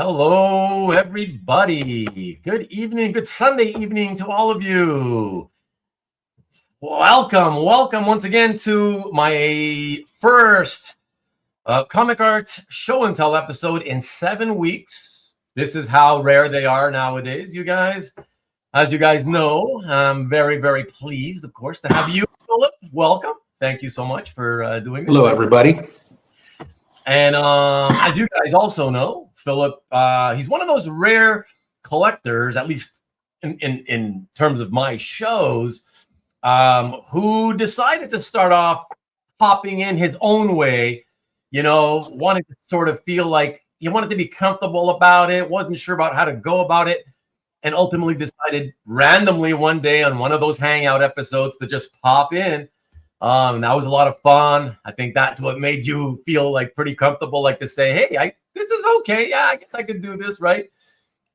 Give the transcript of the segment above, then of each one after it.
Hello, everybody. Good evening, good Sunday evening to all of you. Welcome once again to my first comic art show and tell episode in 7 weeks. This is how rare they are nowadays, you guys. As you guys know, I'm very, very pleased, of course, to have you, Philip. Welcome. Thank you so much for doing this. Hello, everybody. And as you guys also know, Philip, he's one of those rare collectors, at least in terms of my shows, who decided to start off popping in his own way, you know, wanted to sort of feel like he wanted to be comfortable about it, wasn't sure about how to go about it, and ultimately decided randomly one day on one of those hangout episodes to just pop in. That was a lot of fun. I think that's what made you feel like pretty comfortable, like to say, hey, this is okay. Yeah, I guess I could do this, right?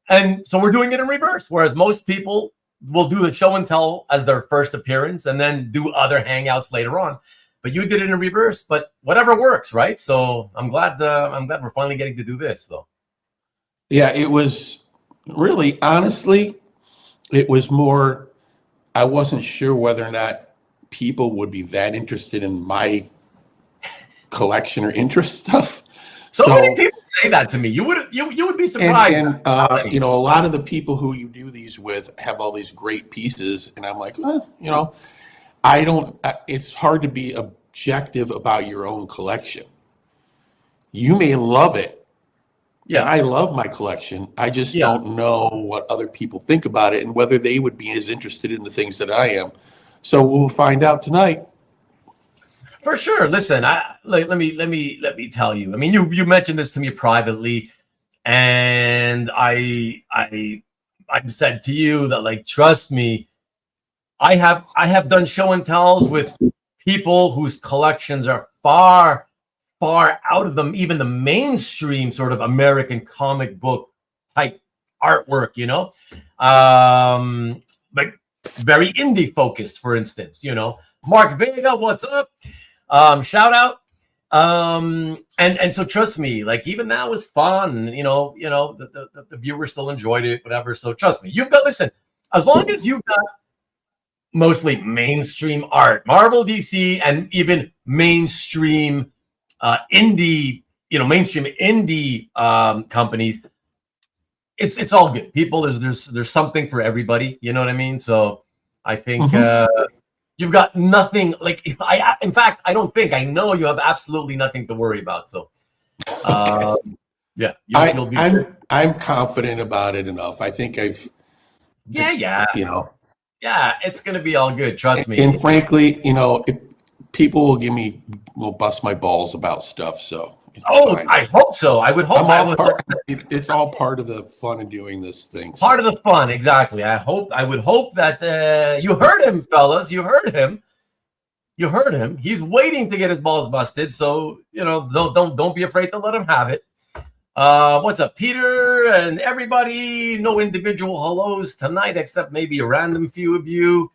And so we're doing it in reverse, whereas most people will do the show and tell as their first appearance and then do other hangouts later on. But you did it in reverse, but whatever works, right? So I'm glad we're finally getting to do this, though. Yeah, it was really, honestly, it was more, I wasn't sure whether or not people would be that interested in my collection or interest stuff. So many people say that to me. You would be surprised. And you know, a lot of the people who you do these with have all these great pieces, and I'm like, well, you know, I don't. It's hard to be objective about your own collection. You may love it. Yeah, I love my collection. I just don't know what other people think about it and whether they would be as interested in the things that I am. So we'll find out tonight. For sure. Listen, let me tell you. I mean, you mentioned this to me privately, and I said to you that, like, trust me, I have done show and tells with people whose collections are far out of them, even the mainstream sort of American comic book type artwork, you know, like very indie focused, for instance, you know, Mark Vega, what's up? Shout out. And so trust me, like, even now is fun, you know, the viewers still enjoyed it, whatever. So trust me, listen, as long as you've got mostly mainstream art, Marvel, DC, and even mainstream indie, mainstream indie companies, it's all good. People, there's something for everybody. You know what I mean? So I think you've got nothing. Like, in fact, I know you have absolutely nothing to worry about. So yeah, you'll be. I'm confident about it enough. I think I've. Yeah. You know. Yeah, it's gonna be all good. Trust me. And frankly, you know, people will bust my balls about stuff. So. Fine. I hope so. I would hope. It's all part of the fun of doing this thing. Part of the fun, exactly. I would hope that you heard him, fellas. You heard him. He's waiting to get his balls busted. So, you know, don't be afraid to let him have it. What's up, Peter and everybody? No individual hellos tonight, except maybe a random few of you.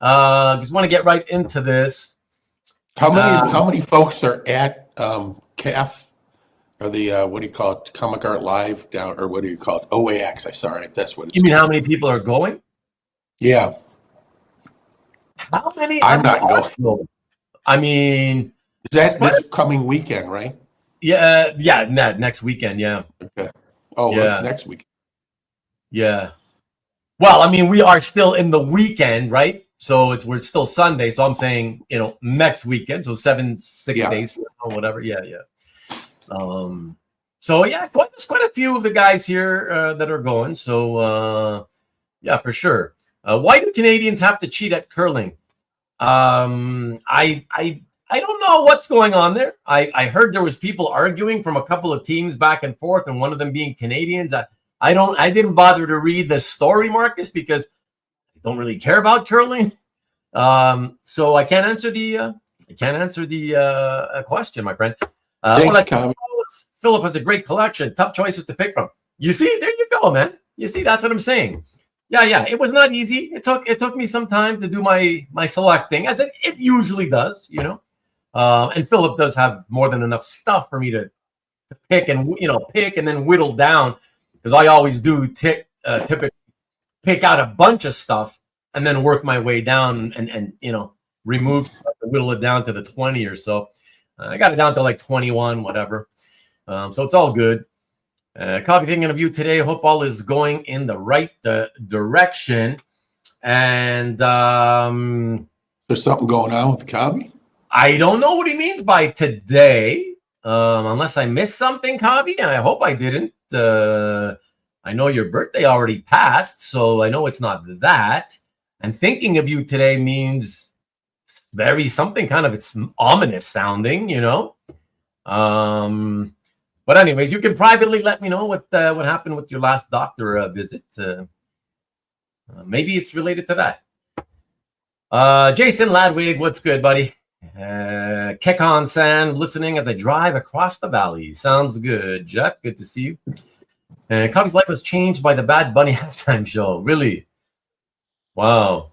Just want to get right into this. How many folks are at CAF or the what do you call it, Comic Art Live down, or what do you call it, OAX? Sorry, that's what it's. You mean how many people are going? Yeah. How many? I'm not going. I mean, is that this coming weekend, right? Yeah, next weekend, yeah. Okay. Oh, yeah. It's next week. Yeah. Well, I mean, we are still in the weekend, right? So we're still Sunday. So I'm saying, you know, next weekend. So 6 days from now, whatever. Yeah. So yeah, there's quite a few of the guys here that are going. So yeah, for sure. Why do Canadians have to cheat at curling? I don't know what's going on there. I heard there was people arguing from a couple of teams back and forth, and one of them being Canadians. I didn't bother to read the story, Marcus, because don't really care about curling, so I can't answer the question, my friend. Philip has a great collection, tough choices to pick from. You see, there you go, man. You see, that's what I'm saying. Yeah. It was not easy. It took me some time to do my selecting, as it usually does, you know. And Philip does have more than enough stuff for me to pick and then whittle down because I always do typically pick out a bunch of stuff and then work my way down and remove stuff and whittle it down to the 20 or so. I got it down to like 21, whatever. So it's all good. Coffee thinking of you today. Hope all is going in the right direction. And there's something going on with Kavi? I don't know what he means by today, unless I missed something, Kavi, and I hope I didn't. I know your birthday already passed, so I know it's not that. And thinking of you today means something kind of, it's ominous sounding, But anyways, you can privately let me know what happened with your last doctor visit. Maybe it's related to that. Jason Ladwig, what's good, buddy? Kekon San, listening as I drive across the valley. Sounds good, Jeff. Good to see you. Coffee's life was changed by the Bad Bunny halftime show. Really? Wow.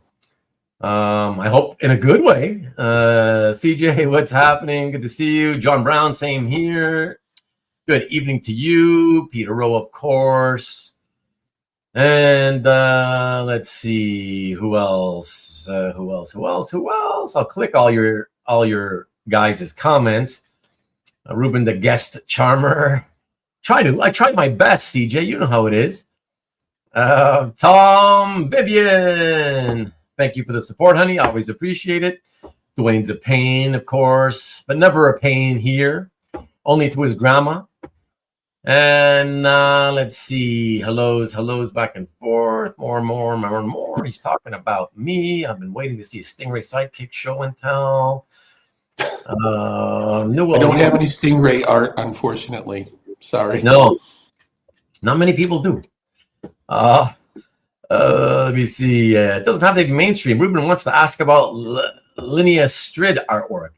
I hope in a good way. CJ, what's happening? Good to see you. John Brown, same here. Good evening to you. Peter Rowe, of course. And let's see. Who else? I'll click all your guys' comments. Ruben, the guest charmer. I tried my best, CJ. You know how it is. Tom Vivian. Thank you for the support, honey. Always appreciate it. Dwayne's a pain, of course, but never a pain here. Only to his grandma. And let's see. Hellos back and forth. More. He's talking about me. I've been waiting to see a Stingray Sidekick show and tell. Newell. I don't have any Stingray art, unfortunately. Sorry. No. Not many people do. Let me see. It doesn't have to be mainstream. Ruben wants to ask about Linea Strid artwork.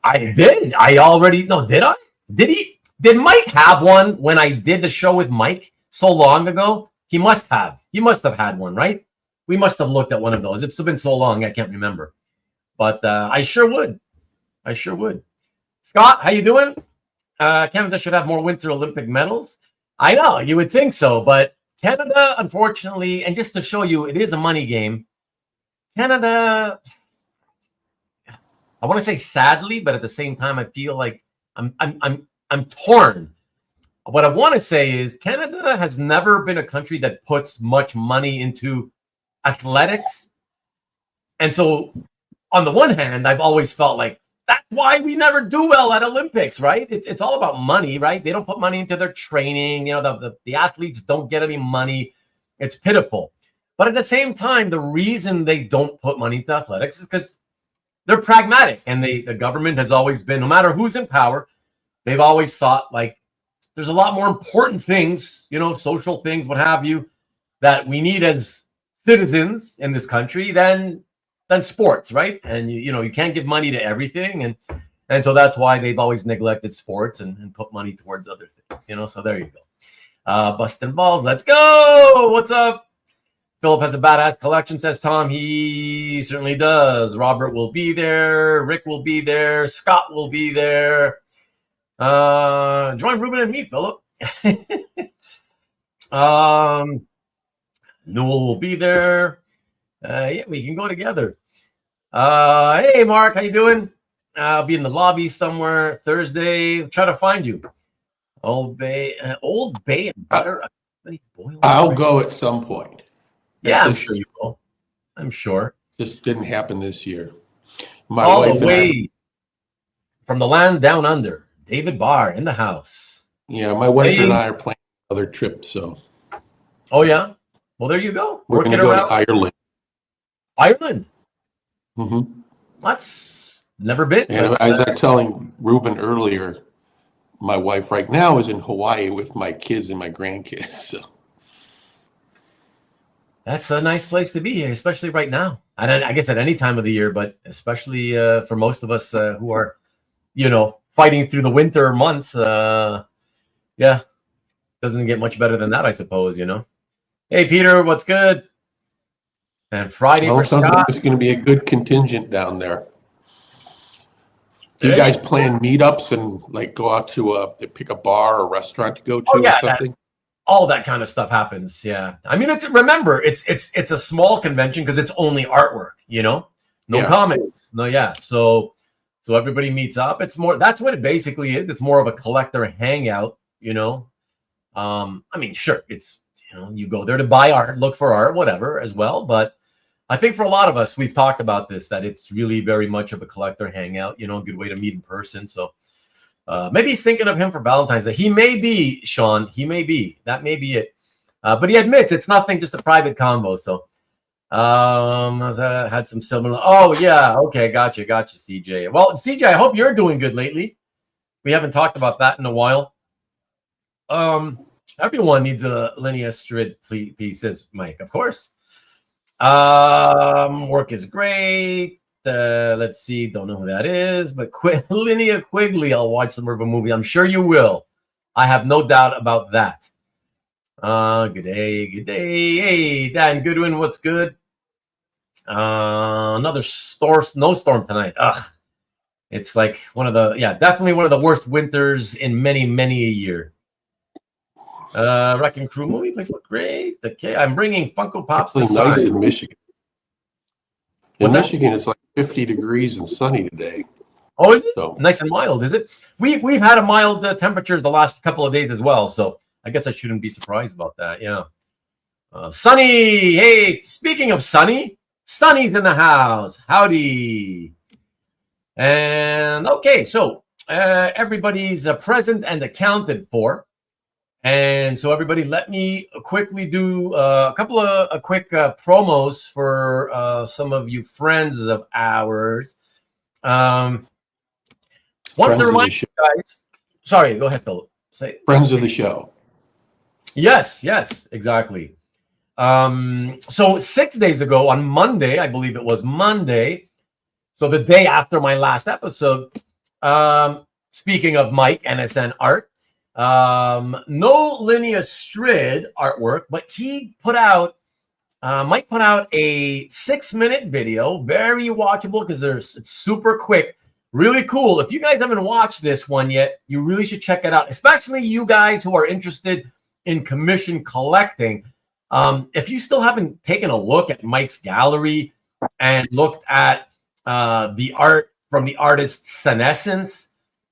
I did. Did I? Did he? Did Mike have one when I did the show with Mike so long ago? He must have. He must have had one, right? We must have looked at one of those. It's been so long, I can't remember. But I sure would. Scott, how you doing? Canada should have more Winter Olympic medals. I know, you would think so. But Canada, unfortunately, and just to show you, it is a money game. Canada, I want to say sadly, but at the same time, I feel like I'm torn. What I want to say is Canada has never been a country that puts much money into athletics. And so on the one hand, I've always felt like that's why we never do well at Olympics, right? It's all about money, right? They don't put money into their training. The athletes don't get any money. It's pitiful. But at the same time, the reason they don't put money into athletics is because they're pragmatic. And the government has always been, no matter who's in power, they've always thought like there's a lot more important things, social things, what have you, that we need as citizens in this country than sports, right? And you can't give money to everything, and so that's why they've always neglected sports and put money towards other things, So there you go. Bustin' balls, let's go. What's up? Philip has a badass collection, says Tom. He certainly does. Robert will be there. Rick will be there. Scott will be there. Join Ruben and me, Philip. Newell will be there. Yeah, we can go together. Hey, Mark, how you doing? I'll be in the lobby somewhere Thursday. Try to find you. Old Bay and butter. I'll go at some point. Yeah, I'm sure you will. I'm sure. Just didn't happen this year. All the way from the land down under. David Barr in the house. Yeah, my wife and I are planning another trip, so. Oh, yeah? Well, there you go. We're going to go to Ireland. Ireland? Mm-hmm. That's never been. And as I was telling Ruben earlier, my wife right now is in Hawaii with my kids and my grandkids. So. That's a nice place to be, especially right now. And I guess at any time of the year, but especially for most of us who are, fighting through the winter months. Yeah, doesn't get much better than that, I suppose, Hey, Peter, what's good? And Friday for sounds Scott. like it's going to be a good contingent down there. Do you guys plan meetups and go out to pick a bar or restaurant to go to or something? all that kind of stuff happens. Yeah, I mean, remember, it's a small convention because it's only artwork. No comics. No, yeah. So everybody meets up. It's more. That's what it basically is. It's more of a collector hangout. I mean, sure, it's you go there to buy art, look for art, whatever, as well. But I think for a lot of us, we've talked about this, that it's really very much of a collector hangout. A good way to meet in person. So. Maybe he's thinking of him for Valentine's Day. He may be, Sean. He may be. That may be it. But he admits it's nothing, just a private convo. So, I had some similar. Oh yeah, okay, gotcha, CJ. Well, CJ, I hope you're doing good lately. We haven't talked about that in a while. Everyone needs a linear strid piece, says Mike. Of course. Work is great. Let's see, don't know who that is, but Linnea Quigley, I'll watch some of a movie. I'm sure you will. I have no doubt about that. Good day. Hey, Dan Goodwin, what's good? Another snowstorm tonight. Ugh. It's like definitely one of the worst winters in many, many a year. Wrecking Crew movie place look great. Okay, I'm bringing Funko Pops. It's nice in Michigan. In Michigan, it's like 50 degrees and sunny today. Oh, is it? So. Nice and mild, is it? We've had a mild temperature the last couple of days as well, so I guess I shouldn't be surprised about that. Yeah. Sunny, hey, speaking of sunny, Sunny's in the house. Howdy. And okay, so everybody's present and accounted for. And so everybody, let me quickly do a couple of quick promos for some of you friends of ours. Want to remind you guys. Sorry, go ahead, Philip. Say friends of the show. Yes, exactly. So 6 days ago on Monday, I believe it was Monday, so the day after my last episode, speaking of Mike, NSNart, no linear strid artwork, but he put out Mike put out a 6-minute video, very watchable because it's super quick, really cool. If you guys haven't watched this one yet, you really should check it out, especially you guys who are interested in commission collecting. If you still haven't taken a look at Mike's gallery and looked at the art from the artist's senescence,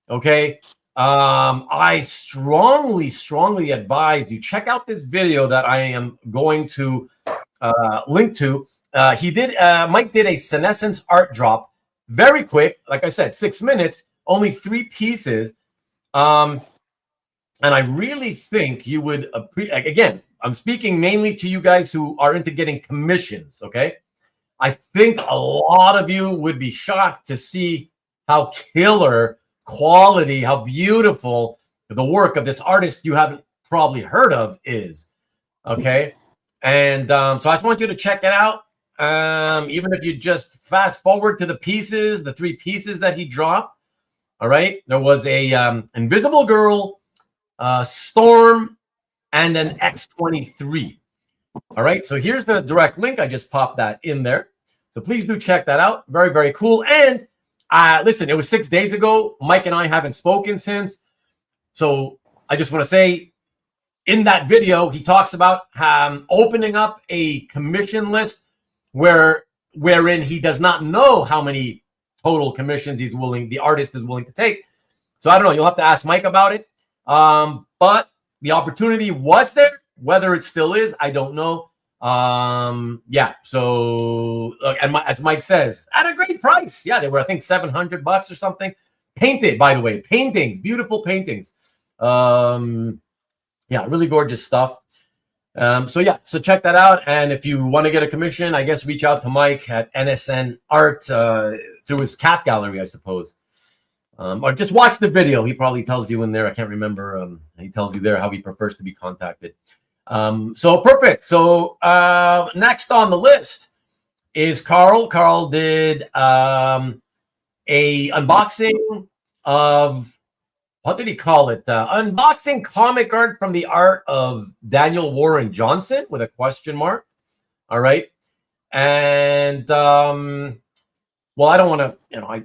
okay, I strongly advise you check out this video that I am going to link to. Mike did a senescence art drop, very quick, like I said, 6 minutes, only 3 pieces. And I really think you would appreciate, again, I'm speaking mainly to you guys who are into getting commissions, okay? I think a lot of you would be shocked to see how killer quality, how beautiful the work of this artist you haven't probably heard of is, okay? And so I just want you to check it out. Even if you just fast forward to the pieces, the 3 pieces that he dropped, all right? There was a Invisible Girl, Storm, and an X-23. All right, so here's the direct link. I just popped that in there. So please do check that out. Very, very cool. And listen, it was 6 days ago. Mike and I haven't spoken since. So I just want to say, in that video, he talks about opening up a commission list wherein he does not know how many total commissions the artist is willing to take. So I don't know. You'll have to ask Mike about it. But the opportunity was there. Whether it still is, I don't know. Yeah. So look, and as Mike says, at a great price. Yeah, they were, I think, $700 or something. Painted, by the way, paintings, beautiful paintings. Yeah, really gorgeous stuff. So yeah, so check that out. And if you want to get a commission, I guess reach out to Mike at NSNart through his cat gallery, I suppose. Or just watch the video. He probably tells you in there. I can't remember. He tells you there how he prefers to be contacted. So perfect. So next on the list is Carl. Carl did a unboxing of, what did he call it? Unboxing comic art from the art of Daniel Warren Johnson with a question mark. All right. And well, I don't want to,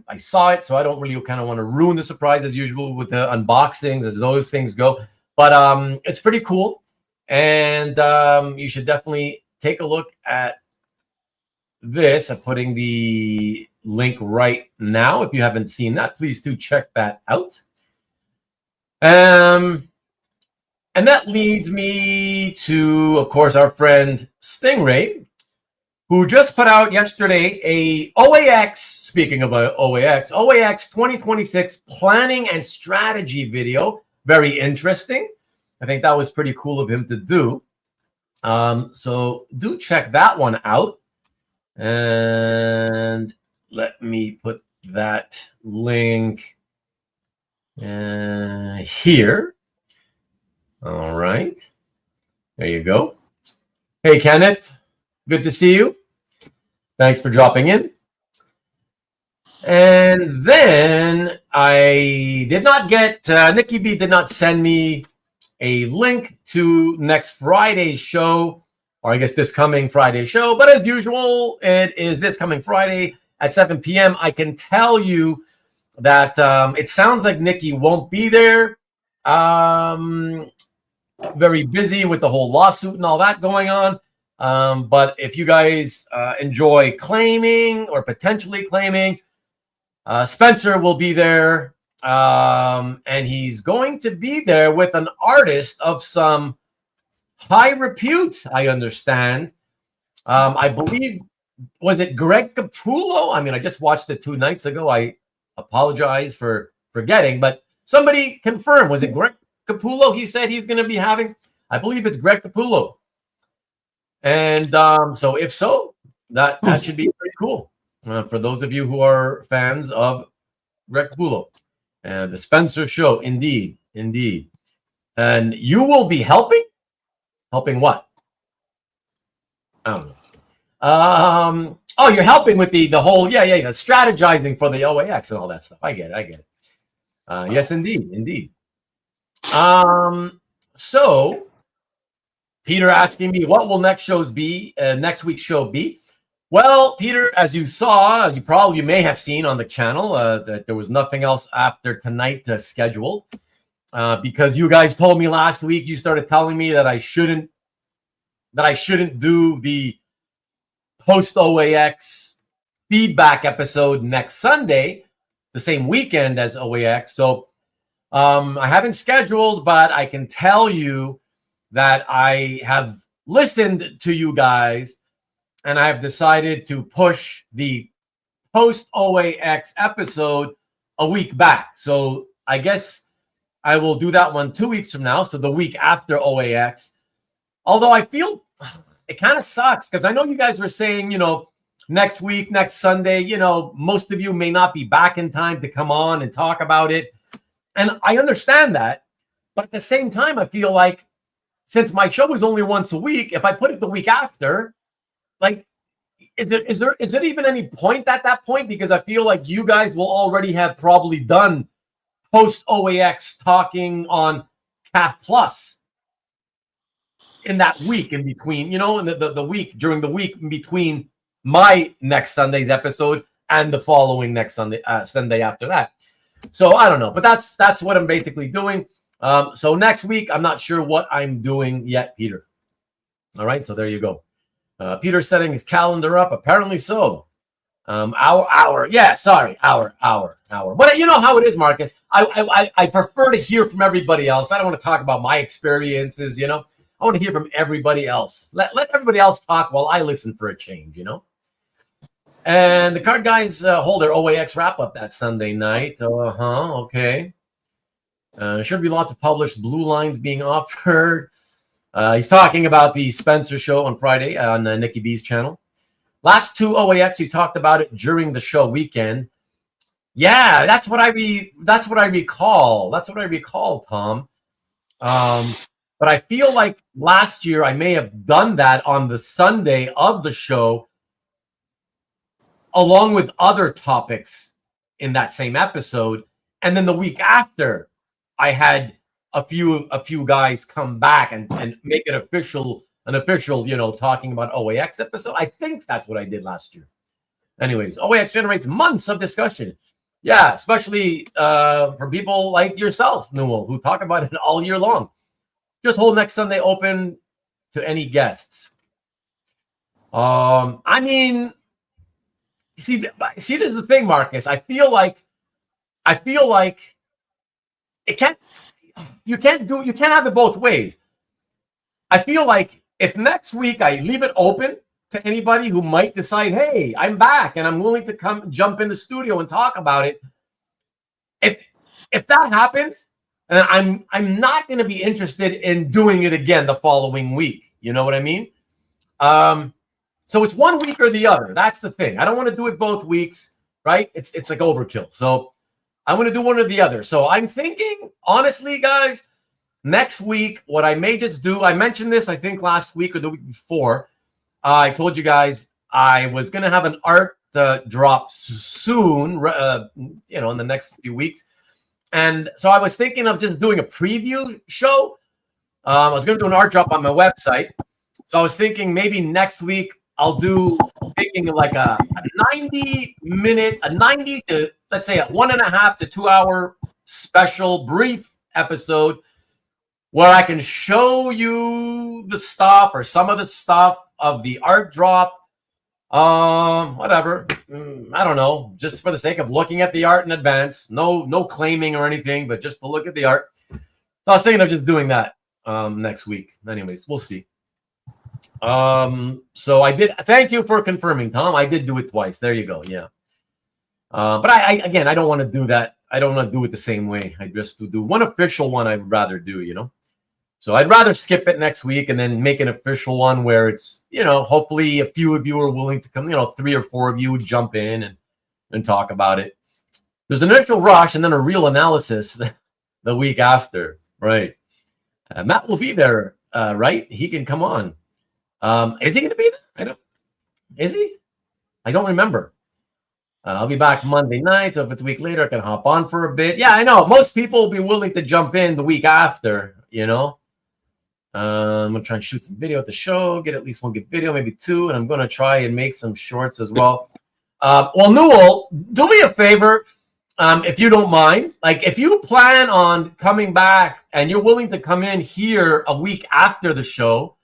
I saw it, so I don't really kind of want to ruin the surprise as usual with the unboxings as those things go. But it's pretty cool. And you should definitely take a look at this. I'm putting the link right now. If you haven't seen that, please do check that out. And that leads me to, of course, our friend Stingray, who just put out yesterday a OAX, speaking of OAX 2026 planning and strategy video. Very interesting. I think that was pretty cool of him to do. So do check that one out. And let me put that link here. All right. There you go. Hey, Kenneth. Good to see you. Thanks for dropping in. And then I did not get, Nikki B did not send me a link to next Friday's show, or I guess this coming Friday show. But as usual, it is this coming Friday at 7 p.m. I can tell you that it sounds like Nikki won't be there. Very busy with the whole lawsuit and all that going on. But if you guys enjoy claiming or potentially claiming, Spencer will be there. And he's going to be there with an artist of some high repute, I understand. I believe, was it Greg Capullo? I mean, I just watched it 2 nights ago. I apologize for forgetting, but somebody confirm. Was it Greg Capullo he said he's going to be having? I believe it's Greg Capullo. And so if so, that should be pretty cool for those of you who are fans of Greg Capullo. And the Spencer show, indeed. And you will be helping? Helping what? I don't know. Oh, you're helping with the whole, strategizing for the OAX and all that stuff. I get it. Yes, indeed. So Peter asking me, what will next week's show be? Well, Peter, as you saw, you may have seen on the channel that there was nothing else after tonight scheduled because you guys told me last week, you started telling me that I shouldn't do the post OAX feedback episode next Sunday, the same weekend as OAX. So I haven't scheduled, but I can tell you that I have listened to you guys. And I've decided to push the post-OAX episode a week back. So I guess I will do that one 2 weeks from now. So the week after OAX. Although I feel it kind of sucks because I know you guys were saying, next week, next Sunday, most of you may not be back in time to come on and talk about it. And I understand that. But at the same time, I feel like since my show is only once a week, if I put it the week after, like, is it even any point at that point? Because I feel like you guys will already have probably done post OAX talking on CAF Plus in that week in between, in the week during the week in between my next Sunday's episode and the following next Sunday after that. So I don't know, but that's what I'm basically doing. So next week, I'm not sure what I'm doing yet, Peter. All right, so there you go. Peter's setting his calendar up. Apparently so. Hour. Yeah, sorry. Hour. But you know how it is, Marcus. I prefer to hear from everybody else. I don't want to talk about my experiences, I want to hear from everybody else. Let everybody else talk while I listen for a change, And the card guys hold their OAX wrap-up that Sunday night. Okay. Should be lots of published blue lines being offered. He's talking about the Spencer show on Friday on Nikki B's channel. Last 2 OAX, you talked about it during the show weekend. Yeah, that's what I recall. That's what I recall, Tom. But I feel like last year I may have done that on the Sunday of the show, along with other topics in that same episode, and then the week after, I had a few guys come back and make it official, talking about OAX episode. I think that's what I did last year. Anyways, OAX generates months of discussion. Yeah, especially for people like yourself, Newell, who talk about it all year long. just hold next Sunday open to any guests. I mean, see, this is the thing, Marcus. I feel like you can't have it both ways. I feel like if next week I leave it open to anybody who might decide, hey, I'm back and I'm willing to come jump in the studio and talk about it. If that happens, I'm not going to be interested in doing it again the following week. You know what I mean? So it's one week or the other. That's the thing. I don't want to do it both weeks, right? It's like overkill. So I want to do one or the other. So I'm thinking, honestly, guys, next week, what I may just do, I mentioned this, I think last week or the week before. I told you guys I was going to have an art drop soon, in the next few weeks. And so I was thinking of just doing a preview show. I was going to do an art drop on my website. So I was thinking maybe next week I'll do like a 90 to, let's say, a 1.5 to 2 hour special brief episode where I can show you the stuff or some of the stuff of the art drop. Whatever. I don't know. Just for the sake of looking at the art in advance. No claiming or anything, but just to look at the art. So I was thinking of just doing that next week. Anyways, we'll see. So I did. Thank you for confirming, Tom. I did do it twice. There you go. Yeah. But I don't want to do that. I don't want to do it the same way. I just do one official one. I'd rather do, So I'd rather skip it next week and then make an official one where it's, hopefully a few of you are willing to come, 3 or 4 of you would jump in and talk about it. There's an initial rush and then a real analysis the week after, right? Matt will be there, right? He can come on. Is he going to be there? Is he? I don't remember. I'll be back Monday night, so if it's a week later, I can hop on for a bit. Yeah, I know. Most people will be willing to jump in the week after, I'm going to try and shoot some video at the show, get at least 1 good video, maybe 2, and I'm going to try and make some shorts as well. Newell, do me a favor, if you don't mind. Like, if you plan on coming back and you're willing to come in here a week after the show,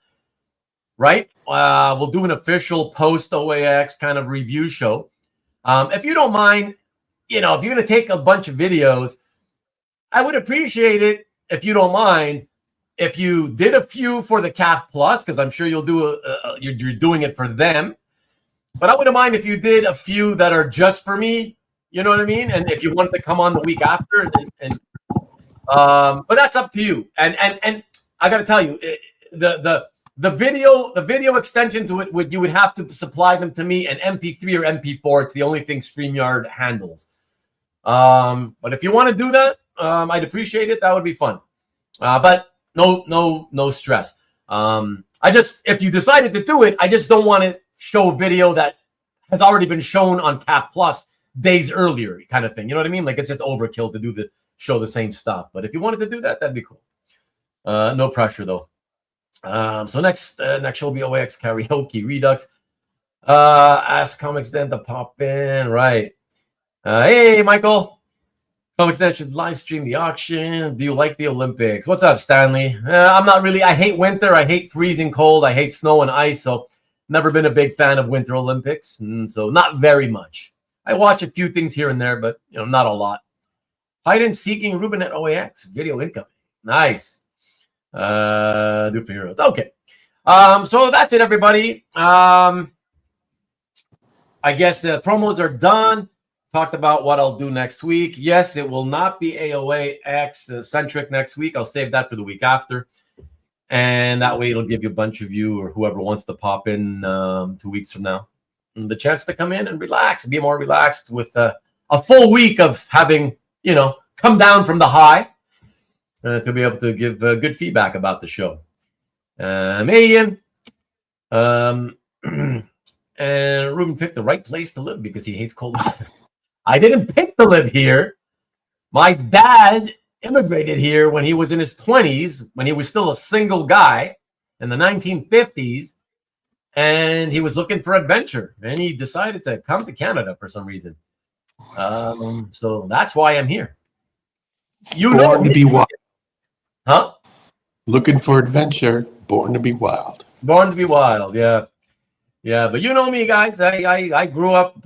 right? We'll do an official post-OAX kind of review show. If you don't mind, if you're going to take a bunch of videos, I would appreciate it, if you don't mind, if you did a few for the CAF Plus, because I'm sure you'll do you're doing it for them. But I wouldn't mind if you did a few that are just for me. You know what I mean? And if you wanted to come on the week after, but that's up to you. And I got to tell you, the video extensions you would have to supply them to me in MP3 or MP4. It's the only thing StreamYard handles. But if you want to do that, I'd appreciate it. That would be fun. But no stress. If you decided to do it, I just don't want to show a video that has already been shown on CAF Plus days earlier, kind of thing. You know what I mean? Like, it's just overkill to show the same stuff. But if you wanted to do that, that'd be cool. No pressure though. So next show will be OAX Karaoke Redux. Ask Comics Den to pop in, right? Hey, Michael. Comics Den should live stream the auction. Do you like the Olympics? What's up, Stanley? I'm not really. I hate winter. I hate freezing cold. I hate snow and ice. So never been a big fan of Winter Olympics. So not very much. I watch a few things here and there, but not a lot. Hide and seeking Ruben at OAX video income. Nice. Do for heroes. Okay. So that's it, everybody. I guess the promos are done. Talked about what I'll do next week. Yes, it will not be AOAX centric next week. I'll save that for the week after. And that way it'll give you a bunch of you or whoever wants to pop in 2 weeks from now the chance to come in and relax, be more relaxed with a full week of having, come down from the high to be able to give good feedback about the show. Ian. And Ruben picked the right place to live because he hates cold weather. I didn't pick to live here. My dad immigrated here when he was in his 20s, when he was still a single guy in the 1950s, and he was looking for adventure, and he decided to come to Canada for some reason. So that's why I'm here. Born to be wild. Huh? Looking for adventure, born to be wild. Born to be wild, yeah. Yeah, but you know me, guys. I grew up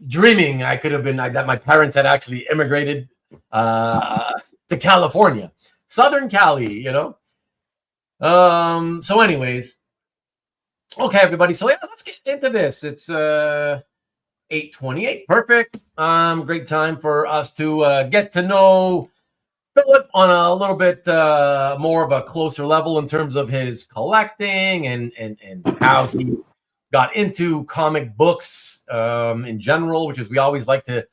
dreaming I could have been, that my parents had actually immigrated to California. Southern Cali, you know. So anyways, okay, everybody. So yeah, let's get into this. It's 8:28. Perfect. Great time for us to get to know Philip on a little bit more of a closer level in terms of his collecting and how he got into comic books in general, which is we always like to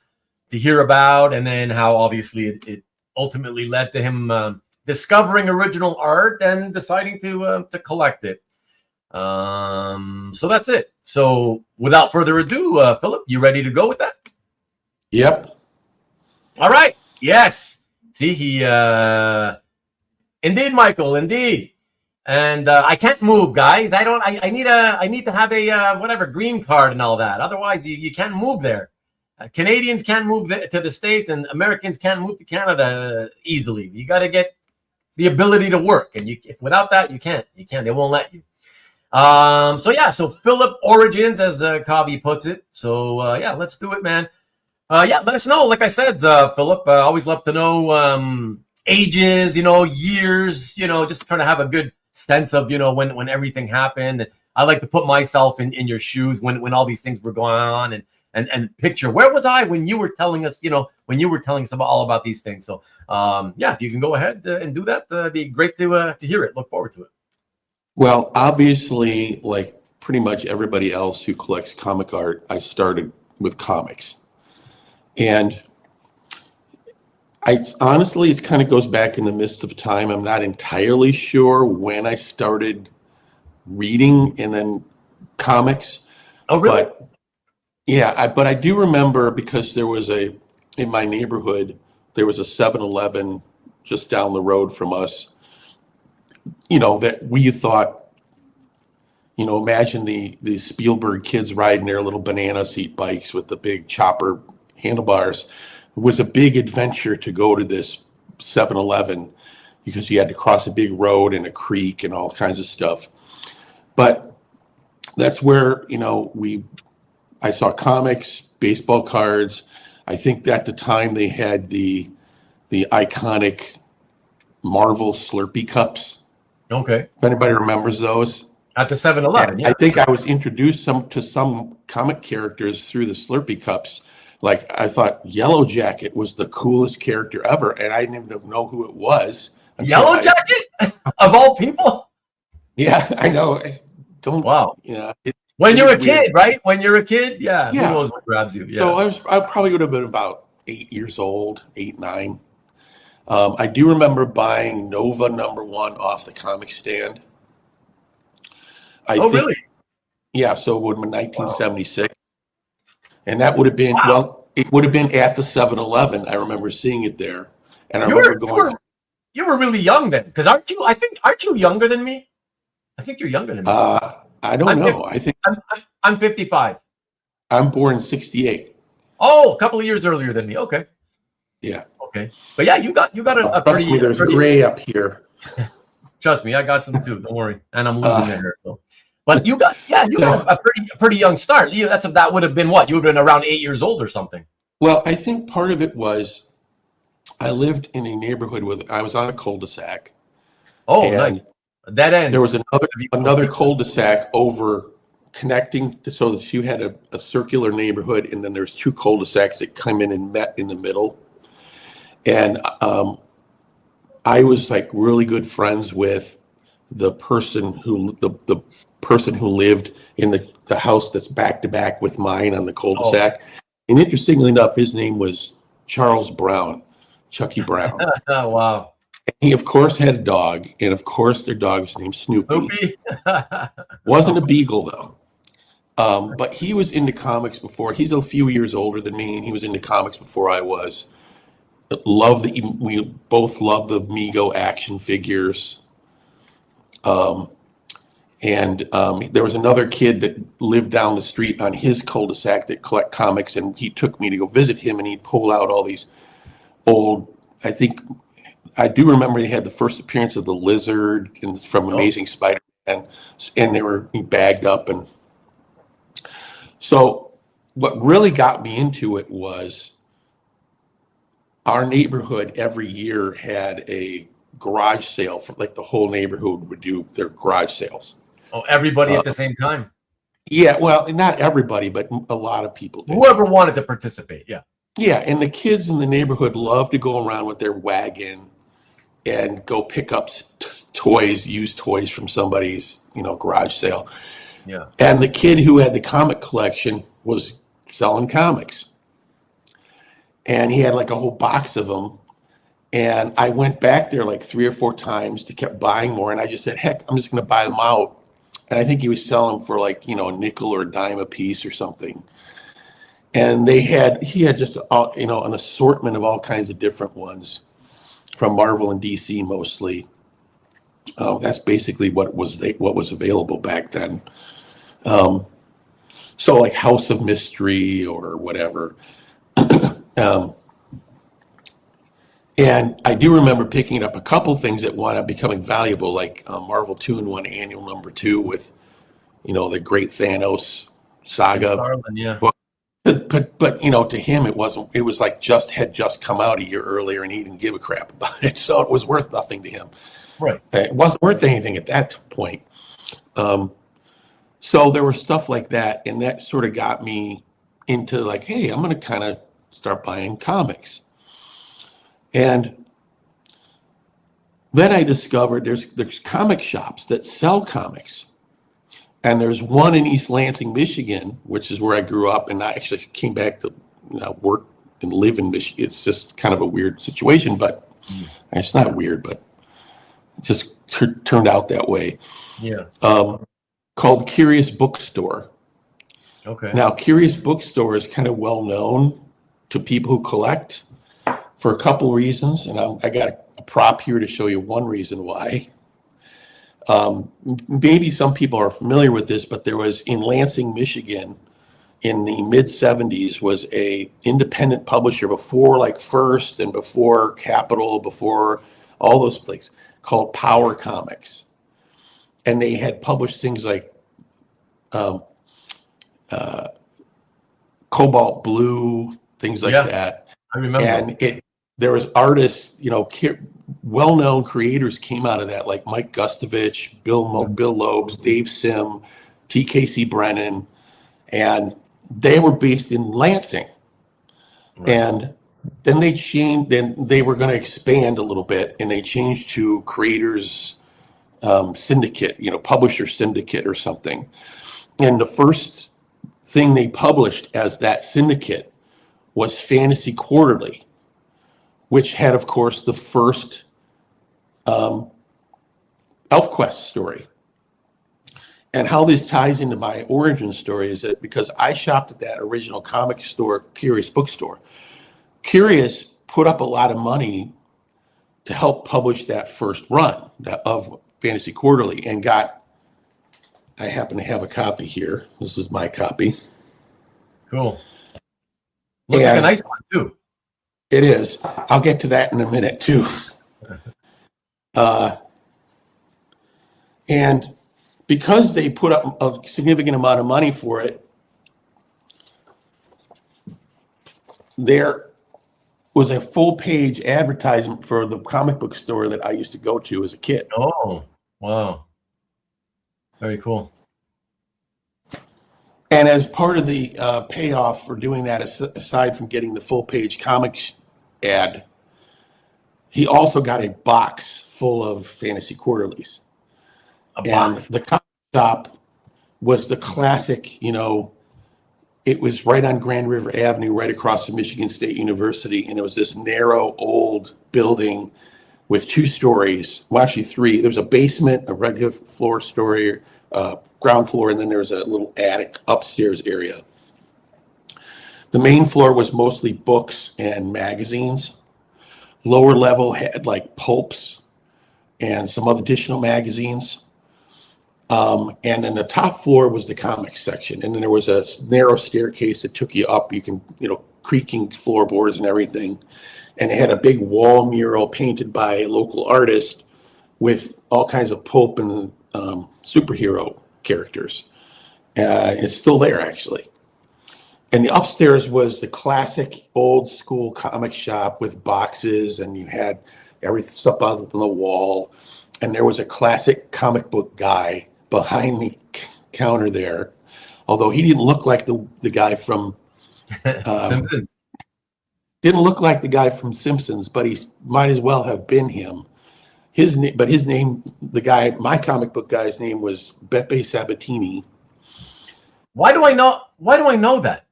hear about, and then how obviously it ultimately led to him discovering original art and deciding to collect it. So that's it. So without further ado, Philip, you ready to go with that? Yep. All right. Yes. See, he indeed, Michael, indeed. And I can't move, guys. I need to have a whatever green card and all that. Otherwise, you can't move there. Canadians can't move to the States, and Americans can't move to Canada easily. You got to get the ability to work, and if without that, you can't. They won't let you. So Philip Origins, as Kavi puts it. So yeah, let's do it, man. Yeah, let us know. Like I said, Philip, I always love to know ages, years, just trying to have a good sense of, when everything happened. And I like to put myself in your shoes when all these things were going on and picture where was I when you were telling us, about all about these things. So yeah, if you can go ahead and do that, it'd be great to hear it. Look forward to it. Well, obviously, like pretty much everybody else who collects comic art, I started with comics. And honestly, it kind of goes back in the midst of time. I'm not entirely sure when I started reading and then comics. Oh, really? But yeah, but I do remember because there was in my neighborhood, there was a 7-Eleven just down the road from us, that we thought, imagine the Spielberg kids riding their little banana seat bikes with the big chopper handlebars. It was a big adventure to go to this 7-Eleven because you had to cross a big road and a creek and all kinds of stuff. But that's where, I saw comics, baseball cards. I think at the time they had the iconic Marvel Slurpee cups. Okay. If anybody remembers those. At the 7-Eleven, yeah. I think I was introduced to some comic characters through the Slurpee cups. Like, I thought Yellow Jacket was the coolest character ever, and I didn't even know who it was. Yellow Jacket? Of all people? Yeah, I know. Wow. When you're a kid, right? When you're a kid, yeah. Who knows what grabs you? Yeah. So I probably would have been about 8 years old, 8, 9. I do remember buying Nova #1 off the comic stand. Really? Yeah, so it would have been 1976. Wow. And that would have been, it would have been at the 7-Eleven. I remember seeing it there. And I remember going. You were really young then. Because aren't you younger than me? I think you're younger than me. I don't know. I think I'm 55. I'm born in 68. Oh, a couple of years earlier than me. Okay. Yeah. Okay. But yeah, you got a trust me, there's gray up here. Trust me, I got some too. Don't worry. And I'm losing it here. So, but you got a pretty young start. That would have been what? You would have been around 8 years old or something. Well, I think part of it was I lived in a neighborhood I was on a cul-de-sac. Oh, nice. Dead end. There was another cul-de-sac over connecting, so that you had a circular neighborhood, and then there's 2 cul-de-sacs that come in and met in the middle. And I was like really good friends with the person who lived in the house that's back to back with mine on the cul-de-sac. Oh. And interestingly enough, his name was Charles Brown, Chucky Brown. Oh, wow. And he, of course, had a dog, and of course, their dog was named Snoopy. Wasn't a beagle, though. But he was into comics before. He's a few years older than me, and he was into comics before I was. We both love the Mego action figures. And there was another kid that lived down the street on his cul-de-sac that collect comics, and he took me to go visit him, and he'd pull out all these old, I think I do remember he had the first appearance of the Lizard from Amazing Spider-Man, and they were bagged up. And so what really got me into it was our neighborhood every year had a garage sale for like the whole neighborhood would do their garage sales. Oh, everybody at the same time? Yeah, well, not everybody, but a lot of people did. Whoever wanted to participate, yeah. Yeah, and the kids in the neighborhood love to go around with their wagon and go pick up toys, used toys from somebody's, garage sale. Yeah. And the kid who had the comic collection was selling comics. And he had like a whole box of them. And I went back there like 3 or 4 times to keep buying more. And I just said, heck, I'm just going to buy them out. And I think he was selling them for like, a nickel or a dime a piece or something. And he had just, an assortment of all kinds of different ones from Marvel and DC mostly. That's basically what was available back then. So like House of Mystery or whatever. And I do remember picking up a couple things that wound up becoming valuable, like Marvel 2-in-1 Annual Number 2 with, the Great Thanos saga. Starlin, yeah. But to him it was like had just come out a year earlier and he didn't give a crap about it, so it was worth nothing to him. Right. It wasn't worth anything at that point. So there was stuff like that, and that sort of got me into like, hey, I'm going to kind of start buying comics. And then I discovered there's comic shops that sell comics. And there's one in East Lansing, Michigan, which is where I grew up, and I actually came back to work and live in Michigan. It's just kind of a weird situation, but it's not weird, but it just turned out that way. Yeah. Called Curious Bookstore. Okay. Now, Curious Bookstore is kind of well known to people who collect for a couple reasons, and I got a prop here to show you one reason why. Maybe some people are familiar with this, but there was in Lansing, Michigan, in the mid 70s, was a independent publisher before like First and before Capital, before all those places, called Power Comics. And they had published things like Cobalt Blue, things like that. I remember. And there was artists, well-known creators came out of that, like Mike Gustovich, Bill Lobes, Dave Sim, T.K.C. Brennan, and they were based in Lansing. Right. And then they were going to expand a little bit, and they changed to Creators Syndicate, Publisher Syndicate or something. And the first thing they published as that syndicate was Fantasy Quarterly, which had, of course, the first ElfQuest story. And how this ties into my origin story is that because I shopped at that original comic store, Curious Bookstore, Curious put up a lot of money to help publish that first run of Fantasy Quarterly and I happen to have a copy here. This is my copy. Cool. Looks like a nice one, too. It is. I'll get to that in a minute, too. And because they put up a significant amount of money for it, there was a full-page advertisement for the comic book store that I used to go to as a kid. Oh, wow. Very cool. And as part of the payoff for doing that, aside from getting the full-page comics ad, he also got a box full of Fantasy Quarterlies. And the comic shop was the classic, it was right on Grand River Avenue, right across from Michigan State University. And it was this narrow, old building with 2 stories. Well, actually 3. There was a basement, a regular floor story, ground floor, and then there was a little attic upstairs area. The main floor was mostly books and magazines. Lower level had like pulps and some other additional magazines. And then the top floor was the comics section. And then there was a narrow staircase that took you up. You can, creaking floorboards and everything. and it had a big wall mural painted by a local artist with all kinds of pulp and superhero characters. It's still there, actually. And the upstairs was the classic old school comic shop with boxes, and you had everything stuff out on the wall. And there was a classic comic book guy behind the counter there, although he didn't look like the guy from Simpsons. Didn't look like the guy from Simpsons, but he might as well have been him. His name, my comic book guy's name was Beppe Sabatini. Why do I know that?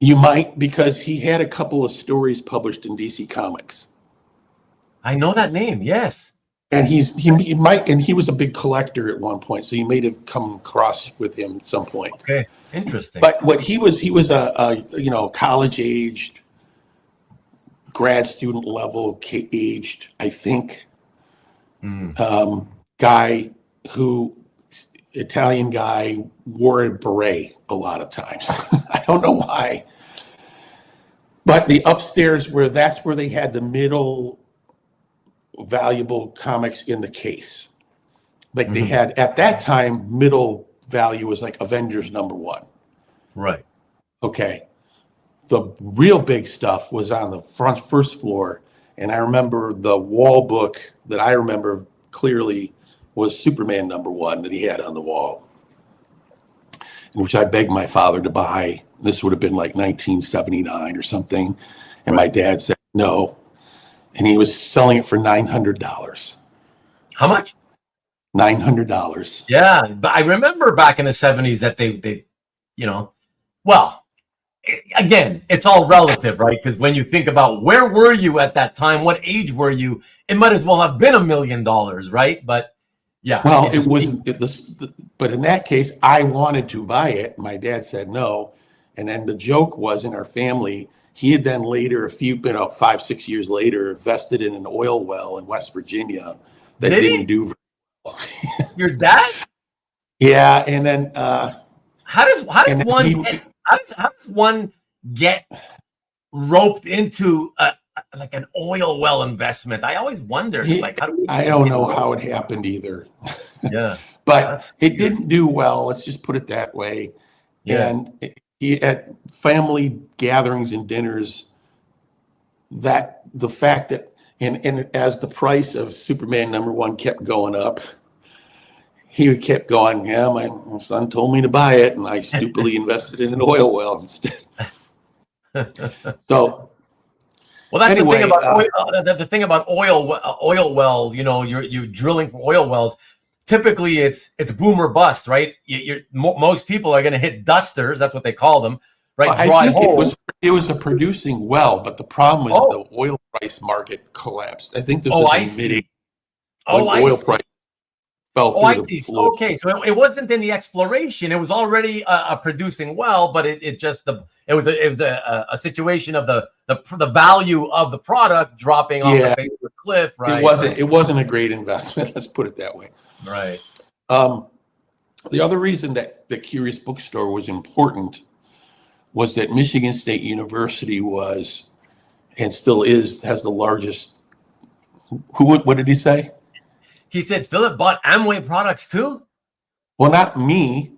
You might, because he had a couple of stories published in DC Comics. I know that name, yes. And he was a big collector at one point, so you may have come across with him at some point. Okay, interesting. But what he was a college aged, grad student level aged, I think, guy who, Italian guy, wore a beret a lot of times. I don't know why. But the upstairs that's where they had the middle valuable comics in the case. Like they had, at that time, middle value was like Avengers #1. Right. Okay. The real big stuff was on the first floor. And I remember the wall book that I remember clearly was Superman #1 that he had on the wall, which I begged my father to buy. This would have been like 1979 or something. And my dad said no. And he was selling it for $900. How much? $900. Yeah, but I remember back in the 70s that they well, again, it's all relative, right? Because when you think about where were you at that time, what age were you, it might as well have been $1 million, right? But yeah. Well, but in that case, I wanted to buy it. My dad said no. And then the joke was in our family, he had then later, 5-6 years later, invested in an oil well in West Virginia that didn't do very well. Your dad? Yeah, and then how does one get roped into like an oil well investment? I always wondered. I don't know how it happened either. Yeah, but it didn't do well. Let's just put it that way. Yeah. And he, at family gatherings and dinners, that the fact that and as the price of Superman #1 kept going up, he kept going, yeah, my son told me to buy it, and I stupidly invested in an oil well instead. So, well, that's anyway, the thing about the thing about oil wells. You know, you're drilling for oil wells. Typically, it's boom or bust, right? Most people are going to hit dusters. That's what they call them, right? Well, I think it was a producing well, but the problem was the oil price market collapsed. I think this was in mid-80s when oil price fell through the floor. Okay, so it wasn't in the exploration; it was already a producing well, but it was a situation of the value of the product dropping off the face of the cliff, right? It wasn't a great investment. Let's put it that way. Right. The other reason that the Curious Bookstore was important was that Michigan State University was, and still is, has the largest. What did he say? He said Philip bought Amway products too. Well, not me,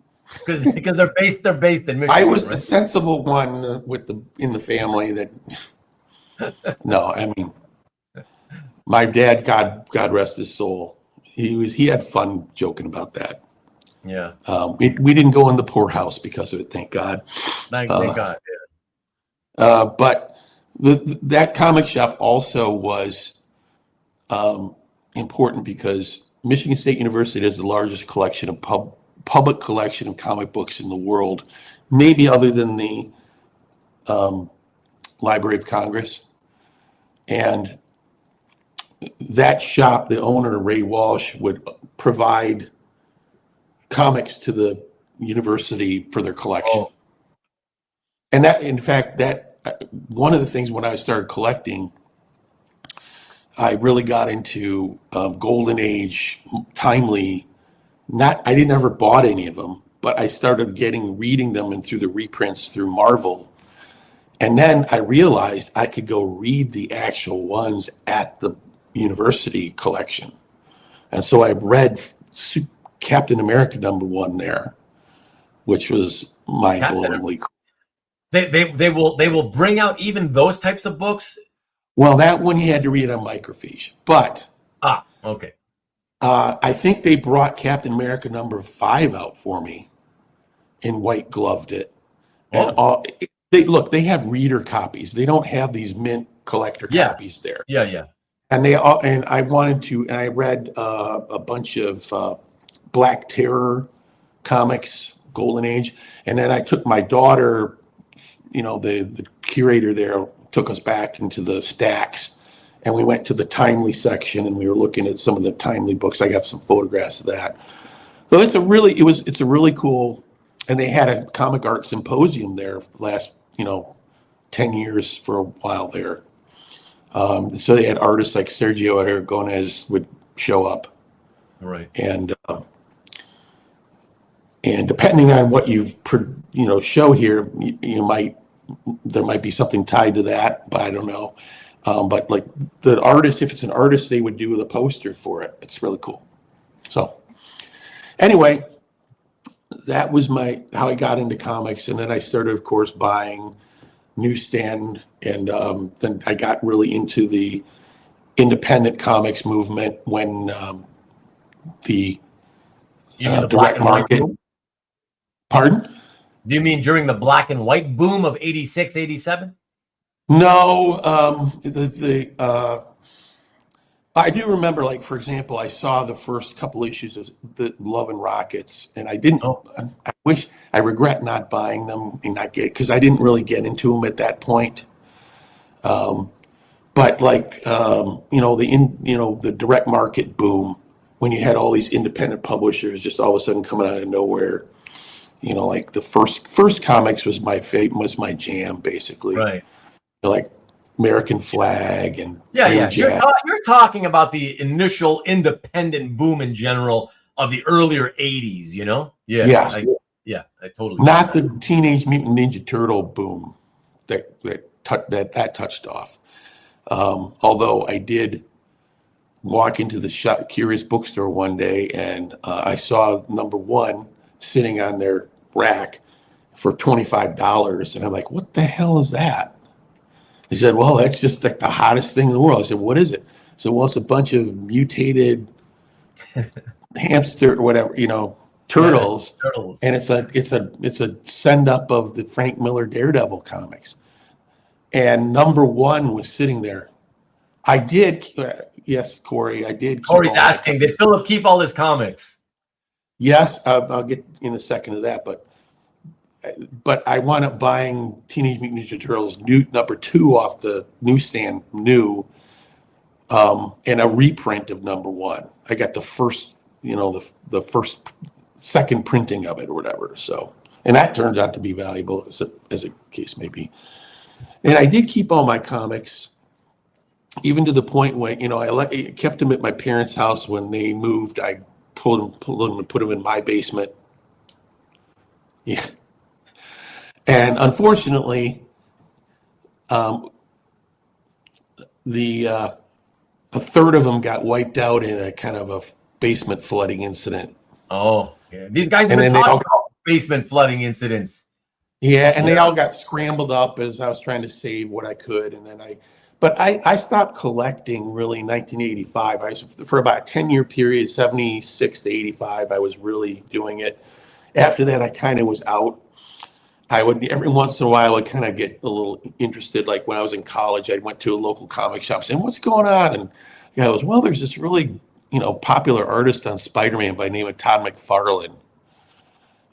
because they're based in Michigan. I was the sensible one in the family that. No, I mean, my dad, God rest his soul. He had fun joking about that. Yeah. We didn't go in the poorhouse because of it, thank God. Thank God. Yeah. But that comic shop also was important because Michigan State University has the largest collection of public collection of comic books in the world, maybe other than the Library of Congress. And that shop, the owner, Ray Walsh, would provide comics to the university for their collection. Oh. And that, in fact, one of the things when I started collecting, I really got into Golden Age, timely. I didn't ever bought any of them, but I started reading them and through the reprints through Marvel. And then I realized I could go read the actual ones at the university collection. And so I read Captain America #1 there, which was mind-blowingly cool. They will bring out even those types of books. Well, that one you had to read on microfiche, but okay. I think they brought Captain America #5 out for me, and white gloved it. And they have reader copies. They don't have these mint collector copies there. Yeah. And I wanted to, and I read a bunch of Black Terror comics, Golden Age, and then I took my daughter. The curator there took us back into the stacks, and we went to the timely section, and we were looking at some of the timely books. I got some photographs of that. So it's a really cool, and they had a comic art symposium there last 10 years for a while there. So they had artists like Sergio Aragonés would show up, right? And depending on what you've show here, there might be something tied to that, but I don't know. But like the artist, if it's an artist, they would do the poster for it. It's really cool. So anyway, that was how I got into comics, and then I started, of course, buying newsstand, and then I got really into the independent comics movement when the direct market. Pardon? Do you mean during the black and white boom of 86, 87? No, I do remember, like, for example, I saw the first couple issues of the Love and Rockets, and I didn't. I regret not buying them and because I didn't really get into them at that point. But like, the direct market boom, when you had all these independent publishers just all of a sudden coming out of nowhere. Like the first comics was my jam, basically. Right. Like American Flagg and You're talking about the initial independent boom in general of the earlier 80s, Yeah. Yes. I totally. Not the Teenage Mutant Ninja Turtle boom that touched off. Although I did walk into the Curious Bookstore one day, and I saw #1 sitting on their rack for $25, and I'm like, what the hell is that? He said, well, that's just like the hottest thing in the world. I said, what is it? So, well, it's a bunch of mutated hamster or whatever, turtles. Turtles. And it's a send up of the Frank Miller Daredevil comics. And #1 was sitting there. I did, yes, Corey, I did. Corey's asking, did Philip keep all his comics? Yes, I'll get in a second to that, but I wound up buying Teenage Mutant Ninja Turtles #2 off the newsstand, and a reprint of #1. I got the first, the second printing of it or whatever. So, and that turns out to be valuable as a case may be. And I did keep all my comics, even to the point when, I kept them at my parents' house. When they moved, I pulled them and put them in my basement. Yeah. And unfortunately, a third of them got wiped out in a kind of a basement flooding incident. Oh, yeah. These guys have been talking about basement flooding incidents. Yeah, and they all got scrambled up as I was trying to save what I could. And then I stopped collecting really in 1985. For about a 10-year period, 76 to 85, I was really doing it. After that, I kind of was out. I would, every once in a while, I'd kind of get a little interested. Like when I was in college, I went to a local comic shop saying, what's going on? And I was, well, there's this really, popular artist on Spider-Man by the name of Todd McFarlane.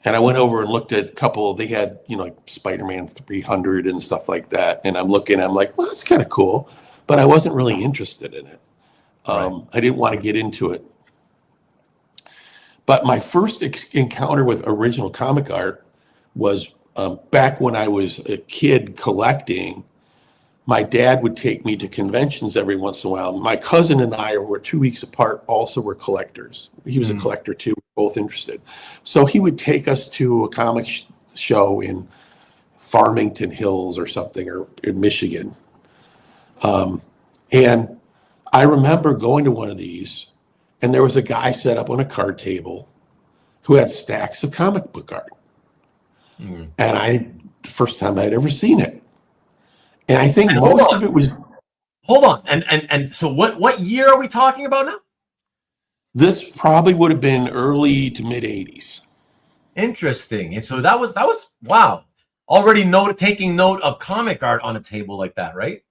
And I went over and looked at a couple. They had, like Spider-Man 300 and stuff like that. And I'm like, well, that's kind of cool. But I wasn't really interested in it. Right. I didn't want to get into it. But my first encounter with original comic art was back when I was a kid collecting. My dad would take me to conventions every once in a while. My cousin and I were 2 weeks apart, also were collectors. He was a collector too, both interested. So he would take us to a comic show in Farmington Hills or something, or in Michigan. And I remember going to one of these, and there was a guy set up on a card table who had stacks of comic book art. And first time I'd ever seen it. And I think most of it was. Hold on. And so what year are we talking about now? This probably would have been early to mid 80s. Interesting. And so that was wow. Already taking note of comic art on a table like that, right?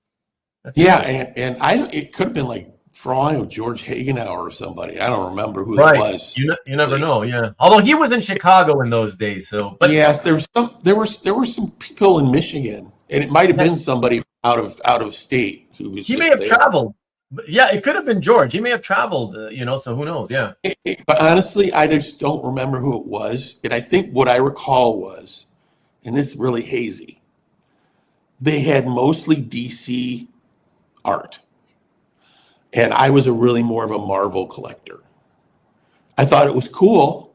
That's and it could have been like, for all I know, George Hagenauer or somebody. I don't remember who it was. You never know, yeah. Although he was in Chicago in those days, so. But yes, there were some people in Michigan, and it might have been somebody out of state who was. He may have traveled. Yeah, it could have been George. He may have traveled, so who knows? Yeah. But honestly, I just don't remember who it was. And I think what I recall was, and this is really hazy, they had mostly DC art. And I was really more of a Marvel collector. I thought it was cool.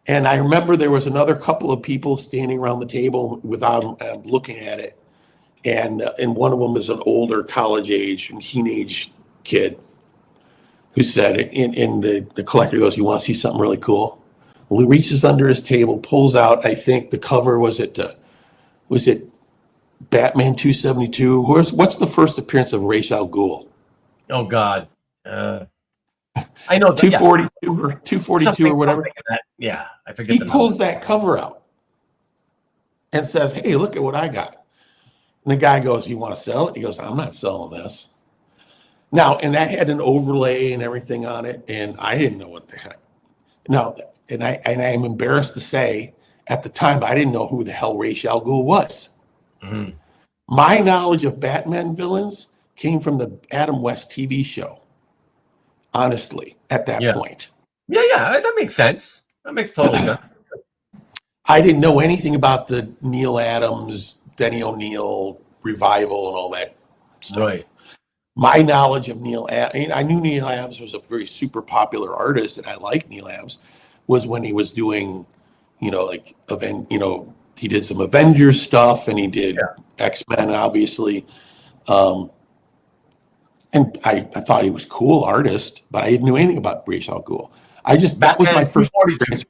And I remember there was another couple of people standing around the table without looking at it. And one of them was an older college age, teenage kid who said, and the collector goes, "You want to see something really cool?" Well, he reaches under his table, pulls out, I think the cover was it Batman 272? What's the first appearance of Ra's al Ghul? Oh God. I know 242 or 242 or whatever. Yeah, I forget. He pulls that cover out and says, "Hey, look at what I got." And the guy goes, "You want to sell it?" He goes, "I'm not selling this." Now, and that had an overlay and everything on it, and I didn't know what the heck. Now, and I am embarrassed to say, at the time, I didn't know who the hell Ra's al Ghul was. Mm-hmm. My knowledge of Batman villains came from the Adam West TV show. Honestly, at that point. Yeah, that makes sense. That makes total sense. I didn't know anything about the Neil Adams, Denny O'Neil revival and all that stuff. Right. My knowledge of I knew Neil Adams was a very super popular artist, and I liked Neil Adams, was when he was doing, he did some Avengers stuff, and he did X-Men, obviously. And I thought he was a cool artist, but I didn't know anything about Ra's al Ghul. That was my first experience.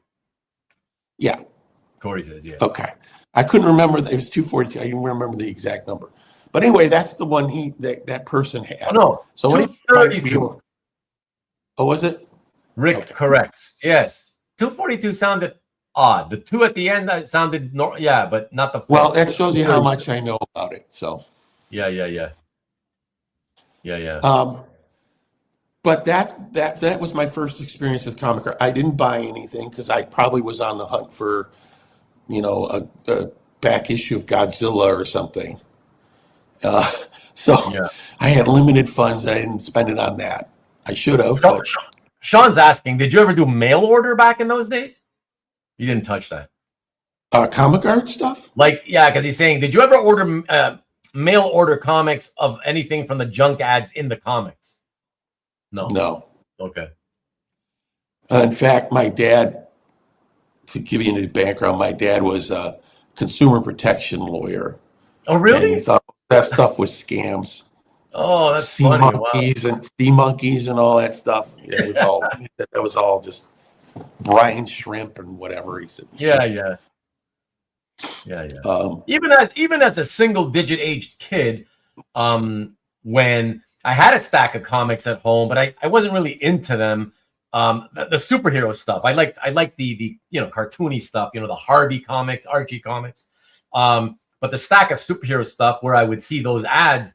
Yeah. Corey says, yeah. Okay. I couldn't remember. It was 242. I didn't remember the exact number. But anyway, that's the one that person had. Oh, no. So 232. Oh, was it? Rick corrects. Yes. 242 sounded odd. The 2 at the end sounded, but not the 4. Well, that shows you how much I know about it. So. Yeah. But that was my first experience with comic art. I didn't buy anything because I probably was on the hunt for, a back issue of Godzilla or something. I had limited funds. I didn't spend it on that. I should have. Sean's asking, did you ever do mail order back in those days? You didn't touch that. Comic art stuff? Because he's saying, did you ever order mail order comics of anything from the junk ads in the comics? No. Okay. In fact, my dad, to give you a background, my dad was a consumer protection lawyer. Oh, really? And he thought that stuff was scams. Oh, that's sea funny. Monkeys and sea monkeys and all that stuff. It was all just brine shrimp and whatever. He said. Yeah. Even as a single digit aged kid, when I had a stack of comics at home, but I wasn't really into them. The superhero stuff. I liked the cartoony stuff, the Harvey comics, Archie comics. But the stack of superhero stuff where I would see those ads,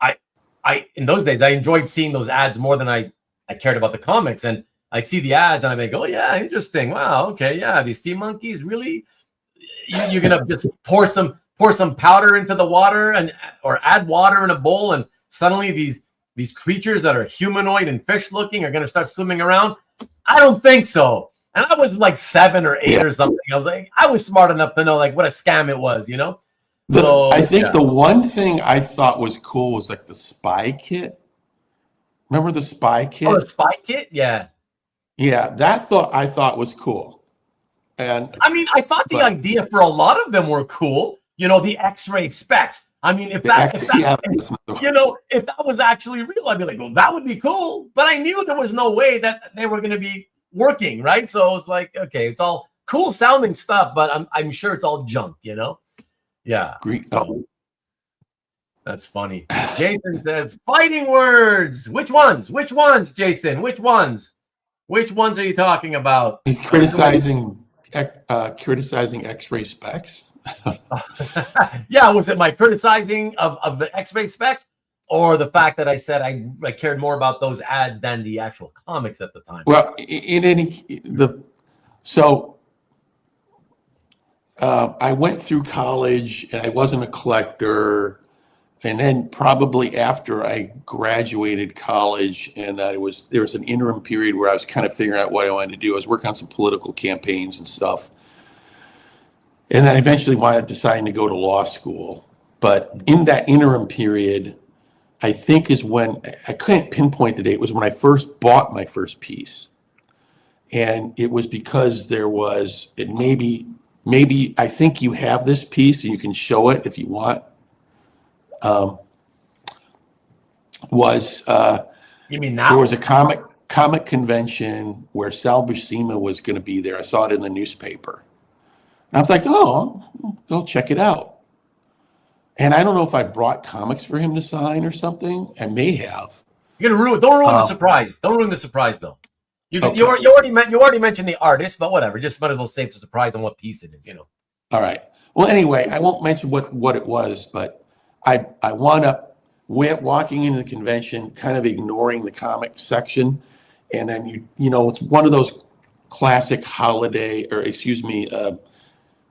I in those days I enjoyed seeing those ads more than I cared about the comics. And I'd see the ads and I'd be like, oh yeah, interesting. Wow, okay, yeah, these sea monkeys, really? You're gonna just pour some powder into the water or add water in a bowl, and suddenly these creatures that are humanoid and fish looking are gonna start swimming around? I don't think so. And I was like 7 or 8 or something. I was smart enough to know what a scam it was, I think the one thing I thought was cool was the spy kit. Remember the spy kit? Oh, the spy kit? Yeah. Yeah, I thought was cool. And I mean, I thought the idea for a lot of them were cool. You know, the X-ray specs. I mean, if that was actually real, I'd be like, well, that would be cool. But I knew there was no way that they were going to be working, right? So I was like, okay, it's all cool sounding stuff, but I'm sure it's all junk, you know? Yeah. So, that's funny. Jason says, fighting words. Which ones? Which ones, Jason? Which ones? Which ones are you talking about? He's criticizing X-ray specs. Yeah, was it my criticizing of the X-ray specs, or the fact that I said I cared more about those ads than the actual comics at the time? Well, I went through college and I wasn't a collector, and then probably after I graduated college and there was an interim period where I was kind of figuring out what I wanted to do. I was working on some political campaigns and stuff. And then I eventually wound up deciding to go to law school. But in that interim period, I think is when, I couldn't pinpoint the date, it was when I first bought my first piece. And it was because maybe I think you have this piece and you can show it if you want. You mean now? There was a comic convention where Sal Buscema was going to be there. I saw it in the newspaper. And I was like, oh, I'll go check it out. And I don't know if I brought comics for him to sign or something. I may have. You're gonna ruin. Don't ruin the surprise. Don't ruin the surprise, though. You already mentioned the artist, but whatever. Just might as well save the surprise on what piece it is. You know. All right. Well, anyway, I won't mention what it was, but I wound up walking into the convention, kind of ignoring the comic section, and then you know it's one of those classic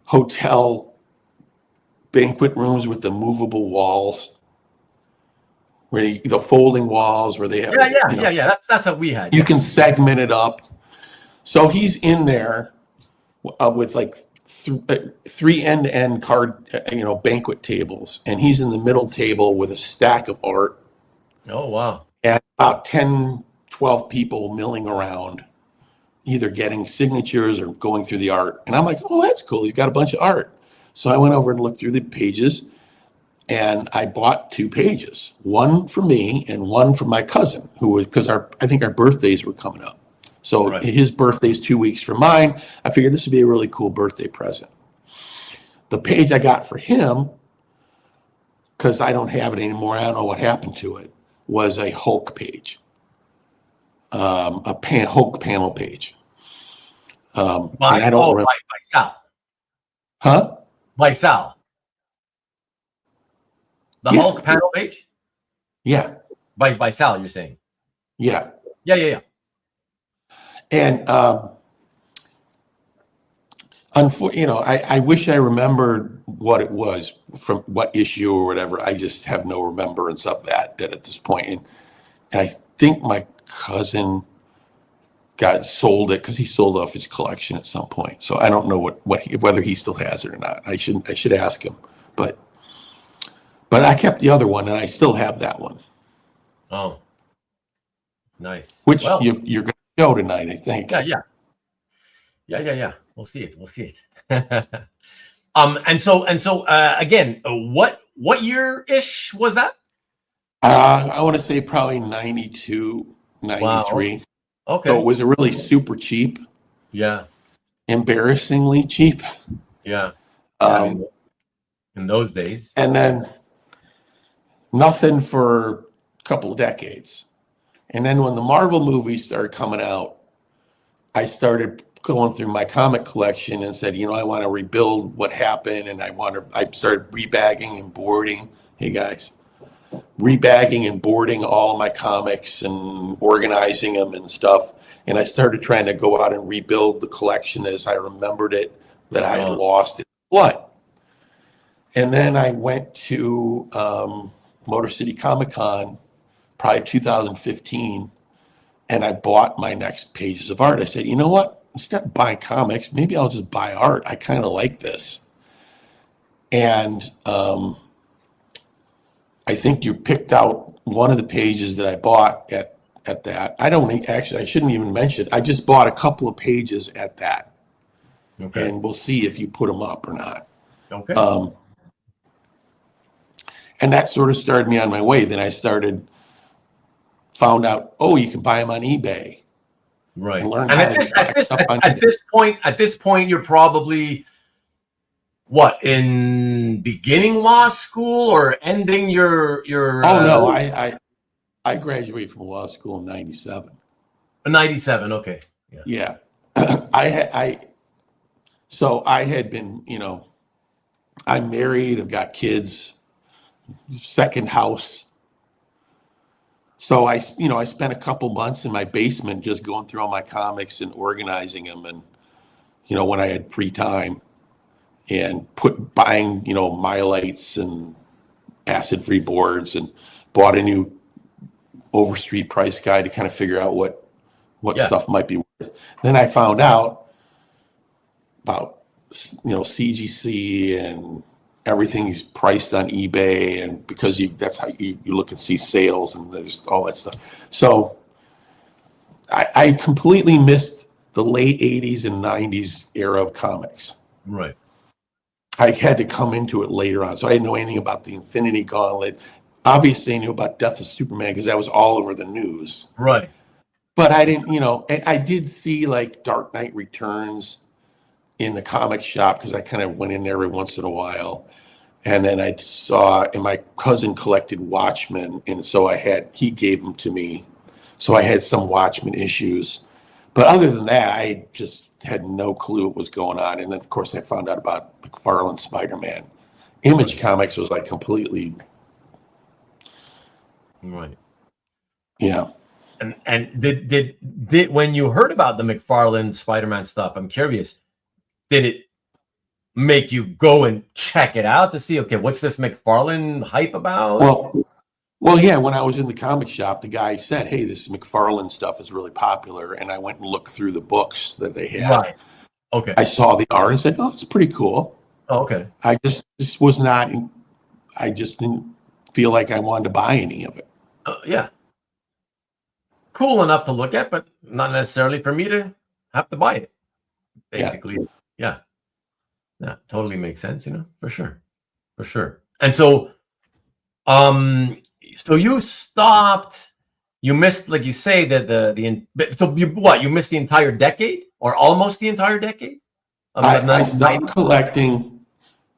hotel banquet rooms with the movable walls, where the folding walls where they have That's what we had. You can segment it up. So he's in there with like three end-to-end banquet tables, and he's in the middle table with a stack of art. Oh wow! And about 10, 12 people milling around, either getting signatures or going through the art. And I'm like, oh, that's cool. He's got a bunch of art. So I went over and looked through the pages, and I bought 2 pages, one for me and one for my cousin, because I think our birthdays were coming up. So His birthday's 2 weeks from mine. I figured this would be a really cool birthday present. The page I got for him, because I don't have it anymore, I don't know what happened to it, was a Hulk page, Hulk panel page. By Sal. Huh? By Sal. The Hulk panel page? Yeah. By Sal, you're saying? Yeah. Yeah. And I wish I remembered what it was from what issue or whatever. I just have no remembrance of that at this point. And I think my cousin sold it because he sold off his collection at some point. So I don't know whether he still has it or not. I should ask him. But I kept the other one, and I still have that one. Oh, nice. Which you're going to show tonight, I think. Yeah. We'll see it. And so again, what year-ish was that? I want to say probably 92, 93. Wow. Okay. So it was a really super cheap. Yeah. Embarrassingly cheap. Yeah. In those days. And then nothing for a couple of decades. And then when the Marvel movies started coming out, I started going through my comic collection and said, I want to rebuild what happened, and I started rebagging and boarding. Hey guys. Rebagging and boarding all of my comics and organizing them and stuff. And I started trying to go out and rebuild the collection as I remembered it, that I had lost it. What? And then I went to Motor City Comic Con, probably 2015, and I bought my next pages of art. I said, you know what? Instead of buying comics, maybe I'll just buy art. I kind of like this. And I think you picked out one of the pages that I bought at that. I shouldn't even mention it. I just bought a couple of pages at that. Okay. and we'll see if you put them up or not. Okay. And that sort of started me on my way. Then I found out, oh, you can buy them on eBay. Right. And learn And how to buy stuff on eBay. at this point, you're probably what, in beginning law school or ending your Oh no, I graduated from law school in '97. 97. Okay. Yeah. So I had been, I'm married, I've got kids, second house. So I spent a couple months in my basement just going through all my comics and organizing them, and when I had free time, and buying Mylites and acid-free boards, and bought a new Overstreet price guide to kind of figure out what stuff might be worth. Then I found out about CGC, and everything's priced on eBay, and because that's how you look and see sales, and there's all that stuff. So I completely missed the late 80s and 90s era of comics. Right. I had to come into it later on. So I didn't know anything about the Infinity Gauntlet. Obviously I knew about Death of Superman because that was all over the news. Right. But I didn't, I did see like Dark Knight Returns in the comic shop because I kind of went in there every once in a while. And then I saw, and my cousin collected Watchmen, and so he gave them to me. So I had some Watchmen issues. But other than that, I just had no clue what was going on. And then, of course, I found out about McFarlane Spider-Man. Image Comics was like completely... Right. Yeah. And did when you heard about the McFarlane Spider-Man stuff, I'm curious, did it make you go and check it out to see, okay, what's this McFarlane hype about? Well, yeah, when I was in the comic shop, the guy said, hey, this McFarlane stuff is really popular. And I went and looked through the books that they had. Right. Okay. I saw the art and said, oh, it's pretty cool. Oh, okay. I just didn't feel like I wanted to buy any of it. Yeah. Cool enough to look at, but not necessarily for me to have to buy it. Basically. Yeah. Yeah, totally makes sense, for sure. For sure. And so, so you stopped, you missed, like you say, you missed the entire decade or almost the entire decade? I stopped collecting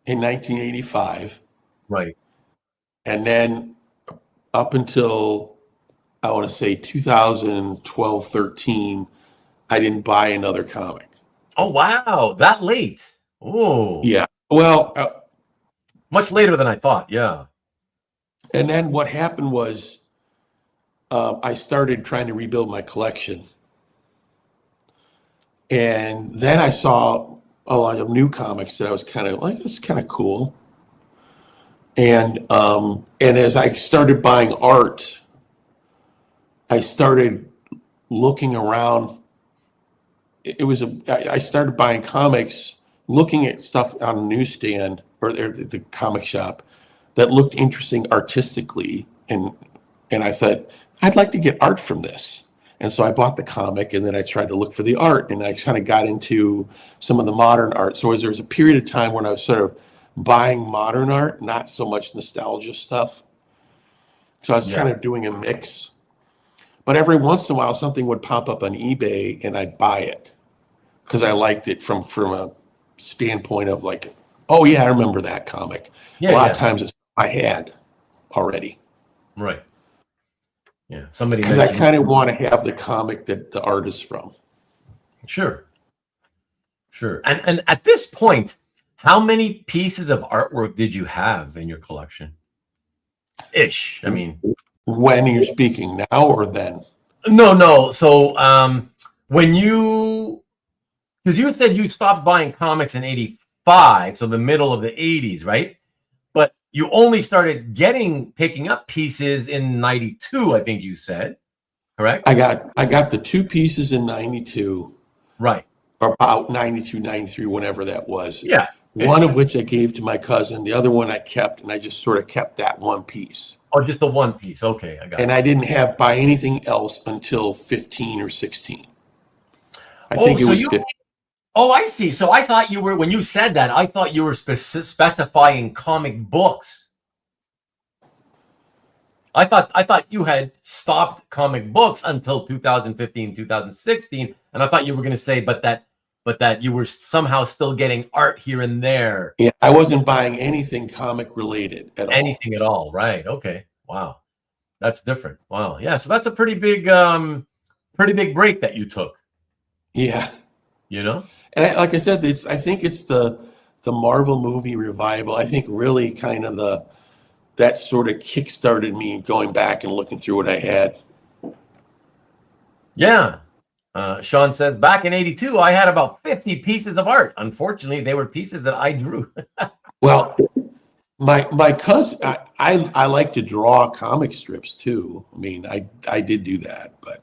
in 1985. Right. And then up until, I want to say 2012, 13, I didn't buy another comic. Oh, wow. That late. Oh. Yeah. Well, much later than I thought. Yeah. And then what happened was I started trying to rebuild my collection. And then I saw a lot of new comics that I was kind of like, this is kind of cool. And as I started buying art, I started looking around. I started buying comics, looking at stuff on the newsstand or the comic shop that looked interesting artistically. And I thought, I'd like to get art from this. And so I bought the comic, and then I tried to look for the art, and I kind of got into some of the modern art. So there was a period of time when I was sort of buying modern art, not so much nostalgia stuff. So I was kind of doing a mix. But every once in a while, something would pop up on eBay, and I'd buy it because I liked it from a standpoint of like, oh yeah, I remember that comic. A lot of times it's I had already. Right. Yeah. Somebody. Because I kind of want to have the comic that the art is from. Sure. Sure. And at this point, how many pieces of artwork did you have in your collection? Ish. I mean, when you're speaking now or then? No. So when because you said you stopped buying comics in 85, so the middle of the 80s, right? But you only started picking up pieces in 92, I think you said, correct? I got the two pieces in 92. Right. Or about 92, 93, whenever that was. Yeah. One of which I gave to my cousin. The other one I kept, and I just sort of kept that one piece. Oh, just the one piece. Okay, I got it. And I didn't buy anything else until 15 or 16. I think it was 15. Oh, I see. So I thought you were, when you said that, I thought you were specifying comic books. I thought you had stopped comic books until 2015, 2016, and I thought you were going to say, but that you were somehow still getting art here and there. Yeah, I wasn't buying anything comic related at all. Anything at all, right? Okay, wow, that's different. Wow, yeah. So that's a pretty big break that you took. Yeah, You know. and like I said, I think it's the Marvel movie revival. I think really kind of that sort of kickstarted me going back and looking through what I had. Yeah. Sean says, back in 82, I had about 50 pieces of art. Unfortunately, they were pieces that I drew. Well, my cousin, I like to draw comic strips too. I mean, I did do that, but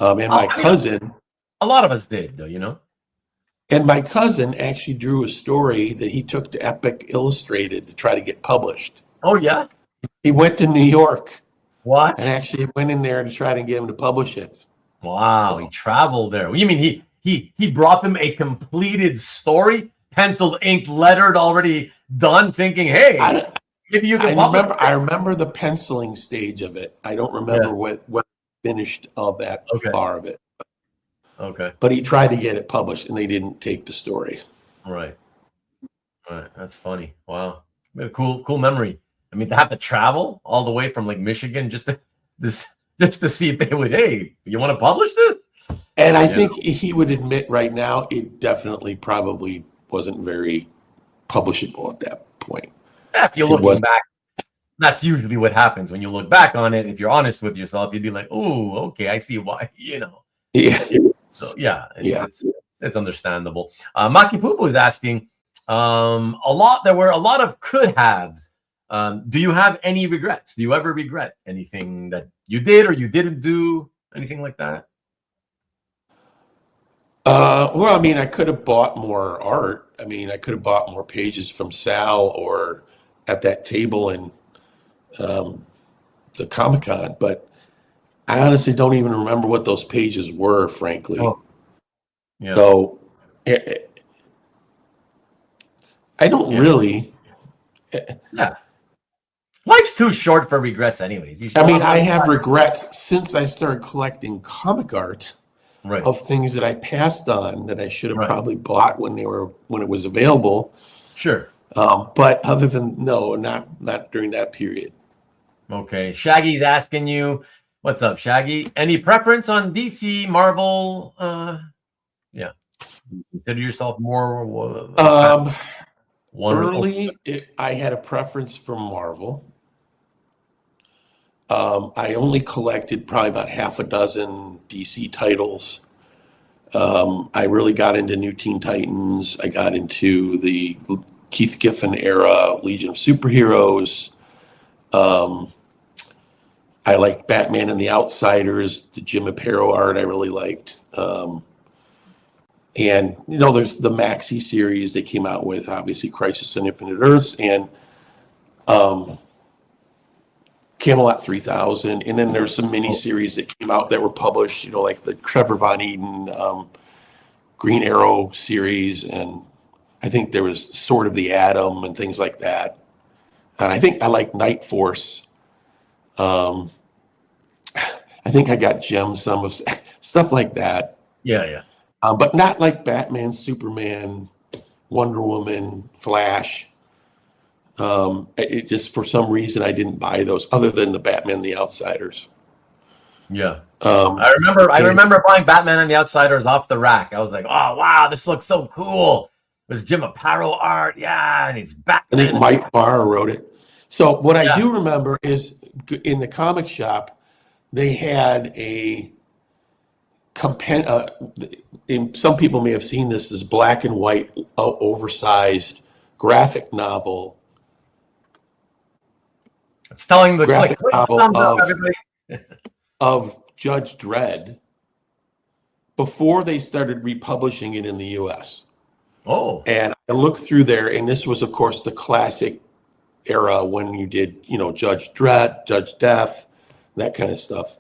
and my cousin, a lot of us did, though, you know. And my cousin actually drew a story that he took to Epic Illustrated to try to get published. Oh yeah, he went to New York. What? And actually went in there to try to get him to publish it. Wow, he traveled there. You mean he brought them a completed story, penciled, inked, lettered, already done, thinking, hey, maybe you can publish it. I remember the penciling stage of it. I don't remember what finished all that far of it. Okay. But he tried to get it published, and they didn't take the story. Right. That's funny. Wow. A cool memory. I mean, to have to travel all the way from like Michigan just to see if they would, hey, you want to publish this? And I think he would admit right now it definitely probably wasn't very publishable at that point. Yeah, if you're looking back, that's usually what happens when you look back on it. If you're honest with yourself, you'd be like, oh, okay, I see why, you know. Yeah. So, it's understandable. Maki Poo is asking, there were a lot of could haves. Do you have any regrets? Do you ever regret anything that you did or you didn't do? Anything like that? Well, I mean, I could have bought more art. I mean, I could have bought more pages from Sal or at that table in the Comic-Con, but I honestly don't even remember what those pages were, frankly. Oh. Yeah. So I don't really. Yeah. Life's too short for regrets anyways. I mean, I have regrets since I started collecting comic art of things that I passed on that I should have probably bought when it was available. Sure. But other than not during that period. Okay. Shaggy's asking you, what's up, Shaggy? Any preference on DC, Marvel? Yeah. Consider yourself more early. I had a preference for Marvel. I only collected probably about half a dozen DC titles. I really got into New Teen Titans. I got into the Keith Giffen era Legion of Superheroes. I liked Batman and the Outsiders, the Jim Aparo art I really liked. And, there's the Maxi series they came out with, obviously Crisis on Infinite Earths and Camelot 3000. And then there's some mini series that came out that were published, like the Trevor Von Eden Green Arrow series. And I think there was Sword of the Atom and things like that. And I think I like Night Force. I think I got gems, some of stuff like that. Yeah. But not like Batman, Superman, Wonder Woman, Flash. It just, for some reason, I didn't buy those other than the Batman and the Outsiders. Yeah. I remember buying Batman and the Outsiders off the rack. I was like, oh, wow, this looks so cool. It was Jim Aparo art. Yeah, and he's Batman. I think Mike Barr wrote it. So what I do remember is in the comic shop, they had a some people may have seen this black and white, oversized graphic novel. It's telling the graphic novel of Judge Dredd before they started republishing it in the U.S. Oh. And I looked through there, and this was, of course, the classic era when you did, Judge Dredd, Judge Death, that kind of stuff.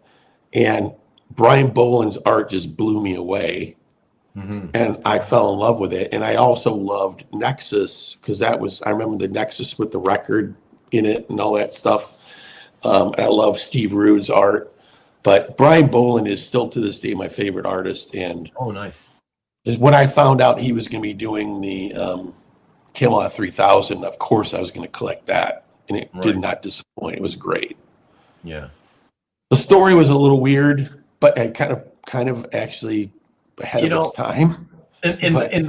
And Brian Boland's art just blew me away. And I fell in love with it. And I also loved Nexus because I remember the Nexus with the record in it and all that stuff. And I love Steve Rude's art. But Brian Boland is still to this day my favorite artist. And Oh, nice. when I found out he was going to be doing the Camelot 3000, of course I was going to collect that. And it did not disappoint. It was great. Yeah. The story was a little weird, but I kind of actually ahead of its time. In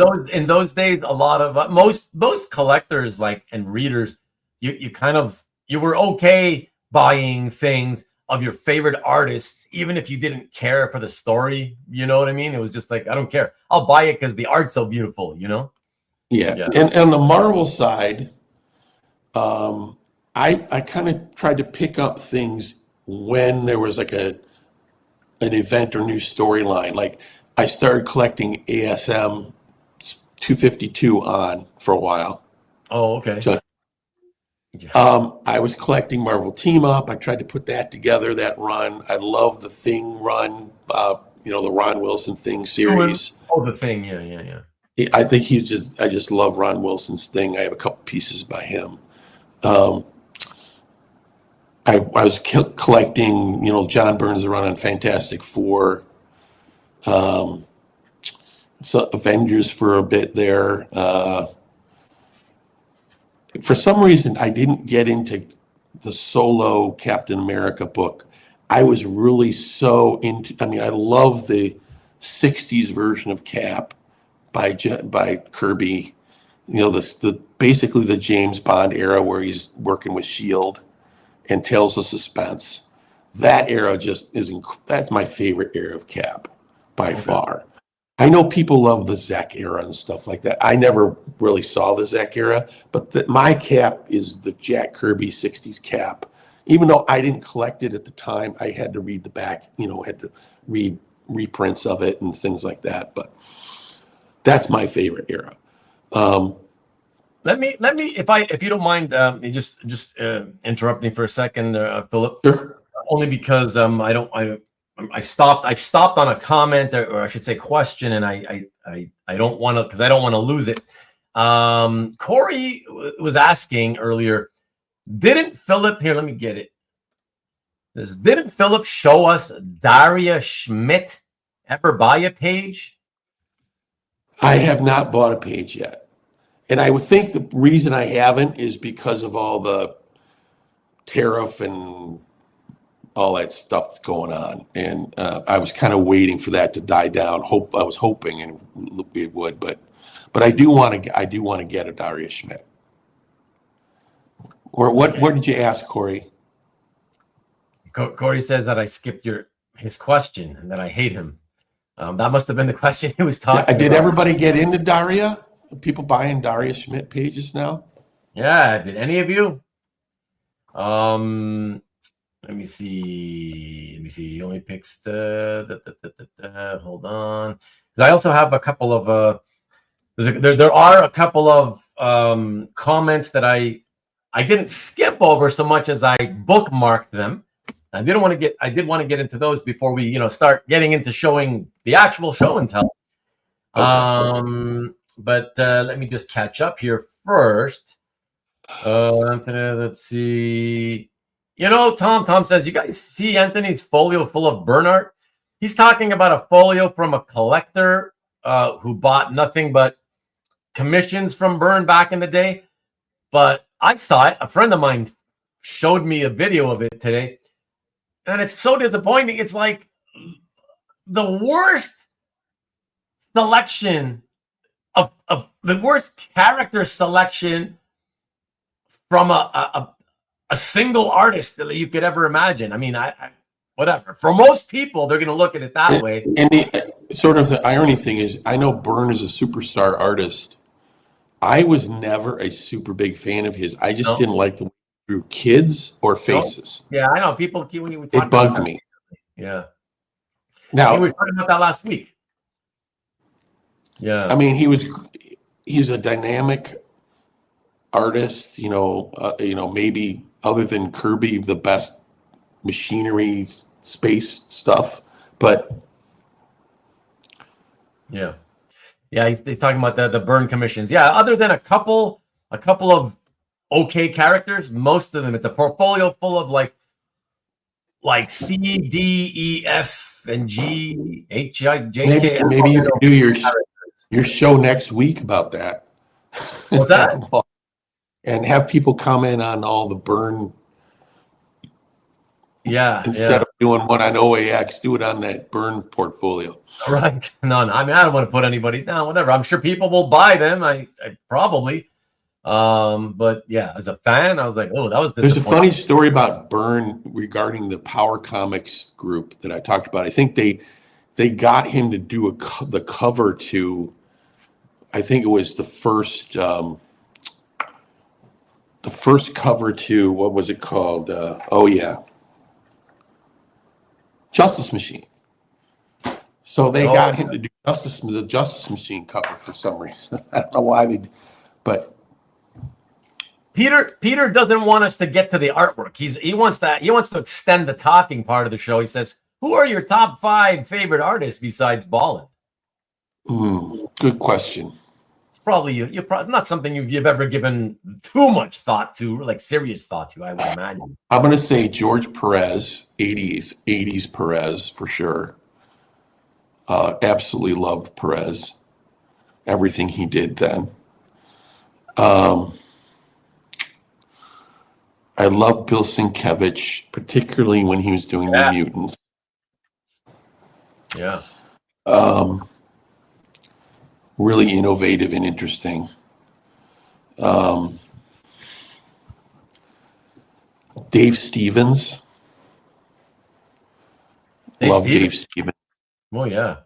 those days, a lot of most collectors and readers, you were okay buying things of your favorite artists, even if you didn't care for the story. You know what I mean? It was just like, I don't care. I'll buy it because the art's so beautiful. Yeah. And on the Marvel side, I kind of tried to pick up things when there was like an event or new storyline. Like I started collecting ASM 252 on for a while. Oh, okay. So, I was collecting Marvel Team Up. I tried to put that together, that run. I love the Thing run, the Ron Wilson Thing series. Oh, the Thing, yeah. I think I just love Ron Wilson's Thing. I have a couple pieces by him. I was collecting, John Byrne's run on Fantastic Four. So Avengers for a bit there. For some reason, I didn't get into the solo Captain America book. I was really so into. I love the '60s version of Cap by Kirby. Basically the James Bond era where he's working with Shield and Tales of Suspense. That era just that's my favorite era of Cap by far. I know people love the Zek era and stuff like that. I never really saw the Zek era, but my Cap is the Jack Kirby 60s Cap. Even though I didn't collect it at the time, I had to read the back, had to read reprints of it and things like that. But that's my favorite era. Let me, if you don't mind, just interrupting for a second, Philip. Sure. Only because I've stopped on a comment, or I should say question, and I don't want to, because I don't want to lose it. Corey was asking earlier, didn't Philip, here, let me get it. Didn't Philip show us Daria Schmidt ever buy a page? I have not bought a page yet. And I would think the reason I haven't is because of all the tariff and all that stuff that's going on. And I was kind of waiting for that to die down. I was hoping it would, but I do want to get a Daria Schmidt. Or what did you ask, Corey? Corey says that I skipped his question and that I hate him. That must have been the question he was talking about. Did everybody get into Daria? People buying Daria Schmidt pages now? Yeah, did any of you? Let me see. He only picks hold on. Because I also have a couple of there are a couple of comments that I didn't skip over so much as I bookmarked them. I did want to get into those before we start getting into showing the actual show and tell. Okay. But let me just catch up here first. Anthony, let's see. Tom says, you guys see Anthony's folio full of Byrne art? He's talking about a folio from a collector who bought nothing but commissions from Byrne back in the day. But I saw it. A friend of mine showed me a video of it today. And it's so disappointing. It's like the worst selection of the worst character selection from a single artist that you could ever imagine. I mean, whatever. For most people, they're going to look at it that way. And the irony thing is, I know Byrne is a superstar artist. I was never a super big fan of his. I just didn't like the way he drew kids or faces. Yeah, I know. People, when you it bugged me. Yeah. Now, we were talking about that last week. Yeah. I mean, he's a dynamic artist, maybe other than Kirby, the best machinery space stuff. But yeah, Yeah, he's talking about the burn commissions. Yeah, other than a couple of okay characters, most of them, it's a portfolio full of like C, D, E, F, and G, H, I, J, K. Maybe you can do your show next week about that. What's that? And have people comment on all the burn. Yeah. Instead of doing one on OAX, do it on that burn portfolio. Right. No, I mean, I don't want to put anybody down, whatever. I'm sure people will buy them. I probably. But yeah, as a fan, I was like, oh, that was disappointing. There's a funny story about Byrne regarding the Power Comics group that I talked about. I think they got him to do the cover to, I think it was the first cover to, what was it called? Justice Machine. So they got him to do the Justice Machine cover for some reason. I don't know why but Peter doesn't want us to get to the artwork. He wants to extend the talking part of the show. He says, "Who are your top 5 favorite artists besides Ballin?" Good question. It's probably it's not something you've ever given too much thought to, like serious thought to, I would imagine. I'm going to say George Perez, 80s Perez for sure. Absolutely loved Perez. Everything he did then. I love Bill Sienkiewicz, particularly when he was doing New Mutants. Yeah. Really innovative and interesting. Dave Stevens. Dave Stevens. Oh, yeah.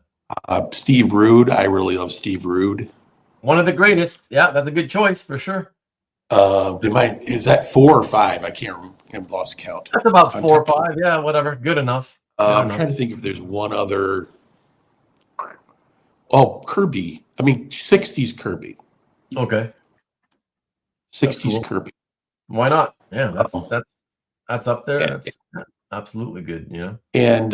Steve Rude. I really love Steve Rude. One of the greatest. Yeah, that's a good choice for sure. Is that 4 or 5? I can't remember. I've lost count. That's about 4 or 5. Yeah, whatever. Good enough. I'm trying to think if there's one other. Oh, Kirby. I mean, 60s Kirby. Okay. 60s cool. Kirby. Why not? Yeah, that's up there. That's absolutely good. Yeah. And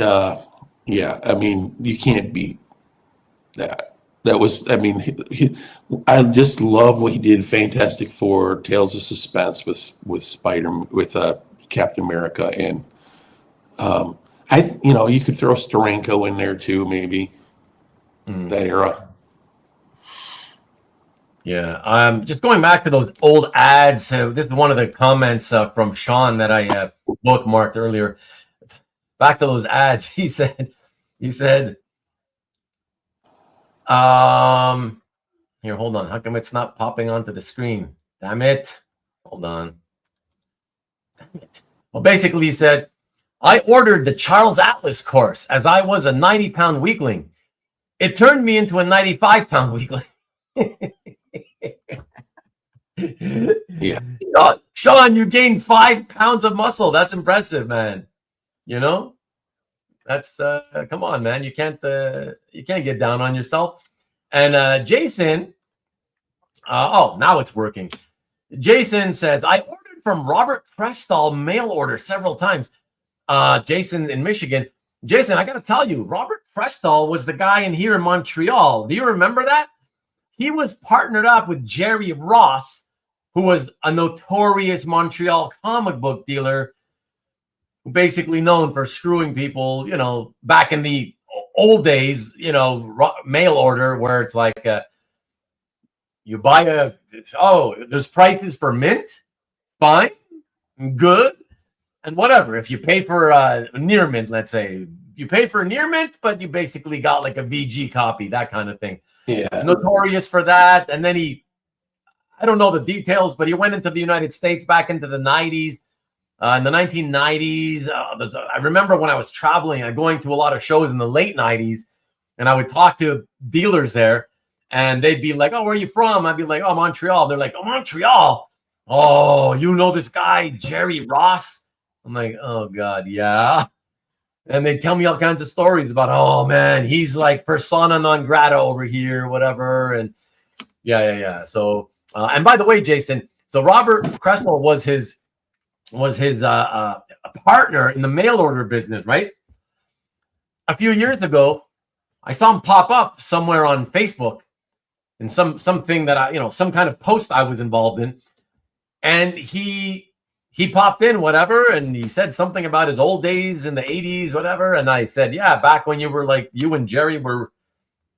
yeah, I mean, you can't beat that. That was, I mean, I just love what he did. Fantastic Four, Tales of Suspense with Captain America, and you could throw Steranko in there too, maybe that era. Yeah, just going back to those old ads. This is one of the comments from Sean that I bookmarked earlier. Back to those ads, he said. Here, hold on. How come it's not popping onto the screen? Damn it. Hold on. Damn it. Well, basically, he said, I ordered the Charles Atlas course as I was a 90-pound weakling. It turned me into a 95-pound weakling. Yeah. Sean, you gained 5 pounds of muscle. That's impressive, man. You know? That's come on, man. You can't get down on yourself. And Jason, now it's working. Jason says, I ordered from Robert Crestall mail order several times. Jason in Michigan. Jason, I got to tell you, Robert Crestall was the guy in here in Montreal. Do you remember that? He was partnered up with Jerry Ross, who was a notorious Montreal comic book dealer, basically known for screwing people, back in the old days, mail order where it's like you buy there's prices for mint, fine, good, and whatever. If you pay for near mint, let's say you pay for near mint, but you basically got like a VG copy, that kind of thing. Yeah, notorious for that. And then I don't know the details, but he went into the United States back into the 90s. In the 1990s, I remember when I was traveling and going to a lot of shows in the late 90s, and I would talk to dealers there, and they'd be like, oh, where are you from? I'd be like, oh, Montreal. They're like, oh, Montreal. Oh, you know this guy, Jerry Ross? I'm like, oh, God, yeah. And they tell me all kinds of stories about, oh, man, he's like persona non grata over here, whatever. And yeah. So, and by the way, Jason, so Robert Crestall was his partner in the mail order business, right? A few years ago, I saw him pop up somewhere on Facebook, in something that I, some kind of post I was involved in, and he popped in, whatever, and he said something about his old days in the 80s, whatever. And I said, yeah, back when you and Jerry were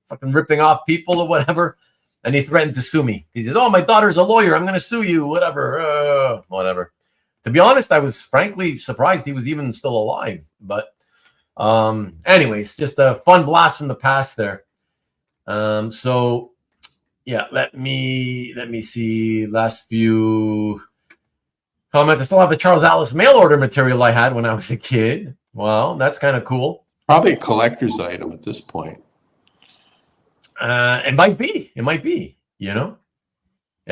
fucking ripping off people or whatever. And he threatened to sue me. He says, oh, my daughter's a lawyer. I'm going to sue you, whatever. Whatever. To be honest, I was frankly surprised he was even still alive. But anyways, just a fun blast from the past there. So, yeah, let me see. Last few comments. I still have the Charles Atlas mail order material I had when I was a kid. Well, that's kind of cool. Probably a collector's item at this point. It might be. And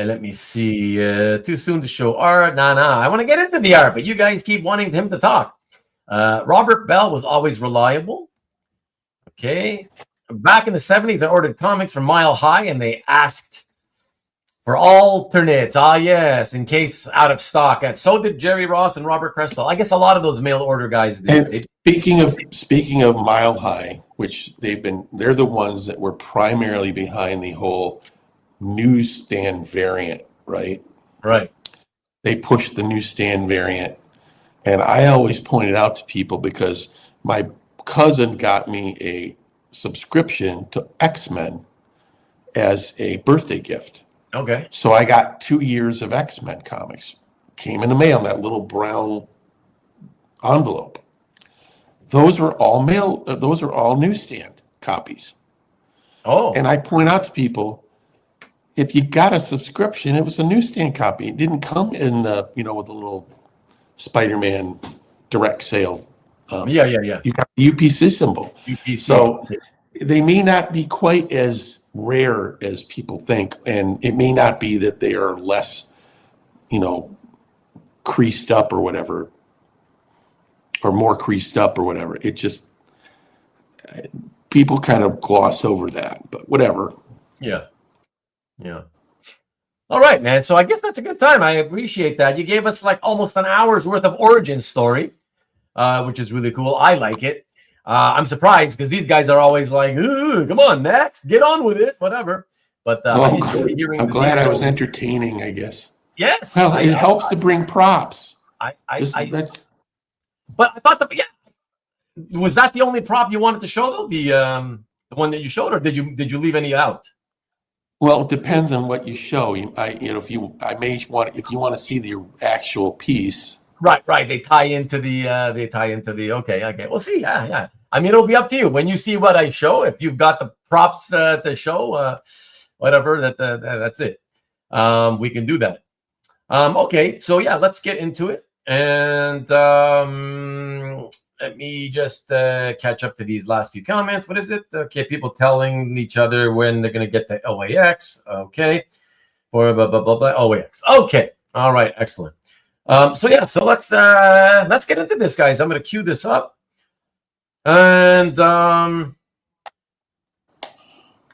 let me see. Too soon to show art. Nah. I want to get into the art, but you guys keep wanting him to talk. Robert Bell was always reliable. Okay. Back in the 70s, I ordered comics from Mile High, and they asked for alternates. Ah, yes, in case out of stock. And so did Jerry Ross and Robert Crestall. I guess a lot of those mail order guys did. And speaking of Mile High, which they're the ones that were primarily behind the whole newsstand variant, right? Right. They pushed the newsstand variant. And I always pointed out to people, because my cousin got me a subscription to X-Men as a birthday gift. Okay. So I got 2 years of X-Men comics. Came in the mail in that little brown envelope. Those are all newsstand copies. Oh. And I point out to people, if you got a subscription, it was a newsstand copy. It didn't come in the, with a little Spider-Man direct sale. Yeah. You got the UPC symbol. UPC. So they may not be quite as rare as people think, and it may not be that they are less, creased up or whatever, or more creased up or whatever. It just, people kind of gloss over that, but whatever. Yeah. All right, man. So I guess that's a good time. I appreciate that. You gave us like almost an hour's worth of origin story, which is really cool. I like it. I'm surprised because these guys are always like, come on, next, get on with it, whatever. But I'm glad I was entertaining, I guess. Yes. Well, it helps to bring props. But I thought was that the only prop you wanted to show though? The one that you showed, or did you leave any out? Well, it depends on what you show. If you want to see the actual piece. Right. They tie into the. Okay. We'll see. Yeah. I mean, it'll be up to you when you see what I show. If you've got the props to show, whatever. That's it. We can do that. Okay. So yeah, let's get into it. And let me just catch up to these last few comments. What is it? Okay, people telling each other when they're going to get to LAX. Okay. Or blah, blah, blah, blah. LAX. Okay. All right. Excellent. So let's get into this, guys. I'm going to cue this up. And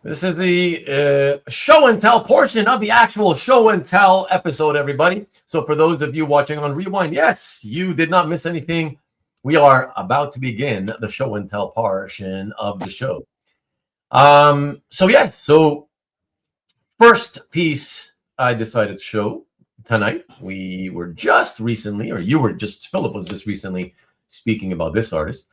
this is the show and tell portion of the actual show and tell episode, everybody. So for those of you watching on Rewind, yes, you did not miss anything. We are about to begin the show and tell portion of the show. So first piece I decided to show tonight. We were just recently, Philip was just recently speaking about this artist.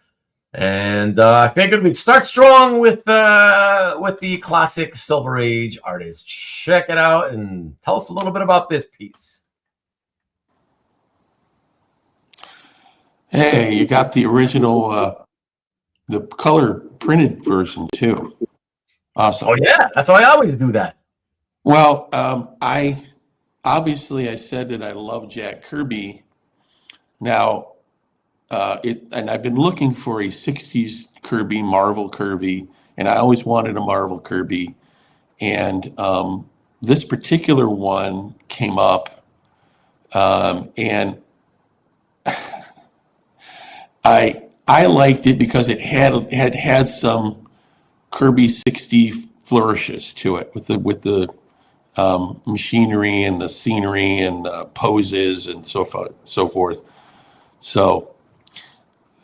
And I figured we'd start strong with the classic Silver Age artist. Check it out and tell us a little bit about this piece. Hey, you got the original, the color printed version too. Awesome. Oh yeah, that's why I always do that. Well, I said that I love Jack Kirby. Now, and I've been looking for a 60s Kirby, Marvel Kirby, and I always wanted a Marvel Kirby. And this particular one came up, and I liked it because it had some Kirby 60 flourishes to it with the machinery and the scenery and the poses and so forth. So,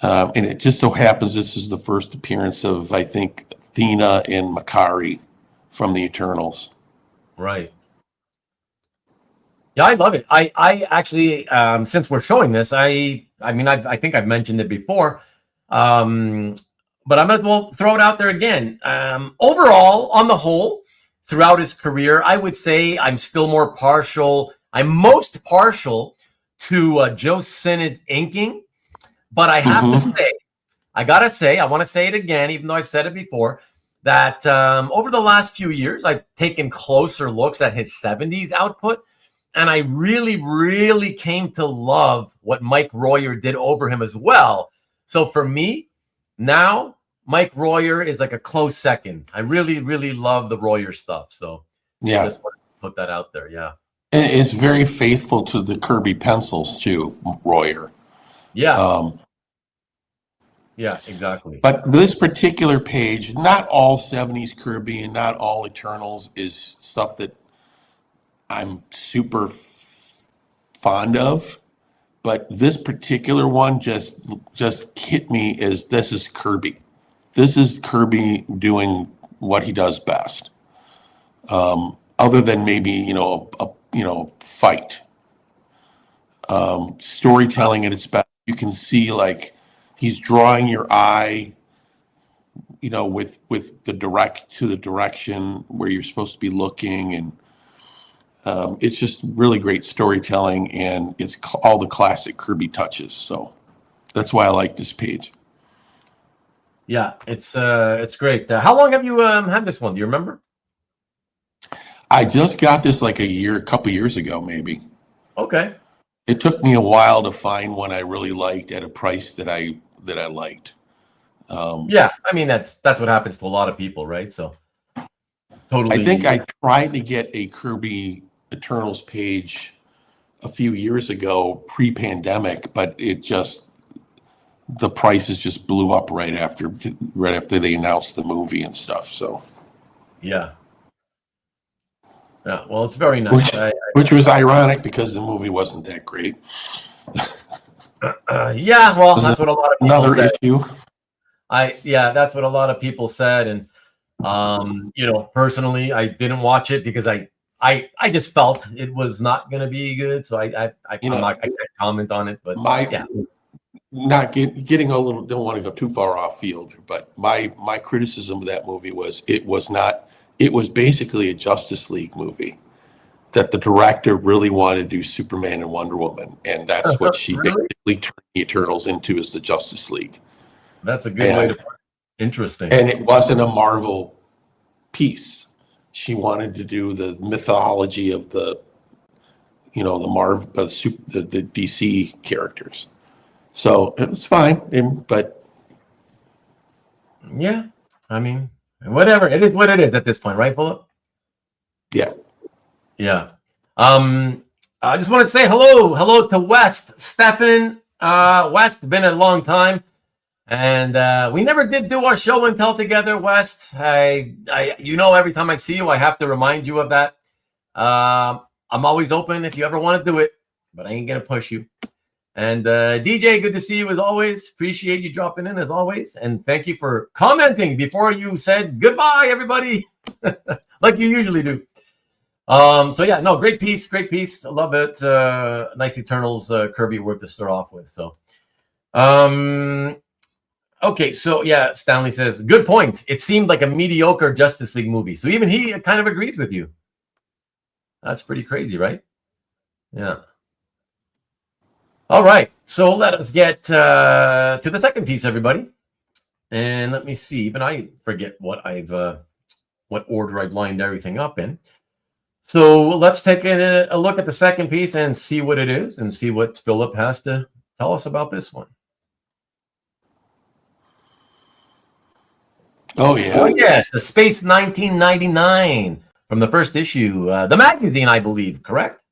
and it just so happens this is the first appearance of, I think, Athena and Makari from the Eternals. Right. Yeah, I love it. I actually, since we're showing this, I mean, I think I've mentioned it before, but I might as well throw it out there again. Overall, on the whole, throughout his career, I would say I'm still more partial. I'm most partial to Joe Sinnott inking, but I have to say, I want to say it again, even though I've said it before, that over the last few years, I've taken closer looks at his 70s output. And I really, really came to love what Mike Royer did over him as well. So for me, now Mike Royer is like a close second. I really, really love the Royer stuff. So Yeah. I just wanted to put that out there. Yeah. And it's very faithful to the Kirby pencils too, Royer. Yeah. Yeah, exactly. But this particular page, not all 70s Kirby and not all Eternals is stuff that I'm super fond of, but this particular one just hit me as this is Kirby. This is Kirby doing what he does best. Other than maybe a fight, storytelling at its best. You can see like he's drawing your eye, with the direction where you're supposed to be looking, and it's just really great storytelling, and it's all the classic Kirby touches. So that's why I like this page. Yeah, it's great. How long have you had this one? Do you remember? I just got this like a couple years ago, maybe. Okay. It took me a while to find one I really liked at a price that I liked. Yeah, I mean that's what happens to a lot of people, right? So totally. I think I tried to get a Kirby Eternals page a few years ago, pre-pandemic, but the prices just blew up right after they announced the movie and stuff. So yeah, well, it's very nice. Which was ironic because the movie wasn't that great. Yeah, well, that's what a lot of people said. Issue. That's what a lot of people said, and personally, I didn't watch it because I just felt it was not going to be good, so I can't comment on it. But not getting a little, don't want to go too far off field, but my criticism of that movie was it was basically a Justice League movie that the director really wanted to do Superman and Wonder Woman, and that's what she basically turned the Eternals into, is the Justice League. That's a good way to put it. Interesting. And it wasn't a Marvel piece. She wanted to do the mythology of the Marvel, the DC characters. So it was fine, but yeah, I mean, whatever. It is what it is at this point, right, Philip? Yeah. Yeah. I just wanted to say hello to West, Stefan. West, been a long time. And we never did do our show and tell together, West. Every time I see you, I have to remind you of that. I'm always open if you ever want to do it, but I ain't gonna push you. And DJ, good to see you as always. Appreciate you dropping in as always, and thank you for commenting before you said goodbye, everybody, like you usually do. Great piece. I love it. Nice Eternals Kirby work to start off with. So, okay, so yeah, Stanley says, good point. It seemed like a mediocre Justice League movie. So even he kind of agrees with you. That's pretty crazy, right? Yeah. All right, so let us get to the second piece, everybody. And let me see. Even I forget what order I've lined everything up in. So let's take a look at the second piece and see what it is and see what Philip has to tell us about this one. Oh, yeah. Oh, yes, the Space 1999 from the first issue. The magazine, I believe, correct?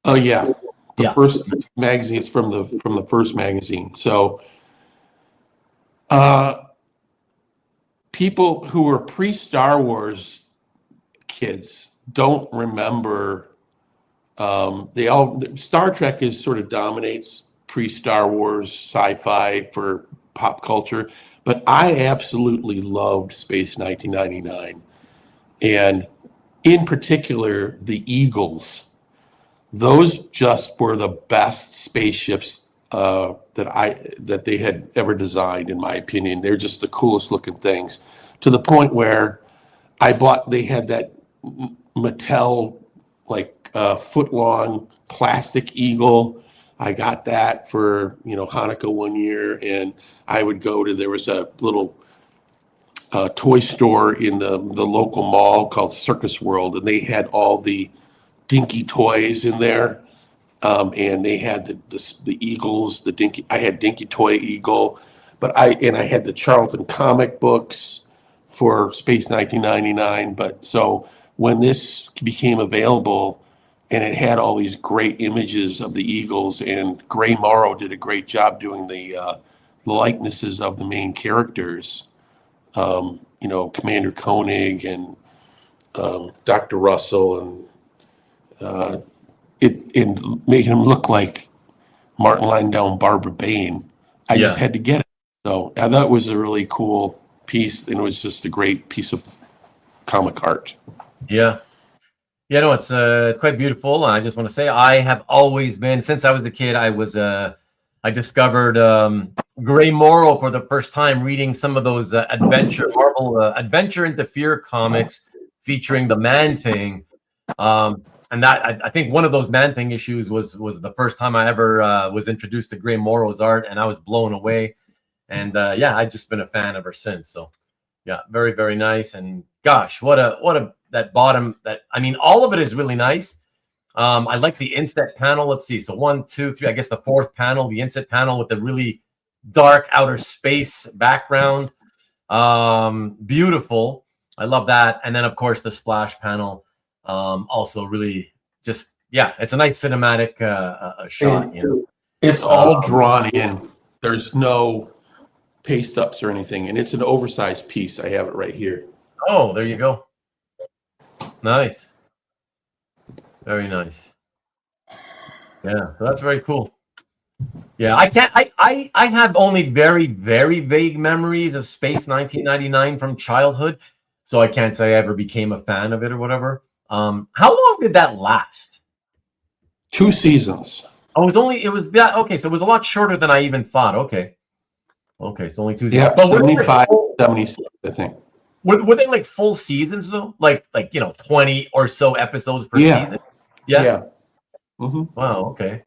Oh, yeah. The first magazine is from the first magazine. So people who were pre-Star Wars kids don't remember. Star Trek sort of dominates pre-Star Wars sci-fi for pop culture, but I absolutely loved Space 1999, and in particular, the Eagles. Those just were the best spaceships that they had ever designed, in my opinion. They're just the coolest looking things, to the point where they had that Mattel like foot long plastic eagle. I got that for Hanukkah one year, and I would there was a little toy store in the local mall called Circus World, and they had all the dinky toys in there. And they had the Eagles, I had Dinky Toy Eagle, I had the Charlton comic books for Space 1999. But so when this became available, and it had all these great images of the Eagles, and Gray Morrow did a great job doing the likenesses of the main characters, Commander Koenig and Dr. Russell, and it made him look like Martin Landau and Barbara Bain. I just had to get it. So I thought it was a really cool piece, and it was just a great piece of comic art. Yeah. Yeah, no, it's quite beautiful. And I just want to say, I have always been, since I was a kid, I discovered Gray Morrow for the first time reading some of those Marvel Adventure into Fear comics featuring the Man-Thing. And that I think one of those Man-Thing issues was the first time I ever was introduced to Gray Morrow's art, and I was blown away. And I've just been a fan ever since. So yeah, very, very nice. And gosh, what a that bottom, all of it is really nice. I like the inset panel. Let's see. So 1, 2, 3, I guess the fourth panel, the inset panel with the really dark outer space background. Beautiful. I love that. And then of course the splash panel. Also really just, it's a nice cinematic shot. It's all drawn in. There's no paste ups or anything. And it's an oversized piece. I have it right here. Oh, there you go. Nice. Very nice. Yeah, so that's very cool. Yeah, I have only very, very vague memories of Space 1999 from childhood, so I can't say I ever became a fan of it or whatever. How long did that last? 2 seasons. Oh, so it was a lot shorter than I even thought. Okay, so only 2 seasons. Yeah, but 75, 76, I think. Were they like full seasons though? Like 20 or so episodes per season? Yeah. Mm-hmm. Wow. Okay.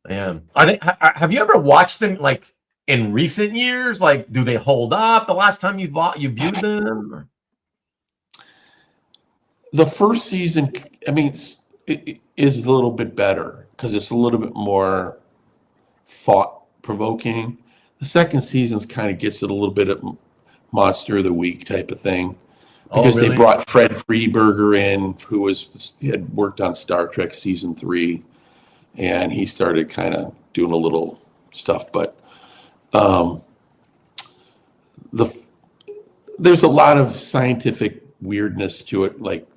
Yeah. Have you ever watched them like in recent years? Like, do they hold up? The last time you viewed them? The first season, it is a little bit better because it's a little bit more thought-provoking. The second season kind of gets it a little bit of Monster of the Week type of thing, because they brought Fred Freeberger in, who had worked on Star Trek season 3, and he started kind of doing a little stuff. But there's a lot of scientific weirdness to it. Like,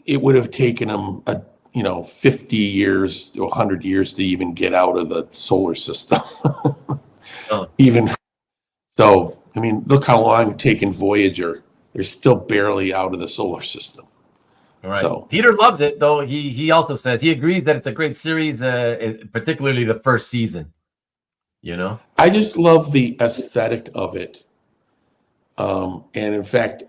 it would have taken them 50 years to 100 years to even get out of the solar system. Even so, look how long it's taken Voyager. They're still barely out of the solar system. All right. So Peter loves it, though. He also says he agrees that it's a great series, particularly the first season. I just love the aesthetic of it. And in fact,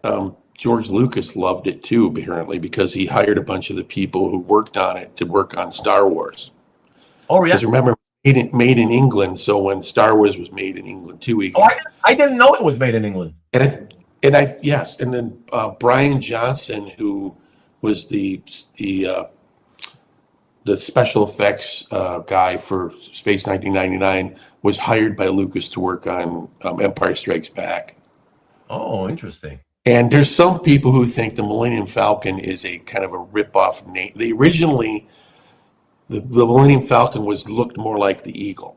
George Lucas loved it too, apparently, because he hired a bunch of the people who worked on it to work on Star Wars. Oh, yeah. Because remember, made in England. So when Star Wars was made in England too, I didn't know it was made in England. And then Brian Johnson, who was the special effects guy for Space 1999, was hired by Lucas to work on Empire Strikes Back. Oh, interesting. And there's some people who think the Millennium Falcon is a kind of a rip-off name. Originally, the Millennium Falcon looked more like the Eagle.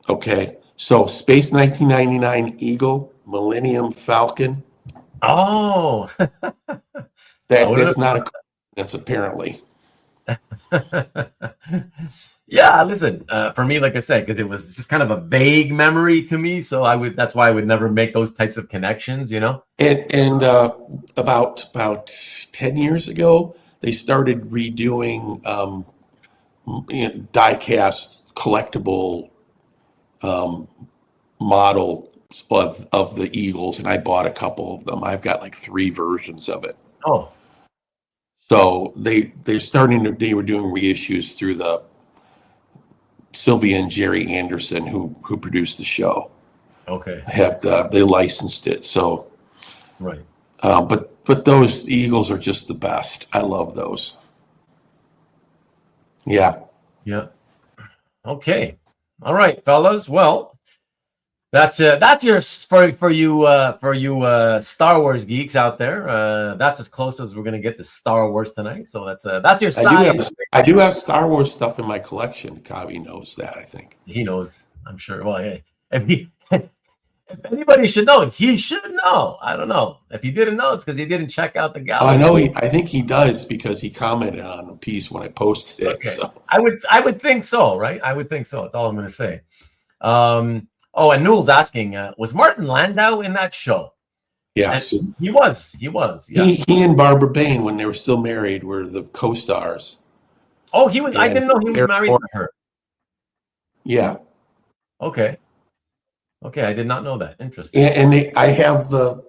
Okay, so Space 1999 Eagle, Millennium Falcon. Oh. That's not a coincidence, apparently. Yeah, listen, for me, like I said, because it was just kind of a vague memory to me, so that's why I would never make those types of connections, And about 10 years ago, they started redoing die-cast collectible models of the Eagles, and I bought a couple of them. I've got like 3 versions of it. Oh, So they were doing reissues through the Sylvia and Jerry Anderson who produced the show. okay. They licensed it. So Right. but those Eagles are just the best. I love those. Yeah. Yeah. Okay. All right, fellas. Well, that's your for you Star Wars geeks out there. That's as close as we're gonna get to Star Wars tonight. So that's your side. I do have Star Wars stuff in my collection. Cobby knows that, I think. He knows, I'm sure. Well, hey, if anybody should know, he should know. I don't know. If he didn't know, it's because he didn't check out the gallery. I know I think he does because he commented on the piece when I posted it. Okay. So I would think so, right? I would think so. That's all I'm going to say. Oh, and Newell's asking, was Martin Landau in that show? yes, And he was. Yeah. he and Barbara Bain, when they were still married, were the co-stars. Oh, he was. I didn't know he was married to her. Yeah. Okay, I did not know that. Interesting. And they have the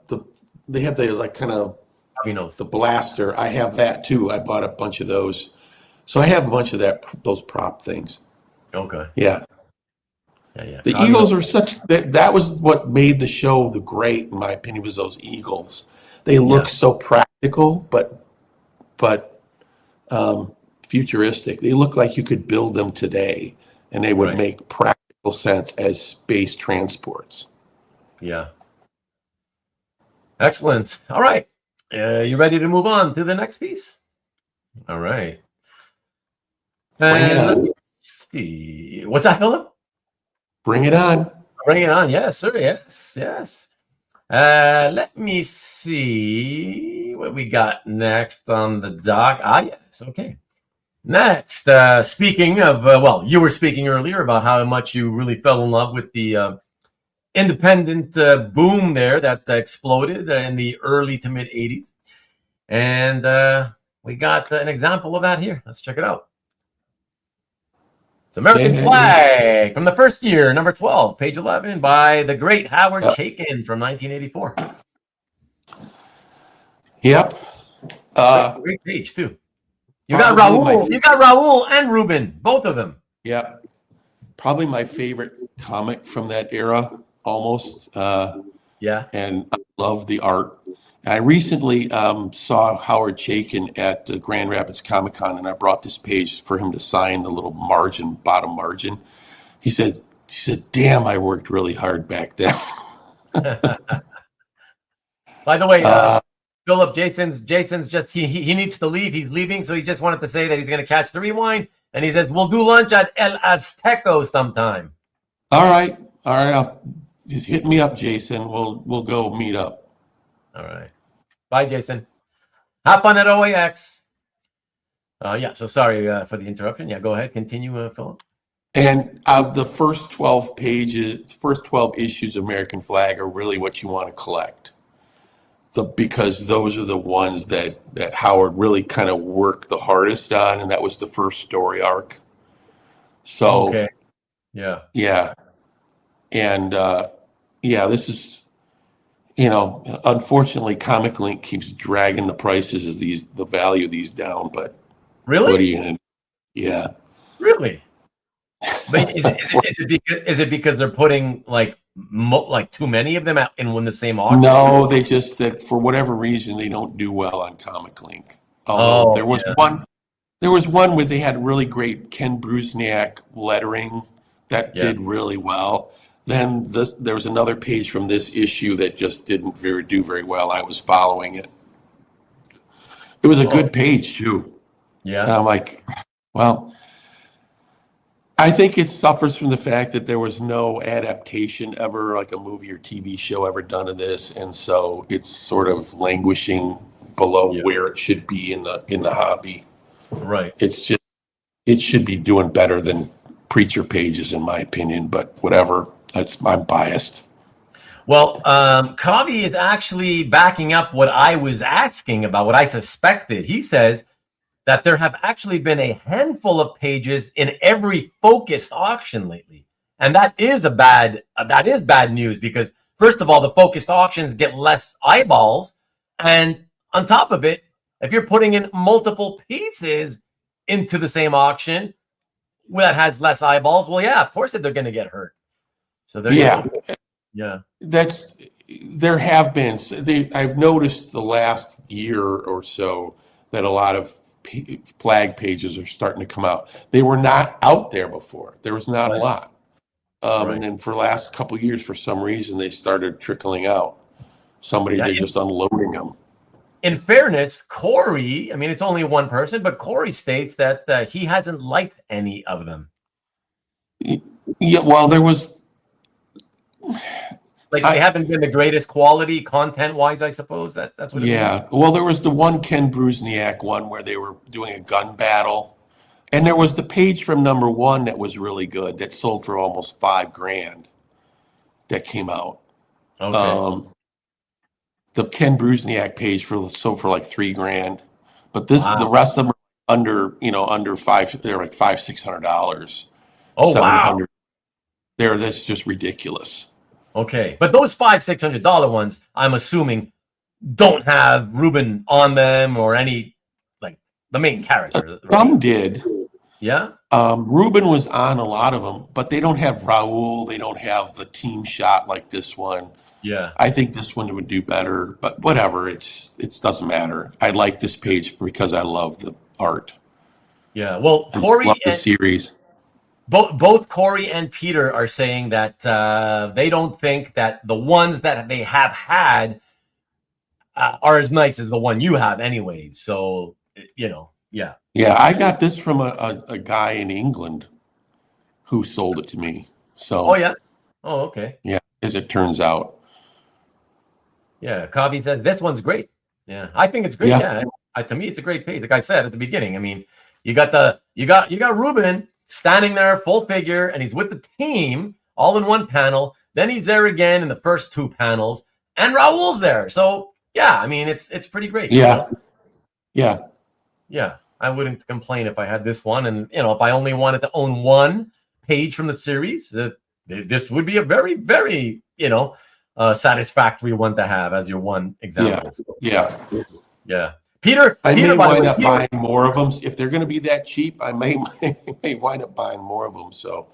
like kind of He knows. the blaster. I have that too. I bought a bunch of those. So I have a bunch of those prop things. Okay. Yeah. Yeah. The Eagles are that was what made the show the great, in my opinion, was those Eagles. They look so practical, but futuristic. They look like you could build them today, and they would make practical sense as space transports. Yeah. Excellent. All right. You ready to move on to the next piece? All right. Bring it on. Let's see. What's that, Philip? Bring it on. Bring it on. Yes, sir. Yes. Let me see what we got next on the dock. Yes. Okay. Next, speaking of, you were speaking earlier about how much you really fell in love with the independent boom there that exploded in the early to mid 80s. And we got an example of that here. Let's check it out. It's American Flagg from the first year, number 12, page 11, by the great Howard Chaykin from 1984. Yep. Great page, too. You got Raul and Ruben, both of them. Yeah. Probably my favorite comic from that era, almost. Yeah. And I love the art. And I recently saw Howard Chaykin at Grand Rapids Comic Con, and I brought this page for him to sign the little bottom margin. He said, damn, I worked really hard back then. By the way, Philip, Jason's just, he needs to leave. He's leaving, so he just wanted to say that he's going to catch the rewind. And he says, we'll do lunch at El Azteco sometime. All right. Just hit me up, Jason. We'll go meet up. All right. Bye, Jason. Have fun at OAX. So sorry for the interruption. Yeah, go ahead. Continue, Philip. And the first 12 issues of American Flagg are really what you want to collect. Because those are the ones that Howard really kind of worked the hardest on, and that was the first story arc. So, okay. Yeah. And this is, unfortunately, Comic Link keeps dragging the prices of the value of these down. But really, what are you gonna? Yeah, really. But is it because they're putting like too many of them out in the same auction? No, they just that for whatever reason they don't do well on Comic Link. There was one where they had really great Ken Brusniak lettering that did really well. Then there was another page from this issue that just didn't do very well. I was following it. It was a good page too. Yeah. And I'm like, well, I think it suffers from the fact that there was no adaptation ever, like a movie or TV show ever done of this, and so it's sort of languishing below where it should be in the hobby. Right. It's just, it should be doing better than preacher pages, in my opinion, but whatever. I'm biased. Well, Kavi is actually backing up what I was asking about, what I suspected. He says that there have actually been a handful of pages in every focused auction lately. And that is bad news, because first of all, the focused auctions get less eyeballs. And on top of it, if you're putting in multiple pieces into the same auction that has less eyeballs, well, yeah, of course they're going to get hurt. So there you go. Yeah. There have been, I've noticed the last year or so that a lot of Flagg pages are starting to come out. They were not out there before. There was not a lot. And then for the last couple of years, for some reason, they started trickling out. They're just unloading them. In fairness, Corey, I mean, it's only one person, but Corey states that he hasn't liked any of them. Yeah, well, there was... Like, they haven't been the greatest quality content-wise, I suppose. That's what it means. Well, there was the one Ken Brusniak one where they were doing a gun battle. And there was the page from number 1 that was really good, that sold for almost $5,000 that came out. Okay. The Ken Brusniak page sold for like $3,000. But the rest of them are under $500, they're like $600. Oh, $700. That's just ridiculous. Okay, but those $600 ones, I'm assuming, don't have Ruben on them or any, like, the main character. Right? Some did. Yeah. Ruben was on a lot of them, but they don't have Raul. They don't have the team shot like this one. Yeah. I think this one would do better, but whatever. It doesn't matter. I like this page because I love the art. Yeah. Well, Corey love the series. Both Corey and Peter are saying that they don't think that the ones that they have had are as nice as the one you have anyways. So, yeah. Yeah, I got this from a guy in England who sold it to me. So. Oh, yeah? Oh, okay. Yeah, as it turns out. Yeah, Kavi says, this one's great. Yeah, I think it's great. Yeah. To me, it's a great page. Like I said at the beginning, I mean, you got Ruben standing there full figure, and he's with the team all in one panel. Then he's there again in the first 2 panels, and Raul's there. So yeah, I mean, it's pretty great. Yeah. I wouldn't complain if I had this one, and if I only wanted to own one page from the series, this would be a very, very satisfactory one to have as your one example. Yeah. Peter, I may wind up buying more of them if they're going to be that cheap. I may wind up buying more of them. So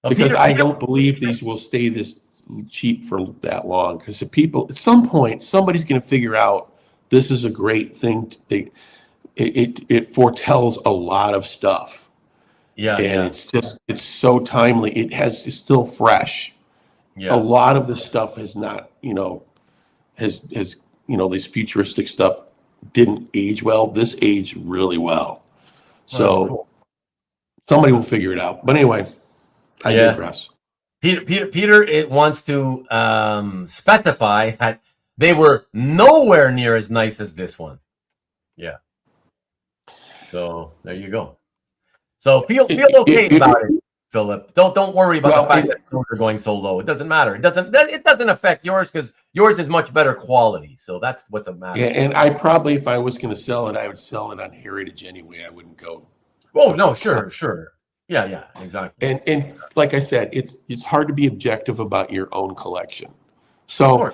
because I don't believe these will stay this cheap for that long. Because at some point, somebody's going to figure out this is a great thing. It foretells a lot of stuff. Yeah, and it's so timely. It's still fresh. Yeah, a lot of the stuff has not, this futuristic stuff didn't age well. This aged really well. So somebody will figure it out. But anyway, I digress. Peter, it wants to specify that they were nowhere near as nice as this one. Yeah. So there you go. So feel okay about it, Philip. Don't worry about the fact that those are going so low. It doesn't matter. It doesn't affect yours because yours is much better quality. So that's what's a matter. Yeah, and I probably, if I was going to sell it, I would sell it on Heritage anyway. I wouldn't go. Oh no, sure. Yeah, exactly. And like I said, it's hard to be objective about your own collection. So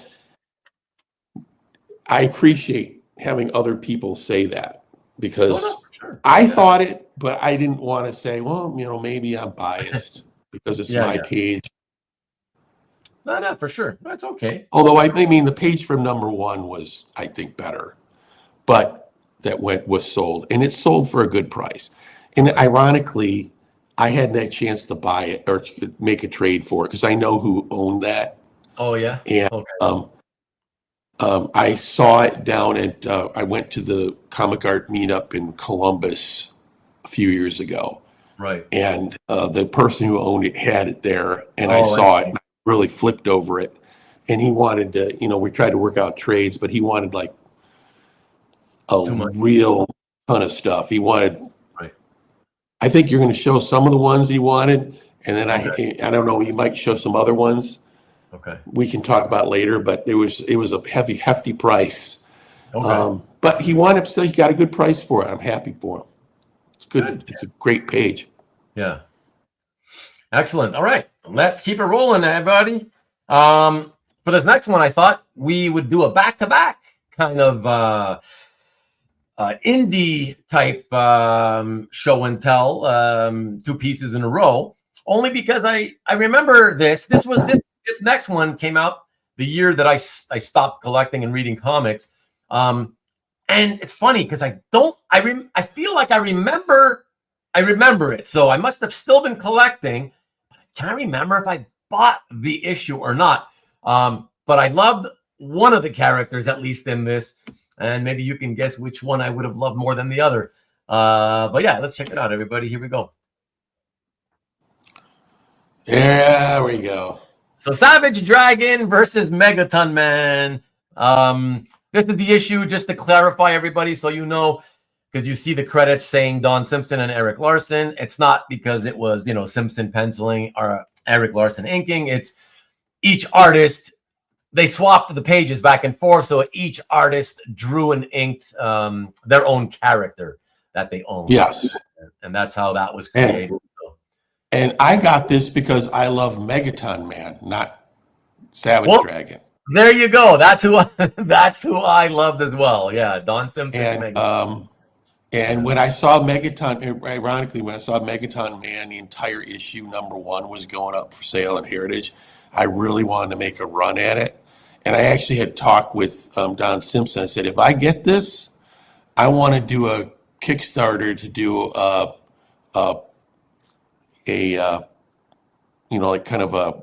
I appreciate having other people say that because I thought it, but I didn't want to say, well, maybe I'm biased because it's my page. No, for sure. That's okay. Although I mean, the page from number 1 was, I think, better, but was sold, and it sold for a good price. And ironically, I had that chance to buy it or make a trade for it because I know who owned that. Oh yeah. And I saw it down at. I went to the comic art meetup in Columbus a few years ago. Right. And the person who owned it had it there, and I saw it. And I really flipped over it, and he wanted to. We tried to work out trades, but he wanted like a real ton of stuff. He wanted. Right. I think you're going to show some of the ones he wanted, and then Okay. I don't know. You might show some other ones. Okay. We can talk about later, but it was a hefty price. Okay. But he wanted, so he got a good price for it. I'm happy for him. It's good. Good. It's a great page. Yeah. Excellent. All right. Let's keep it rolling, everybody. For this next one, I thought we would do a back-to-back kind of indie type show and tell, 2 pieces in a row, only because I remember this next one came out the year that I stopped collecting and reading comics. And it's funny because I feel like I remember it. So I must have still been collecting. Can't remember if I bought the issue or not. But I loved one of the characters, at least in this. And maybe you can guess which one I would have loved more than the other. But yeah, let's check it out, everybody. Here we go. There we go. So Savage Dragon versus Megaton Man. This is the issue, just to clarify, everybody, so you know, because you see the credits saying Don Simpson and Erik Larsen. It's not because it was, Simpson penciling or Erik Larsen inking. It's each artist, they swapped the pages back and forth, so each artist drew and inked their own character that they owned. Yes. And that's how that was created. And I got this because I love Megaton Man, not Savage Dragon. There you go. That's who I loved as well. Yeah, Don Simpson. And when I saw Megaton, ironically, when I saw Megaton Man, the entire issue #1 was going up for sale in Heritage. I really wanted to make a run at it. And I actually had talked with Don Simpson. I said, if I get this, I want to do a Kickstarter to do like kind of a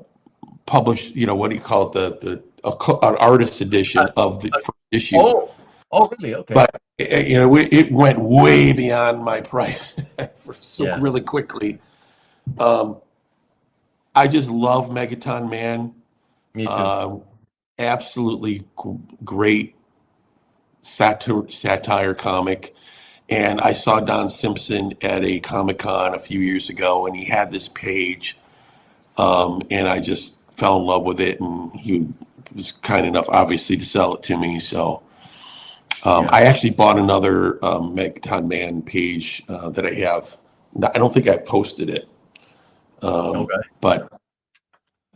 published, what do you call it, an artist edition of the first issue. Oh, really? Okay. But it went way beyond my price really quickly. I just love Megaton Man. Me too. Absolutely great satire comic. And I saw Don Simpson at a Comic-Con a few years ago, and he had this page, and I just fell in love with it, and he was kind enough, obviously, to sell it to me. So I actually bought another Megaton Man page that I have. I don't think I posted it. But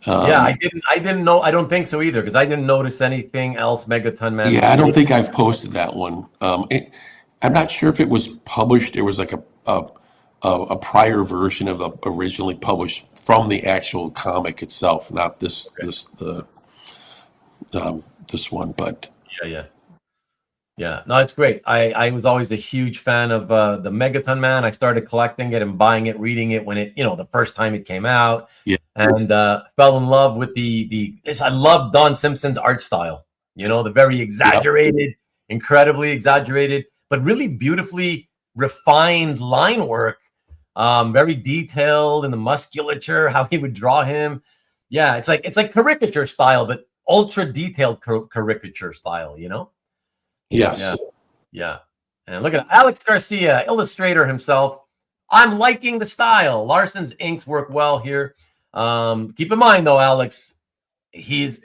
I didn't know. I don't think so either, because I didn't notice anything else Megaton Man. Yeah, I don't think I've posted that one. I'm not sure if it was published. There was like a prior version of originally published from the actual comic itself, not this one. But yeah. No, it's great. I was always a huge fan of the Megaton Man. I started collecting it and buying it, reading it when it, the first time it came out. Yeah. And fell in love with I love Don Simpson's art style. The very exaggerated, incredibly exaggerated, but really beautifully refined line work. Very detailed in the musculature, how he would draw him. Yeah, it's like caricature style, but ultra detailed caricature style, Yes. Yeah. And look at Alex Garcia, illustrator himself. I'm liking the style. Larsen's inks work well here. Keep in mind, though, Alex, his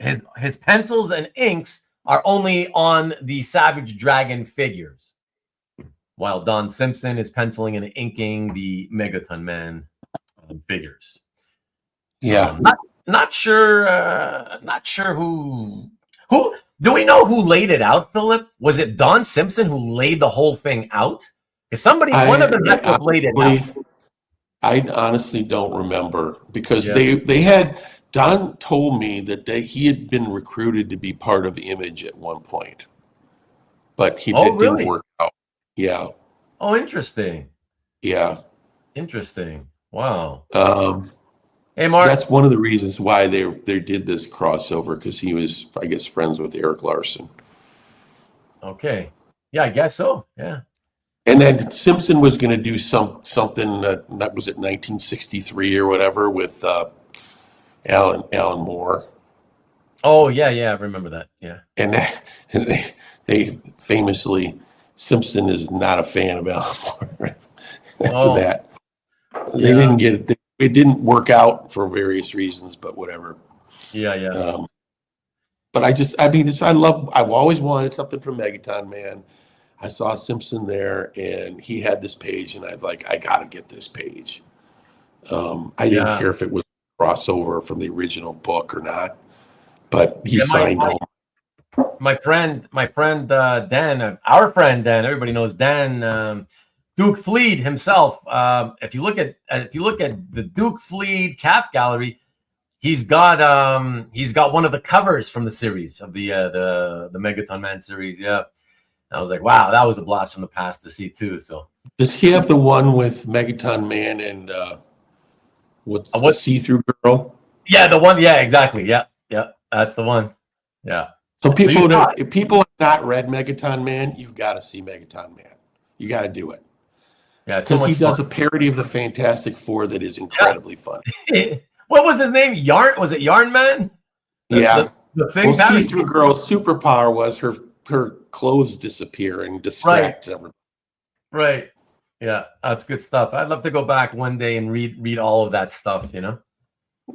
pencils and inks are only on the Savage Dragon figures, while Don Simpson is penciling and inking the Megaton Man figures. Yeah. Not sure who. Do we know who laid it out, Philip? Was it Don Simpson who laid the whole thing out? Because one of them had to have laid it out. I honestly don't remember, because they had, Don told me that he had been recruited to be part of Image at one point, but it didn't work out. Yeah. Oh, interesting. Yeah. Interesting. Wow. Hey, Mark. That's one of the reasons why they did this crossover, because he was, I guess, friends with Erik Larsen. Okay. Yeah, I guess so. Yeah. And then Simpson was going to do something that was it 1963 or whatever with Alan Moore. Oh yeah, I remember that. Yeah. And they famously Simpson is not a fan of Alan Moore after that. They Yeah. didn't get it. It didn't work out for various reasons, but whatever. Yeah. But I've always wanted something from Megaton, man. I saw Simpson there, and he had this page, and I got to get this page. I didn't care if it was a crossover from the original book or not, but he signed on. My friend Dan, our friend Dan, everybody knows Dan, Duke Fleed himself. If you look at the Duke Fleed calf gallery, he's got one of the covers from the series of the Megaton Man series. Yeah, I was like, wow, that was a blast from the past to see too. So does he have the one with Megaton Man and what's the see-through girl? Yeah, the one. Yeah, exactly. Yeah, that's the one. Yeah. So if people have not read Megaton Man, you've got to see Megaton Man. You got to do it. Yeah, because he does a parody of the Fantastic Four that is incredibly fun. What was his name? Was it Yarn Man? The thing. Well, see-through girl's superpower was her clothes disappear and distract everybody. Right. Yeah, that's good stuff. I'd love to go back one day and read all of that stuff. You know,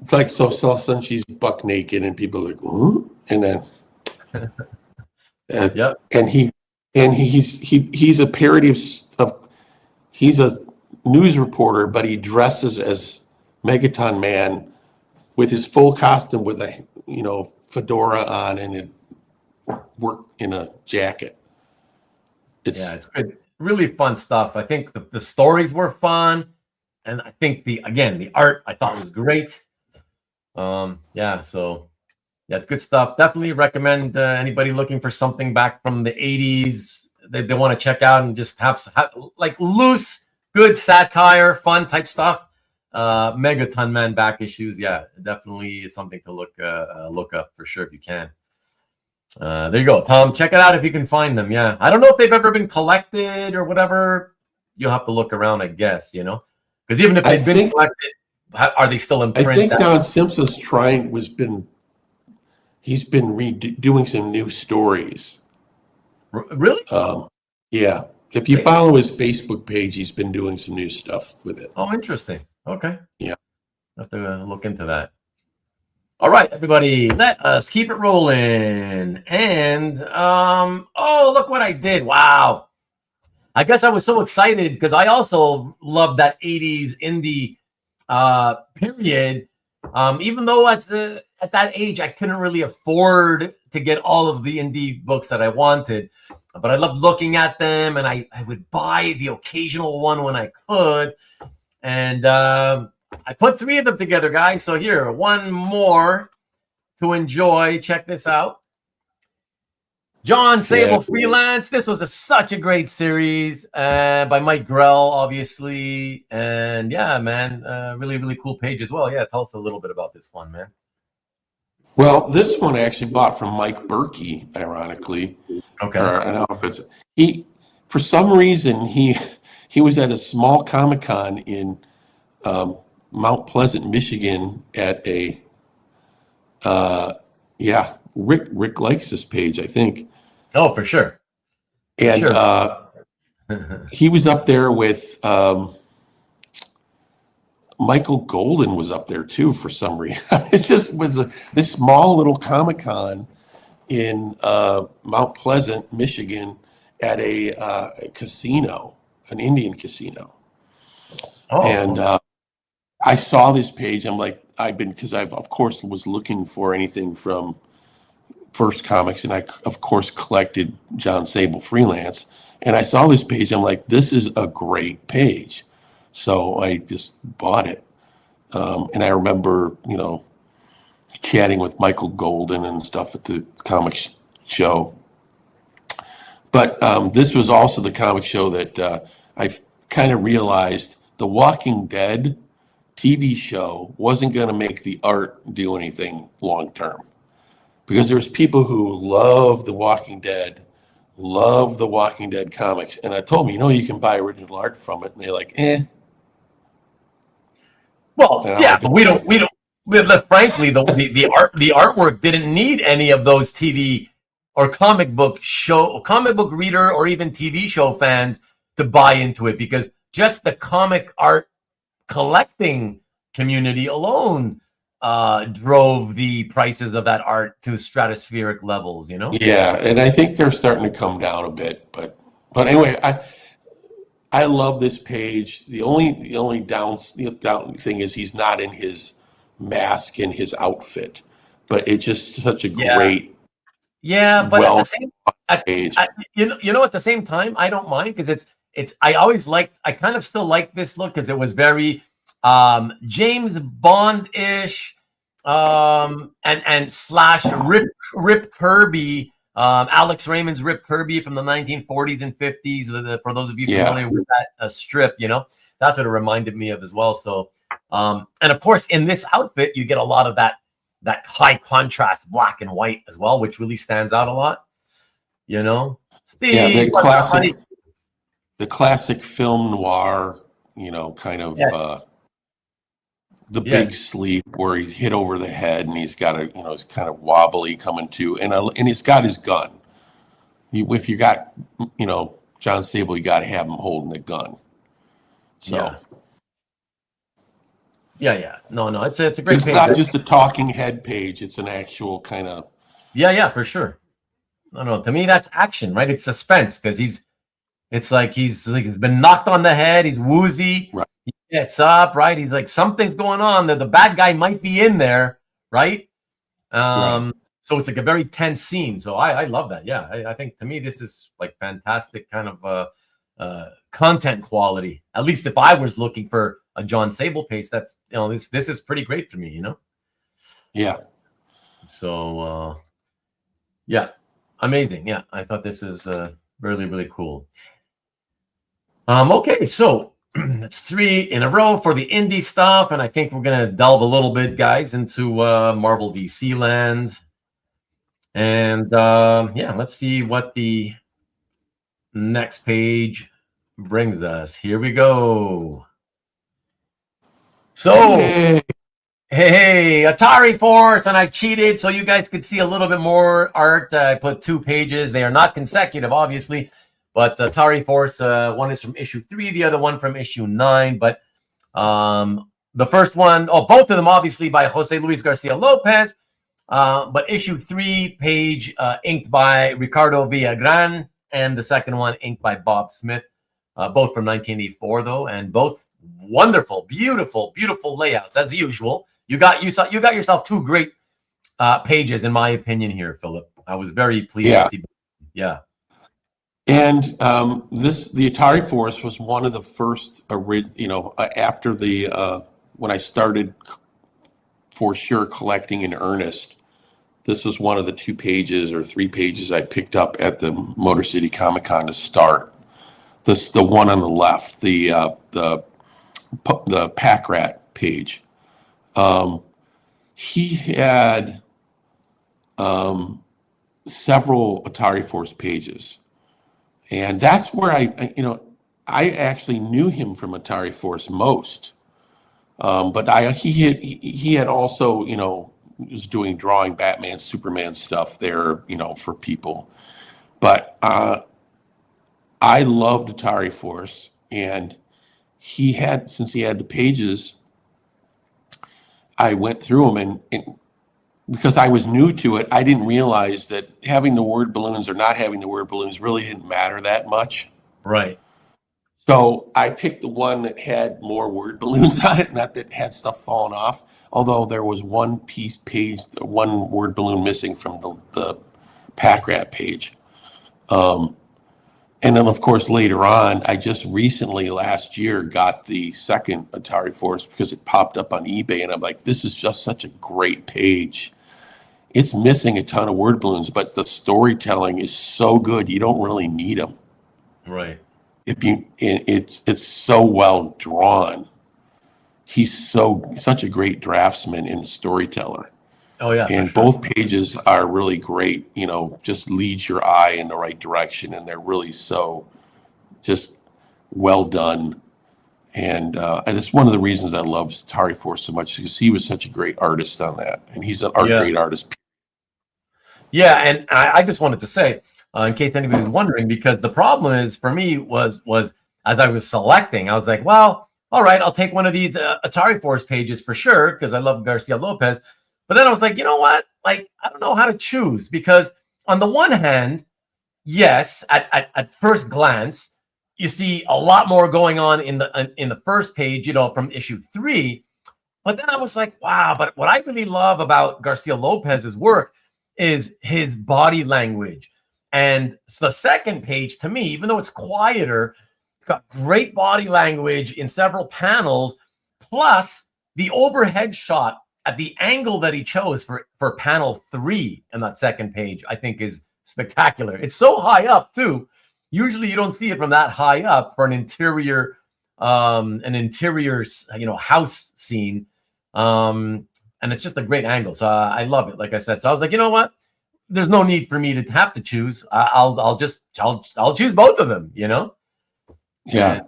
it's like so all of a sudden she's buck naked and people are like, "Ooh," and then. And he's a parody of he's a news reporter, but he dresses as Megaton Man with his full costume with a fedora on and work in a jacket. It's good, really fun stuff. I think the stories were fun, and I think the art I thought was great. Yeah, it's good stuff. Definitely recommend anybody looking for something back from the 80s they want to check out and just have like loose, good satire, fun type stuff. Megaton Man back issues. Yeah, definitely is something to look up for sure if you can. There you go, Tom. Check it out if you can find them. Yeah, I don't know if they've ever been collected or whatever. You'll have to look around, I guess, because even if they've been collected, are they still in print? I think Don Simpson's he's been doing some new stories. Really? Yeah. If you follow his Facebook page, he's been doing some new stuff with it. Oh, interesting. Okay. Yeah. I'll have to look into that. All right, everybody, let us keep it rolling. And, look what I did. Wow. I guess I was so excited because I also loved that 80s indie period. Even though at that age, I couldn't really afford to get all of the indie books that I wanted, but I loved looking at them, and I would buy the occasional one when I could. And I put 3 of them together, guys. So here, one more to enjoy. Check this out. John Sable Freelance. This was such a great series by Mike Grell, obviously. And yeah, man, really, really cool page as well. Yeah, tell us a little bit about this one, man. Well, this one I actually bought from Mike Berkey, ironically. Okay. Or, I don't know if it's for some reason he was at a small Comic-Con in Mount Pleasant, Michigan at a Rick likes this page, I think. Oh, for sure. And he was up there with Michael Golden was up there too for some reason. It just was this small little Comic-Con in Mount Pleasant, Michigan, at a casino, an Indian casino. Oh. And I saw this page. I'm like, because I of course was looking for anything from First Comics, and I of course collected John Sable Freelance. And I saw this page. I'm like, this is a great page. So I just bought it. And I remember, chatting with Michael Golden and stuff at the comic show. But this was also the comic show that I kind of realized The Walking Dead TV show wasn't going to make the art do anything long term. Because there's people who love The Walking Dead comics. And I told me, you can buy original art from it. And they're like, Well, yeah, but we don't. Frankly, the artwork didn't need any of those TV or comic book reader, or even TV show fans to buy into it, because just the comic art collecting community alone drove the prices of that art to stratospheric levels, you know? Yeah, and I think they're starting to come down a bit, but anyway, I love this page. The only down thing is he's not in his mask and his outfit, but it's just such a great, but at the same page. you know, at the same time, I don't mind, because I kind of still like this look, because it was very James Bond-ish, and slash Rip Kirby, Alex Raymond's Rip Kirby from the 1940s and 50s. For those of you familiar with that strip, you know, that's what it reminded me of as well. So, and of course, in this outfit, you get a lot of that high contrast black and white as well, which really stands out a lot. You know, Steve, the classic film noir, you know, kind of the big sleeve where he's hit over the head and he's got he's kind of wobbly coming to, and he's got his gun. If you got, John Sable, you got to have him holding the gun. So. Yeah. No, it's a great page. It's not just a talking head page. It's an actual kind of. Yeah, for sure. No. To me, that's action, right? It's suspense, because he's been knocked on the head. He's woozy. Right. He gets up, right? He's like, something's going on. The bad guy might be in there, right? Right. So it's like a very tense scene. So I love that. Yeah, I think, to me, this is like fantastic kind of content quality. At least if I was looking for a John Sable pace, that's, this is pretty great for me, you know? Yeah. So, amazing. Yeah, I thought this is really, really cool. Okay, so that's 3 in a row for the indie stuff, and I think we're going to delve a little bit, guys, into Marvel DC land. And let's see what the next page brings us. Here we go. So, hey, Atari Force, and I cheated so you guys could see a little bit more art. I put 2 pages. They are not consecutive, obviously, but Atari Force, one is from issue 3, the other one from issue 9. But the first one, both of them obviously by José Luis García-López, but issue 3 page inked by Ricardo Villagrán, and the second one inked by Bob Smith, both from 1984 though, and both wonderful, beautiful layouts as usual. You got yourself 2 great pages, in my opinion here, Philip. I was very pleased to see. Yeah. And the Atari Force was one of the first, after when I started for sure collecting in earnest, this was one of the 2 pages or 3 pages I picked up at the Motor City Comic Con to start. The one on the left, the Pack Rat page. He had several Atari Force pages, and that's where I actually knew him from Atari Force most. But he had also was doing drawing Batman, Superman stuff there, for people. But I loved Atari Force, and since he had the pages, I went through them, and because I was new to it, I didn't realize that having the word balloons or not having the word balloons really didn't matter that much. Right. So I picked the one that had more word balloons on it, not that had stuff falling off. Although there was one one word balloon missing from the Pack Rat page. And then, of course, later on, I just recently, last year, got the second Atari Force because it popped up on eBay. And I'm like, this is just such a great page. It's missing a ton of word balloons, but the storytelling is so good, you don't really need them. Right. It's so well drawn. He's such a great draftsman and storyteller. Oh yeah. And both pages are really great, just leads your eye in the right direction, and they're really so just well done. And it's one of the reasons I love Atari Force so much, because he was such a great artist on that, and he's a great artist. Yeah, and I just wanted to say, in case anybody was wondering, because the problem is for me was as I was selecting, I was like, well, all right, I'll take one of these Atari Force pages for sure because I love Garcia-Lopez. But then I was like, you know what? Like, I don't know how to choose because on the one hand, yes, at first glance, you see a lot more going on in the first page, from issue 3. But then I was like, wow, but what I really love about Garcia-Lopez's work is his body language. And so the second page, to me, even though it's quieter, it's got great body language in several panels, plus the overhead shot at the angle that he chose for panel 3 in that second page, I think is spectacular. It's so high up too. Usually you don't see it from that high up for an interior house scene. And it's just a great angle. So I love it. Like I said, so I was like, you know what? There's no need for me to have to choose. I'll choose both of them, Yeah. And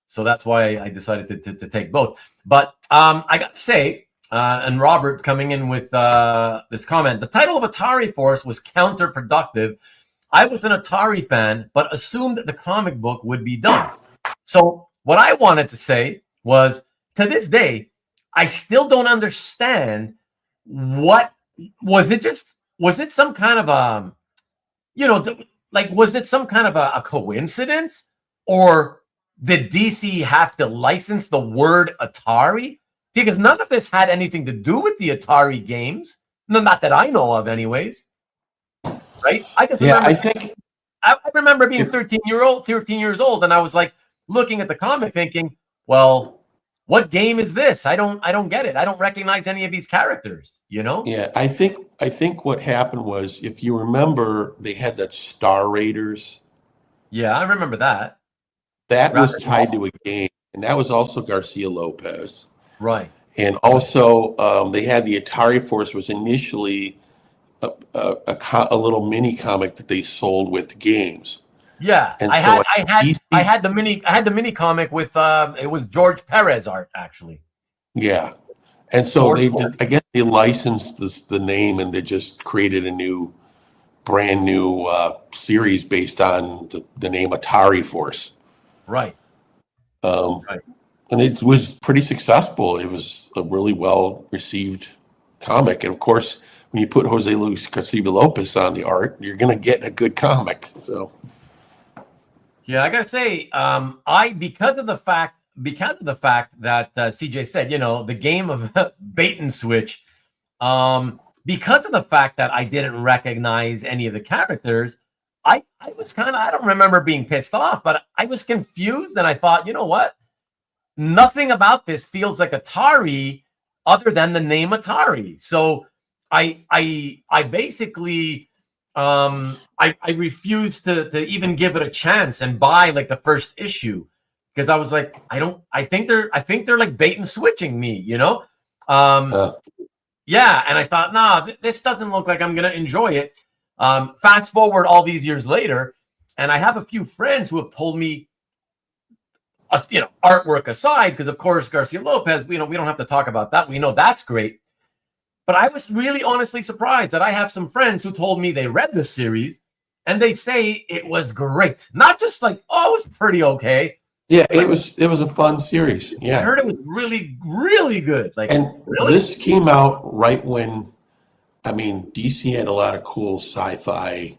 so that's why I decided to take both. But I got to say, and Robert coming in with this comment, the title of Atari Force was counterproductive. I was an Atari fan, but assumed that the comic book would be done. So what I wanted to say was, to this day, I still don't understand what was it. Was it some kind of was it some kind of a coincidence, or did DC have to license the word Atari? Because none of this had anything to do with the Atari games. No, not that I know of, anyways. Right? I remember being 13 years old, and I was like looking at the comic, thinking, well, what game is this? I don't get it. I don't recognize any of these characters, Yeah, I think what happened was, if you remember, they had that Star Raiders. Yeah, I remember that. That was tied to a game, and that was also Garcia-Lopez. Right. And also, they had the Atari Force was initially a little mini comic that they sold with games. Yeah, and I had the mini comic with it was George Perez art, actually. Yeah, and so I guess they licensed the name, and they just created a brand new series based on the name Atari Force. Right. Right. And it was pretty successful. It was a really well received comic, and of course, when you put Jose Luis Garcia-Lopez on the art, you're going to get a good comic. So. Yeah, I gotta say, because of the fact that CJ said, the game of bait and switch, because of the fact that I didn't recognize any of the characters, I was I don't remember being pissed off, but I was confused, and I thought, you know what? Nothing about this feels like Atari other than the name Atari. So I basically I refused to even give it a chance and buy like the first issue, because I was like, I think they're like bait and switching me, Yeah, and I thought, nah, this doesn't look like I'm gonna enjoy it. Fast forward all these years later, and I have a few friends who have told me, artwork aside, because of course Garcia-Lopez, we don't have to talk about that. We know that's great. But I was really honestly surprised that I have some friends who told me they read the series and they say it was great. Not just like, oh, it was pretty okay. Yeah, it was a fun series. Yeah. I heard it was really, really good. This came out right when, DC had a lot of cool sci-fi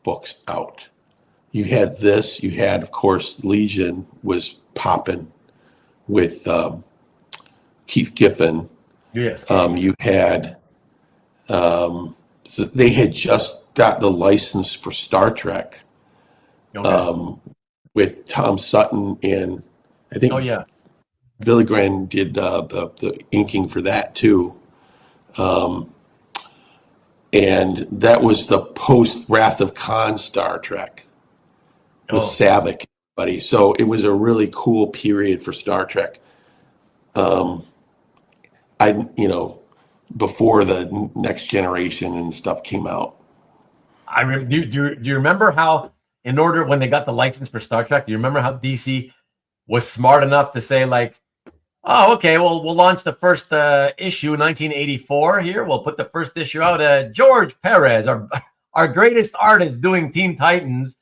books out. You had this, you had, of course, Legion was popping with Keith Giffen. Yes. You had, so they had just got the license for Star Trek, with Tom Sutton, and I think Villagrán did the inking for that too. And that was the post Wrath of Khan Star Trek with Savick, buddy. So it was a really cool period for Star Trek. Before the Next Generation and stuff came out. Do you remember how, when they got the license for Star Trek, do you remember how DC was smart enough to say, like, Oh, okay. Well, we'll launch the first issue, 1984. Here, we'll put the first issue out. George Perez, our greatest artist, doing Teen Titans.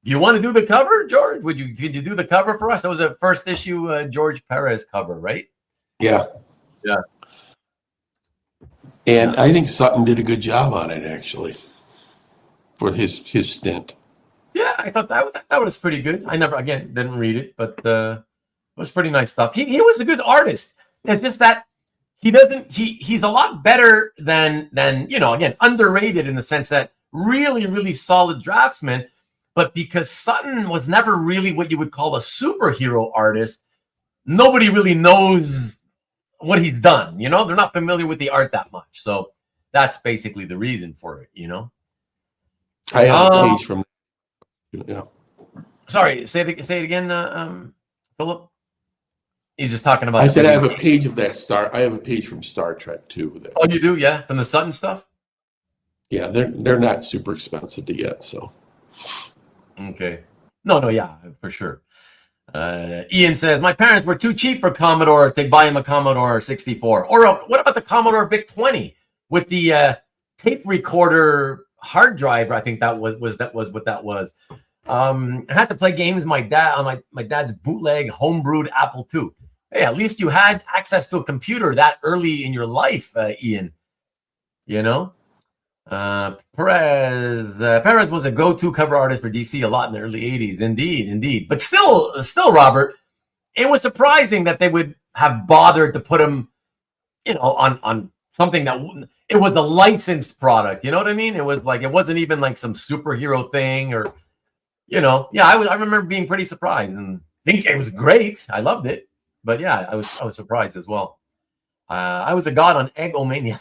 Do you want to do the cover, George? Did you do the cover for us? That was a first issue George Perez cover, right? Yeah. Yeah. And I think Sutton did a good job on it, actually, for his stint. Yeah, I thought that was pretty good. I never, again, didn't read it, but it was pretty nice stuff. He was a good artist. It's just that he's a lot better than again, underrated in the sense that really, really solid draftsman. But because Sutton was never really what you would call a superhero artist, nobody really knows what he's done. They're not familiar with the art that much. So that's basically the reason for it, I have a page from. Yeah. Sorry, say it again, Philip. He's just talking about. I said I have a page of that I have a page from Star Trek too. Oh, you do, yeah, from the Sutton stuff. Yeah, they're not super expensive to get, so. Okay. No, yeah, for sure. Ian says my parents were too cheap for Commodore to buy him a Commodore 64. Or what about the Commodore VIC 20 with the tape recorder hard drive? I think that was what that was. I had to play games on my dad's bootleg homebrewed Apple II. Hey, at least you had access to a computer that early in your life, Ian. Perez was a go-to cover artist for DC a lot in the early 80s. Indeed. But still, Robert, it was surprising that they would have bothered to put him, on something that it was a licensed product. You know what I mean? It was like, it wasn't even like some superhero thing or, I remember being pretty surprised and think it was great. I loved it. But yeah, I was surprised as well. I was a god on Egomania.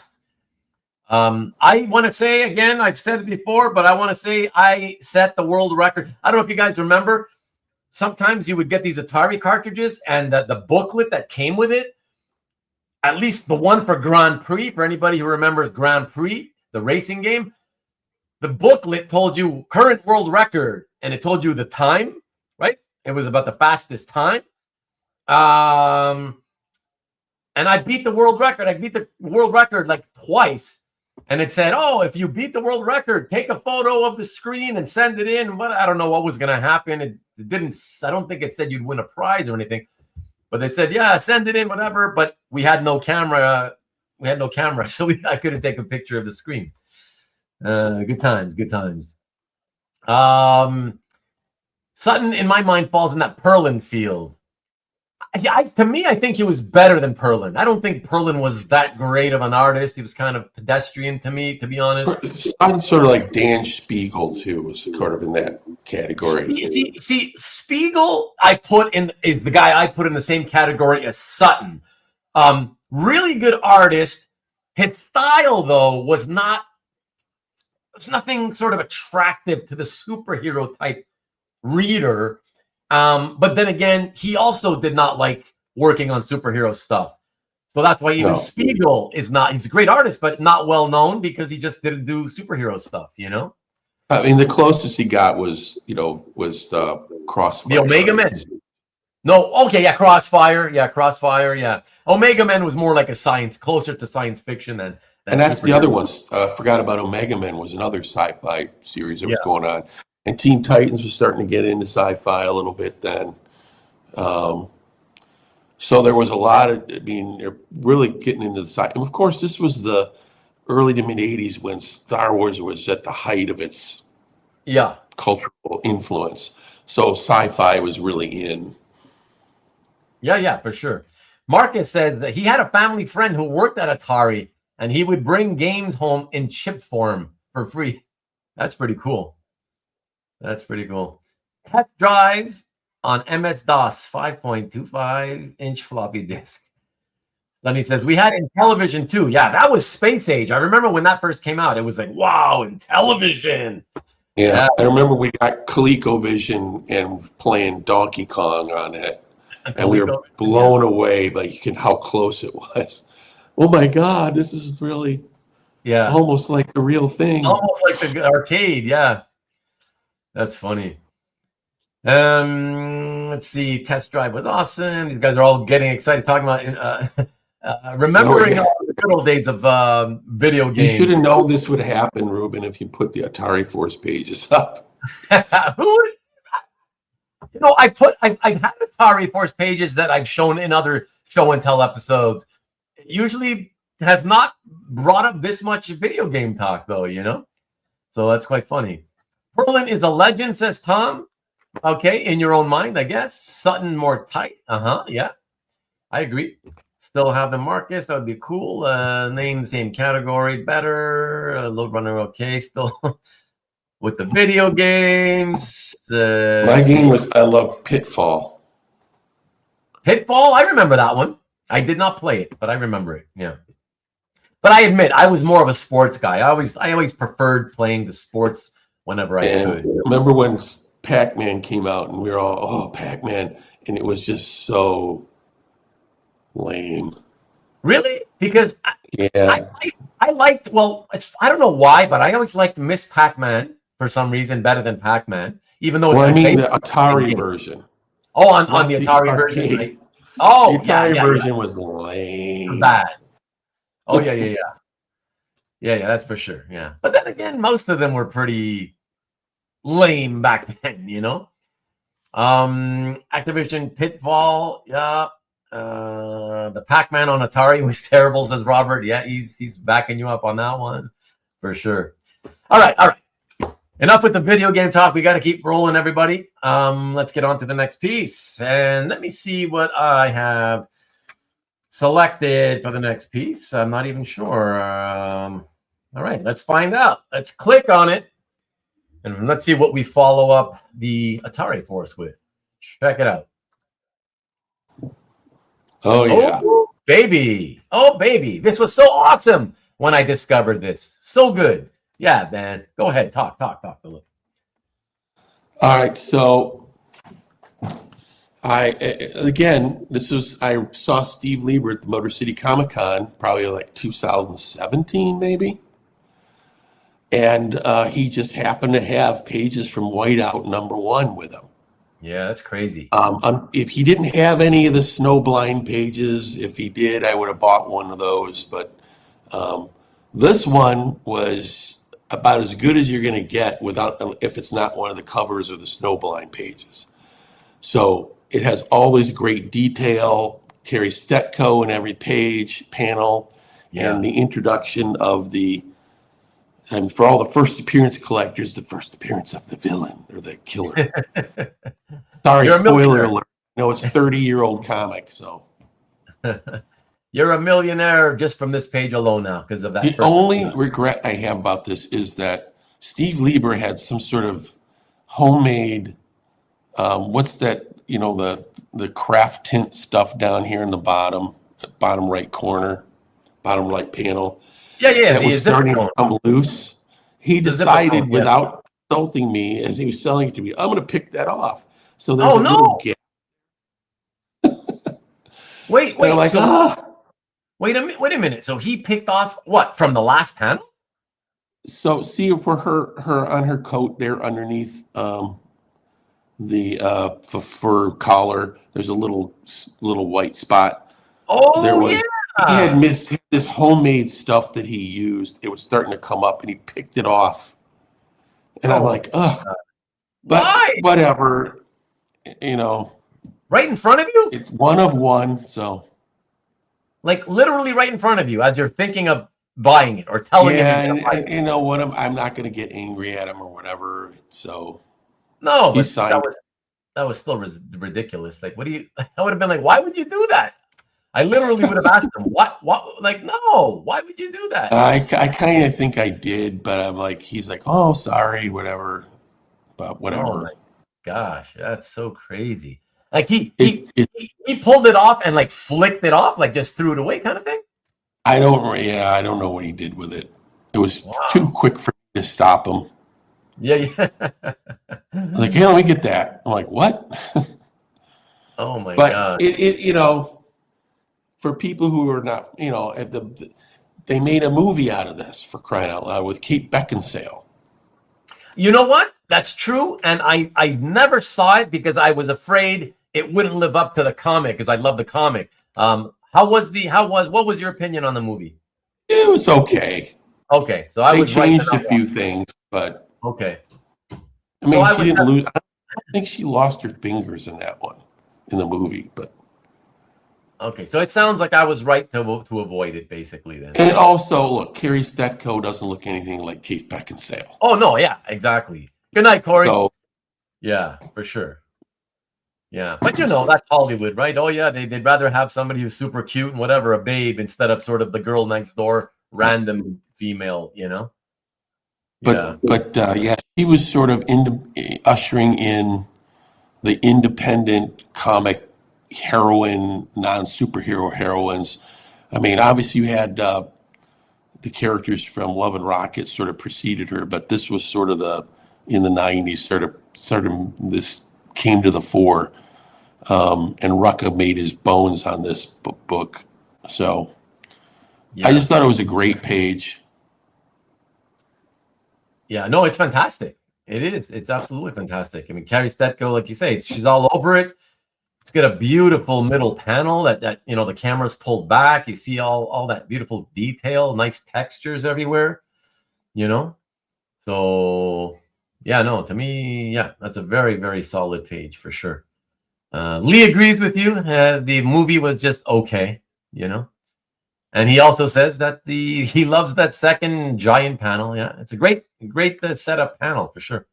I want to say again, I've said it before, but I want to say I set the world record. I don't know if you guys remember. Sometimes you would get these Atari cartridges and the booklet that came with it, at least the one for Grand Prix, for anybody who remembers Grand Prix, the racing game, the booklet told you current world record and it told you the time, right? It was about the fastest time. And I beat the world record. I beat the world record like twice. And it said, oh, if you beat the world record, take a photo of the screen and send it in. But I don't know what was going to happen. It didn't, I don't think it said you'd win a prize or anything. But they said, yeah, send it in, whatever. But we had no camera. So I couldn't take a picture of the screen. Good times. Sutton, in my mind, falls in that Perlin field. To me, I think he was better than Perlin. I don't think Perlin was that great of an artist. He was kind of pedestrian to me, to be honest. I'm sort of like Dan Spiegel, too, was sort of in that category. See, Spiegel is the guy I put in the same category as Sutton. Really good artist. His style, though, was nothing sort of attractive to the superhero type reader. But then again, he also did not like working on superhero stuff. So that's why even Spiegel he's a great artist, but not well known because he just didn't do superhero stuff, I mean, the closest he got was Crossfire. The Omega Men. No, okay, yeah, Crossfire. Yeah. Omega Men was more like closer to science fiction than and that's the other one. Forgot about Omega Men was another sci-fi series that was going on. And Teen Titans was starting to get into sci-fi a little bit then. So there was a lot of, they're really getting into the sci-fi. And of course, this was the early to mid-'80s when Star Wars was at the height of its cultural influence. So sci-fi was really in. Yeah, for sure. Marcus says that he had a family friend who worked at Atari, and he would bring games home in chip form for free. That's pretty cool. Test drive on MS-DOS 5.25-inch floppy disk. Then he says, we had in television too. Yeah, that was space age. I remember when that first came out. It was like, wow, in television. Yeah. I remember we got ColecoVision and playing Donkey Kong on it. And we were blown away by how close it was. Oh my God, this is really almost like the real thing. Almost like the arcade, yeah. That's funny. Let's see. Test drive was awesome. These guys are all getting excited talking about remembering all the good old days of video games. You should have known this would happen, Ruben, if you put the Atari Force pages up. Who? You know, I've had Atari Force pages that I've shown in other show and tell episodes. It usually has not brought up this much video game talk, though, you know? So that's quite funny. Perlin is a legend, says Tom. Okay, in your own mind, I guess. Sutton more tight. Yeah. I agree. Still have the Marcus. That would be cool. Name the same category. Better. Load runner, okay. Still with the video games. My game was, I love Pitfall. Pitfall? I remember that one. I did not play it, but I remember it. Yeah. But I admit, I was more of a sports guy. I always preferred playing the sports whenever I could. Remember when Pac-Man came out and we were all, oh, Pac-Man. And it was just so lame. Really? Because yeah, I liked, well, I don't know why, but I always liked Miss Pac-Man for some reason better than Pac-Man, even though it's the Atari version. Oh, on the Atari version. Like, oh, the Atari version was lame. Bad. Oh, yeah. Yeah, that's for sure. Yeah. But then again, most of them were pretty lame back then, you know? Activision Pitfall, yeah. The Pac-Man on Atari was terrible, says Robert. Yeah, he's backing you up on that one for sure. All right. Enough with the video game talk. We got to keep rolling, everybody. Let's get on to the next piece. And let me see what I have selected for the next piece. I'm not even sure. All right, let's find out. Let's click on it. And let's see what we follow up the Atari Force with. Check it out. Oh, yeah. Oh, baby. Oh, baby. This was so awesome when I discovered this. So good. Yeah, man. Go ahead. Talk, Philip. All right. So I saw Steve Lieber at the Motor City Comic Con, probably like 2017, maybe. And he just happened to have pages from Whiteout #1 with him. Yeah, that's crazy. If he didn't have any of the Snowblind pages, if he did, I would have bought one of those. But this one was about as good as you're going to get if it's not one of the covers of the Snowblind pages. So it has always great detail, Terry Stetko in every panel, and the introduction of and for all the first appearance collectors, the first appearance of the villain or the killer. Sorry, spoiler alert. No, it's a 30-year-old comic, so. You're a millionaire just from this page alone now because of that. The only regret I have about this is that Steve Lieber had some sort of homemade, what's that, the craft tint stuff down here in the bottom right corner, bottom right panel. Yeah. That was starting to come loose. He decided without consulting me as he was selling it to me, I'm going to pick that off. So there's little gap. Wait. Like, Wait a minute. So he picked off what from the last panel? So see for her on her coat there underneath the fur collar, there's a little white spot. Oh, there was. He had missed this homemade stuff that he used. It was starting to come up, and he picked it off. And I'm like, but why? Whatever, Right in front of you? It's one of one, so. Like literally right in front of you as you're thinking of buying it or telling him. And you know what? I'm not going to get angry at him or whatever. So. No, but that was still ridiculous. Like, what do you? I would have been like, why would you do that? I literally would have asked him, what? Like, no, why would you do that? I kind of think I did, but I'm like, he's like, oh, sorry, whatever. But whatever. Oh my gosh, that's so crazy. Like he pulled it off and like flicked it off, like just threw it away kind of thing? I don't know what he did with it. It was too quick for me to stop him. Yeah. Like, hey, let me get that. I'm like, what? Oh my God. It for people who are not, they made a movie out of this, for crying out loud, with Kate Beckinsale. You know what? That's true. And I never saw it because I was afraid it wouldn't live up to the comic because I love the comic. What was your opinion on the movie? It was okay. Okay, so I They was right. changed a few things, but okay. I mean, she didn't lose. I don't think she lost her fingers in that one in the movie, but okay. So it sounds like I was right to avoid it, basically. Then. And also, look, Carrie Stetko doesn't look anything like Kate Beckinsale. Oh no, yeah, exactly. Good night, Corey. So, yeah, for sure. Yeah, but that's Hollywood, right? Oh yeah, they'd rather have somebody who's super cute and whatever, a babe, instead of sort of the girl next door, random female, But yeah, she was sort of ushering in the independent comic heroine, non-superhero heroines. I mean, obviously you had the characters from Love and Rockets sort of preceded her, but this was sort of in the 90s, sort of this came to the fore. And Rucka made his bones on this book. So I just thought it was a great page. Yeah, no, it's fantastic. It is. It's absolutely fantastic. I mean, Carrie Stetko, like you say, she's all over it. It's got a beautiful middle panel that the camera's pulled back. You see all that beautiful detail, nice textures everywhere, So, yeah, no, to me, that's a very, very solid page for sure. Lee agrees with you. The movie was just okay, and he also says that he loves that second giant panel. Yeah, it's a great setup panel for sure.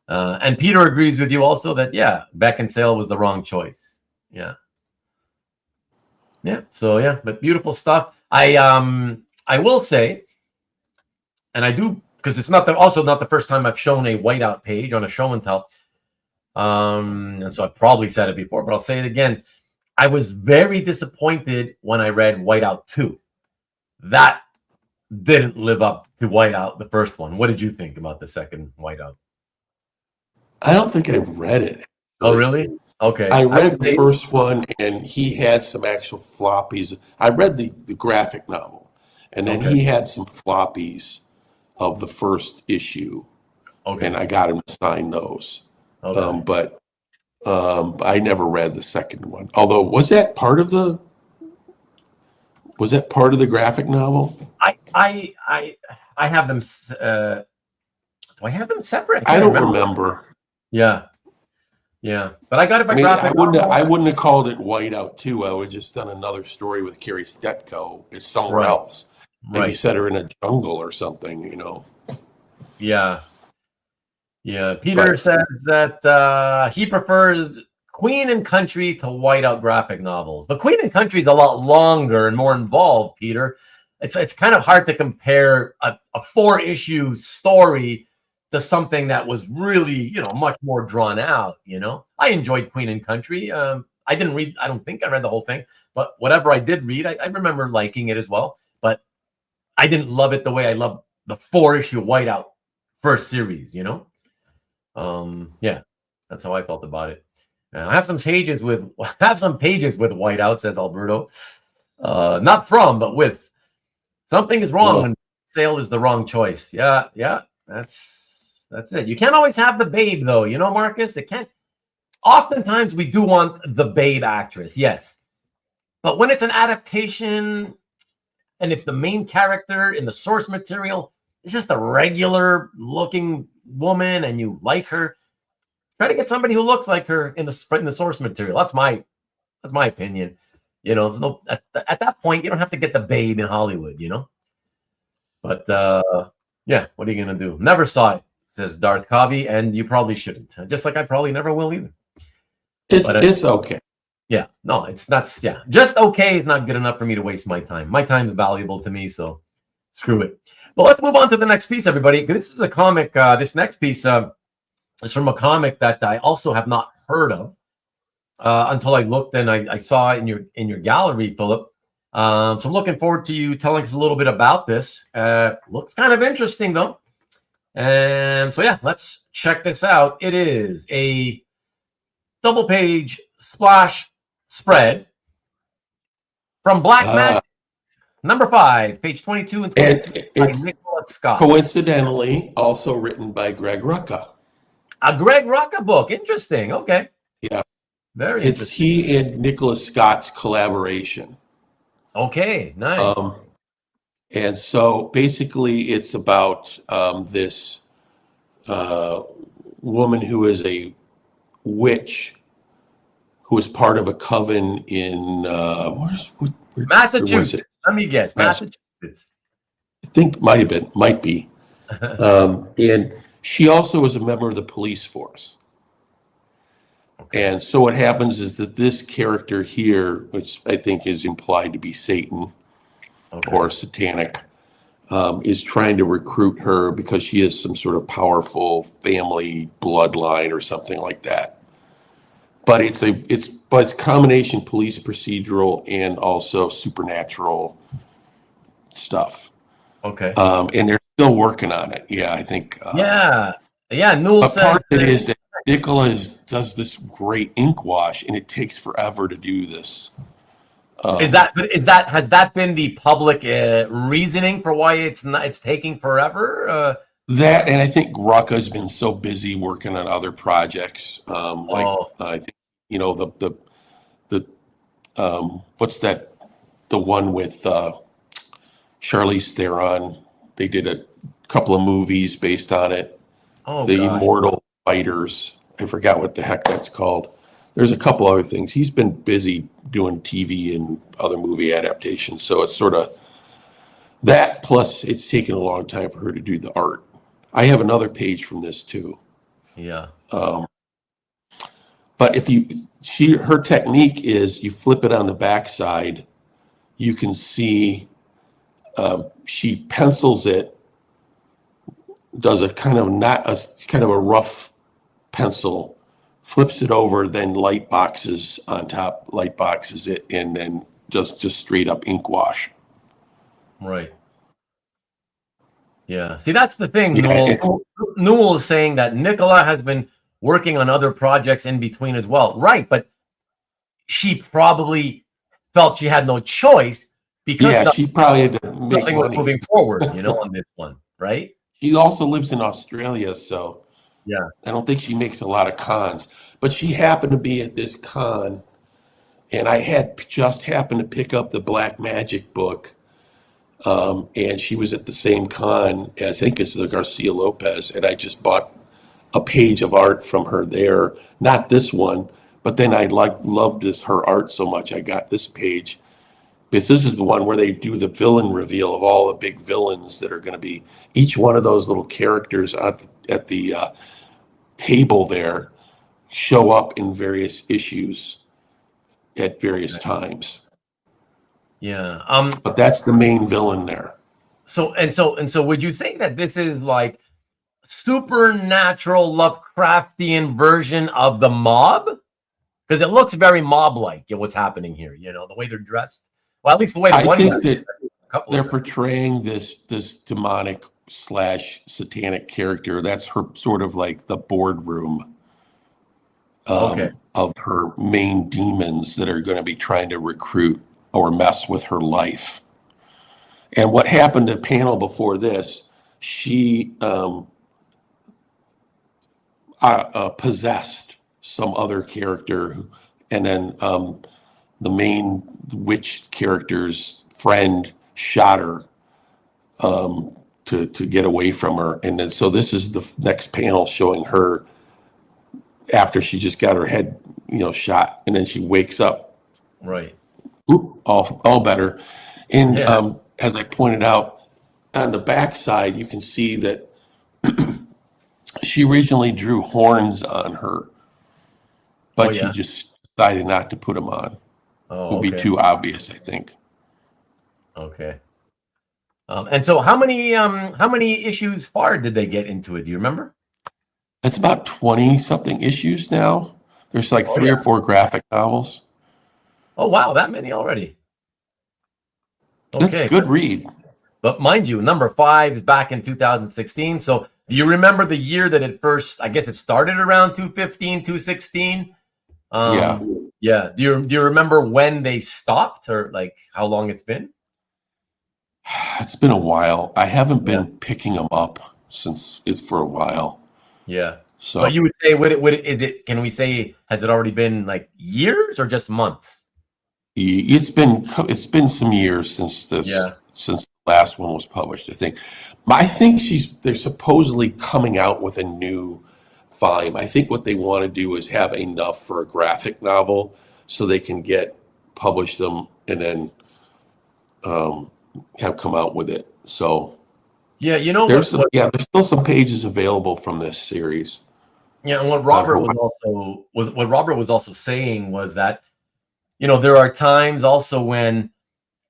And Peter agrees with you also that Beckinsale was the wrong choice. Yeah. So but beautiful stuff. I will say, and I do, because it's not the first time I've shown a whiteout page on a show and tell. And so I've probably said it before, but I'll say it again. I was very disappointed when I read Whiteout 2. That didn't live up to Whiteout, the first one. What did you think about the second Whiteout? I don't think I read it. Oh, really? Okay. I read the first one, and he had some actual floppies. I read the graphic novel, and then he had some floppies of the first issue, and I got him to sign those. Okay. But I never read the second one. Although, was that part of the graphic novel? I have them. Do I have them separate? I don't remember. Yeah, but I got it by graphic. I wouldn't have called it Whiteout 2. I would have just done another story with Carrie Stetko. It's somewhere else. Maybe set her in a jungle or something. Yeah. Yeah, Peter says that he prefers Queen and Country to Whiteout graphic novels. But Queen and Country is a lot longer and more involved, Peter. It's kind of hard to compare a 4-issue story to something that was really, much more drawn out, I enjoyed Queen and Country. I don't think I read the whole thing, but whatever I did read, I remember liking it as well. But I didn't love it the way I love the 4-issue Whiteout first series, that's how I felt about it. I have some pages with Whiteout, says Alberto. Not from, but with. Something is wrong when Sale is the wrong choice. Yeah, that's it. You can't always have the babe, though. Marcus, it can't. Oftentimes we do want the babe actress, yes. But when it's an adaptation, and if the main character in the source material is just a regular looking woman and you like her, try to get somebody who looks like her in the source material. That's my opinion. There's no at that point you don't have to get the babe in Hollywood, But what are you gonna do? Never saw it, says Darth Covey, and you probably shouldn't. Just like I probably never will either. It's okay. Yeah, no, it's not. Yeah, just okay is not good enough for me to waste my time. My time is valuable to me, so screw it. But let's move on to the next piece, everybody. This is a comic. This next piece is from a comic that I also have not heard of until I looked and I saw it in your gallery, Philip. So I'm looking forward to you telling us a little bit about this. Looks kind of interesting, though. And so, let's check this out. It is a double-page splash spread from Black Magick. Number 5, page 22 and 23 by Nicola Scott. Coincidentally, also written by Greg Rucka. A Greg Rucka book. Interesting. Okay. Yeah. Very It's interesting. he and Nicola Scott's collaboration. Okay, nice. And so basically it's about this woman who is a witch who is part of a coven in where was Massachusetts. it? Let me guess. Massachusetts. I think might be. And she also is a member of the police force. Okay. And so what happens is that this character here, which I think is implied to be Satan or satanic, is trying to recruit her because she has some sort of powerful family bloodline or something like that. But it's a combination police procedural and also supernatural stuff. Okay. And they're still working on it. Yeah, I think. Yeah. Newell But says part of it is that Nicola does this great ink wash, and it takes forever to do this. has that been the public reasoning for why it's taking forever? That, and I think Rucka's been so busy working on other projects. I think the what's that? The one with Charlize Theron. They did a couple of movies based on it. The gosh. Immortal Fighters. I forgot what the heck that's called. There's a couple other things. He's been busy doing TV and other movie adaptations. So it's sort of that, plus it's taken a long time for her to do the art. I have another page from this too. Yeah. But her technique is you flip it on the backside, you can see she pencils it, does a kind of a rough pencil, flips it over, then light boxes on top, light boxes it, and then just straight up ink wash. Right. Yeah. See, that's the thing. Yeah, Newell is saying that Nicola has been working on other projects in between as well. Right. But she probably felt she had no choice because she probably had to make nothing was money. moving forward, on this one. Right. She also lives in Australia, so yeah, I don't think she makes a lot of cons. But she happened to be at this con, and I had just happened to pick up the Black Magick book, and she was at the same con, I think it's the García-López, and I just bought a page of art from her there. Not this one, but then I loved her art so much, I got this page. Because this is the one where they do the villain reveal of all the big villains that are going to be, each one of those little characters at the table there show up in various issues at various times. Yeah. But that's the main villain there. So would you say that this is like supernatural Lovecraftian version of the Mob? Because it looks very mob-like, what's happening here, the way they're dressed. Well, at least the way I think that they're portraying this demonic / satanic character. That's her sort of like the boardroom of her main demons that are going to be trying to recruit or mess with her life. And what happened at panel before this, she possessed some other character, and then the main witch character's friend shot her to get away from her. And then so this is the next panel showing her after she just got her head shot, and then she wakes up all better. And as I pointed out on the backside, you can see that she originally drew horns on her, but she just decided not to put them on. It would be too obvious, I think. Okay. And so how many issues far did they get into it? Do you remember? It's about 20 something issues now. There's like 3 or 4 graphic novels. Oh, wow. That many already. Okay. That's a good read. But mind you, number 5 is back in 2016. So do you remember the year that it first, I guess it started around 215, 216? Yeah. Do you remember when they stopped, or like how long it's been? It's been a while. I haven't been picking them up for a while. Yeah. So, But you would say, is it? Can we say, has it already been like years or just months? it's been some years since Yeah. the last one was published, I think. But I think they're supposedly coming out with a new volume. I think what they want to do is have enough for a graphic novel so they can publish them and then have come out with it. So Yeah, you know there's still some pages available from this series. Yeah, and what Robert was also saying was that, there are times also when,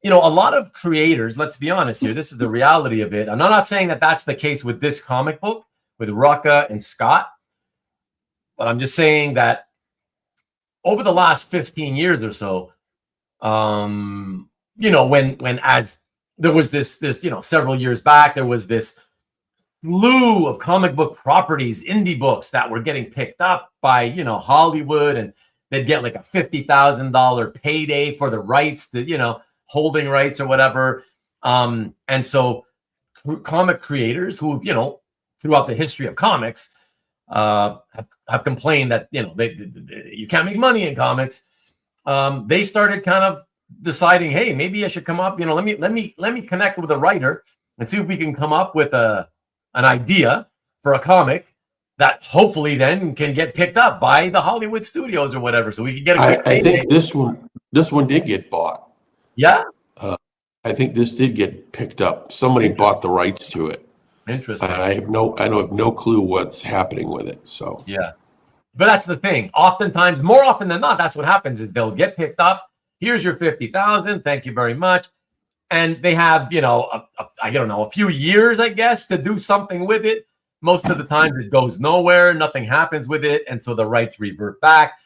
a lot of creators, let's be honest here, this is the reality of it. I'm not saying that that's the case with this comic book with Rucka and Scott, but I'm just saying that over the last 15 years or so, when as there was this, several years back, there was this slew of comic book properties, indie books that were getting picked up by, Hollywood, and they'd get like a $50,000 payday for the rights to, holding rights or whatever. And so comic creators who, throughout the history of comics, have complained that, you can't make money in comics. They started kind of deciding, hey, maybe I should come up, let me connect with a writer and see if we can come up with an idea for a comic that hopefully then can get picked up by the Hollywood studios or whatever, so we can get a quick I think this one did get bought. Yeah. I think this did get picked up. Somebody bought the rights to it. Interesting. And I have no clue what's happening with it. So yeah. But that's the thing. Oftentimes, more often than not, that's what happens is they'll get picked up. Here's your 50,000. Thank you very much. And they have, I don't know, a few years, I guess, to do something with it. Most of the times it goes nowhere. Nothing happens with it. And so the rights revert back.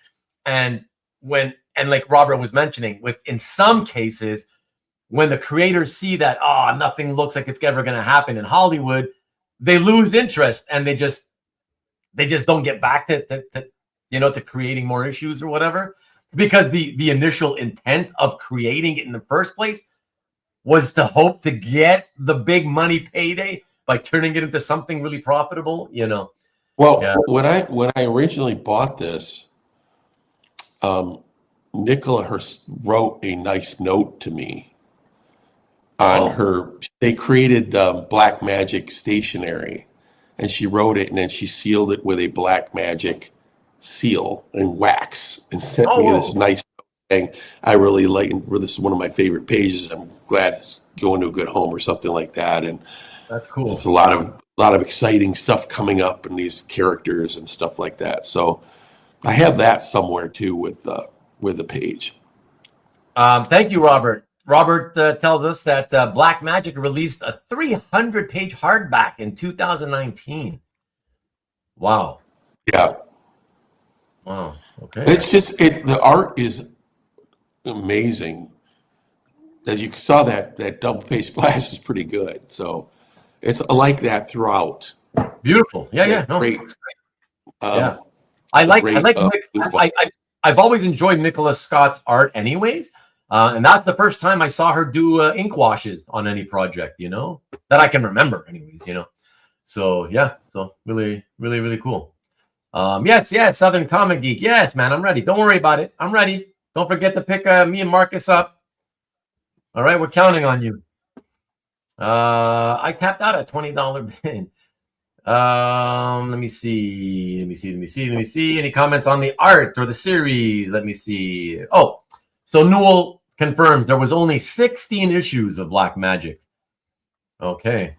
And like Robert was mentioning, in some cases, when the creators see that, nothing looks like it's ever going to happen in Hollywood, they lose interest and they just don't get back to creating more issues or whatever, because the initial intent of creating it in the first place was to hope to get the big money payday by turning it into something really profitable, Well, yeah. When I originally bought this, Nicola wrote a nice note to me on her. They created Black Magick stationery, and she wrote it, and then she sealed it with a Black Magick seal and wax, and sent me this nice thing. I really like. This is one of my favorite pages. I'm glad it's going to a good home or something like that. And that's cool. It's a lot of exciting stuff coming up in these characters and stuff like that. So I have that somewhere too with the page. Thank you, Robert. Robert tells us that Black Magick released a 300-page hardback in 2019. Wow. Yeah. Wow. Okay. The art is amazing. As you saw, that double page splash is pretty good. So it's like that throughout. Beautiful. Yeah. No, great. Yeah. I've always enjoyed Nicola Scott's art anyways. And that's the first time I saw her do ink washes on any project, that I can remember anyways, So yeah, so really, really, really cool. Yes, Southern Comic Geek. Yes, man, I'm ready. Don't worry about it. I'm ready. Don't forget to pick me and Marcus up. All right, we're counting on you. I tapped out at $20 bid. Let me see. Any comments on the art or the series? Let me see. Oh, so Newell confirms there was only 16 issues of Black Magick. Okay.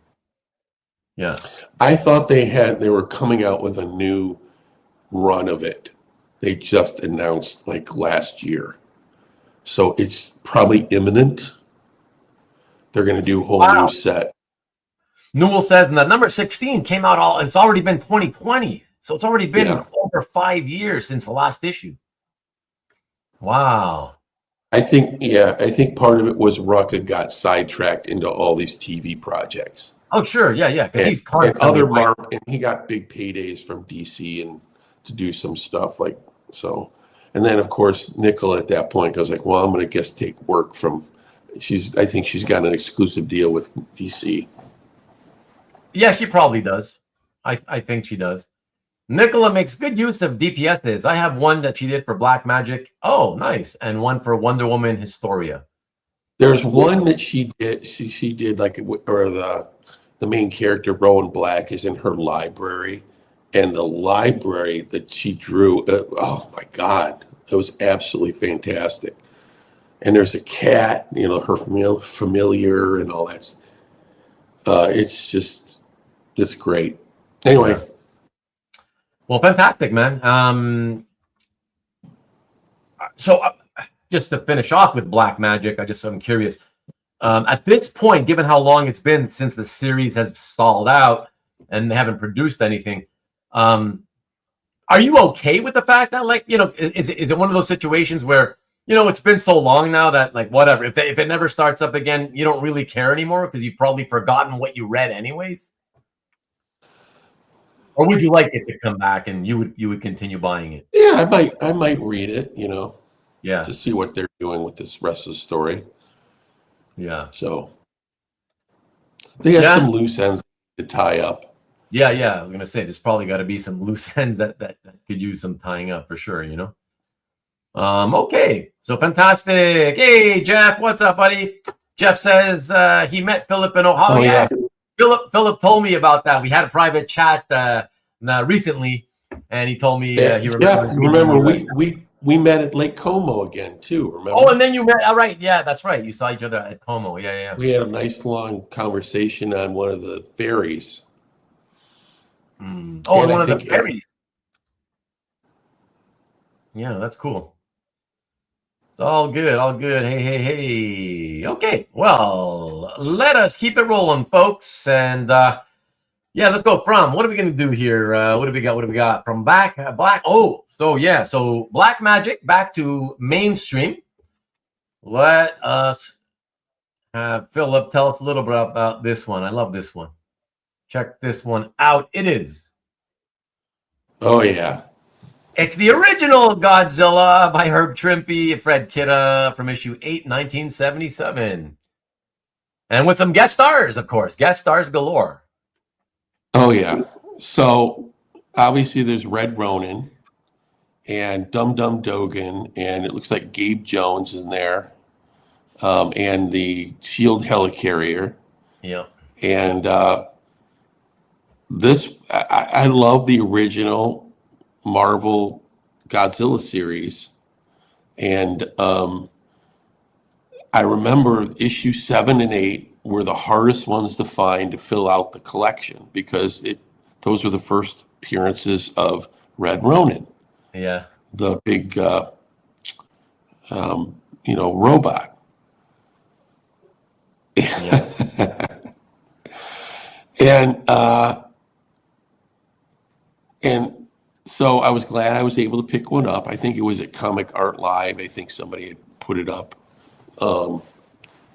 Yeah. I thought they were coming out with a new run of it. They just announced like last year. So it's probably imminent. They're going to do a whole new set. Newell says, and the number 16 came out it's already been 2020. So it's already been over 5 years since the last issue. Wow. I think part of it was Rucka got sidetracked into all these TV projects. Oh, sure. Yeah. Because he's constantly and he got big paydays from DC and to do some stuff like so. And then, of course, Nicola at that point goes like, well, I'm going to take work from I think she's got an exclusive deal with DC. Yeah, she probably does. I think she does. Nicola makes good use of DPSs. I have one that she did for Black Magick. Oh, nice. And one for Wonder Woman Historia. There's one that she did. She did like, or the main character Rowan Black is in her library, and the library that she drew. Oh my God, it was absolutely fantastic. And there's a cat, you know, her familiar and all that. It's great. Anyway. Yeah. Well, fantastic, man. So just to finish off with Black Magick, I'm curious. At this point, given how long it's been since the series has stalled out and they haven't produced anything, are you okay with the fact that, like, you know, is it one of those situations where, you know, it's been so long now that, like, whatever, if it never starts up again, you don't really care anymore because you've probably forgotten what you read anyways? Or would you like it to come back and you would continue buying it? Yeah, I might read it, you know, Yeah. to see what they're doing with this rest of the story. Yeah. So they got some loose ends to tie up. Yeah. I was gonna say there's probably got to be some loose ends that could use some tying up for sure, you know. Okay, so fantastic. Hey, Jeff, what's up, buddy? Jeff says he met Philip in Ohio. Oh, yeah. Philip told me about that. We had a private chat recently, and he told me he remember we met at Lake Como again too. Remember? Oh, and then you met. All right, yeah, that's right. You saw each other at Como. Yeah. We had a nice long conversation on one of the ferries. Oh, one of the ferries. Yeah, that's cool. It's all good, all good. Hey. Okay, well, let us keep it rolling, folks. And yeah, let's go from, what are we going to do here? What do we got? From Black. Oh, so Black Magick back to mainstream. Let us have Philip tell us a little bit about this one. I love this one. Check this one out. It is. Oh, yeah. It's the original Godzilla by Herb Trimpe and Fred Kidda from issue 8, 1977. And with some guest stars, of course. Guest stars galore. Oh, yeah. So, obviously, there's Red Ronin and Dum Dum Dogan, and it looks like Gabe Jones is in there, and the Shield Helicarrier. Yeah. And I love the original Marvel Godzilla series, and I remember issue 7 and 8 were the hardest ones to find to fill out the collection because those were the first appearances of Red Ronin. Yeah, the big robot. Yeah. and so I was glad I was able to pick one up. I think it was at Comic Art Live. I think somebody had put it up.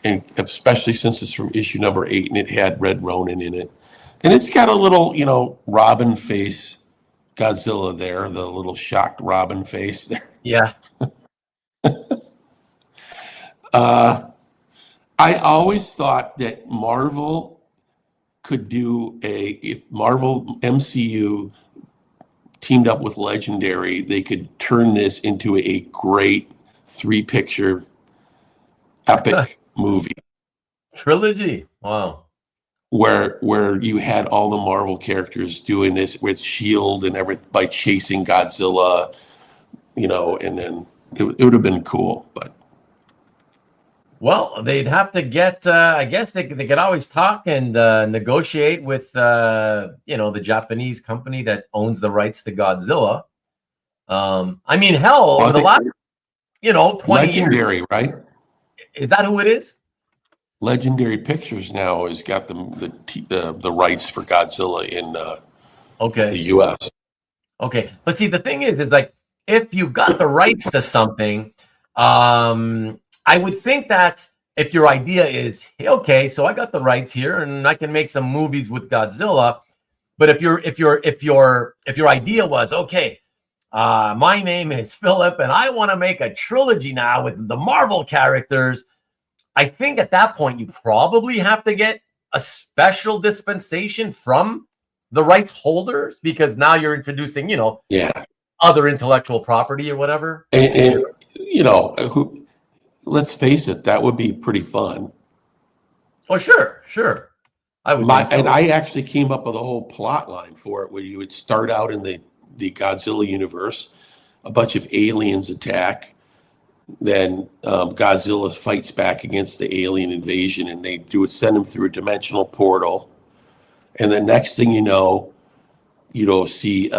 And especially since it's from issue number 8 and it had Red Ronin in it. And it's got a little, Robin face Godzilla there, the little shocked Robin face there. Yeah. I always thought that Marvel could do if Marvel MCU teamed up with Legendary, they could turn this into a great 3-picture epic movie. Trilogy. Wow. Where you had all the Marvel characters doing this with Shield and everything by chasing Godzilla, and then it would have been cool, but. Well, they'd have to get, I guess they could always talk and negotiate with, the Japanese company that owns the rights to Godzilla. I mean, hell, over the last, 20 Legendary, years. Right? Is that who it is? Legendary Pictures now has got the rights for Godzilla in the U.S. Okay, but see, the thing is like, if you've got the rights to something, I would think that if your idea is, hey, okay, so I got the rights here and I can make some movies with Godzilla, but if your idea was, okay, my name is Philip and I want to make a trilogy now with the Marvel characters, I think at that point you probably have to get a special dispensation from the rights holders, because now you're introducing, Yeah. other intellectual property or whatever. And let's face it, that would be pretty fun. Oh, sure. I would think so. And I actually came up with a whole plot line for it where you would start out in the Godzilla universe, a bunch of aliens attack, then Godzilla fights back against the alien invasion, and they send him through a dimensional portal. And the next thing you know, see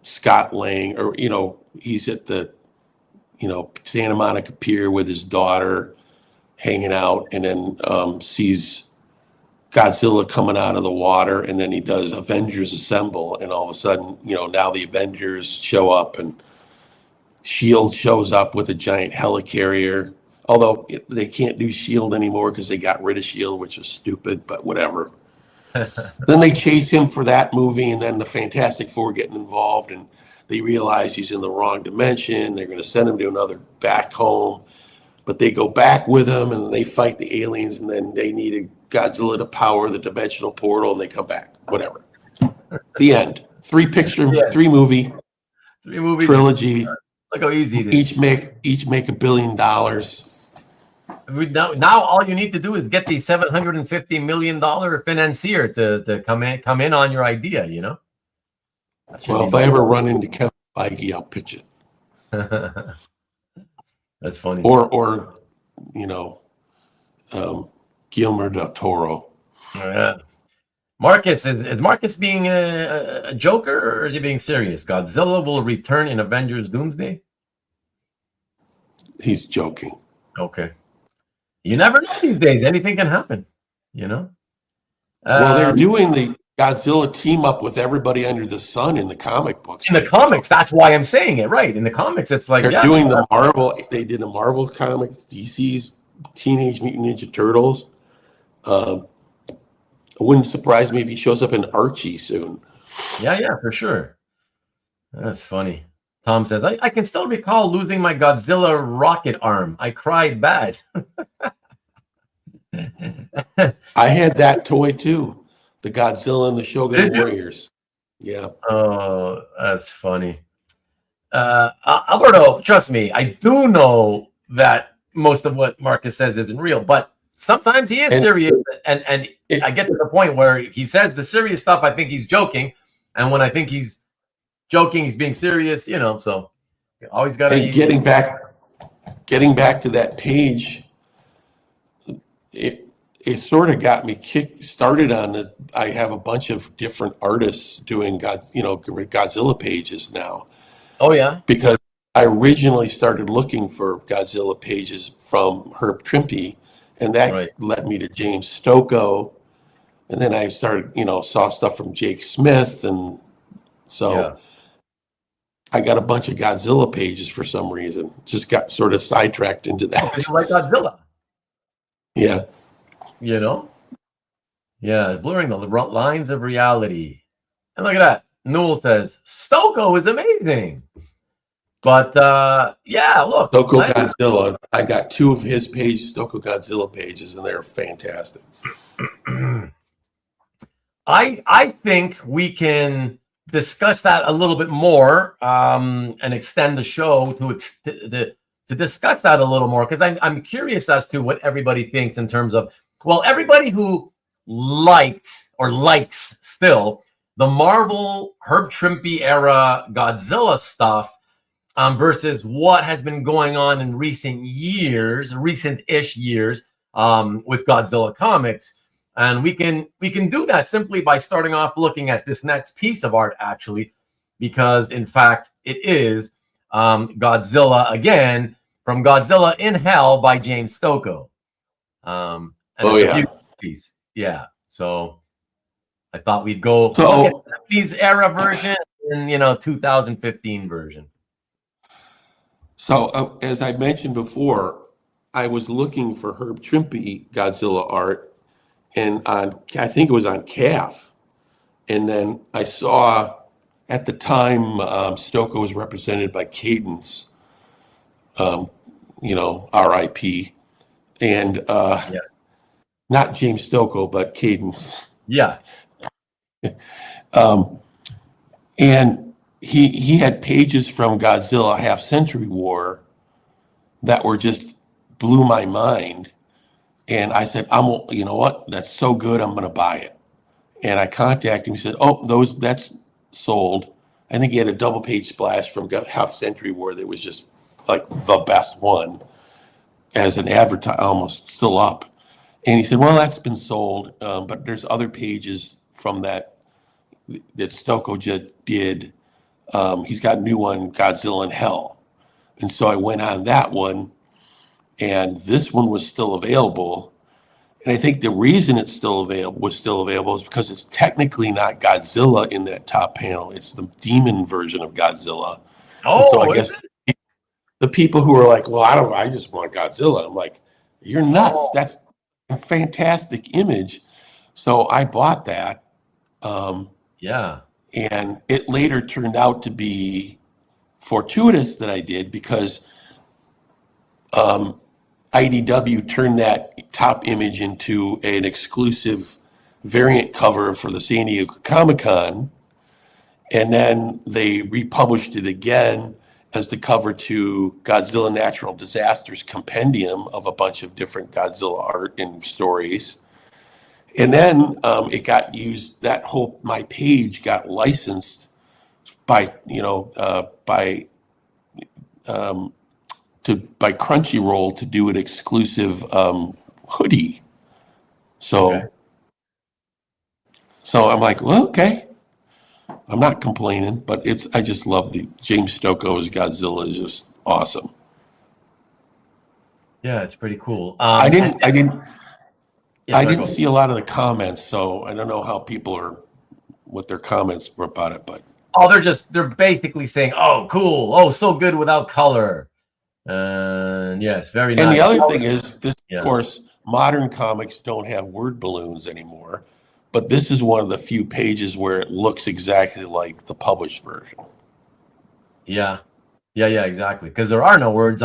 Scott Lang, or, he's at the, Santa Monica Pier with his daughter hanging out, and then sees Godzilla coming out of the water, and then he does Avengers Assemble, and all of a sudden, now the Avengers show up, and S.H.I.E.L.D. shows up with a giant helicarrier, although they can't do S.H.I.E.L.D. anymore because they got rid of S.H.I.E.L.D., which is stupid, but whatever. Then they chase him for that movie, and then the Fantastic Four getting involved, and they realize he's in the wrong dimension. They're going to send him to another back home, but they go back with him, and they fight the aliens, and then they needed Godzilla to power the dimensional portal, and they come back. Whatever. The end. 3-movie trilogy. Look how easy it is. Each make $1 billion. Now all you need to do is get the $750 million financier to come in on your idea, Well, if I ever run into Kevin Feige, I'll pitch it. That's funny. Or Guillermo del Toro. Yeah. Marcus, is Marcus being a joker, or is he being serious? Godzilla will return in Avengers Doomsday? He's joking. Okay. You never know these days. Anything can happen, Well, they're doing the Godzilla team up with everybody under the sun in the comic books. In the comics, that's why I'm saying it, right? In the comics, it's like they're doing the Marvel. They did a Marvel comics, DC's Teenage Mutant Ninja Turtles. It wouldn't surprise me if he shows up in Archie soon. Yeah, for sure. That's funny. Tom says, I can still recall losing my Godzilla rocket arm. I cried bad. I had that toy too. The Godzilla and the Shogun Warriors. Yeah. Oh, that's funny. Alberto, trust me, I do know that most of what Marcus says isn't real, but sometimes he is serious, and I get to the point where he says the serious stuff. I think he's joking, and when I think he's joking, he's being serious. So you always got to. Getting back to that page, it sort of got me started on this. I have a bunch of different artists doing Godzilla pages now. Oh yeah, because I originally started looking for Godzilla pages from Herb Trimpe. And that led me to James Stokoe. And then I started, saw stuff from Jake Smith. And so I got a bunch of Godzilla pages for some reason. Just got sort of sidetracked into that. It's like Godzilla. Yeah. Yeah, blurring the lines of reality. And look at that. Newell says, Stokoe is amazing. But look, Stokoe Godzilla. I got 2 of his pages, Stokoe Godzilla pages, and they're fantastic. I think we can discuss that a little bit more and extend the show to discuss that a little more, because I'm curious as to what everybody thinks in terms of, everybody who liked or likes still the Marvel Herb Trimpe era Godzilla stuff. Versus what has been going on in recent-ish years, with Godzilla comics, and we can do that simply by starting off looking at this next piece of art, actually, because in fact it is Godzilla again from Godzilla in Hell by James Stokoe. Piece, yeah. So I thought we'd go look at the era version and 2015 version. So, as I mentioned before, I was looking for Herb Trimpe Godzilla art, and I think it was on CAF. And then I saw, at the time, Stokoe was represented by Cadence, R.I.P. And not James Stokoe, but Cadence. Yeah. Um, and he had pages from Godzilla Half Century War that were just blew my mind. And I said, you know what? That's so good. I'm going to buy it. And I contacted him. He said, oh, that's sold. I think he had a double page splash from Half Century War that was just like the best one as an advertise, almost still up. And he said, well, that's been sold. But there's other pages from that Stocco did. He's got a new one, Godzilla in Hell. And so I went on that one, and this one was still available. And I think the reason it's still available is because it's technically not Godzilla in that top panel. It's the demon version of Godzilla. Oh, and so I guess the people who are like, well, I just want Godzilla. I'm like, you're nuts. Oh. That's a fantastic image. So I bought that. Yeah. And it later turned out to be fortuitous that I did, because IDW turned that top image into an exclusive variant cover for the San Diego Comic-Con, and then they republished it again as the cover to Godzilla Natural Disasters Compendium of a bunch of different Godzilla art and stories. And then it got used, my page got licensed by Crunchyroll to do an exclusive hoodie. So I'm like, well, okay. I'm not complaining, but I just love the James Stocco's Godzilla is just awesome. Yeah, it's pretty cool. I didn't Yeah, see a lot of the comments, so I don't know how people what their comments were about it, but they're basically saying, oh, cool, oh, so good without color. Yes, very nice. And the other thing is this, of course, modern comics don't have word balloons anymore, but this is one of the few pages where it looks exactly like the published version. Yeah, exactly, because there are no words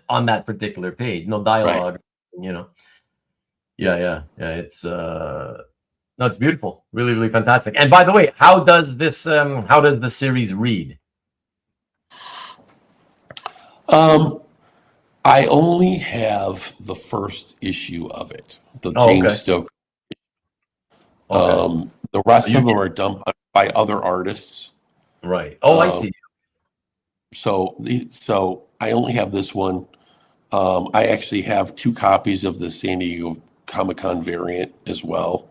on that particular page, no dialogue, right. Yeah, it's no, it's beautiful, really, really fantastic. And by the way, how does the series read? I only have the first issue of it, the James Stocco. The rest of them are done by other artists. Right. Oh, I see. So I only have this one. I actually have 2 copies of the San Diego Comic-Con variant as well.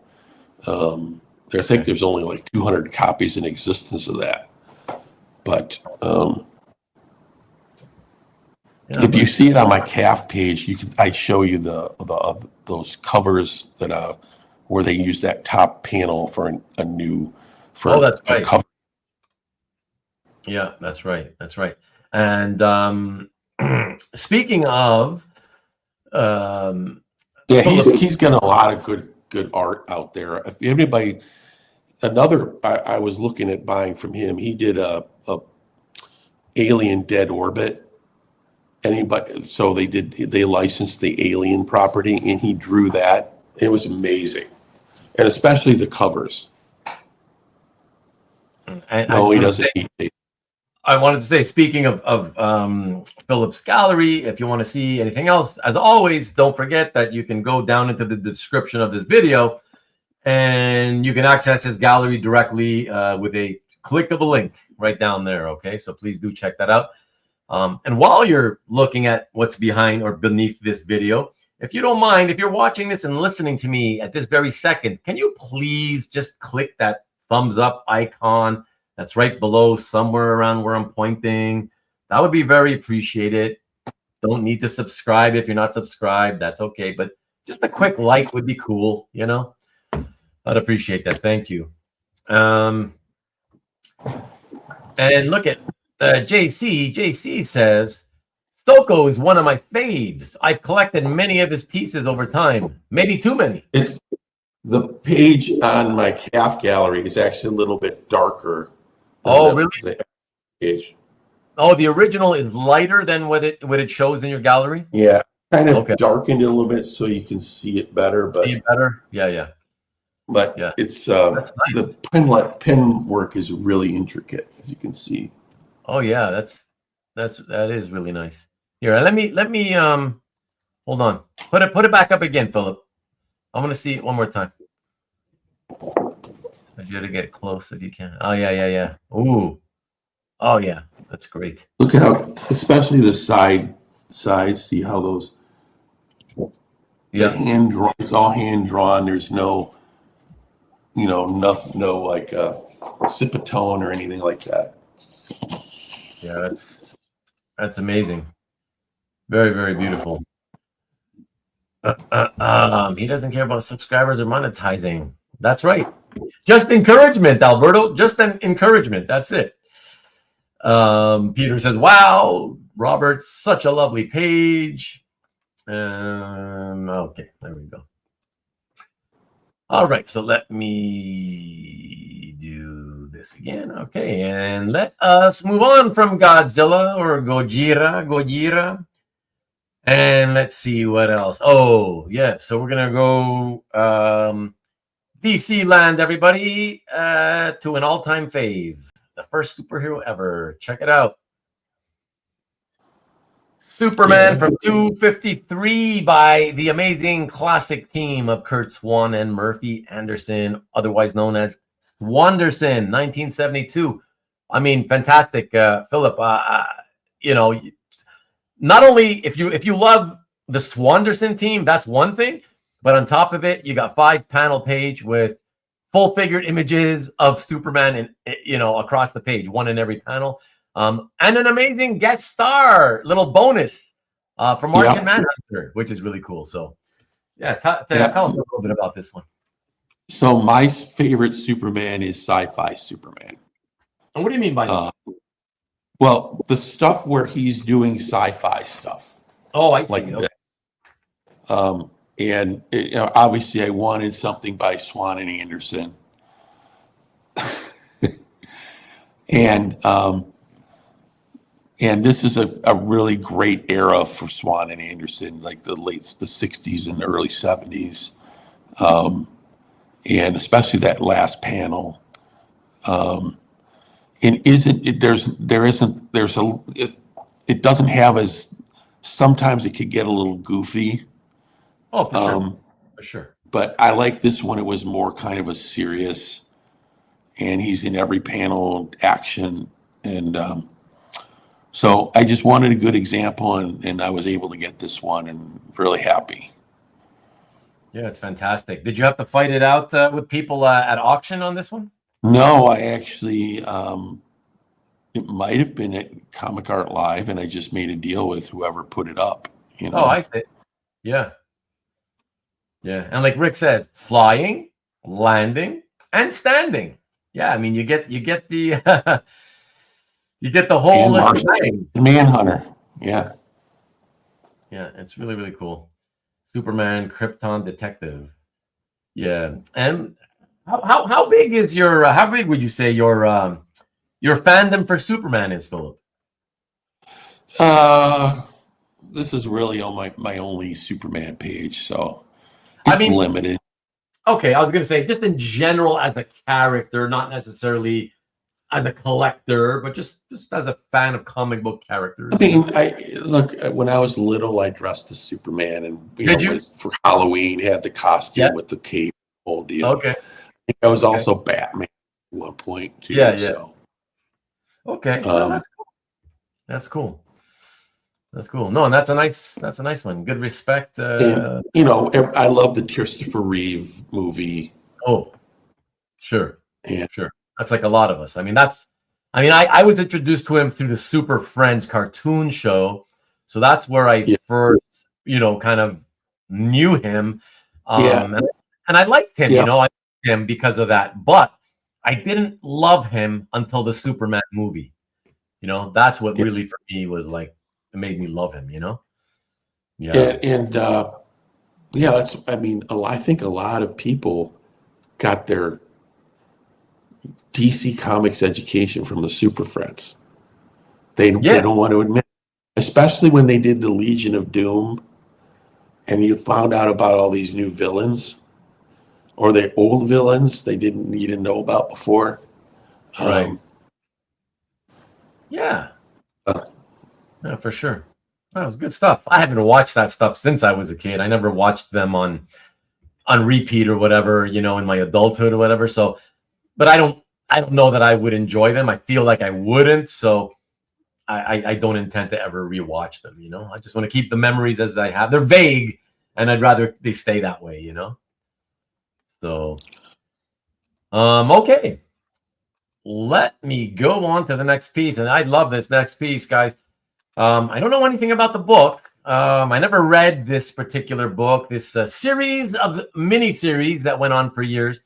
I think there's only like 200 copies in existence of that. But if you see it on my CAF page, I show you those covers that where they use that top panel for a new that's right. cover. Yeah, that's right. And speaking of, he's got a lot of good art out there. If anybody, I was looking at buying from him. He did a Alien Dead Orbit. So they licensed the Alien property, and he drew that. It was amazing, and especially the covers. And he doesn't. I wanted to say, speaking of Philip's gallery, if you want to see anything else, as always, don't forget that you can go down into the description of this video, and you can access his gallery directly with a click of a link right down there. Okay, so please do check that out. And while you're looking at what's behind or beneath this video, if you don't mind, if you're watching this and listening to me at this very second, can you please just click that thumbs up icon that's right below, somewhere around where I'm pointing? That would be very appreciated. Don't need to subscribe if you're not subscribed. That's okay. But just a quick like would be cool, I'd appreciate that. Thank you. And look at JC says, Stocco is one of my faves. I've collected many of his pieces over time. Maybe too many. It's the page on my CAF gallery is actually a little bit darker. Oh, really? The page. Oh, the original is lighter than what it shows in your gallery? Yeah, kind of darkened it a little bit so you can see it better. But see it better? Yeah. But Yeah, it's that's nice. the pen work is really intricate, as you can see. Oh yeah, that is really nice. Here, let me hold on. Put it back up again, Philip. I want to see it one more time. I you got to get close if you can. Oh yeah. Ooh. Oh yeah, that's great. Look at how, especially the sides. See how those the hand drawn. It's all hand drawn. There's no, nothing, no like sipatone or anything like that. Yeah, that's amazing. Very, very beautiful. He doesn't care about subscribers or monetizing. That's right. Just encouragement, Alberto. Just an encouragement. That's it. Peter says, "Wow, Robert, such a lovely page." Okay, there we go. All right, so let me do this again. Okay, and let us move on from Godzilla or Gojira. And let's see what else. Oh, yeah, so we're going to go DC land, everybody, to an all-time fave. The first superhero ever. Check it out. Superman from 253 by the amazing classic team of Kurt Swan and Murphy Anderson, otherwise known as Swanderson, 1972. I mean, fantastic, Philip. Not only if you love the Swanderson team, that's one thing, but on top of it, you got 5-panel page with full figured images of Superman and across the page, one in every panel. And an amazing guest star, little bonus from Martian Manhunter, which is really cool. So, tell us a little bit about this one. So my favorite Superman is sci-fi Superman. And what do you mean by that? Well, the stuff where he's doing sci-fi stuff. Oh, I see. Like that. And obviously, I wanted something by Swan and Anderson. And this is a really great era for Swan and Anderson, like the 60s and early 70s, and especially that last panel. And it doesn't have as, sometimes it could get a little goofy. Oh, for sure. But I like this one. It was more kind of a serious, and he's in every panel action, and so I just wanted a good example, and I was able to get this one, and really happy. Yeah, it's fantastic. Did you have to fight it out with people at auction on this one? No, I actually, it might have been at Comic Art Live, and I just made a deal with whoever put it up. Oh, I see. Yeah. Yeah, and like Rick says, flying, landing, and standing. Yeah, I mean, you get the you get the whole thing. Manhunter. Yeah. Yeah, it's really, really cool. Superman, Krypton Detective. Yeah. And how big is your how big would you say your fandom for Superman is, Philip? This is really on my only Superman page, so it's limited. Okay, I was gonna say just in general as a character, not necessarily as a collector, but just as a fan of comic book characters. I mean, look, when I was little, I dressed as Superman, and for Halloween, had the costume with the cape, whole deal. Okay. I was also Batman at one point too. Yeah. So. Okay. That's cool. That's cool. No, and that's a nice one. Good respect. And, I love the Christopher Reeve movie. Oh, sure. Yeah. Sure. That's like a lot of us. I mean, I was introduced to him through the Super Friends cartoon show. So that's where I first, kind of knew him. And I liked him, I liked him because of that. But I didn't love him until the Superman movie. That's what really for me was like, it made me love him, Yeah. I think a lot of people got their DC Comics education from the Super Friends. They don't want to admit, especially when they did the Legion of Doom, and you found out about all these new villains. or the old villains they didn't need to know about before. Right. Yeah. Uh, Yeah, for sure. That was good stuff. I haven't watched that stuff since I was a kid. I never watched them on repeat or whatever, you know, in my adulthood or whatever. So, but I don't know that I would enjoy them. I feel like I wouldn't. So I don't intend to ever rewatch them, you know. I just want to keep the memories as I have. They're vague, and I'd rather they stay that way, you know. So okay. Let me go on to the next piece. And I love this next piece, guys. I don't know anything about the book. I never read this particular book, this series of mini-series that went on for years.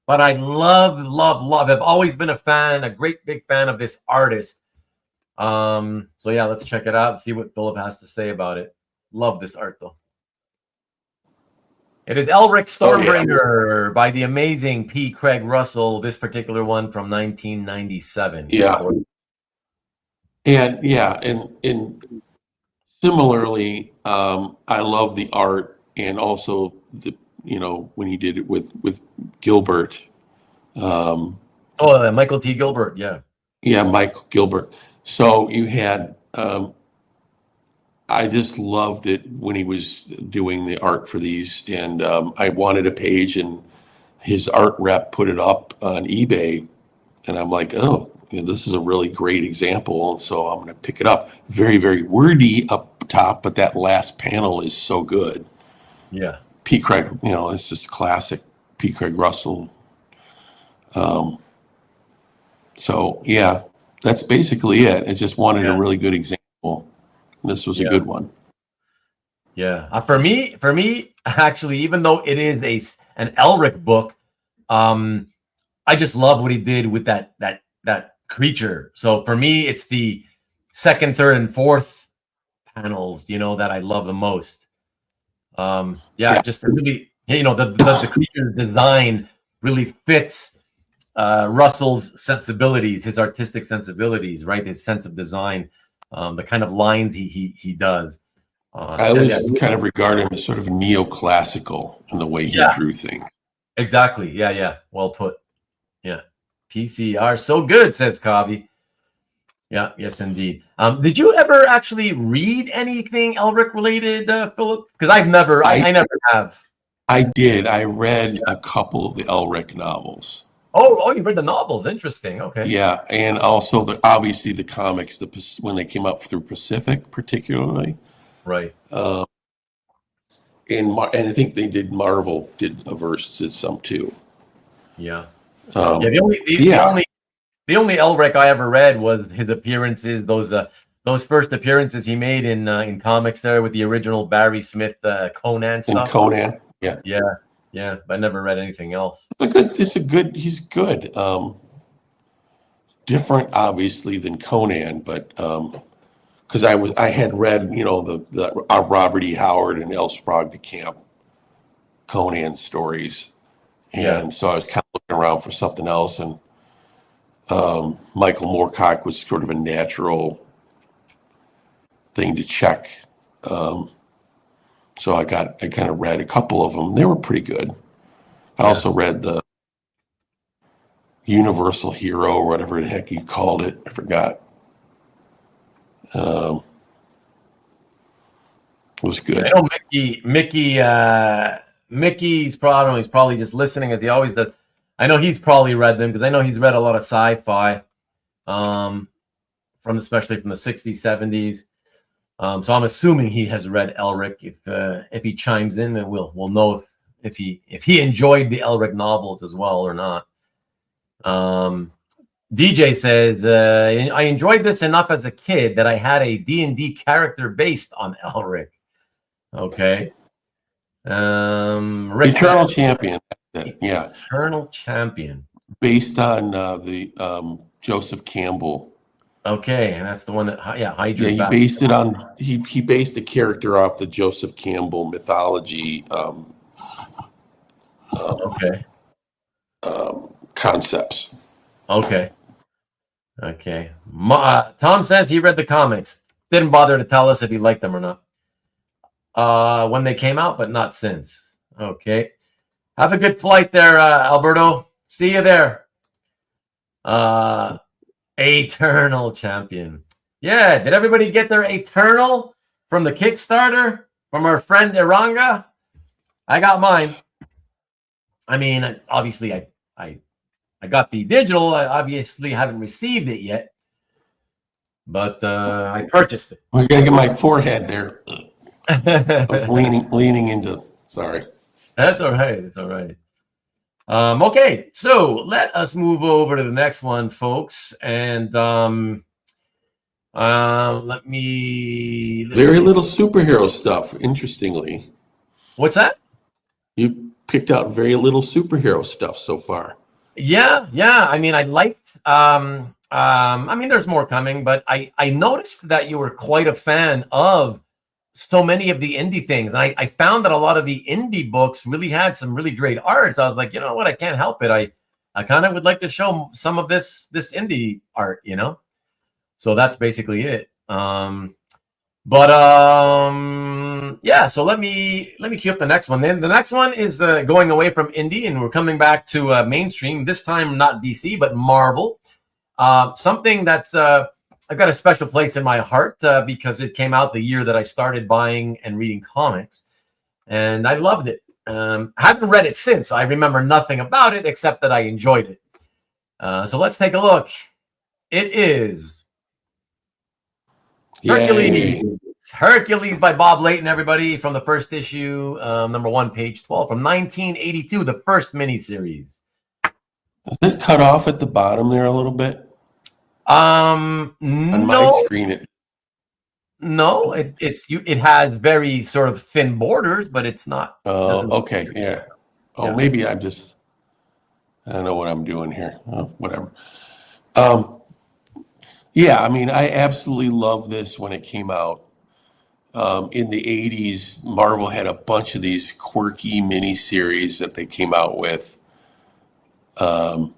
But I love. I've always been a fan, a great big fan of this artist. So yeah, let's check it out and see what Philip has to say about it. Love this art though. It is Elric Stormbringer by the amazing P. Craig Russell. This particular one from 1997. Yeah. And similarly, I love the art, and also the, you know, when he did it with Gilbert. Michael T. Gilbert, yeah. Yeah, Michael Gilbert. So you had, I just loved it when he was doing the art for these, and I wanted a page, and his art rep put it up on eBay, and I'm like, oh, you know, this is a really great example, and so I'm going to pick it up. Very, very wordy up top, but that last panel is so good. Yeah. P. Craig, you know, it's just classic P. Craig Russell. So yeah, that's basically it. I just wanted a really good example. This was a good one. Yeah. For me, actually, even though it is an Elric book, I just love what he did with that creature. So for me, it's the second, third, and fourth panels, you know, that I love the most. Just really, you know, the creature's design really fits Russell's sensibilities, his artistic sensibilities, right? His sense of design, the kind of lines he does. I always kind of regard him as sort of neoclassical in the way he drew things. Exactly. Yeah. Well put. Yeah. PCR so good, says Kavi. Yeah. Yes, indeed. Did you ever actually read anything Elric related, Philip? Because I never have. I did. I read a couple of the Elric novels. Oh, you read the novels? Interesting. Okay. Yeah, and also obviously the comics, when they came up through Pacific, particularly. Right. And I think Marvel did a verse to some too. Yeah. The only Elric I ever read was his appearances, those first appearances he made in comics there with the original Barry Smith Conan stuff. And Conan, yeah. Yeah, but I never read anything else. He's good. Different, obviously, than Conan, but because I had read, you know, the Robert E. Howard and L. Sprague de Camp Conan stories, and so I was kind of looking around for something else, and Michael Moorcock was sort of a natural thing to check. So I kind of read a couple of them. They were pretty good. I also read the Universal Hero, or whatever the heck you called it. I forgot. It was good. I know Mickey's probably just listening as he always does. I know he's probably read them because I know he's read a lot of sci-fi, especially from the 60s, 70s. So I'm assuming he has read Elric. If he chimes in, then we'll know if he enjoyed the Elric novels as well or not. DJ says, I enjoyed this enough as a kid that I had a D&D character based on Elric. Okay. Eternal Champion. Yeah. Eternal Champion. Based on the Joseph Campbell. Okay, and that's the one that Hydra. Yeah, he based it on he based the character off the Joseph Campbell mythology. Concepts. Okay. Tom says he read the comics. Didn't bother to tell us if he liked them or not. When they came out, but not since. Okay. Have a good flight there, Alberto. See you there. Eternal champion. Yeah, did everybody get their Eternal from the Kickstarter from our friend Iranga? I got mine. I mean, obviously, I got the digital. I obviously haven't received it yet, but I purchased it. I gotta get my forehead there. I was leaning into. Sorry. That's all right. It's all right. Okay, so let us move over to the next one, folks, and let me. Very little superhero stuff. Interestingly, what's that? You picked out very little superhero stuff so far. Yeah. I mean, I liked. I mean, there's more coming, but I noticed that you were quite a fan of so many of the indie things. And I found that a lot of the indie books really had some really great art. So I was like, you know what? I can't help it. I kind of would like to show some of this indie art, you know? So that's basically it. Yeah, so let me cue up the next one. Then the next one is going away from indie and we're coming back to mainstream, this time not DC, but Marvel. Something that's I've got a special place in my heart because it came out the year that I started buying and reading comics, and I loved it. I haven't read it since. I remember nothing about it except that I enjoyed it. So let's take a look. It is Hercules. Hercules by Bob Layton, everybody, from the first issue, number 1, page 12, from 1982, the first miniseries. Is it cut off at the bottom there a little bit? On my screen, it has very sort of thin borders, but it's not. Oh, okay, yeah. Oh, yeah. Maybe I don't know what I'm doing here. Oh, whatever. Yeah, I mean, I absolutely love this when it came out. In the 80s, Marvel had a bunch of these quirky miniseries that they came out with. And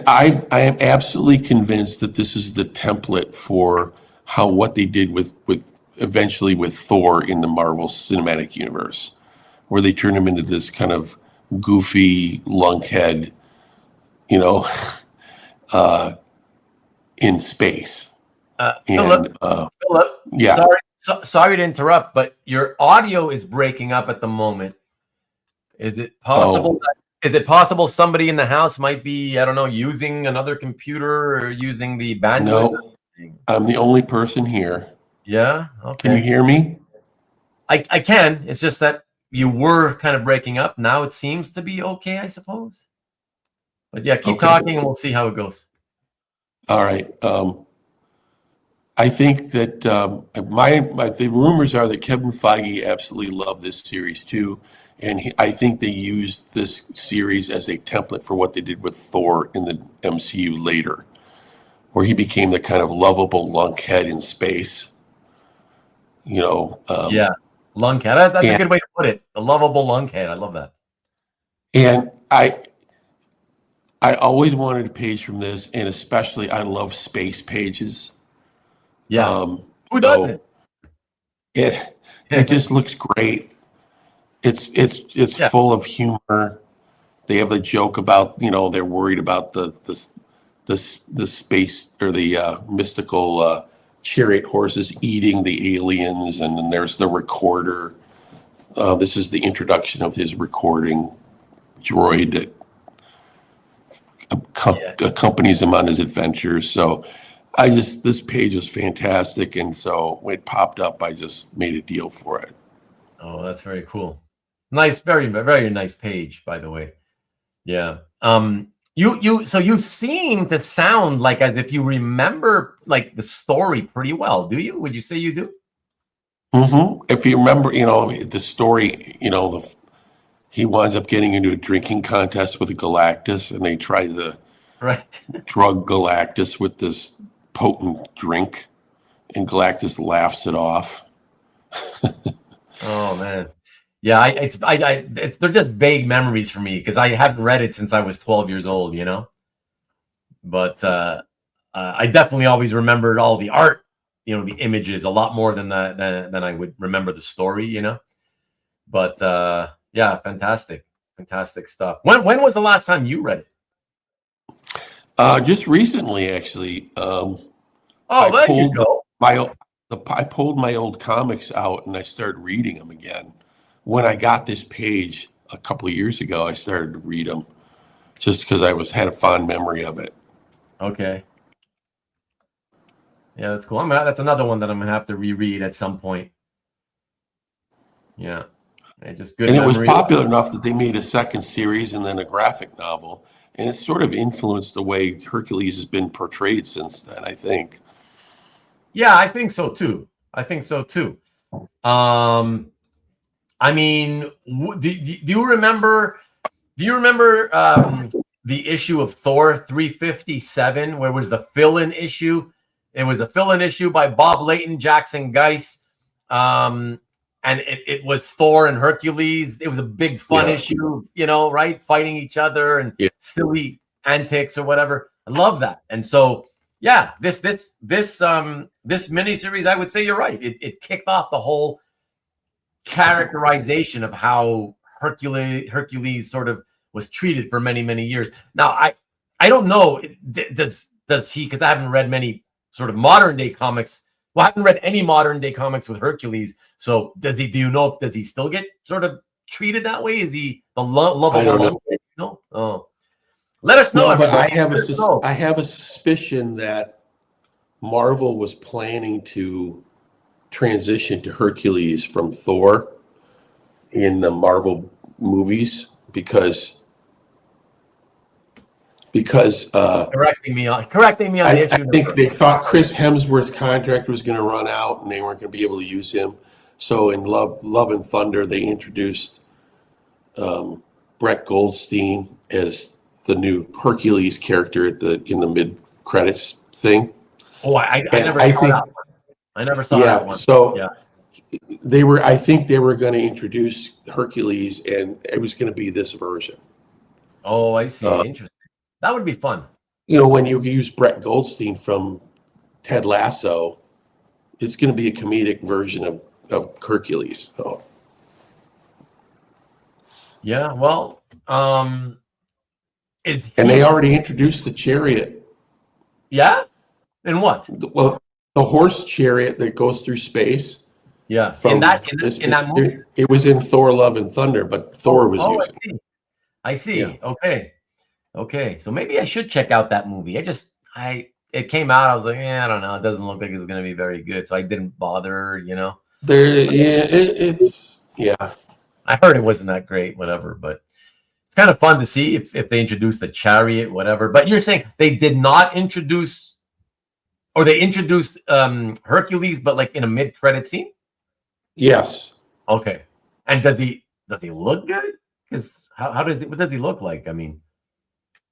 I am absolutely convinced that this is the template for what they did eventually with Thor in the Marvel Cinematic Universe, where they turned him into this kind of goofy lunkhead, you know, in space. Philip, yeah. Sorry to interrupt, but your audio is breaking up at the moment. Is it possible? Is it possible somebody in the house might be, I don't know, using another computer or using the bandwidth? No, I'm the only person here. Yeah. Okay. Can you hear me? I can. It's just that you were kind of breaking up. Now it seems to be okay, I suppose. But yeah, keep talking and we'll see how it goes. All right. I think that the rumors are that Kevin Feige absolutely loved this series too. And I think they used this series as a template for what they did with Thor in the MCU later, where he became the kind of lovable lunkhead in space. You know. Yeah, lunkhead. That's a good way to put it. The lovable lunkhead. I love that. And I always wanted a page from this, and especially I love space pages. Yeah. Who doesn't? It just looks great. It's full of humor. They have the joke about, you know, they're worried about the space or the mystical chariot horses eating the aliens, and then there's the recorder. This is the introduction of his recording droid that accompanies him on his adventures. So this page was fantastic, and so when it popped up, I just made a deal for it. Oh, that's very cool. Nice, very, very nice page, by the way. Yeah. You seem to sound like as if you remember like the story pretty well. Do you? Would you say you do? Mm-hmm. If you remember, you know, the story, you know, he winds up getting into a drinking contest with Galactus, and they try to drug Galactus with this potent drink, and Galactus laughs it off. Oh man. Yeah, they're just vague memories for me because I haven't read it since I was 12 years old, you know. But I definitely always remembered all the art, you know, the images a lot more than I would remember the story, you know. But yeah, fantastic stuff. When was the last time you read it? Just recently, actually. Oh, there you go. I pulled my old comics out and I started reading them again. When I got this page a couple of years ago, I started to read them just because had a fond memory of it. Okay. Yeah, that's cool. That's another one that I'm gonna have to reread at some point. Yeah, just good. And it was memory. popular enough that they made a second series and then a graphic novel, and it sort of influenced the way Hercules has been portrayed since then, I think. Yeah, I think so too. I mean, do you remember? Do you remember the issue of Thor 357, where it was the fill-in issue? It was a fill-in issue by Bob Layton, Jackson Geis, and it was Thor and Hercules. It was a big fun issue, right? Fighting each other and silly antics or whatever. I love that. And so, yeah, this miniseries, I would say you're right. It kicked off the whole characterization of how Hercules sort of was treated for many, many years. Now, I don't know, does he, because I haven't read many sort of modern day comics. Well, I haven't read any modern day comics with Hercules. So does he still get sort of treated that way? Is he the lovable? No. Oh, let us know. No, but I have a suspicion that Marvel was planning to transition to Hercules from Thor in the Marvel movies because correcting me on the issue. I think they thought Chris Hemsworth's contract was going to run out and they weren't going to be able to use him. So in Love and Thunder, they introduced Brett Goldstein as the new Hercules character in the mid credits thing. Oh, I never saw that one. I never saw that one. So I think they were going to introduce Hercules, and it was going to be this version. Oh, I see. Interesting. That would be fun. When you use Brett Goldstein from Ted Lasso, it's going to be a comedic version of Hercules. So. Yeah, well, and they already introduced the chariot. Yeah? And what? Well, the horse chariot that goes through space. Yeah. In that movie? It was in Thor Love and Thunder, but Thor was using. I see. Yeah. Okay. So maybe I should check out that movie. It came out, I was like, I don't know. It doesn't look like it's going to be very good. So I didn't bother, I heard it wasn't that great, whatever, but it's kind of fun to see if they introduce the chariot, whatever. But you're saying they did not introduce, or they introduced Hercules, but like in a mid-credit scene? Yes. Okay. And does he look good? Because what does he look like? I mean,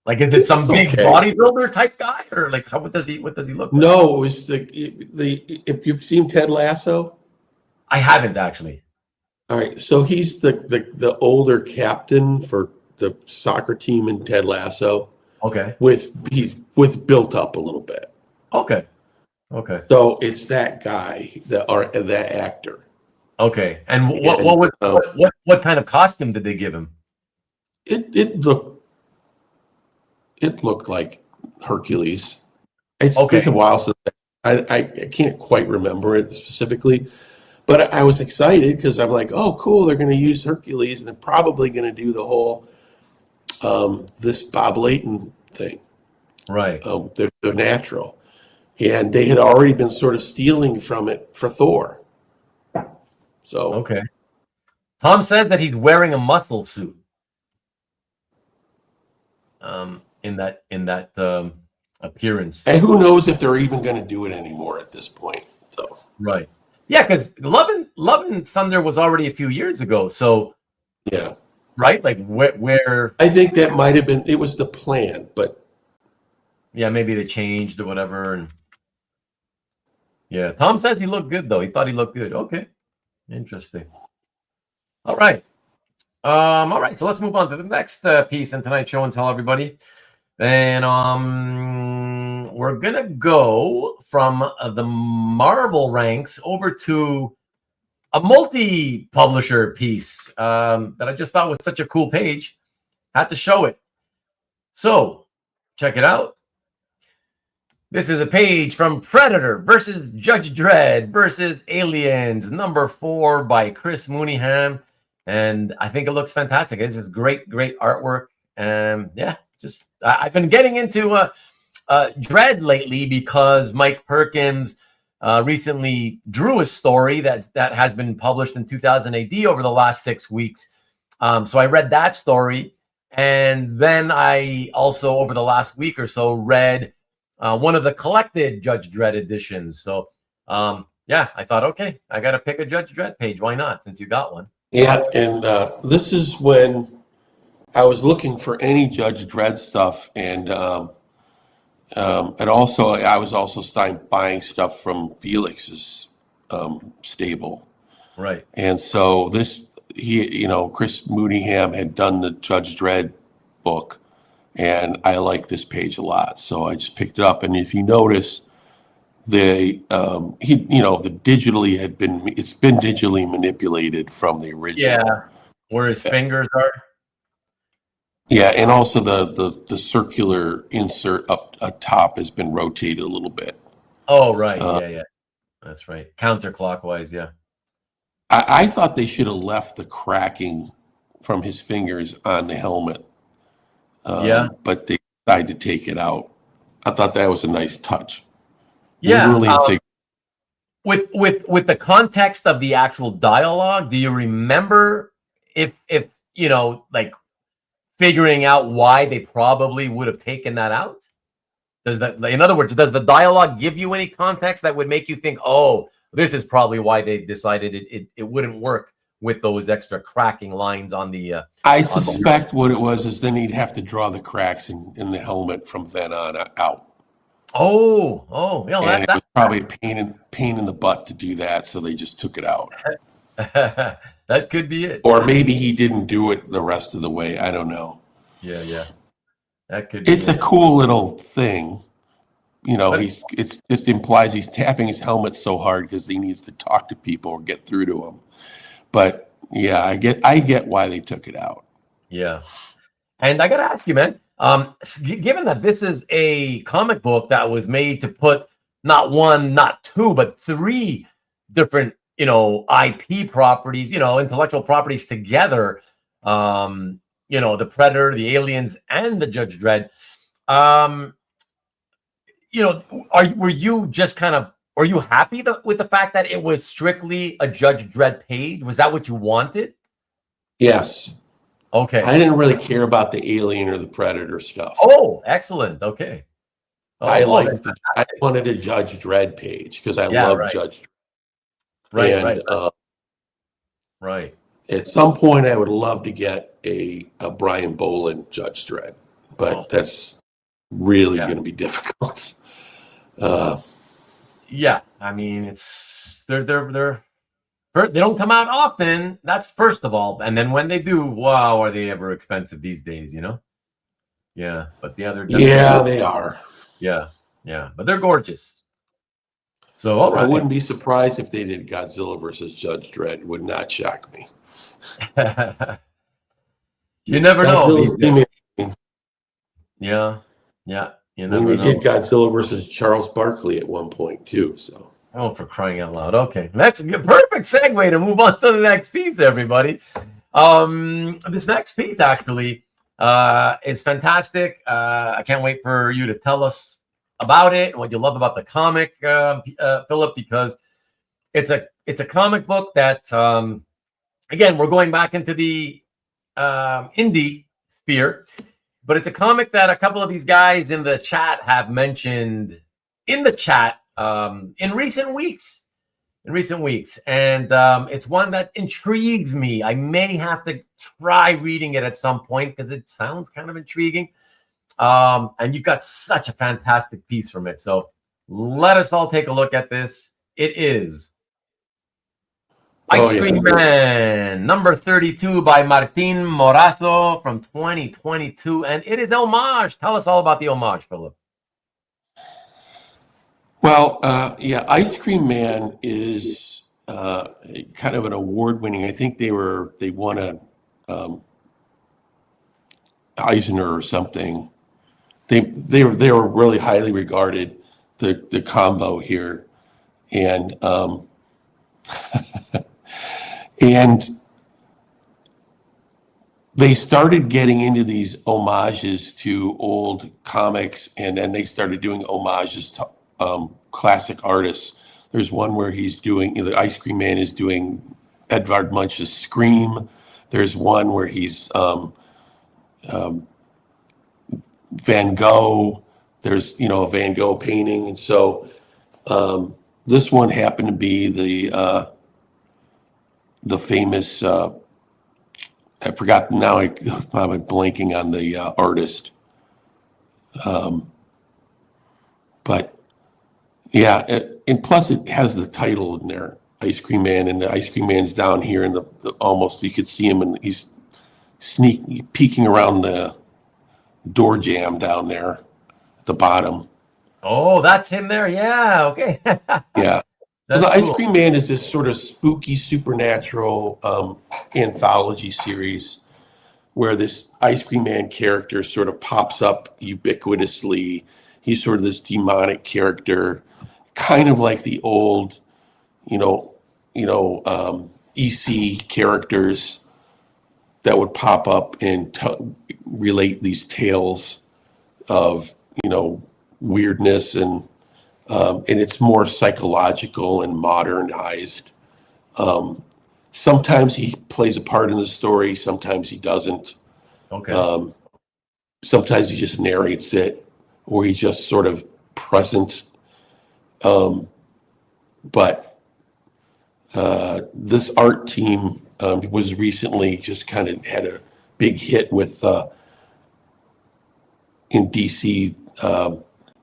like, is it some big bodybuilder type guy, or like what does he look like? No, it was if you've seen Ted Lasso. I haven't actually. All right, so he's the older captain for the soccer team in Ted Lasso. Okay. He's built up a little bit. Okay. So it's that guy, that actor. Okay. And what kind of costume did they give him? It looked like Hercules. It's been a while since I can't quite remember it specifically. But I was excited because I'm like, oh, cool, they're going to use Hercules, and they're probably going to do the whole this Bob Layton thing. Right. They're natural. And they had already been sort of stealing from it for Thor. So okay. Tom says that he's wearing a muscle suit. In that appearance. And who knows if they're even going to do it anymore at this point. So right. Yeah, because Love and Thunder was already a few years ago. So yeah, right. Like where I think that might have been. It was the plan, but yeah, maybe they changed or whatever. And yeah, Tom says he looked good though. He thought he looked good. Okay, interesting. All right. All right. So let's move on to the next piece in tonight's show and tell everybody. And we're gonna go from the Marvel ranks over to a multi-publisher piece that I just thought was such a cool page. Had to show it. So check it out. This is a page from Predator versus Judge Dredd versus Aliens, number 4 by Chris Mooneyham. And I think it looks fantastic. It's just great artwork. And yeah, just I've been getting into Dredd lately because Mike Perkins recently drew a story that has been published in 2000 AD over the last 6 weeks. So I read that story. And then I also, over the last week or so, read one of the collected Judge Dredd editions. So, yeah, I thought, okay, I got to pick a Judge Dredd page. Why not, since you got one? Yeah, and this is when I was looking for any Judge Dredd stuff, and also I was also buying stuff from Felix's stable. Right. And so Chris Mooneyham had done the Judge Dredd book, and I like this page a lot, so I just picked it up. And if you notice, it's been digitally manipulated from the original. Yeah, where his fingers are. Yeah, and also the circular insert up top has been rotated a little bit. Oh, right. Yeah. That's right. Counterclockwise, yeah. I thought they should have left the cracking from his fingers on the helmet. But they decided to take it out. I thought that was a nice touch. Yeah. With the context of the actual dialogue, do you remember if figuring out why they probably would have taken that out? In other words, does the dialogue give you any context that would make you think, oh, this is probably why they decided it wouldn't work with those extra cracking lines on the I suspect what it was is then he'd have to draw the cracks in the helmet from then on out. Oh, yeah. And it was probably a pain in the butt to do that, so they just took it out. That could be it. Or maybe he didn't do it the rest of the way. I don't know. Yeah. That could be It's a cool little thing. It just implies he's tapping his helmet so hard because he needs to talk to people or get through to them. But yeah, I get why they took it out. Yeah. And I got to ask you, man, given that this is a comic book that was made to put not one, not two, but 3 different, IP properties, intellectual properties together, the Predator, the Aliens, and the Judge Dredd, were you just are you happy with the fact that it was strictly a Judge Dredd page? Was that what you wanted? Yes. Okay. I didn't really care about the Alien or the Predator stuff. Oh, excellent. Okay. I wanted a Judge Dredd page because I love Judge Dredd. Right. At some point, I would love to get a Brian Bolin Judge Dredd, but that's really going to be difficult. Yeah, I mean, it's they don't come out often. That's first of all, and then when they do, wow, are they ever expensive these days? Yeah, but the other they are. Yeah, but they're gorgeous. So all right. I wouldn't be surprised if they did Godzilla versus Judge Dredd. It would not shock me. You never know. Yeah. You never know. They did Godzilla versus Charles Barkley at one point too. So. Oh, for crying out loud! Okay, that's a perfect segue to move on to the next piece, everybody. This next piece actually is fantastic. I can't wait for you to tell us about it and what you love about the comic, Philip, because it's a comic book that again, we're going back into the indie sphere, but it's a comic that a couple of these guys in the chat have mentioned in the chat in recent weeks, and it's one that intrigues me. I may have to try reading it at some point because it sounds kind of intriguing. And you've got such a fantastic piece from it. So let us all take a look at this. It is Ice Cream Man, number 32 by Martin Morato from 2022. And it is homage. Tell us all about the homage, Philip. Well, Ice Cream Man is kind of an award-winning. I think they won a Eisner or something. They were really highly regarded. The combo here, and and they started getting into these homages to old comics, and then they started doing homages to classic artists. There's one where he's doing, the Ice Cream Man is doing Edvard Munch's Scream. There's one where he's Van Gogh. There's, a Van Gogh painting. And so this one happened to be the famous, I forgot now, I'm blanking on the artist. But yeah, and plus it has the title in there, Ice Cream Man, and the Ice Cream Man's down here, and the almost you could see him, and he's peeking around the door jamb down there at the bottom. Oh, that's him there. Yeah. Okay. Yeah. That's the cool. Ice Cream Man is this sort of spooky supernatural anthology series where this Ice Cream Man character sort of pops up ubiquitously. He's sort of this demonic character, kind of like the old, EC characters that would pop up and relate these tales of, weirdness, and it's more psychological and modernized. Sometimes he plays a part in the story, sometimes he doesn't. Okay. Sometimes he just narrates it, or he's just sort of present. But this art team was recently just kind of had a big hit with in DC, the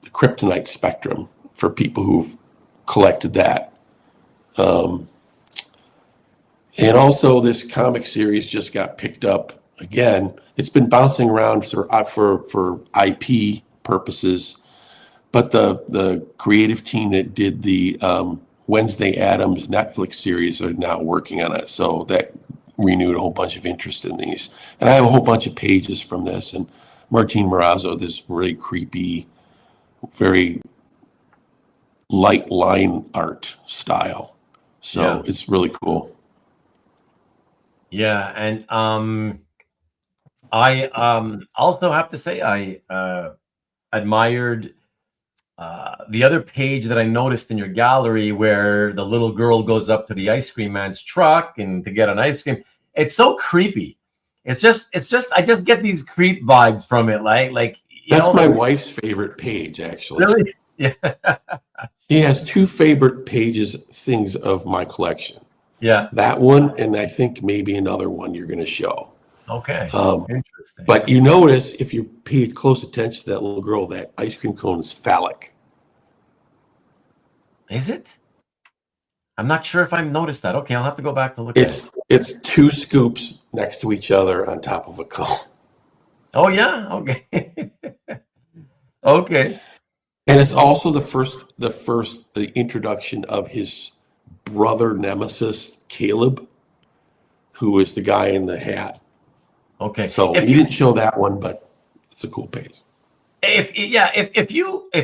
Kryptonite Spectrum, for people who've collected that. And also this comic series just got picked up again. It's been bouncing around for IP purposes, but the creative team that did the Wednesday Addams Netflix series are now working on it. So that renewed a whole bunch of interest in these. And I have a whole bunch of pages from this, and Martin Morazzo, this really creepy, very light line art style. So Yeah. it's really cool. Yeah, and I also have to say I admired the other page that I noticed in your gallery where the little girl goes up to the Ice Cream Man's truck and to get an ice cream. It's so creepy. It's just I just get these creep vibes from it, like That's my wife's favorite page, actually. Really? Yeah. She has two favorite things of my collection. Yeah. That one, and I think maybe another one you're going to show. Okay. Interesting. But you notice, if you paid close attention to that little girl, that ice cream cone is phallic. Is it? I'm not sure if I've noticed that. Okay, I'll have to go back to look at it. It's two scoops next to each other on top of a cone. Oh yeah. Okay. Okay. And it's also the introduction of his brother nemesis, Caleb, who is the guy in the hat. Okay. So he didn't show that one, but it's a cool page. If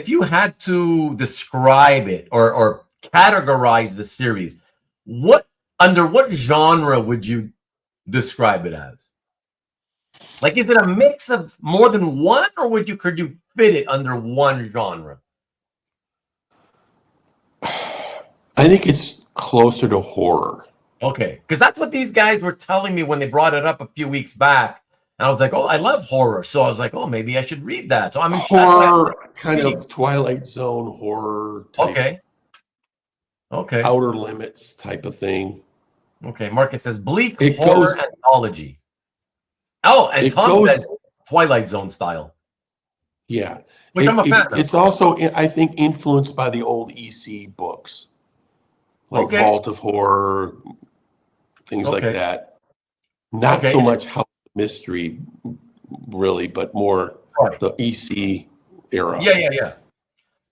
you had to describe it or categorize the series, under what genre would you describe it as? Like, is it a mix of more than one, or could you fit it under one genre? I think it's closer to horror. Okay, because that's what these guys were telling me when they brought it up a few weeks back. And I was like, oh, I love horror. So I was like, oh, maybe I should read that. So I'm horror, kind of Twilight Zone horror type. Okay. Outer Limits type of thing. Okay, Marcus says bleak horror anthology. Oh, and Tom says Twilight Zone style. Yeah. Which I'm a fan of. It's also, I think, influenced by the old EC books. Like Vault of Horror, things like that. Not so much House of Mystery, really, but more the EC era. Yeah.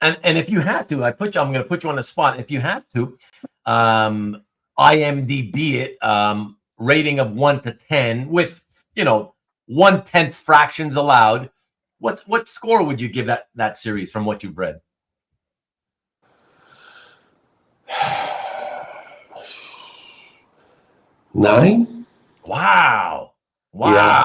And if you had to, I'm going to put you on the spot. If you had to, IMDb it, rating of 1 to 10 with, 1/10 fractions allowed. What score would you give that series from what you've read? 9. Wow. Yeah.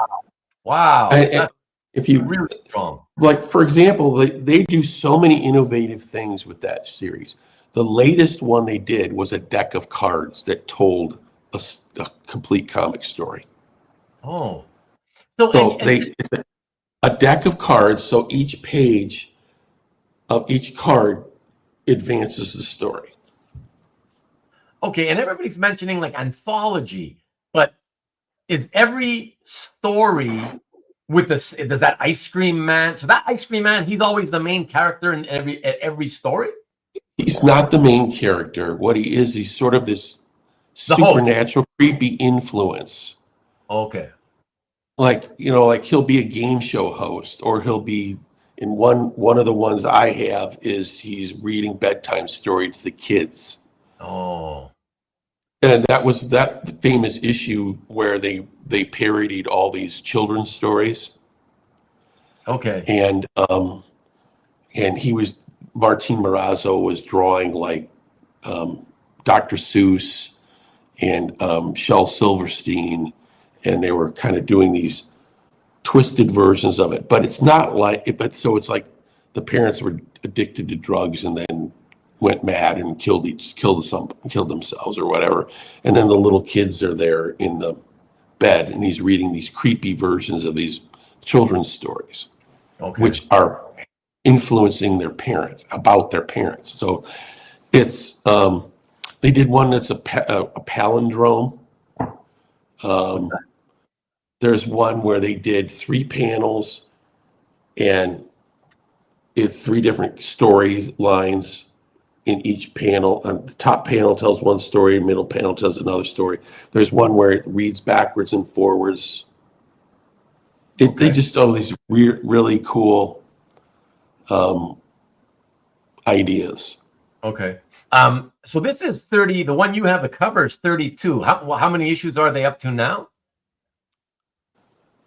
Wow. That's if you really strong. Like, for example, they do so many innovative things with that series. The latest one they did was a deck of cards that told a complete comic story. Oh. So it's a deck of cards, so each page of each card advances the story. Okay, and everybody's mentioning like anthology, but is every story with this? Does that ice cream man? So that ice cream man, he's always the main character in every story. He's not the main character. What he is, he's sort of this supernatural, creepy influence. Okay. Like he'll be a game show host, or he'll be in one of the ones I have is he's reading bedtime story to the kids. Oh. And that's the famous issue where they parodied all these children's stories. Okay. And Martin Morazzo was drawing like Dr. Seuss and Shel Silverstein, and they were kind of doing these twisted versions of it. But it's not like it. But so it's like the parents were addicted to drugs and then went mad and killed themselves or whatever. And then the little kids are there in the bed, and he's reading these creepy versions of these children's stories, which are influencing their parents, about their parents. So it's they did one that's a palindrome. There's one where they did 3 panels, and it's 3 different story lines in each panel. The top panel tells one story, middle panel tells another story. There's one where it reads backwards and forwards. They just do these really cool ideas. Okay. So this is 30. The one you have, the cover is 32. How many issues are they up to now?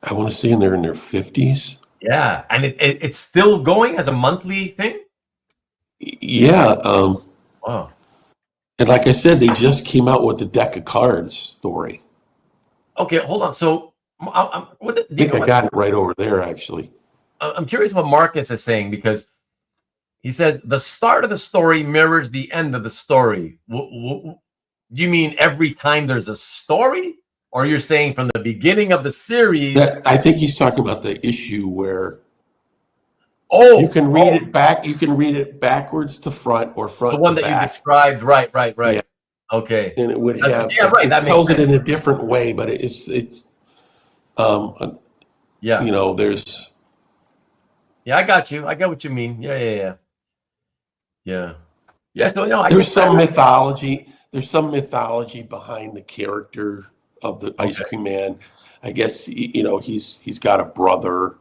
I want to say they're in their 50s. Yeah, and it's still going as a monthly thing? Yeah. Wow. And like I said, they just came out with the deck of cards story. Okay, hold on. So I think I got it right over there, actually. I'm curious what Marcus is saying, because he says the start of the story mirrors the end of the story. Do you mean every time there's a story? Or you're saying from the beginning of the series? I think he's talking about the issue where you can read it back. You can read it backwards to front or front to back. The one that you described, right. Yeah. Okay. And it would have, right. That tells it in a different way, but it's there's. Yeah, I got you. I get what you mean. Yeah. So there's some mythology. There's some mythology behind the character of the ice cream man. I guess he's got a brother.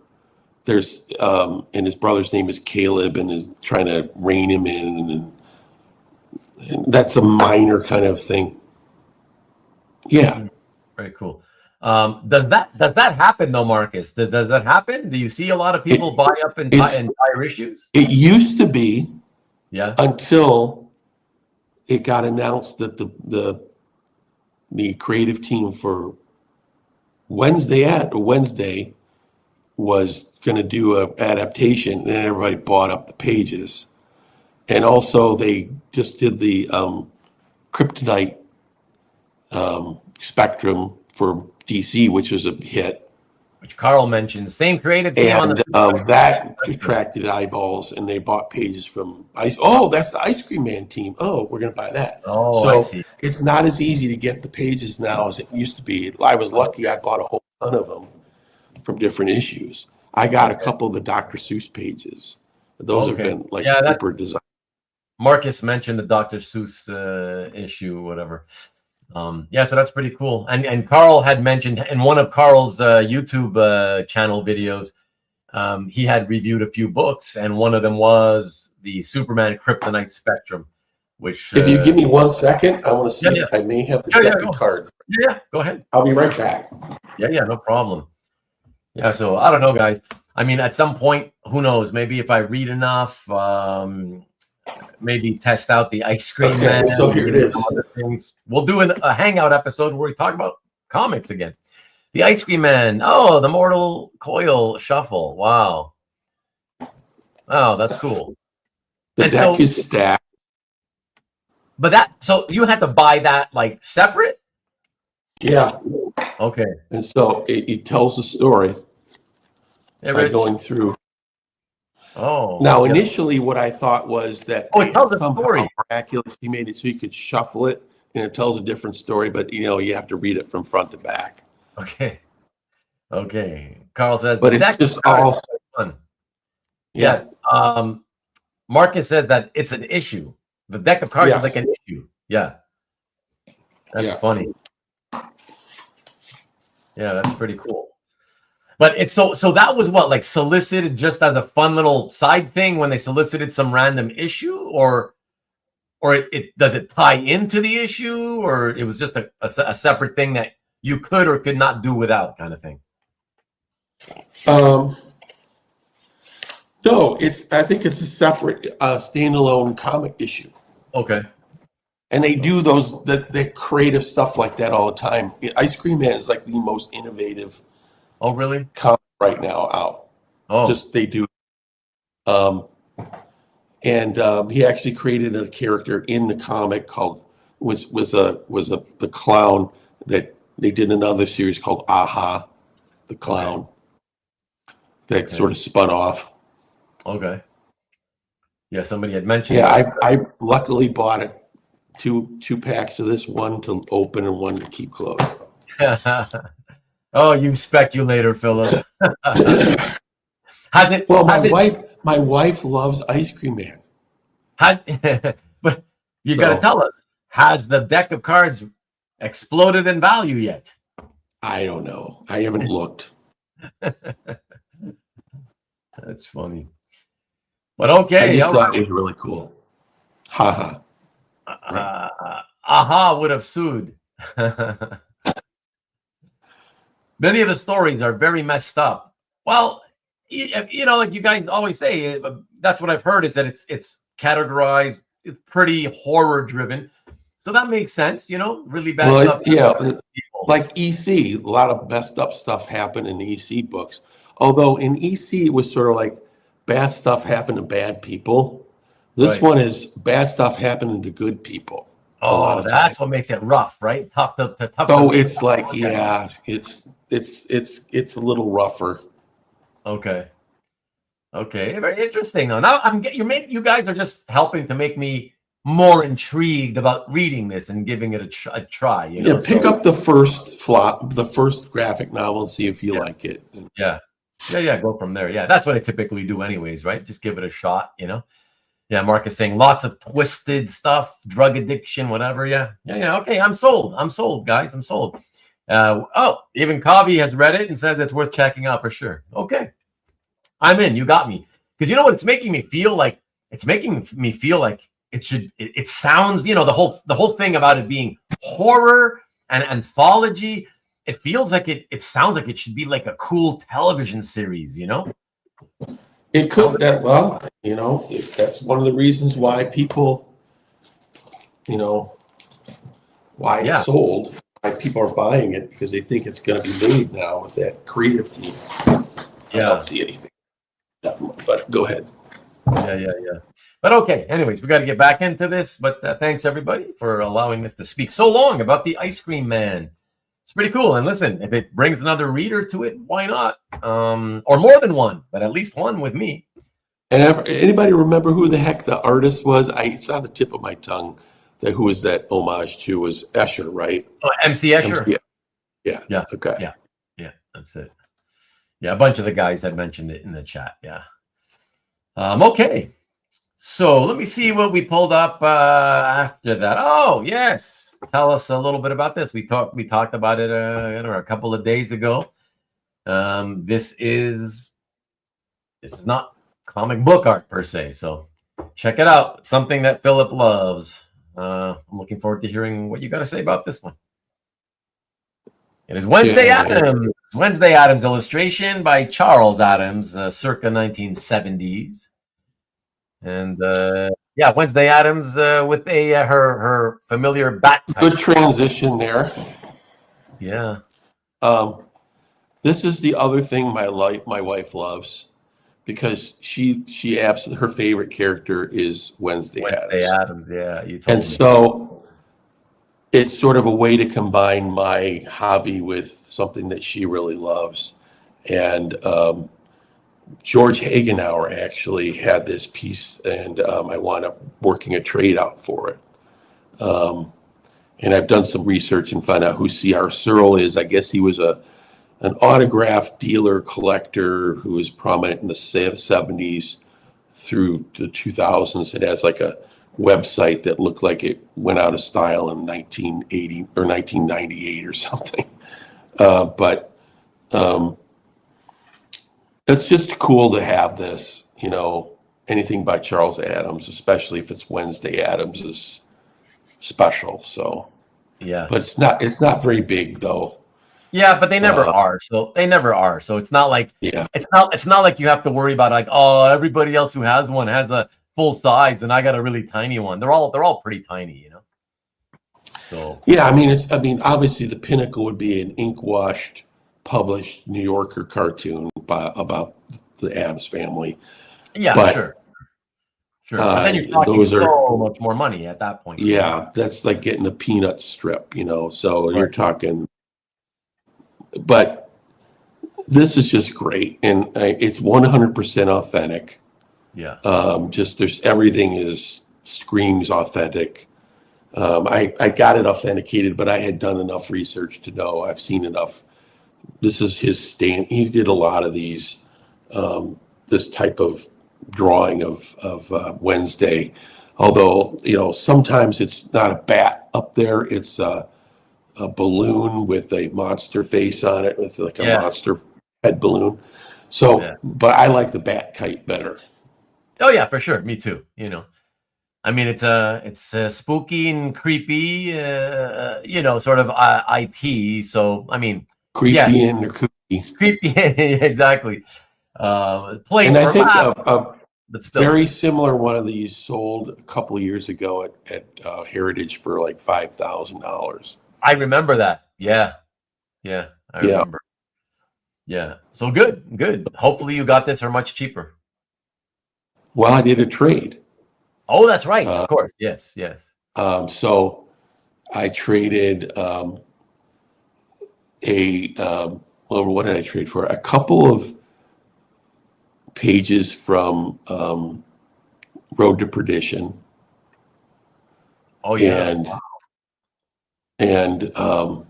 There's and his brother's name is Caleb, and is trying to rein him in, and that's a minor kind of thing. Yeah. Very cool. Does that happen though, Marcus? Does that happen? Do you see a lot of people buy up entire issues? It used to be, until it got announced that the creative team for Wednesday was going to do an adaptation, and everybody bought up the pages. And also they just did the Kryptonite Spectrum for DC, which was a hit. Which Carl mentioned. Same creative team on the that attracted eyeballs, and they bought pages from Ice. Oh, that's the Ice Cream Man team. Oh, we're going to buy that. Oh, so I see. It's not as easy to get the pages now as it used to be. I was lucky; I bought a whole ton of them from different issues. I got a couple of the Dr. Seuss pages. Those have been like super designed. Marcus mentioned the Dr. Seuss issue, whatever. So that's pretty cool. And Carl had mentioned in one of Carl's YouTube channel videos, he had reviewed a few books, and one of them was the Superman Kryptonite Spectrum, which If you give me 1 second, I want to see. Yeah. I may have the deck of cards. Yeah, go ahead. I'll be right back. Yeah, no problem. Yeah, so I don't know, guys. I mean, at some point, who knows? Maybe if I read enough, maybe test out the Ice Cream Man. So here it is. Things. We'll do a hangout episode where we talk about comics again. The Ice Cream Man. Oh, the Mortal Coil Shuffle. Wow. Oh, that's cool. The deck is stacked. But so you had to buy that like separate? Yeah. Okay. And so it tells the story by going through. Oh. Now, initially, what I thought was that it tells a somehow story. miraculously made it so you could shuffle it, and it tells a different story. But you have to read it from front to back. Okay. Carl says, but it's just all fun. Yeah. Marcus says that it's an issue. The deck of cards is like an issue. Yeah. That's funny. Yeah, that's pretty cool. But it's so that was what, like solicited just as a fun little side thing when they solicited some random issue, or it does it tie into the issue, or it was just a separate thing that you could or could not do without kind of thing? No, I think it's a separate standalone comic issue. Okay. And they do the creative stuff like that all the time. Ice Cream Man is like the most innovative. Oh, really? Comic right now out. Oh, they do. And he actually created a character in the comic called the clown that they did another series called Aha, the clown. That sort of spun off. Okay. Yeah, somebody had mentioned. Yeah, I luckily bought it. Two packs of this, one to open and one to keep closed. Oh, you speculator, Philip. My wife loves Ice Cream Man. But you got to tell us, has the deck of cards exploded in value yet? I don't know. I haven't looked. That's funny. But okay. I just thought it was really cool. Ha ha. Aha would have sued. Many of the stories are very messed up. Well, like you guys always say, that's what I've heard, is that it's categorized, it's pretty horror driven. So that makes sense, really bad stuff. Yeah, like EC, a lot of messed up stuff happened in the EC books. Although in EC, it was sort of like bad stuff happened to bad people. This one is bad stuff happening to good people. Oh, that's what makes it rough, right? Tough. So it's like, yeah, it's a little rougher. Okay, very interesting. Now you guys are just helping to make me more intrigued about reading this and giving it a try. Yeah, pick up the first graphic novel and see if you like it. Yeah, go from there. Yeah, that's what I typically do anyways, right? Just give it a shot, Yeah, Mark is saying lots of twisted stuff, drug addiction, whatever. Yeah. Okay, I'm sold, guys. I'm sold. Even Kavi has read it and says it's worth checking out for sure. Okay, I'm in. You got me. Because you know what? It's making me feel like it sounds, the whole thing about it being horror and anthology. It feels like it sounds like it should be like a cool television series, It could that's one of the reasons why people, why it's sold, why people are buying it, because they think it's going to be made now with that creative team. I don't see anything, but go ahead. Yeah. But okay, anyways, we got to get back into this. But thanks everybody for allowing us to speak so long about the Ice Cream Man. It's pretty cool. And listen, if it brings another reader to it, why not? Or more than one, but at least one with me. And anybody remember who the heck the artist was? It's on the tip of my tongue. Who was that homage to? Was Escher, right? Oh, MC Escher. Yeah. Okay. Yeah. That's it. Yeah, a bunch of the guys had mentioned it in the chat. Yeah. Okay. So let me see what we pulled up after that. Oh, yes. Tell us a little bit about this. We talked about it a couple of days ago. This is not comic book art per se, so check it out. It's something that Philip loves. I'm looking forward to hearing what you got to say about this one. It is Wednesday Addams. Wednesday Addams illustration by Charles Addams, circa 1970s. And Wednesday Addams with her familiar bat. Good transition there. Yeah. This is the other thing my wife loves, because her favorite character is Wednesday Addams. Yeah, you told me. And so it's sort of a way to combine my hobby with something that she really loves. And George Hagenauer actually had this piece, and I wound up working a trade out for it. And I've done some research and found out who C.R. Searle is. I guess he was an autograph dealer collector who was prominent in the 70s through the 2000s. It has like a website that looked like it went out of style in 1980 or 1998 or something. But it's just cool to have this, anything by Charles Addams, especially if it's Wednesday Addams, is special. So yeah, but it's not very big though. Yeah, but they never are. So it's not like it's not like you have to worry about like, oh, everybody else who has one has a full size and I got a really tiny one. They're all pretty tiny, So yeah, I mean obviously the pinnacle would be an ink washed published New Yorker cartoon about the Addams family. Yeah, but, sure. And then you're talking so much more money at that point. Yeah, that's like getting a peanut strip, so right. You're talking. But this is just great, and it's 100% authentic. Yeah. Everything screams authentic. I got it authenticated, but I had done enough research to know I've seen enough. This is his stand. He did a lot of these, this type of drawing of Wednesday. Although, sometimes it's not a bat up there. It's a balloon with a monster face on it, with like a monster head balloon. So, but I like the bat kite better. Oh yeah, for sure. Me too. I mean, it's spooky and creepy, sort of IP. So, I mean, creepy and kooky. Creepy, exactly. And I think but still. Very similar one of these sold a couple of years ago at Heritage for like $5,000. I remember that. Yeah, I remember. Yeah, so good. Hopefully you got this for much cheaper. Well, I did a trade. Oh, that's right. Of course. Yes. So I traded what did I trade for? A couple of pages from Road to Perdition. Oh yeah. And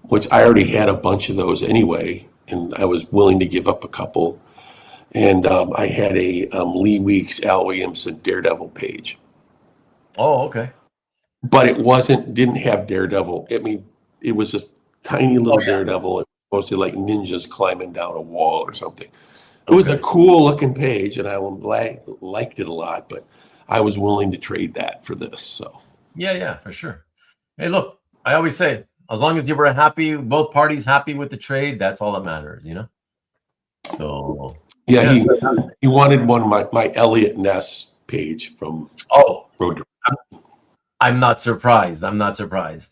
which I already had a bunch of those anyway, and I was willing to give up a couple. And I had a Lee Weeks, Al Williamson Daredevil page. Oh, okay. But it didn't have Daredevil. I mean, it was a tiny little Daredevil. It was mostly like ninjas climbing down a wall or something. It was a cool looking page, and I liked it a lot, but I was willing to trade that for this. So yeah, for sure. Hey, look, I always say, as long as you were happy, both parties happy with the trade, that's all that matters, So yeah, he wanted one of my Elliot Ness page from Road to. I'm not surprised.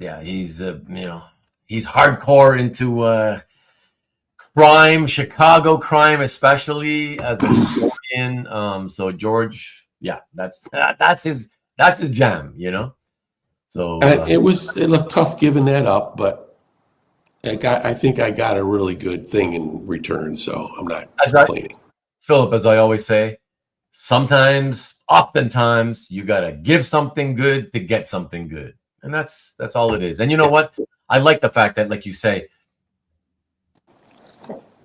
Yeah, he's he's hardcore into crime, Chicago crime, especially as a historian. So George, that's his jam, So it looked tough giving that up, but I think I got a really good thing in return, so I'm not complaining. Philip, as I always say, oftentimes you gotta give something good to get something good, and that's all it is. And you know what? I like the fact that, like you say,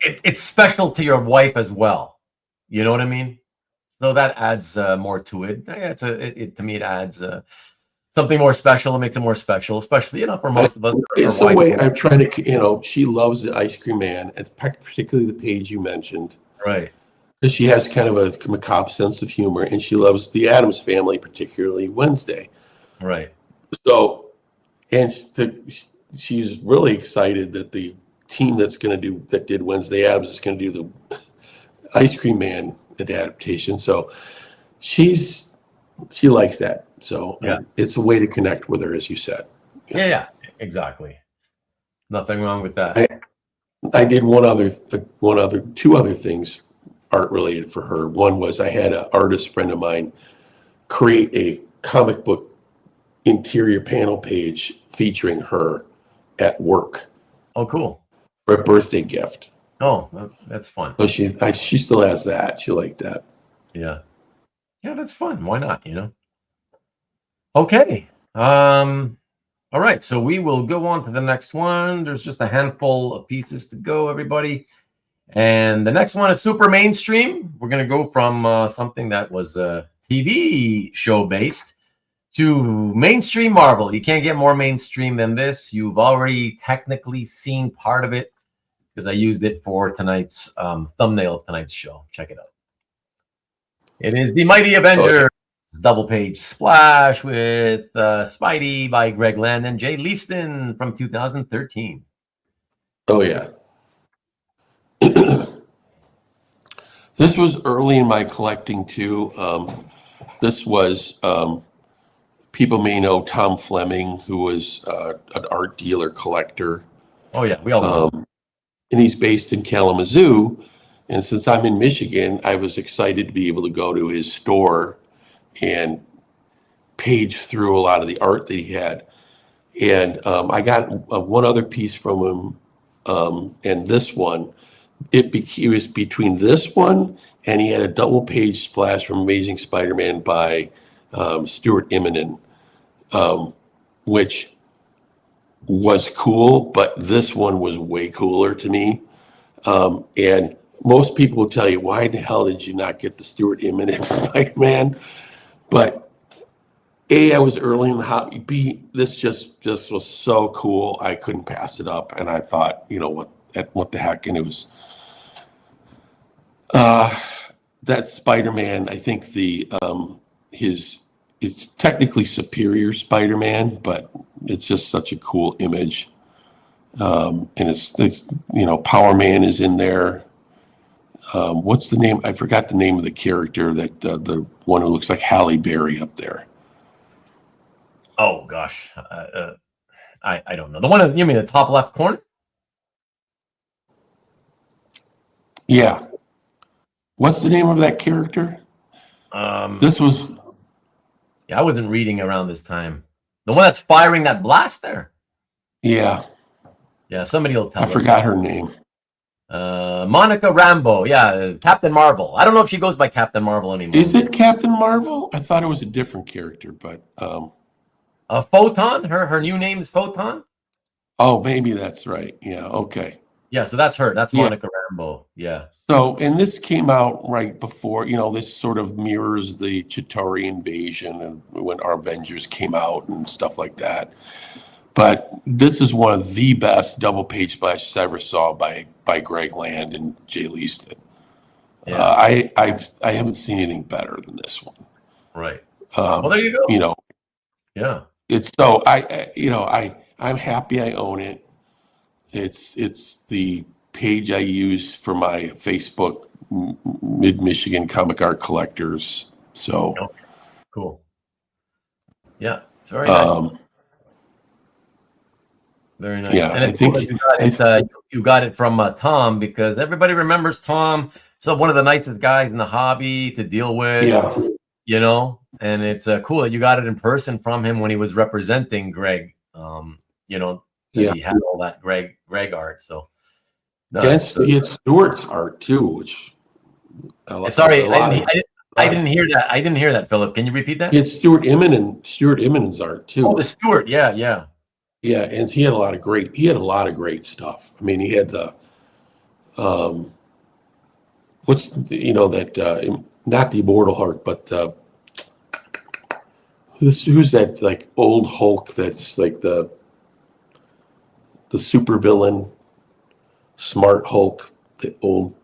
it's special to your wife as well. You know what I mean? So that adds more to it. To me, it adds something more special. It makes it more special, especially for most of us. It's the way I'm trying to. She loves the Ice Cream Man, and particularly the page you mentioned. Right. Because she has kind of a macabre sense of humor, and she loves the Addams family, particularly Wednesday. Right. So, and she's really excited that the team that did Wednesday Addams is going to do the Ice Cream Man adaptation. So she likes that. So it's a way to connect with her, as you said. Yeah, exactly. Nothing wrong with that. I did two other things art related for her. One was I had an artist friend of mine create a comic book interior panel page featuring her at work. Oh, cool. For a birthday gift. Oh, that's fun. So she still has that. She liked that. Yeah, that's fun. Why not? Okay. All right, so we will go on to the next one. There's just a handful of pieces to go, everybody. And the next one is super mainstream. We're going to go from something that was TV show based to mainstream Marvel. You can't get more mainstream than this. You've already technically seen part of it because I used it for tonight's thumbnail of tonight's show. Check it out. It is the Mighty Avengers double page splash with Spidey by Greg Land and Jay Leaston from 2013. Oh, yeah. This was early in my collecting, too. This was, people may know Tom Fleming, who was an art dealer collector. Oh, yeah, we all know. And he's based in Kalamazoo. And since I'm in Michigan, I was excited to be able to go to his store and page through a lot of the art that he had. And I got one other piece from him, and this one. It was between this one and he had a double page splash from Amazing Spider-Man by Stuart Immonen, which was cool, but this one was way cooler to me. And most people will tell you, why the hell did you not get the Stuart Immonen Spider-Man? But A, I was early in the hobby. B, this just was so cool, I couldn't pass it up. And I thought, what the heck? And it was that Spider-Man. I think it's technically Superior Spider-Man, but it's just such a cool image. And it's Power Man is in there. What's the name? I forgot the name of the character that the one who looks like Halle Berry up there. Oh gosh, I don't know. The one you mean the top left corner? Yeah. What's the name of that character? This was. Yeah, I wasn't reading around this time. The one that's firing that blast there. Yeah. Yeah, somebody will tell us. I forgot her name. Monica Rambeau. Yeah, Captain Marvel. I don't know if she goes by Captain Marvel anymore. Is it Captain Marvel? I thought it was a different character, but. Photon. Her new name is Photon. Oh, maybe that's right. Yeah. Okay. Yeah, so that's her. That's Monica Rambeau. Yeah. So, and this came out right before, this sort of mirrors the Chitauri invasion and when our Avengers came out and stuff like that. But this is one of the best double page splashes I ever saw by Greg Land and Jay Leaston. Yeah. I haven't seen anything better than this one. Right. Well, there you go. Yeah. It's so I'm happy I own it. It's the page I use for my Facebook Mid-Michigan Comic Art Collectors. So cool. Yeah, it's very nice. Very nice. Yeah, and I think you got it from Tom, because everybody remembers Tom. So one of the nicest guys in the hobby to deal with. Yeah. And it's cool that you got it in person from him when he was representing Greg. Yeah. He had all that Greg art. So he had Stuart's art too, which sorry, I didn't hear that. I didn't hear that, Philip. Can you repeat that? It's Stuart Immonen's art too. Oh, the Stuart, yeah. Yeah, and he had a lot of great stuff. I mean, he had the not the Immortal Hulk, but who's that like old Hulk that's like the super villain, Smart Hulk, the old.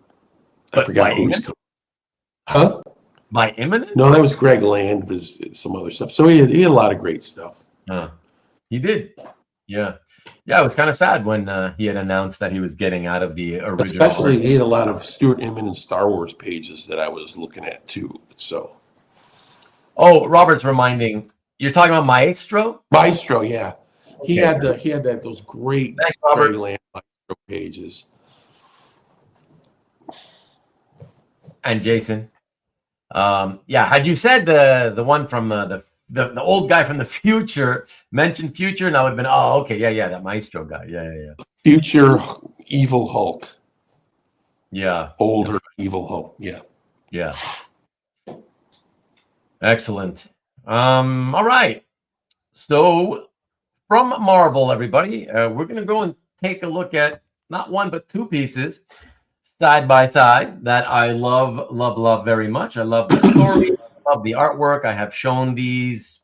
I forgot who he's called. Huh? By Immonen? No, that was Greg Land. Was some other stuff. So he had a lot of great stuff. He did. Yeah. Yeah, it was kind of sad when he had announced that he was getting out of the original Especially, art. he had a lot of Stuart Immonen and Star Wars pages that I was looking at too. So, Oh, Robert's reminding, you're talking about Maestro? Maestro, yeah, he Okay. had those great Thanks, Robert. Gray Land Maestro pages. And Jason. Yeah, had you said the one from the old guy from the future mentioned future, and I would have been, oh, okay, yeah, that Maestro guy. Yeah. Future Evil Hulk. Yeah. Older Evil Hulk. Yeah. Yeah. Excellent. All right. So from Marvel, everybody, we're gonna go and take a look at not one but two pieces side by side that I love very much. I love the story, I love the artwork. I have shown these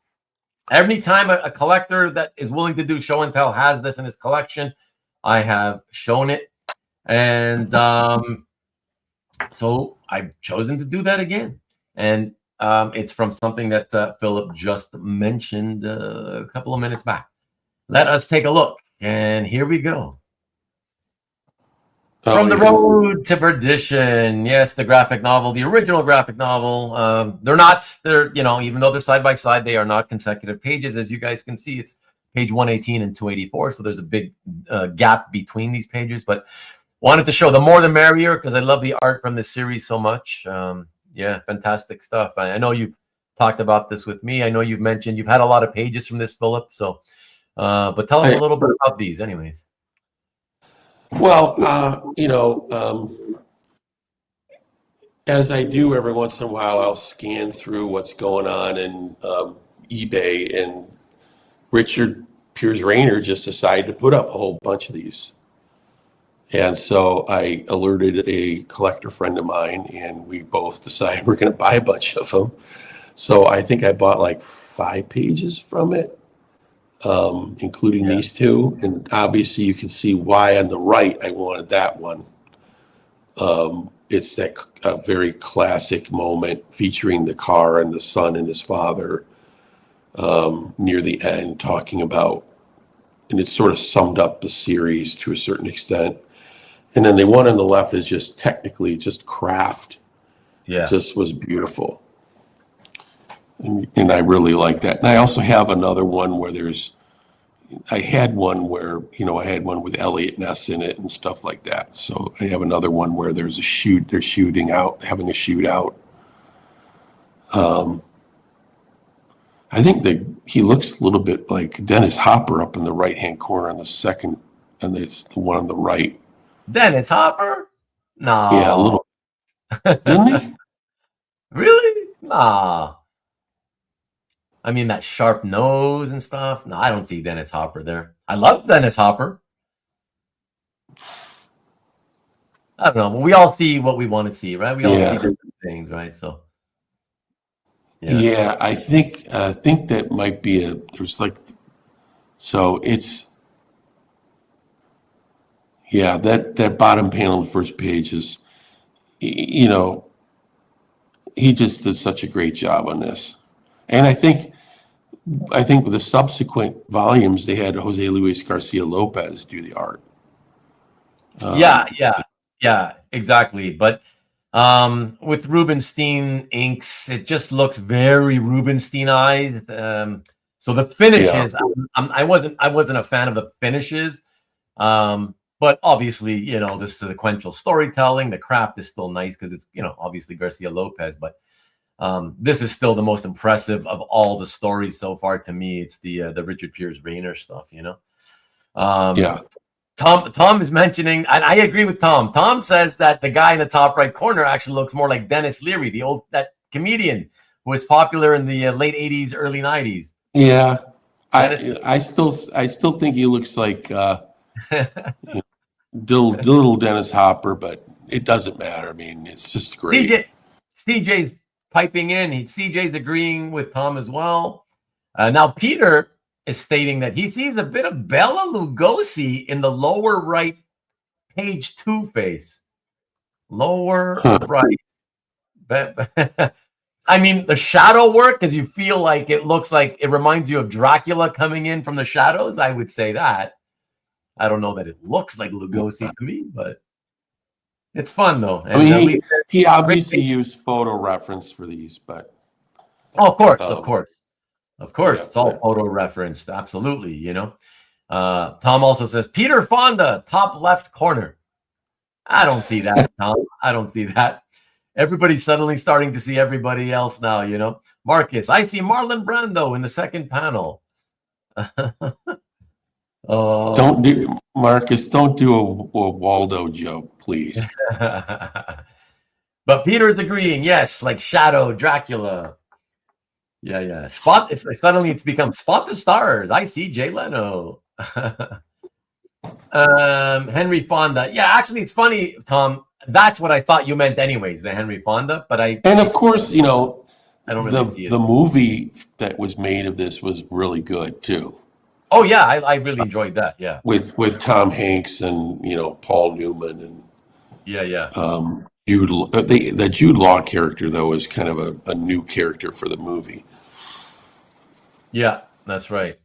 every time a collector that is willing to do show and tell has this in his collection. I have shown it, and so I've chosen to do that again. And it's from something that Philip just mentioned a couple of minutes back. Let us take a look, and here we go. From the Road to Perdition. Yes, the graphic novel, the original graphic novel. They're even though they're side by side, they are not consecutive pages. As you guys can see, it's page 118 and 284. So there's a big gap between these pages. But wanted to show the more the merrier because I love the art from this series so much. Yeah, fantastic stuff. I know you've talked about this with me. I know you've mentioned you've had a lot of pages from this, Philip. So, but tell us a little bit about these, anyways. Well, as I do every once in a while, I'll scan through what's going on in eBay, and Richard Piers Rayner just decided to put up a whole bunch of these. And so I alerted a collector friend of mine, and we both decided we're going to buy a bunch of them. So I think I bought like 5 pages from it, including these two. And obviously you can see why on the right I wanted that one. It's that very classic moment featuring the car and the son and his father near the end, talking about, and it sort of summed up the series to a certain extent. And then the one on the left is just technically just craft. Yeah. Just was beautiful. And I really like that. And I also have another one where I had one where, I had one with Elliot Ness in it and stuff like that. So I have another one where they're having a shootout. I think he looks a little bit like Dennis Hopper up in the right-hand corner on the second, and it's the one on the right. Dennis Hopper? No. Yeah, a little. Didn't he? Really? Nah. I mean, that sharp nose and stuff. No, I don't see Dennis Hopper there. I love Dennis Hopper. I don't know. But we all see what we want to see, right? We all see different things, right? So. Yeah, I think that might be that bottom panel of the first page is, he just did such a great job on this. And I think with the subsequent volumes, they had Jose Luis Garcia-Lopez do the art. Yeah, exactly. But with Rubenstein inks, it just looks very Rubensteinized. So the finishes, I wasn't a fan of the finishes. But obviously, the sequential storytelling, the craft is still nice because it's, obviously Garcia-Lopez, but this is still the most impressive of all the stories so far to me. It's the Richard Piers Rayner stuff, Tom is mentioning, and I agree with Tom. Tom says that the guy in the top right corner actually looks more like Dennis Leary, that comedian who was popular in the late 80s, early 90s. Yeah. I still think he looks like little Dennis Hopper, but it doesn't matter. I mean, it's just great. CJ's piping in. CJ's agreeing with Tom as well. Now, Peter is stating that he sees a bit of Bela Lugosi in the lower right page 2 face. Lower right. I mean, the shadow work, because you feel like it looks like it reminds you of Dracula coming in from the shadows. I would say that. I don't know that it looks like Lugosi to me, but it's fun though. And I mean, he obviously used photo reference for these, but of course, yeah, it's all yeah. photo referenced. Absolutely, you know. Tom also says Peter Fonda, top left corner. I don't see that, Tom. I don't see that. Everybody's suddenly starting to see everybody else now, you know. Marcus, I see Marlon Brando in the second panel. Don't do a Waldo joke, please. But Peter's agreeing, yes, like Shadow, Dracula. Yeah. Spot. It's suddenly it's become Spot the Stars. I see Jay Leno. Henry Fonda. Yeah, actually, it's funny, Tom. That's what I thought you meant, anyways. The Henry Fonda, but and of course, you know, I don't really see it. The movie that was made of this was really good too. Oh yeah, I really enjoyed that. Yeah, with Tom Hanks and Paul Newman and yeah. Jude. The Jude Law character though is kind of a new character for the movie. Yeah, that's right.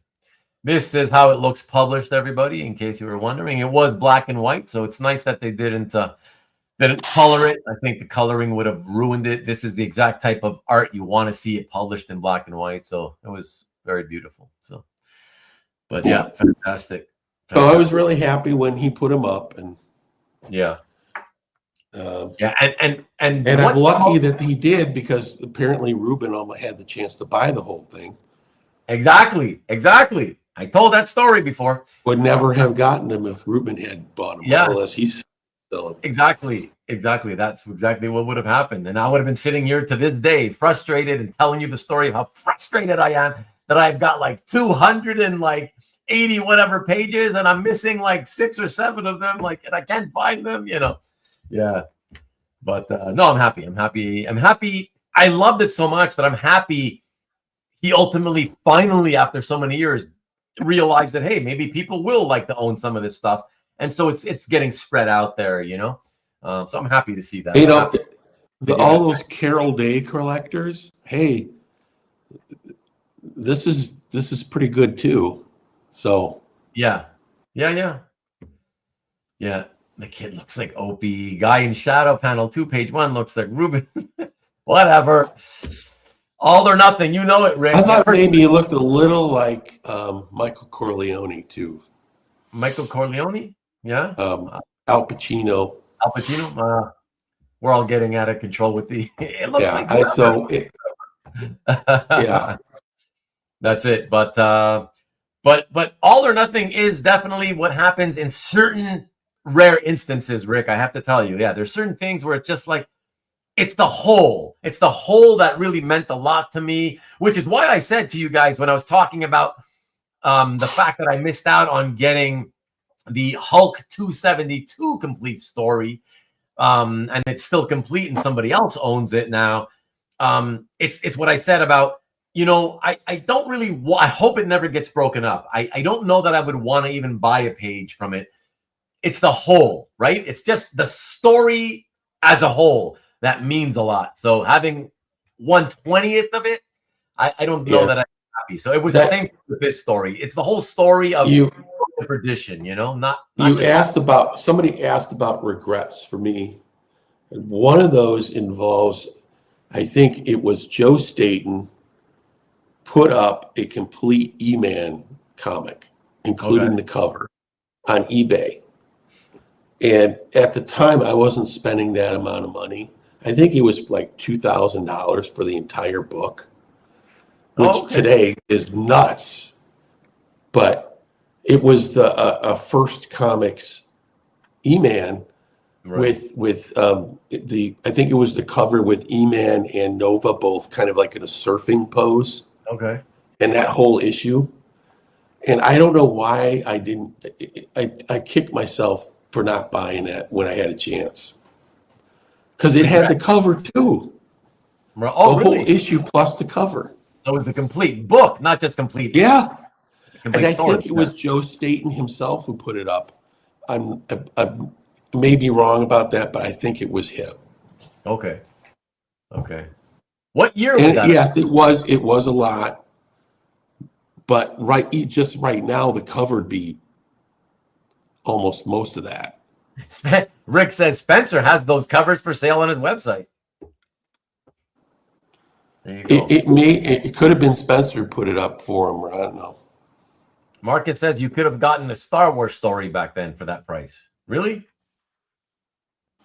This is how it looks published, everybody. In case you were wondering, it was black and white, so it's nice that they didn't color it. I think the coloring would have ruined it. This is the exact type of art you want to see it published in black and white, so it was very beautiful. So, but yeah, fantastic. So I was really happy when he put him up, and and I'm lucky that he did, because apparently Ruben only had the chance to buy the whole thing. Exactly. I told that story before. Would never have gotten him if Ruben had bought him, unless he's selling. Exactly. That's exactly what would have happened. And I would have been sitting here to this day, frustrated, and telling you the story of how frustrated I am that I've got like 280 whatever pages, and I'm missing like 6 or 7 of them, and I can't find them, Yeah. But no, I'm happy. I loved it so much that I'm happy he ultimately, finally, after so many years, realized that, hey, maybe people will like to own some of this stuff. And so it's getting spread out there, So I'm happy to see that. All those Carol Day collectors, hey, this is pretty good too. So yeah. The kid looks like Opie. Guy in shadow panel 2, page 1 looks like Ruben. Whatever. All or nothing. You know it, Rick. I thought maybe he looked a little like Michael Corleone too. Michael Corleone? Yeah. Al Pacino. We're all getting out of control with the. It looks like. Yeah. That's it. But all or nothing is definitely what happens in certain rare instances, Rick. I have to tell you, there's certain things where it's just like. It's the whole that really meant a lot to me, which is why I said to you guys when I was talking about the fact that I missed out on getting the Hulk 272 complete story, and it's still complete and somebody else owns it now. It's what I said about, I don't really, I hope it never gets broken up. I don't know that I would want to even buy a page from it. It's the whole, right? It's just the story as a whole. That means a lot. So having 1/20th of it, I don't know that I'm happy. So it was the same with this story. It's the whole story of perdition, Somebody asked about regrets for me. One of those involves, I think it was Joe Staten put up a complete E-Man comic, including the cover, on eBay. And at the time, I wasn't spending that amount of money. I think it was like $2,000 for the entire book, which today is nuts. But it was a First Comics E-Man with I think it was the cover with E-Man and Nova both kind of like in a surfing pose. Okay. And that whole issue. And I don't know why I didn't. I kicked myself for not buying that when I had a chance. Because it had the cover too. The whole issue plus the cover. So it was the complete book, not just complete. Yeah. And I think it was Joe Staten himself who put it up. I may be wrong about that, but I think it was him. Okay. What year was that? Yes, it was a lot. But just right now, the cover'd be almost most of that. Rick says Spencer has those covers for sale on his website. There you go. It could have been Spencer who put it up for him, or I don't know. Marcus says you could have gotten a Star Wars story back then for that price. Really?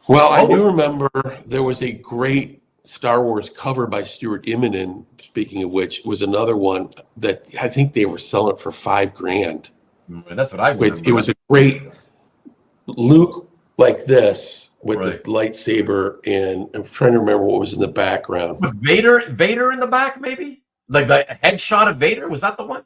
Well, I do remember there was a great Star Wars cover by Stuart Immonen, speaking of which, was another one that I think they were selling for $5,000. That's what I remember. It was a great Luke like this with the lightsaber, and I'm trying to remember what was in the background. With Vader in the back, maybe? Like the headshot of Vader? Was that the one?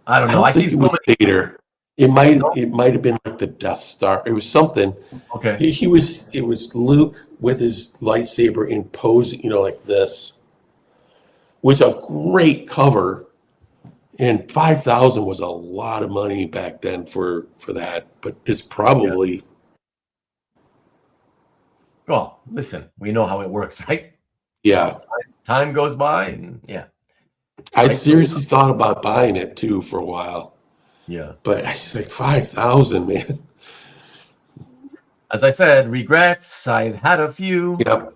I don't know. I think it was Vader. It might have been like the Death Star. It was something. Okay. It was Luke with his lightsaber in pose, like this, which a great cover. And 5,000 was a lot of money back then for that, but it's probably. Well, listen, we know how it works, right? Yeah. Time goes by, and yeah. I seriously thought about buying it too for a while. Yeah. But it's like 5,000, man. As I said, regrets. I've had a few. Yep.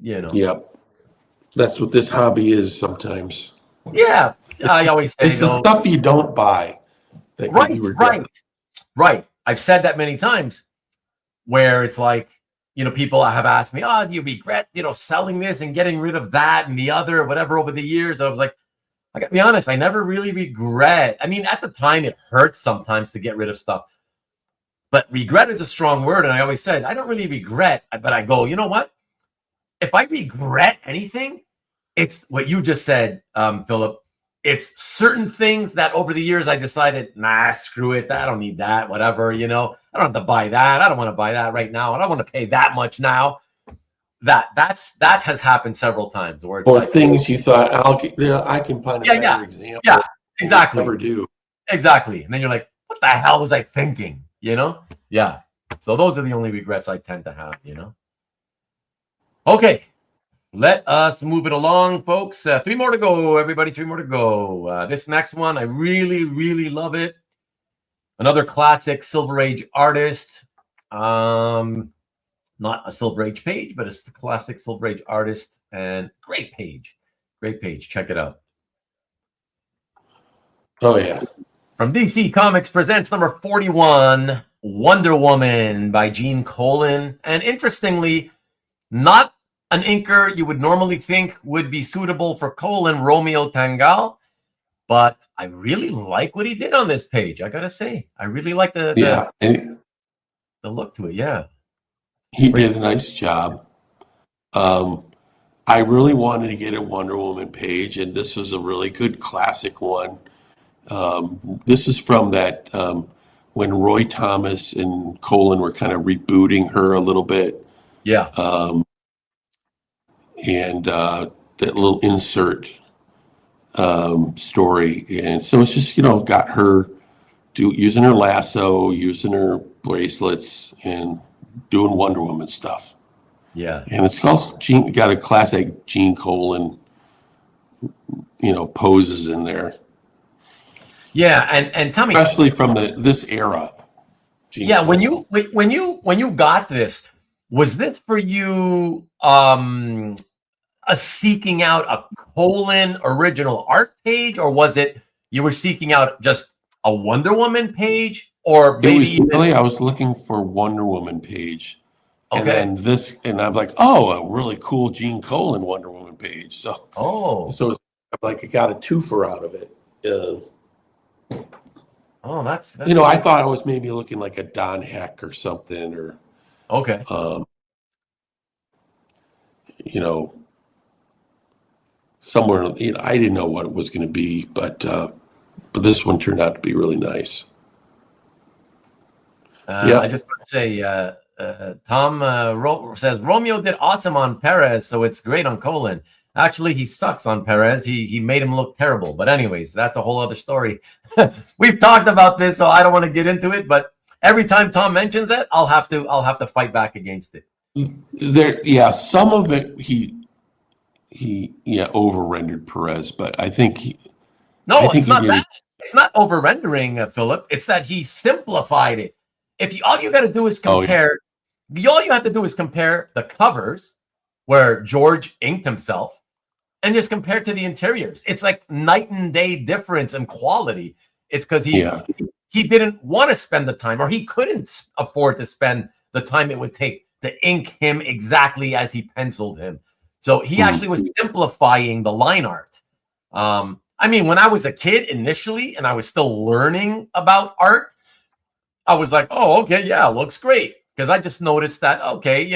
Yep. That's what this hobby is sometimes. Yeah. I always say it's the stuff you don't buy. Right. I've said that many times where it's like, people have asked me, do you regret, selling this and getting rid of that and the other, whatever, over the years? I was like, I gotta be honest, I never really regret. I mean, at the time, it hurts sometimes to get rid of stuff. But regret is a strong word. And I always said, I don't really regret. But I go, you know what? If I regret anything, it's what you just said, Philip. It's certain things that over the years I decided, screw it. I don't need that, whatever, I don't have to buy that. I don't want to buy that right now. I don't want to pay that much now. That has happened several times. Or things you thought, I can find a better example. Yeah, exactly. Never do. Exactly. And then you're like, what the hell was I thinking? Yeah. So those are the only regrets I tend to have, Okay. Let us move it along, folks. 3 more to go, everybody. 3 more to go. This next one, I really, really love it. Another classic Silver Age artist. Not a Silver Age page, but it's a classic Silver Age artist. And great page. Great page. Check it out. Oh, yeah. From DC Comics presents number 41, Wonder Woman by Gene Colan. And interestingly, not an inker you would normally think would be suitable for Colan, Romeo Tangal, but I really like what he did on this page. I gotta say, I really like the look to it. Yeah, he did a nice job. I really wanted to get a Wonder Woman page, and this was a really good classic one. This is from that when Roy Thomas and Colan were kind of rebooting her a little bit. Yeah. And that little insert story. And so it's just, got her using her lasso, using her bracelets, and doing Wonder Woman stuff. Yeah. And it's got a classic Gene Colan, poses in there. Yeah, and tell me, especially from this era. Gene Colan. when you got this, was this for you seeking out a Colan original art page, or was it you were seeking out just a Wonder Woman page, or maybe I was looking for Wonder Woman page, and then and I'm like, a really cool Gene Colan Wonder Woman page. So it's like I got a twofer out of it. That's I thought I was maybe looking like a Don Heck or something, or somewhere, I didn't know what it was going to be, but this one turned out to be really nice. I just want to say, Tom says Romeo did awesome on Perez, so it's great on Colan. Actually, he sucks on Perez. He made him look terrible. But anyways, that's a whole other story. We've talked about this, so I don't want to get into it. But every time Tom mentions it, I'll have to fight back against it. Some of it he over rendered Perez, but I think No, it's he not did that. It's not over rendering, Philip. It's that he simplified it. All you got to do is compare. All you have to do is compare the covers where George inked himself, and just compare to the interiors. It's like night and day difference in quality. It's because he didn't want to spend the time, or he couldn't afford to spend the time it would take to ink him exactly as he penciled him. So he actually was simplifying the line art. I mean, when I was a kid initially, and I was still learning about art, I was like, oh, okay, yeah, looks great. Because I just noticed that, okay,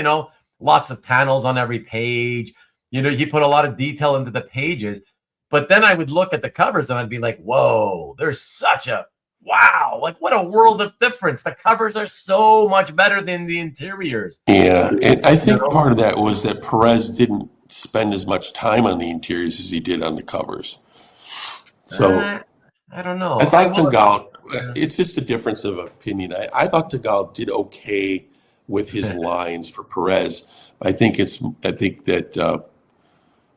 lots of panels on every page. He put a lot of detail into the pages. But then I would look at the covers and I'd be like, whoa, there's such a wow. Like, what a world of difference. The covers are so much better than the interiors. Yeah, and I think part of that was that Perez didn't spend as much time on the interiors as he did on the covers. So I don't know. I thought Tagal, it's just a difference of opinion. I thought Tagal did okay with his lines for Perez. I think that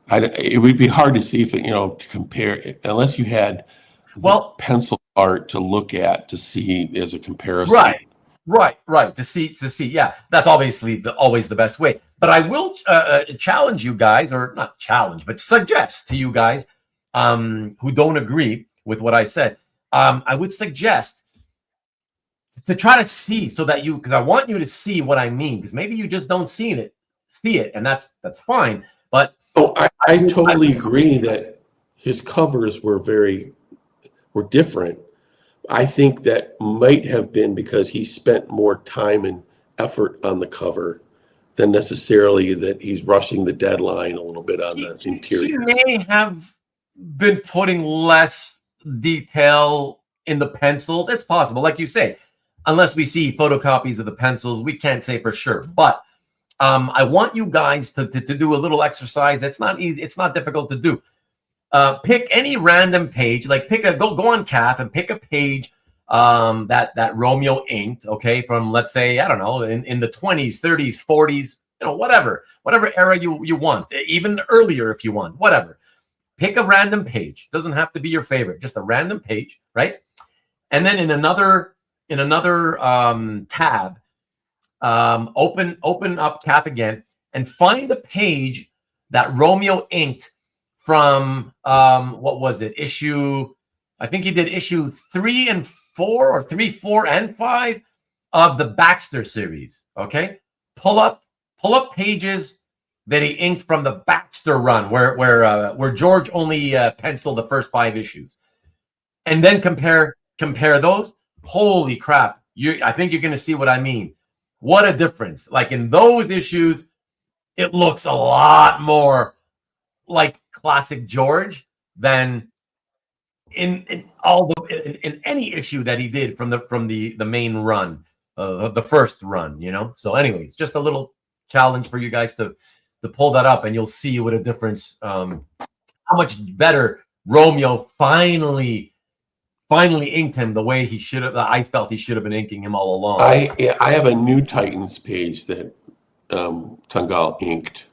it would be hard to see if to compare unless you had pencil art to look at to see as a comparison. Right. To see. Yeah, that's obviously always the best way. But I will challenge you guys, or not challenge, but suggest to you guys who don't agree with what I said. I would suggest to try to see so that because I want you to see what I mean, because maybe you just don't see it, and that's fine. But I totally agree that his covers were different. I think that might have been because he spent more time and effort on the cover than necessarily that he's rushing the deadline a little bit on the interior. He may have been putting less detail in the pencils. It's possible, like you say, unless we see photocopies of the pencils, we can't say for sure. But I want you guys to do a little exercise. It's not easy. It's not difficult to do. Pick any random page, like go on CAF and pick a page that Romeo inked, okay, from, let's say, I don't know, in the 20s, 30s, 40s, whatever era you want, even earlier if you want, whatever. Pick a random page. Doesn't have to be your favorite, just a random page, right? And then in another tab, open up CAF again and find the page that Romeo inked from what was it? I think he did issue 3 and 4 or 3, 4, and 5 of the Baxter series. Okay, pull up pages that he inked from the Baxter run, where George only penciled the first 5 issues, and then compare those. Holy crap! I think you're going to see what I mean. What a difference! Like in those issues, it looks a lot more like classic George than in any issue that he did from the main run, the first run. So, anyways, just a little challenge for you guys to pull that up, and you'll see what a difference. How much better Romeo finally inked him the way he should have. I felt he should have been inking him all along. I have a New Titans page that Tagal inked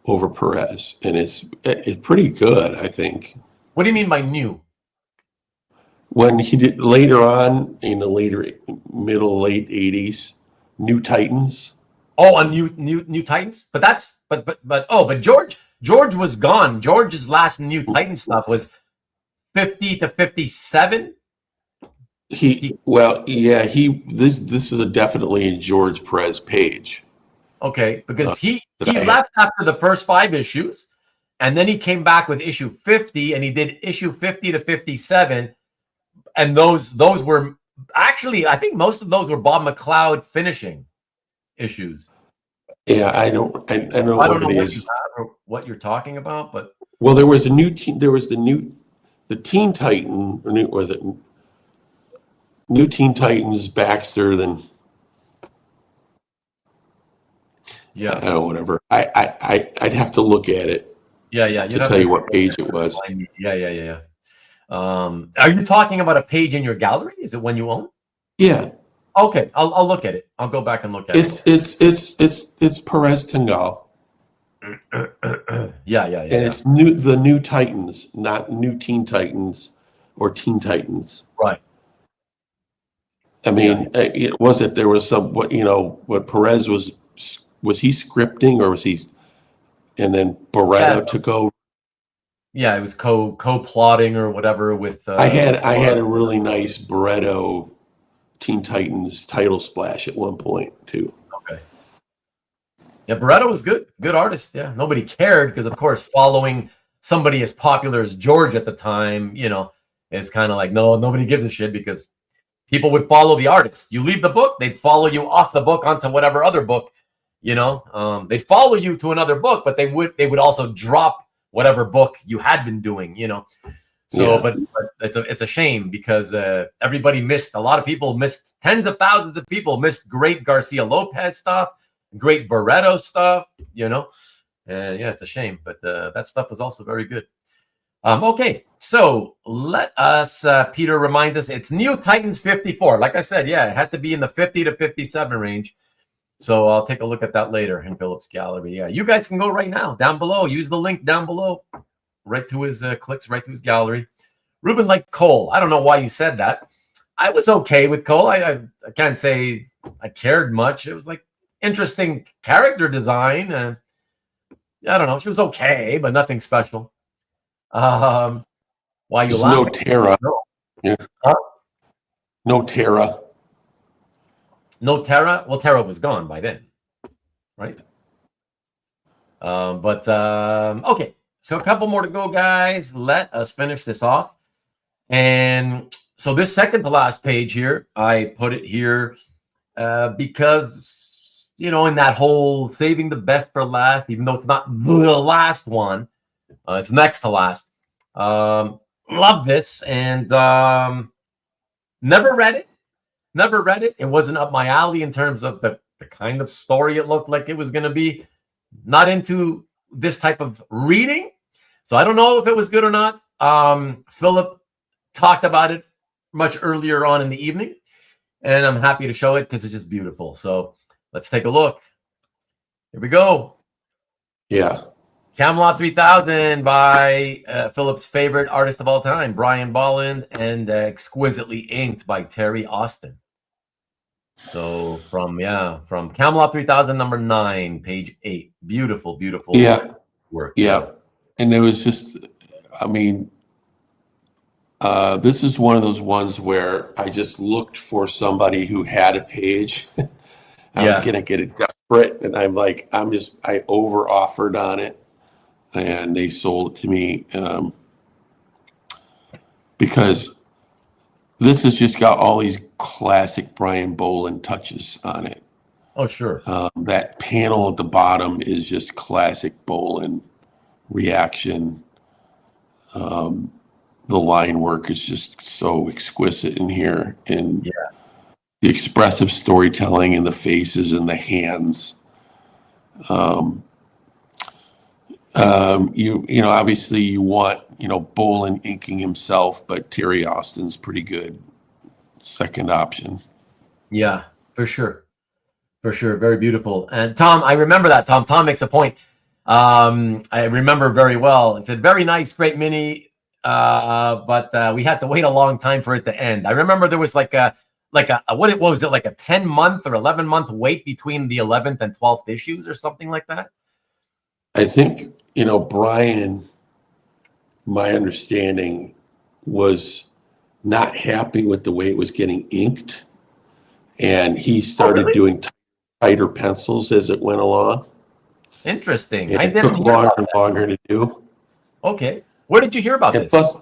over Perez, and it's pretty good, I think. What do you mean by new? When he did later on in the late 80s, New Titans. Oh, on New Titans, but George was gone. George's last New Titan stuff was 50 to 57. This is definitely a George Perez page. Okay, because he left after the first 5 issues, and then he came back with issue 50, and he did issue 50 to 57, and those were actually, I think most of those were Bob McLeod finishing issues. Yeah, I don't know what you're talking about, but there was the Teen Titan, was it New Teen Titans Baxter? Then yeah, I don't know, whatever. I'd have to look at it. Yeah. To tell you what page it was. Yeah. Are you talking about a page in your gallery? Is it one you own? Yeah. Okay, I'll look at it. I'll go back and look at it. It's Perez Tengal. Yeah. And it's the New Titans, not New Teen Titans or Teen Titans. Right. I mean, it wasn't. There was some what Perez was he scripting, or was he? And then Barreto took over. Yeah, it was co-plotting or whatever with. I had a really nice Barreto Teen Titans title splash at one point too. Okay. Yeah, Barreto was good artist. Yeah, nobody cared because, of course, following somebody as popular as George at the time, is kind of like nobody gives a shit because people would follow the artist. You leave the book, they'd follow you off the book onto whatever other book. They'd follow you to another book, but they would also drop whatever book you had been doing. So, but it's a shame because everybody missed. A lot of people missed. Tens of thousands of people missed great García-López stuff, great Barreto stuff. And it's a shame, but that stuff was also very good. Okay, so let us. Peter reminds us it's New Titans 54. Like I said, it had to be in the 50 to 57 range. So I'll take a look at that later in Philip's gallery. Yeah, you guys can go right now down below. Use the link down below. Right to his clicks, right to his gallery. Ruben liked Cole. I don't know why you said that. I was okay with Cole. I can't say I cared much. It was like interesting character design. I don't know. She was okay, but nothing special. Why you laughing? No Terra. No. Yeah. Huh? No Terra. No Terra. Well, Terra was gone by then, right? Okay. So a couple more to go, guys. Let us finish this off. And so this second to last page here, I put it here because, in that whole saving the best for last, even though it's not the last one, it's next to last. Love this and never read it. It wasn't up my alley in terms of the kind of story it looked like it was going to be. Not into this type of reading. So I don't know if it was good or not. Philip talked about it much earlier on in the evening, and I'm happy to show it because it's just beautiful. So let's take a look. Here we go. Yeah. Camelot 3000 by Philip's favorite artist of all time, Brian Bolland, and exquisitely inked by Terry Austin. So from Camelot 3000 number 9, page 8. Beautiful work. Yeah. And there was just, this is one of those ones where I just looked for somebody who had a page. I was going to get it desperate, and I over offered on it, and they sold it to me because this has just got all these classic Brian Bolland touches on it. Oh, sure. That panel at the bottom is just classic Bolland reaction. The line work is just so exquisite in here, and the expressive storytelling in the faces and the hands. Obviously you want Bolland inking himself, but Terry Austin's pretty good second option. Yeah, for sure, very beautiful. And Tom, I remember that. Tom makes a point. I remember very well. It said very nice, great mini, but we had to wait a long time for it to end. I remember there was like a 10-month or 11-month wait between the 11th and 12th issues or something like that. I think, Brian, my understanding, was not happy with the way it was getting inked, and he started doing tighter pencils as it went along. Interesting. And it took longer and longer to do. Okay. Where did you hear about this? Plus,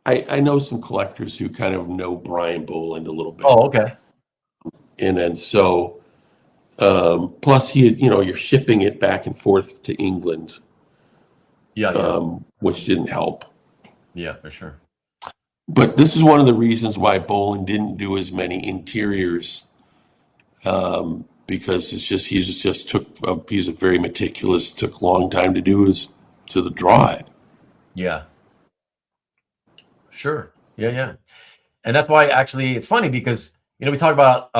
I know some collectors who kind of know Brian Bolland a little bit. Oh, okay. And then so, plus you're shipping it back and forth to England. Which didn't help. Yeah, for sure. But this is one of the reasons why Bolland didn't do as many interiors, because he's a very meticulous, took a long time to do draw it. Yeah. Sure. Yeah. And that's why actually it's funny because, we talk about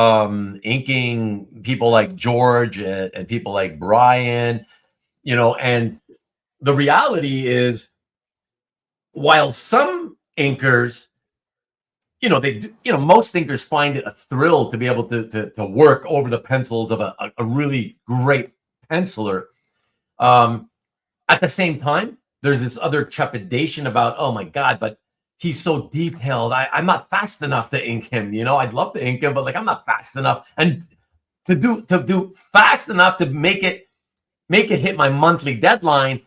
inking people like George and people like Brian, and the reality is, while some inkers, most inkers find it a thrill to be able to work over the pencils of a really great penciler. At the same time, there's this other trepidation about, oh my God, but he's so detailed. I'm not fast enough to ink him. I'd love to ink him, but I'm not fast enough. And to do fast enough to make it hit my monthly deadline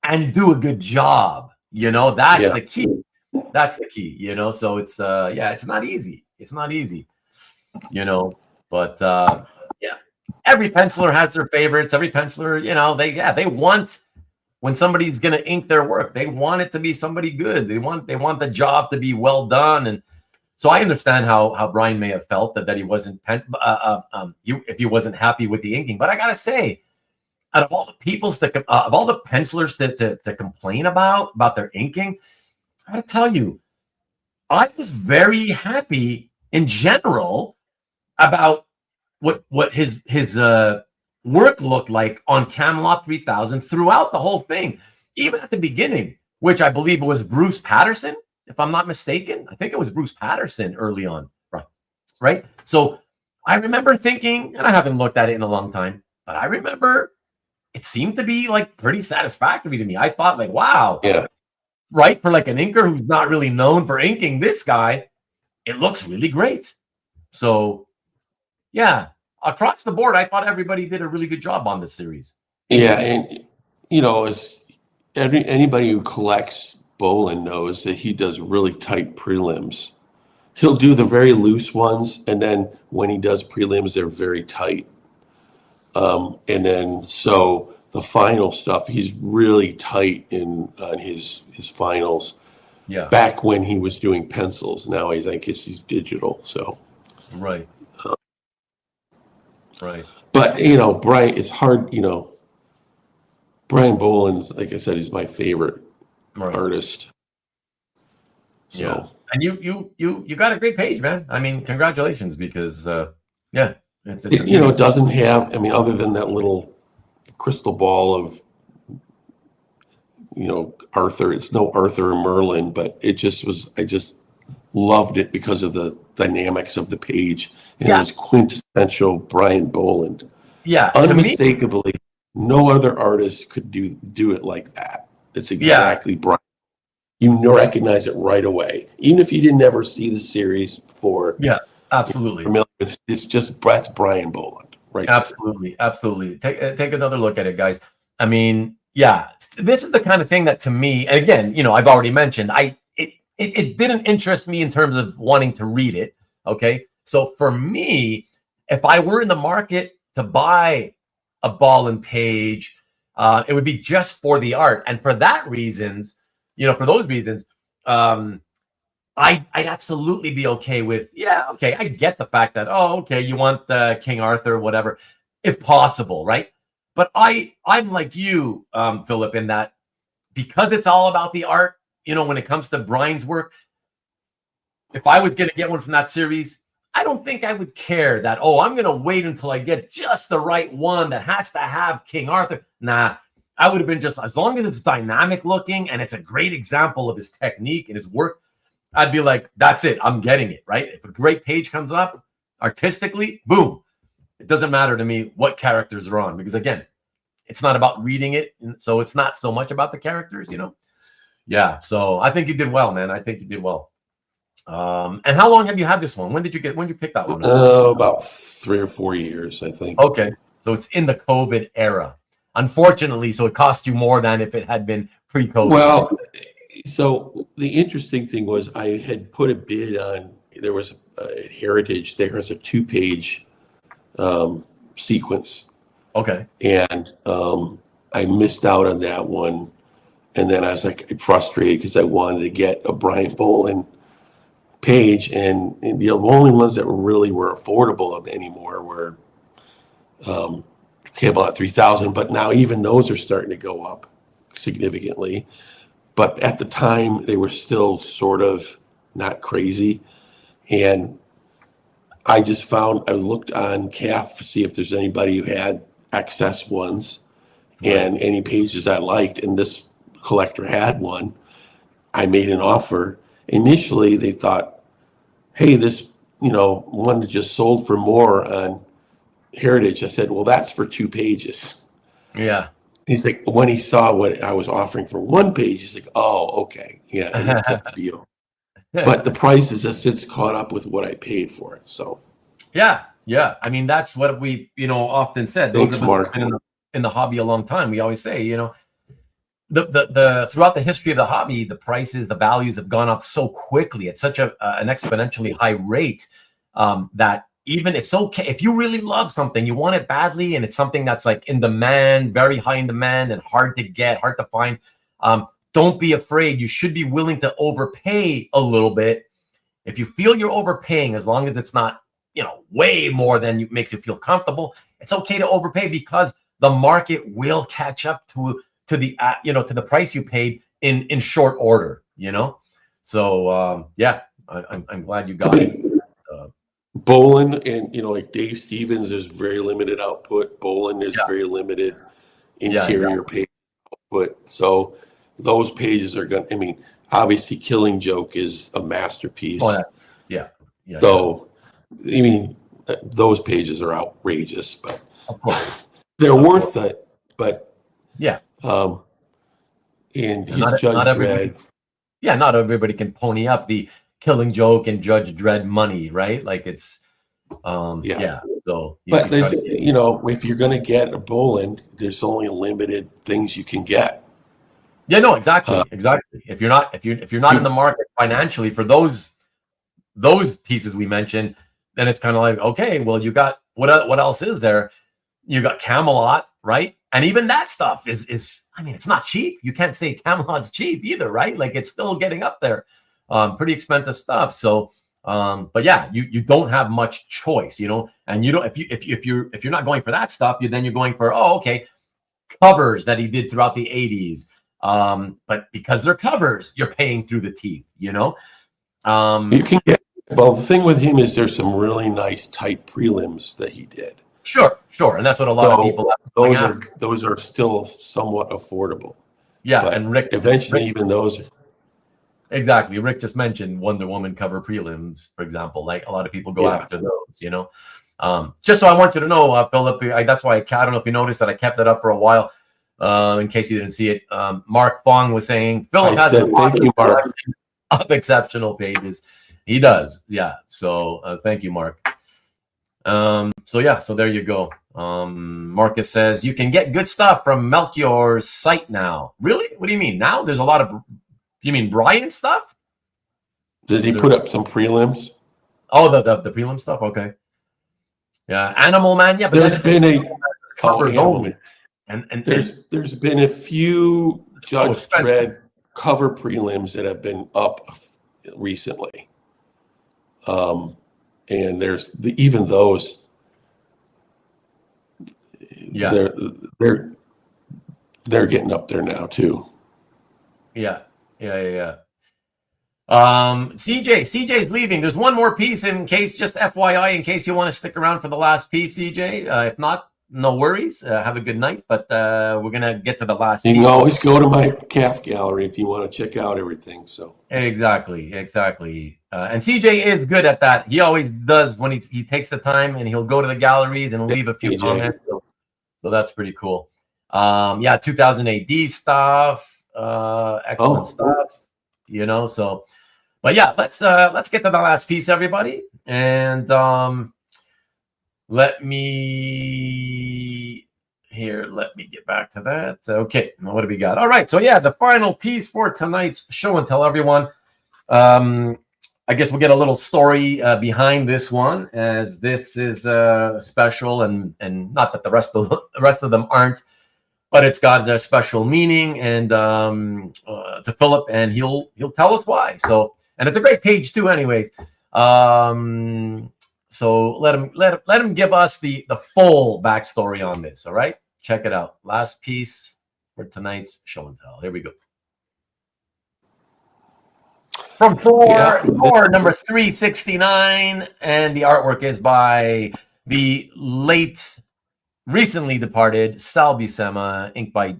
and do a good job. That's the key. That's the key. So it's it's not easy. It's not easy. But every penciler has their favorites. Every penciler, they want, when somebody's going to ink their work, they want it to be somebody good. They want the job to be well done. And so I understand how Brian may have felt that he wasn't if he wasn't happy with the inking. But I gotta say, out of all the of all the pencilers to complain about their inking, I gotta tell you, I was very happy in general about what his work looked like on Camelot 3000 throughout the whole thing, even at the beginning, which I believe was Bruce Patterson, if I'm not mistaken. I think it was Bruce Patterson early on, right? So I remember thinking, and I haven't looked at it in a long time, but I remember it seemed to be pretty satisfactory to me. I thought wow, right, for an inker who's not really known for inking this guy, it looks really great. So across the board, I thought everybody did a really good job on this series. Yeah, and as anybody who collects Bolin knows that he does really tight prelims. He'll do the very loose ones, and then when he does prelims, they're very tight. And then so the final stuff, he's really tight on his finals. Yeah. Back when he was doing pencils, now I guess he's digital. So. Right. Right. But Brian, it's hard. Brian Boland's, like I said, he's my favorite artist. So. Yeah. And you got a great page, man. I mean, congratulations, because it doesn't have, other than that little crystal ball of Arthur. It's no Arthur or Merlin, but it just was. I just loved it because of the dynamics of the page, and it was quintessential Brian Boland. Yeah, unmistakably, no other artist could do it like that. It's exactly Brian. You recognize it right away, even if you didn't ever see the series before. Yeah, absolutely. It's just that's Brian Boland, right? Absolutely, absolutely. Take another look at it, guys. I mean, this is the kind of thing that, to me, and again, I've already mentioned, it didn't interest me in terms of wanting to read it. Okay, so for me, if I were in the market to buy a ball and page, it would be just for the art, and for those reasons, I'd absolutely be okay with, I get the fact that, you want the King Arthur, whatever, if possible, right? But I'm like you, Philip, in that because it's all about the art, when it comes to Brian's work, if I was going to get one from that series, I don't think I would care that, I'm going to wait until I get just the right one that has to have King Arthur. Nah, I would have been just, as long as it's dynamic looking and it's a great example of his technique and his work, I'd be like, that's it. I'm getting it, right? If a great page comes up artistically, boom. It doesn't matter to me what characters are on, because again, it's not about reading it. So it's not so much about the characters, Yeah. So I think you did well, man. I think you did well. And how long have you had this one? When did you pick that one? About 3 or 4 years, I think. Okay. So it's in the COVID era. Unfortunately, so it cost you more than if it had been pre-COVID. Well, so the interesting thing was I had put a bid on, there was a Heritage, there was a 2-page sequence. Okay. And I missed out on that one. And then I was frustrated because I wanted to get a Brian Boland page. And the only ones that really were affordable anymore were Camelot 3000. But now even those are starting to go up significantly. But at the time, they were still sort of not crazy. And I looked on CAF to see if there's anybody who had excess ones and any pages I liked, and this collector had one. I made an offer. Initially, they thought, hey, this, one that just sold for more on Heritage. I said, well, that's for 2 pages. Yeah. He's like, when he saw what I was offering for 1 page, he's like, oh, okay. Yeah, and he cut the deal. But the prices have since caught up with what I paid for it. So yeah. I mean, that's what we, often said. Those thanks, of us Mark. who've been in the hobby a long time, we always say, the throughout the history of the hobby, the prices, the values have gone up so quickly at such an exponentially high rate that even it's okay if you really love something, you want it badly, and it's something that's like in demand, very high in demand, and hard to get, hard to find. Don't be afraid. You should be willing to overpay a little bit. If you feel you're overpaying, as long as it's not, way more than makes you feel comfortable, it's okay to overpay, because the market will catch up to the price you paid in short order. So I'm glad you got it. Bolin and like Dave Stevens, there's very limited output. Bolin is very limited interior page output. So those pages are going to, obviously Killing Joke is a masterpiece. Oh, yeah. So, those pages are outrageous, but of course they're worth it. But yeah. And he's Judge Dredd. Yeah, not everybody can pony up the Killing Joke and Judge Dredd money, right? Like it's So but there's if you're going to get a Bolin, there's only limited things you can get. Yeah, no, exactly. If you're not in the market financially for those pieces we mentioned, then it's kind of like, okay, well, you got what else is there? You got Camelot, right? And even that stuff is it's not cheap. You can't say Camelot's cheap either, right? Like it's still getting up there. Pretty expensive stuff. So but yeah, you don't have much choice, and you don't if you're not going for that stuff, then you're going for covers that he did throughout the 80s. But because they're covers, you're paying through the teeth, You can get the thing with him is there's some really nice tight prelims that he did. Sure, and that's what a lot of people those are still somewhat affordable. Yeah, but and Rick eventually even those are exactly. Rick just mentioned Wonder Woman cover prelims, for example. Like a lot of people go after those, Just so I want you to know, Philip, that's why I don't know if you noticed that I kept it up for a while. In case you didn't see it, Mark Fong was saying Philip has thank you, Mark. Of exceptional pages. He does, yeah. So thank you, Mark. So there you go. Marcus says you can get good stuff from Melchior's site now. Really? What do you mean? Now there's a lot of. You mean Brian stuff? Did he put up some prelims? Oh, the prelim stuff. Okay. Yeah, Animal Man. Yeah, but there's been covers only. And there's been a few Judge Dredd cover prelims that have been up recently. And there's even those. Yeah, they're getting up there now too. Yeah. CJ's leaving. There's one more piece in case, just FYI, in case you want to stick around for the last piece, CJ. If not, no worries. Have a good night. But we're gonna get to the last piece. You can always go to my CAF gallery if you want to check out everything. So exactly. And CJ is good at that. He always does when he takes the time, and he'll go to the galleries and leave a few comments. So that's pretty cool. 2000 AD stuff. Excellent stuff, so but yeah, let's get to the last piece, everybody, and let me get back to that. Okay, what do we got? All right, so the final piece for tonight's show and tell, everyone. I guess we'll get a little story behind this one, as this is special, and not that the rest of them aren't. But it's got a special meaning, and to Philip, and he'll tell us why. So, and it's a great page too, anyways. So let him give us the full backstory on this. All right, check it out. Last piece for tonight's show and tell. Here we go. From Yeah. Thor number 369, and the artwork is by the recently departed Sal Buscema, inked by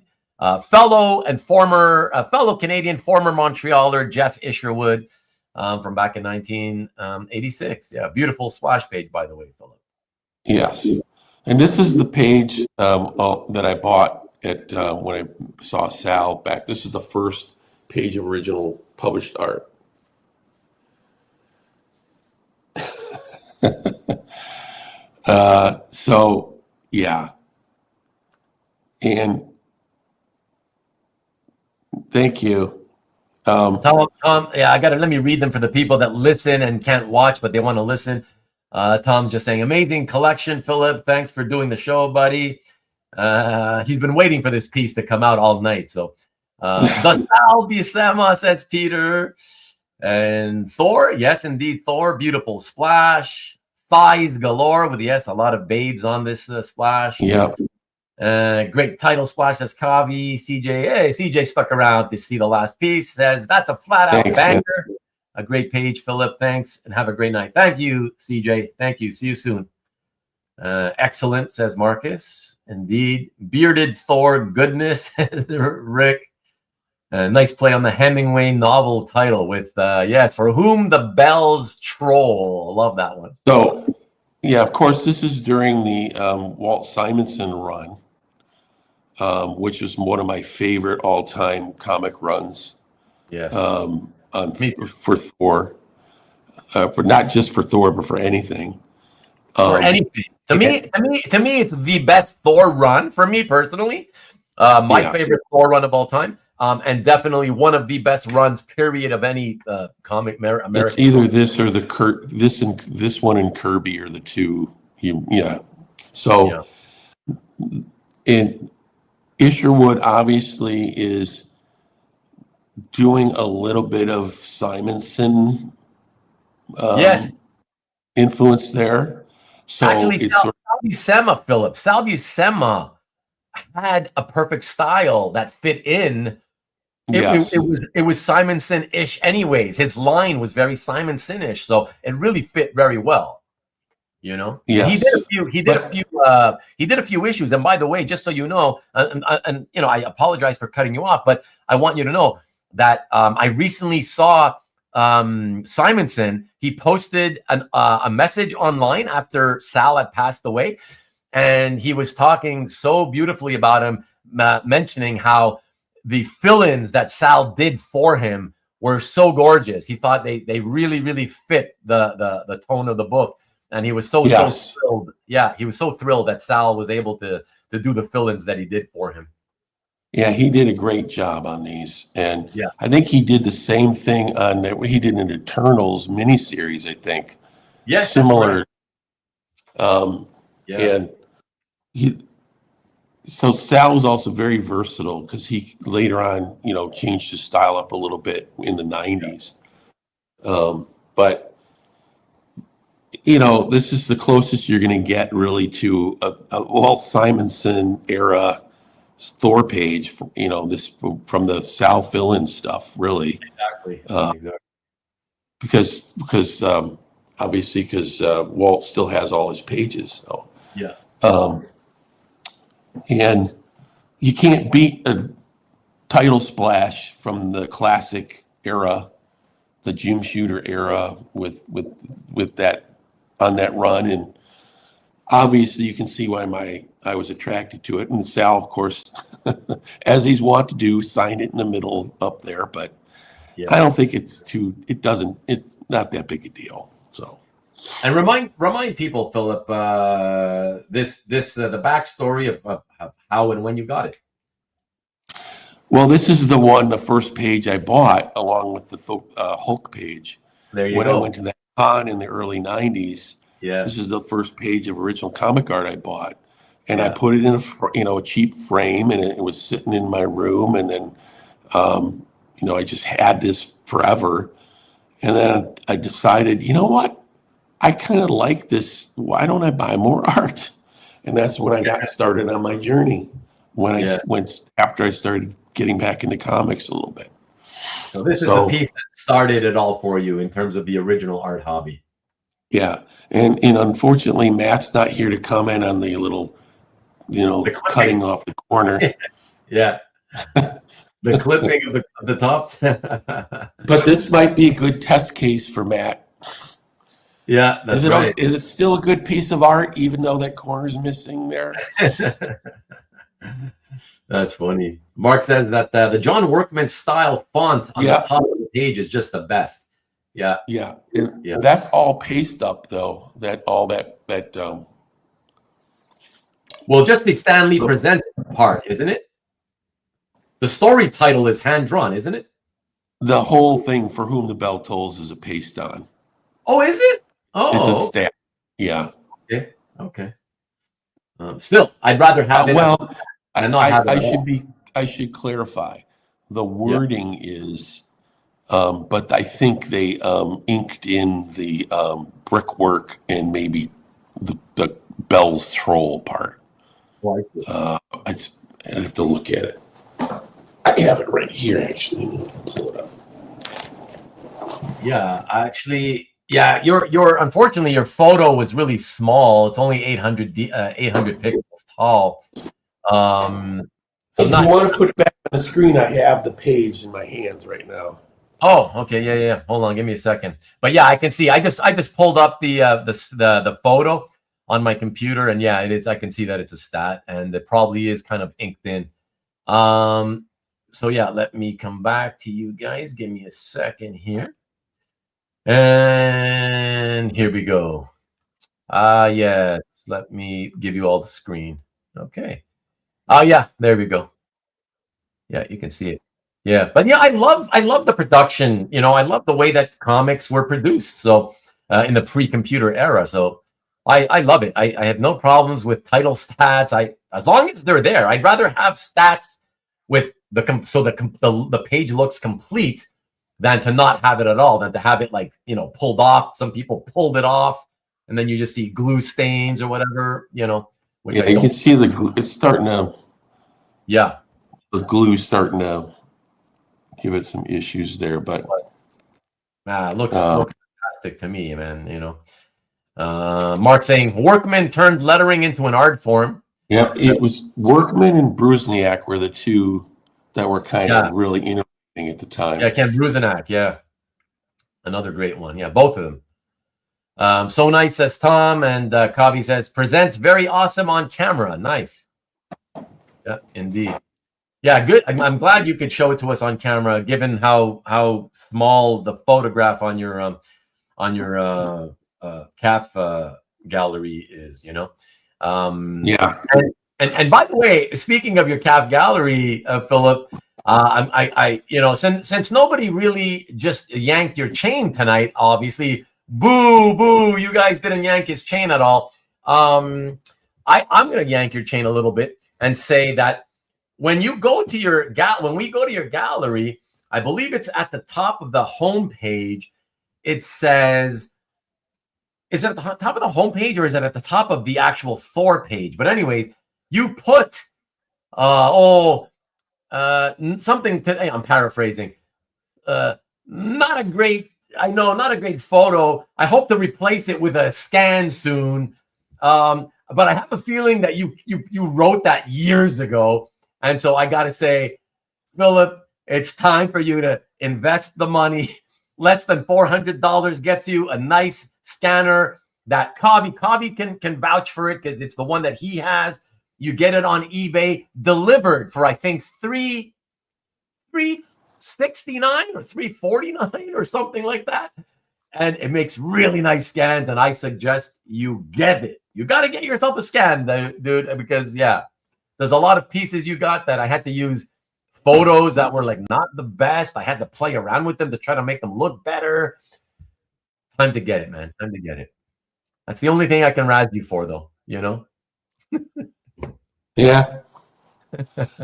fellow Canadian, former Montrealer Geoff Isherwood from back in 1986. Yeah, beautiful splash page, by the way, Philip. Yes. And this is the page that I bought at when I saw Sal back. This is the first page of original published art. So yeah, and thank you. Tom, yeah, let me read them for the people that listen and can't watch, but they want to listen. Tom's just saying, amazing collection, Philip. Thanks for doing the show, buddy. He's been waiting for this piece to come out all night. So, the Sal Buscema, says Peter. And Thor, yes, indeed, Thor, beautiful splash. Thighs galore with, yes, a lot of babes on this splash. Yeah. Great title splash, says Kavi. CJ, hey, CJ stuck around to see the last piece. Says, that's a flat-out banger. Man. A great page, Philip. Thanks, and have a great night. Thank you, CJ. Thank you. See you soon. Excellent, says Marcus. Indeed. Bearded Thor goodness, Rick. Nice play on the Hemingway novel title with, yes, For Whom the Bells Troll. Love that one. So, yeah, of course, this is during the Walt Simonson run, which is one of my favorite all-time comic runs. Yes. For Thor, but not just for Thor, but for anything. For anything. To me, it's the best Thor run for me personally. My favorite Thor run of all time, and definitely one of the best runs, period, of any comic American. It's either this or this one and Kirby are the two. So, and Isherwood obviously is doing a little bit of Simonson influence there. So actually, Sal Buscema, Philip. Sal Buscema had a perfect style that fit in. It was Simonson-ish anyways. His line was very Simonson-ish, so it really fit very well. You know? Yes. He did a few issues. And by the way, just so you know, and you know, I apologize for cutting you off, but I want you to know that I recently saw Simonson. He posted a message online after Sal had passed away, and he was talking so beautifully about him, mentioning how the fill-ins that Sal did for him were so gorgeous. He thought they really, really fit the tone of the book, and he was so thrilled. Yeah, he was so thrilled that Sal was able to do the fill-ins that he did for him. Yeah, he did a great job on these, and I think he did the same thing on he did an Eternals miniseries. I think, similar. And so Sal was also very versatile because he later on, changed his style up a little bit in the 90s. But this is the closest you're going to get really to a Walt Simonson era Thor page, this from the Sal fill-in stuff, really. Exactly. Because obviously, because Walt still has all his pages. So and you can't beat a title splash from the classic era, the Jim Shooter era, with that on that run. And obviously, you can see why I was attracted to it. And Sal, of course, as he's wont to do, signed it in the middle up there. But I don't think it's not that big a deal. So. And remind people, Philip, the backstory of how and when you got it. Well, this is the first page I bought along with the Hulk page. There you go. When I went to that con in the early 90s. Yeah. This is the first page of original comic art I bought. And I put it in a cheap frame, and it was sitting in my room. And then, I just had this forever. And then I decided, you know what? I kind of like this. Why don't I buy more art? And that's when I got started on my journey. When I went after I started getting back into comics a little bit. So this is the piece that started it all for you in terms of the original art hobby. Yeah, and unfortunately, Matt's not here to comment on the little, cutting off the corner. Yeah, the clipping of the tops. But this might be a good test case for Matt. Yeah, that's right. Is it still a good piece of art, even though that corner is missing there? That's funny. Mark says that the John Workman style font on the top of the page is just the best. Yeah. Yeah. That's all paste up though. Well, just the Stanley Presents part, isn't it? The story title is hand drawn, isn't it? The whole thing, For Whom the Bell Tolls, is a paste on. Oh, is it? Oh, it's a stamp. Yeah. Okay. Still, I'd rather have it. I should clarify. The wording is, but I think they inked in the brickwork and maybe the Bell's troll part. I'd have to look at it. I have it right here, actually. Pull it up. Yeah, actually, yeah. Your unfortunately your photo was really small. It's only 800 pixels tall. So if you want to put it back on the screen, I have the page in my hands right now. Oh, okay, yeah. Hold on, give me a second. But yeah, I can see. I just pulled up the photo on my computer, and yeah, it is. I can see that it's a stat, and it probably is kind of inked in. So yeah, let me come back to you guys. Give me a second here. And here we go. Yes, let me give you all the screen. Okay. Oh yeah, there we go. Yeah, you can see it. Yeah, but yeah, I love the production. I love the way that comics were produced. So in the pre-computer era. So I love it. I have no problems with title stats. As long as they're there. I'd rather have stats with the page looks complete than to not have it at all, than to have it pulled off. Some people pulled it off, and then you just see glue stains or whatever. Which you can see the glue. It's starting to. Yeah. The glue's starting to give it some issues there, but looks fantastic to me, man. Mark saying Workman turned lettering into an art form. Yep, it was Workman and Brusniak were the two that were kind of really innovating at the time. Yeah, Ken Brusniak, yeah. Another great one. Yeah, both of them. So nice, says Tom, and Kavi says, presents very awesome on camera. Nice. Yeah, indeed. Yeah, good. I'm glad you could show it to us on camera, given how small the photograph on your calf gallery is. Yeah. And by the way, speaking of your calf gallery, Philip, since nobody really just yanked your chain tonight, obviously, boo, you guys didn't yank his chain at all. I'm gonna yank your chain a little bit and say that when we go to your gallery, I believe it's at the top of the home page. It says, is it at the top of the home page or is it at the top of the actual Thor page? But anyways, you put something to, I'm paraphrasing. Not a great photo. I hope to replace it with a scan soon. But I have a feeling that you wrote that years ago. And so I got to say, Philip, it's time for you to invest the money. Less than $400 gets you a nice scanner that Kavi can vouch for it because it's the one that he has. You get it on eBay, delivered for I think $369 or $349 or something like that. And it makes really nice scans. And I suggest you get it. You got to get yourself a scan, dude, because there's a lot of pieces you got that I had to use photos that were not the best. I had to play around with them to try to make them look better. Time to get it, man. Time to get it. That's the only thing I can razz you for, though. Yeah,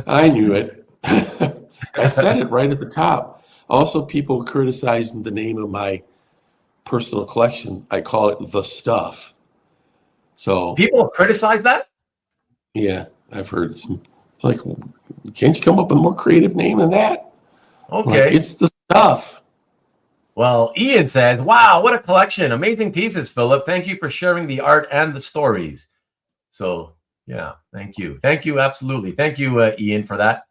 I knew it. I said it right at the top. Also, people criticized the name of my personal collection. I call it The Stuff. So people have criticized that? Yeah, I've heard some can't you come up with a more creative name than that? Okay. Like, it's the stuff. Well, Ian says, wow, what a collection. Amazing pieces, Philip. Thank you for sharing the art and the stories. So, yeah, thank you. Thank you, absolutely. Thank you, Ian, for that.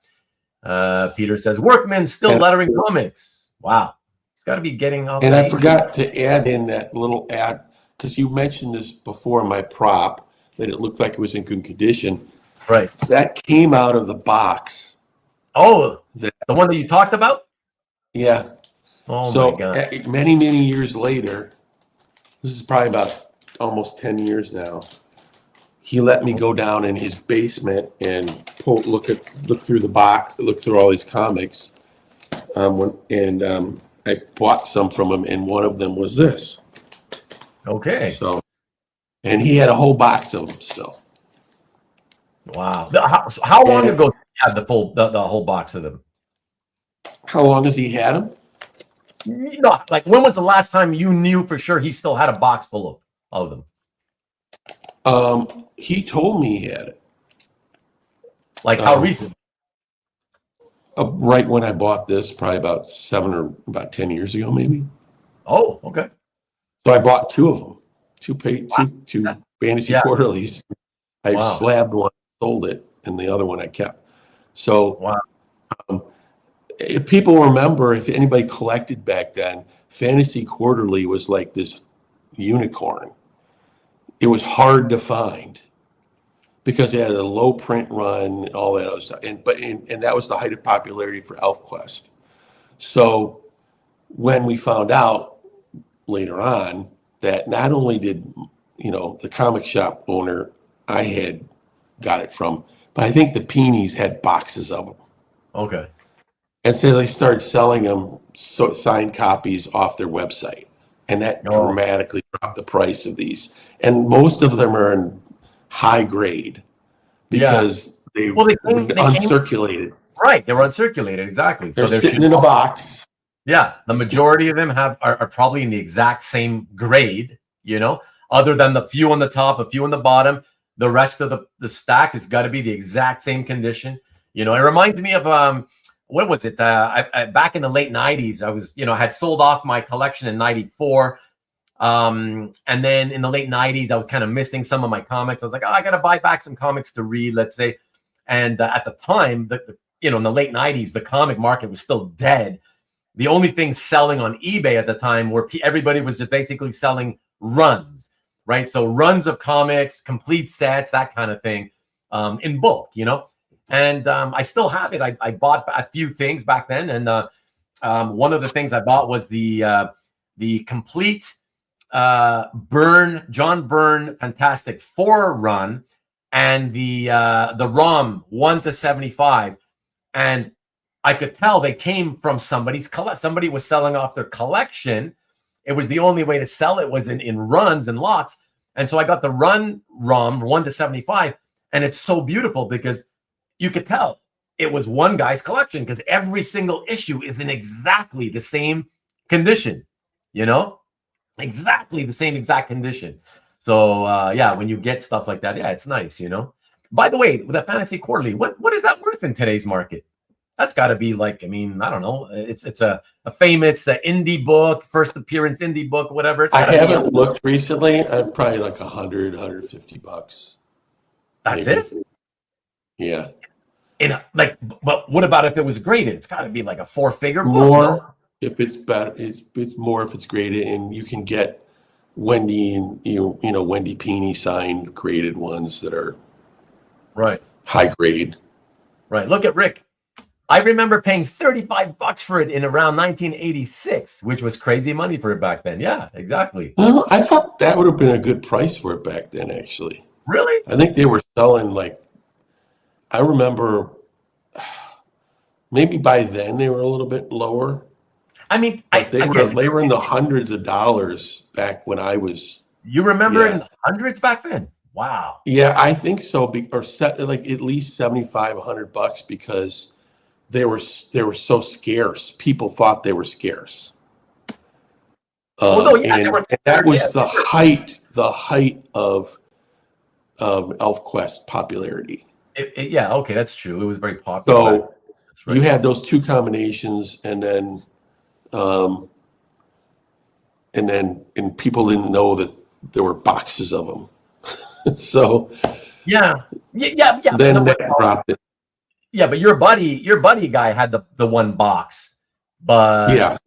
Peter says, Workman still lettering comics. Wow. It's got to be getting up. And I forgot to add in that little ad, because you mentioned this before in my prop, that it looked like it was in good condition. Right. That came out of the box. Oh, the one that you talked about? Yeah. Oh, so my God. Many years later, this is probably about almost 10 years now, he let me go down in his basement and look through the box, look through all these comics. I bought some from him, and one of them was this. Okay. So, and he had a whole box of them still. Wow. How long ago did you have the whole box of them? How long has he had them? No, like when was the last time you knew for sure he still had a box full of them? He told me he had it. Like how recent? Right when I bought this, probably about 10 years ago, maybe. Oh, okay. So I bought two of them, two Fantasy Quarterlies. I slabbed one, sold it, and the other one I kept. So if people remember, if anybody collected back then, Fantasy Quarterly was like this unicorn. It was hard to find because it had a low print run and all that other stuff. And that was the height of popularity for ElfQuest. So when we found out later on that not only did, the comic shop owner I had got it from, but I think the Peonies had boxes of them. Okay. And so they started selling them signed copies off their website. And that dramatically dropped the price of these. And most of them are in high grade because they were uncirculated. Right, they were uncirculated, exactly. They're sitting in a box. Yeah, the majority of them are probably in the exact same grade, other than the few on the top, a few on the bottom. The rest of the stack has got to be the exact same condition. It reminds me of what was it? I back in the late 90s, I was, had sold off my collection in 94. And then in the late 90s, I was kind of missing some of my comics. I was like, I got to buy back some comics to read, let's say. And at the time, in the late 90s, the comic market was still dead. The only thing selling on eBay at the time were everybody was just basically selling runs, right? So runs of comics, complete sets, that kind of thing, in bulk, And I still have it. I bought a few things back then, and one of the things I bought was the complete John Byrne Fantastic Four run, and the ROM 1-75, and I could tell they came from somebody's somebody was selling off their collection. It was the only way to sell it was in runs and lots, and so I got the ROM 1-75, and it's so beautiful because you could tell it was one guy's collection because every single issue is in exactly the same condition, exactly the same exact condition. So when you get stuff like that, it's nice, By the way, with the Fantasy Quarterly, what is that worth in today's market? That's got to be like, I don't know. It's a famous indie book, first appearance indie book, whatever. I haven't looked recently. Probably like $100-$150. That's maybe. it? Yeah. But what about if it was graded? It's got to be like a 4-figure book. More if it's better. It's more if it's graded, and you can get Wendy and Wendy Peony signed graded ones that are right high grade. Right. Look at Rick. I remember paying $35 for it in around 1986, which was crazy money for it back then. Yeah, exactly. Well, I thought that would have been a good price for it back then, actually. Really? I think they were selling I remember maybe by then they were a little bit lower. They were in the hundreds of dollars back when I was. You remember in the hundreds back then? Wow. Yeah, I think so. Or set like at least $75-$100 because they were so scarce. People thought they were scarce. And that was the height of ElfQuest popularity. Okay, that's true. It was very popular. So You had those two combinations, and people didn't know that there were boxes of them. So yeah. Then they dropped it. Yeah, but your buddy guy had the one box, but yeah.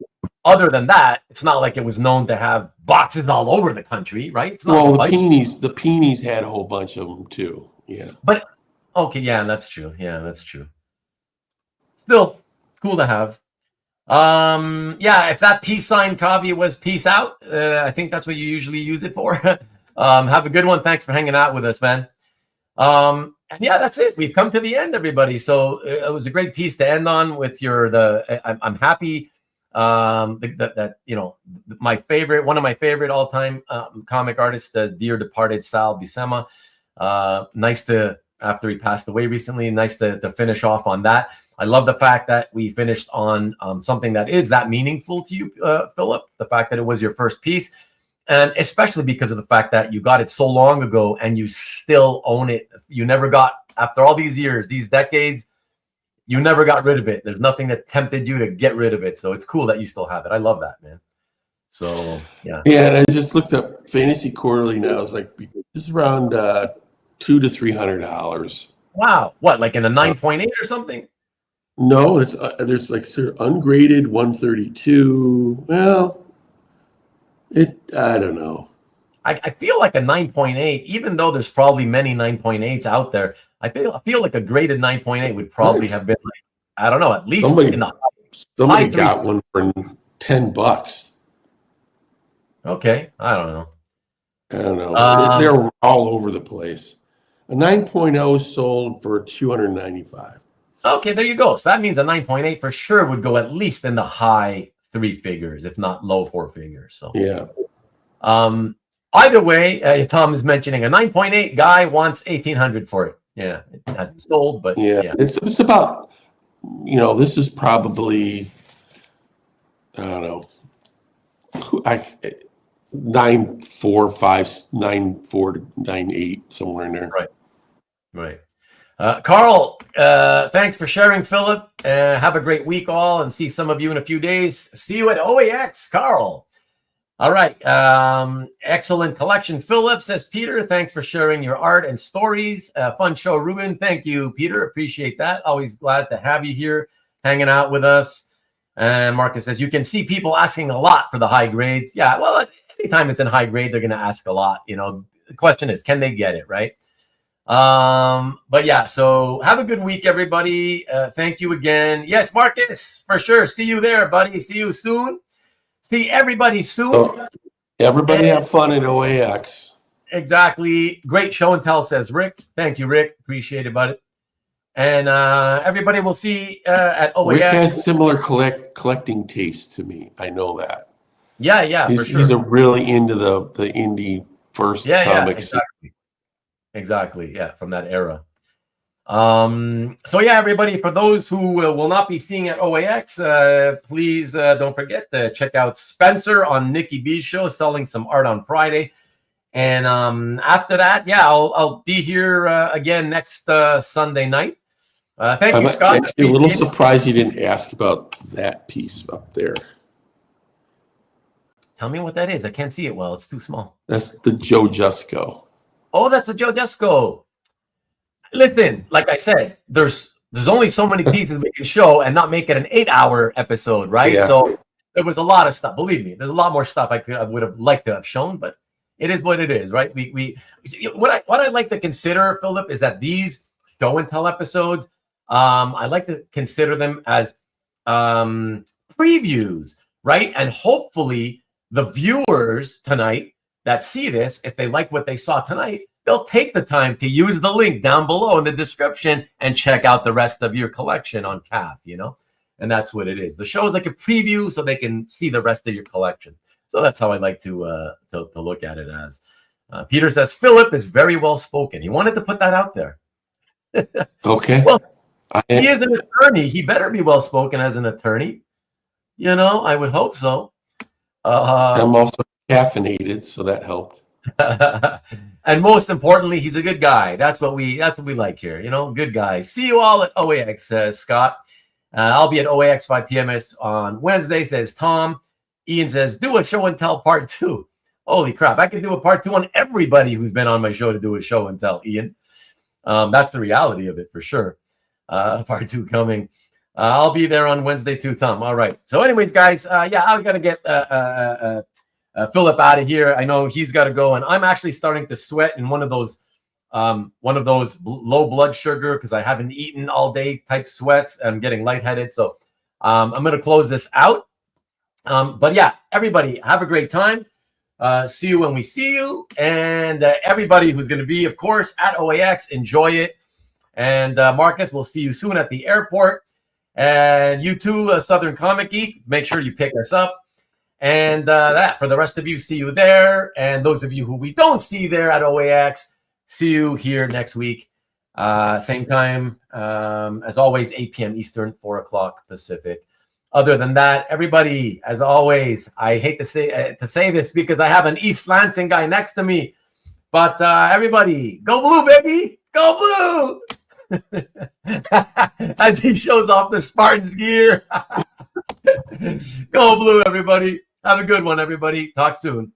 Other than that, it's not like it was known to have boxes all over the country, right? It's not well, the Peonies had a whole bunch of them too. Yeah, but okay, yeah, that's true. Yeah, that's true. Still cool to have. Yeah, if that peace sign copy was peace out, I think that's what you usually use it for. Have a good one. Thanks for hanging out with us, man. And yeah, that's it. We've come to the end, everybody. So it was a great piece to end on with I'm happy that one of my favorite all-time comic artists, the dear departed Sal Buscema. Nice to, after he passed away recently, nice to finish off on that. I love the fact that we finished on something that is that meaningful to you, Philip, the fact that it was your first piece. And especially because of the fact that you got it so long ago and you still own it. You never got, after all these years, these decades, you never got rid of it. There's nothing that tempted you to get rid of it. So it's cool that you still have it. I love that, man. So, yeah. Yeah, and I just looked up Fantasy Quarterly now. It's like it's around $200 to $300. Wow. What, like in a 9.8 or something? No, it's there's like sort of ungraded 132. Well, I don't know. I feel like a 9.8, even though there's probably many 9.8s out there. I feel like a graded 9.8 would probably have been like, I don't know, at least somebody high got one for $10. Okay, I don't know. They're all over the place. A 9.0 sold for $295. Okay, there you go. So that means a 9.8 for sure would go at least in the high 3 figures, if not low 4 figures. So yeah. Either way, Tom is mentioning a 9.8 guy wants $1,800 for it. Yeah, it hasn't sold, but yeah. It's about, this is probably, I don't know, 9.45, 9.4 to 9.8, somewhere in there. Right. Carl, thanks for sharing, Philip. Have a great week all, and see some of you in a few days. See you at OAX, Carl. All right. Excellent collection, Philip, says Peter. Thanks for sharing your art and stories. Fun show, Ruben. Thank you, Peter. Appreciate that. Always glad to have you here hanging out with us. And Marcus says, you can see people asking a lot for the high grades. Yeah, well, anytime it's in high grade, they're going to ask a lot. The question is, can they get it, right? But yeah, so have a good week, everybody. Thank you again. Yes, Marcus, for sure. See you there, buddy. See you soon. See everybody soon. So, everybody have fun at OAX. Exactly. Great show and tell, says Rick. Thank you, Rick. Appreciate it, buddy. And everybody will see at OAX. Rick has similar collecting taste to me. I know that. Yeah, for sure. He's really into the indie first comics. Yeah, exactly. Yeah, from that era. So yeah, everybody, for those who will not be seeing at OAX, please don't forget to check out Spencer on Nikki B's show, selling some art on Friday. And after that, yeah, I'll be here again next Sunday night. Thank you, Scott. I'm actually a little surprised you didn't ask about that piece up there. Tell me what that is. I can't see it well. It's too small. That's the Joe Jusko. Oh, that's a Joe Jusko. Listen, like I said, there's only so many pieces we can show and not make it an 8-hour episode, right? Yeah. So there was a lot of stuff. Believe me, there's a lot more stuff I would have liked to have shown, but it is what it is, right? What I like to consider, Philip, is that these show and tell episodes, I like to consider them as previews, right? And hopefully the viewers tonight that see this, if they like what they saw tonight, they'll take the time to use the link down below in the description and check out the rest of your collection on CAF, and that's what it is. The show is like a preview so they can see the rest of your collection. So that's how I like to look at it as. Peter says, Philip is very well spoken. He wanted to put that out there. Okay. Well, he is an attorney. He better be well spoken as an attorney. I would hope so. I'm also caffeinated, so that helped. And most importantly, he's a good guy. That's what we like here. Good guy. See you all at OAX, says Scott. I'll be at OAX 5 p.m. on Wednesday, says Tom. Ian says, do a show and tell part 2. Holy crap. I can do a part 2 on everybody who's been on my show to do a show and tell, Ian. That's the reality of it for sure. Part 2 coming. I'll be there on Wednesday too, Tom. All right. So anyways, guys, I'm going to get Philip out of here. I know he's got to go. And I'm actually starting to sweat in one of those low blood sugar because I haven't eaten all day type sweats. I'm getting lightheaded. So I'm going to close this out. But yeah, everybody have a great time. See you when we see you. And everybody who's going to be, of course, at OAX, enjoy it. And Marcus, we'll see you soon at the airport. And you too, Southern Comic Geek, make sure you pick us up. And that for the rest of you, see you there. And those of you who we don't see there at OAX, see you here next week. Same time, as always, 8 p.m. Eastern, 4 o'clock Pacific. Other than that, everybody, as always, I hate to say this because I have an East Lansing guy next to me. But everybody, go blue, baby. Go blue. As he shows off the Spartans gear. Go blue, everybody. Have a good one, everybody. Talk soon.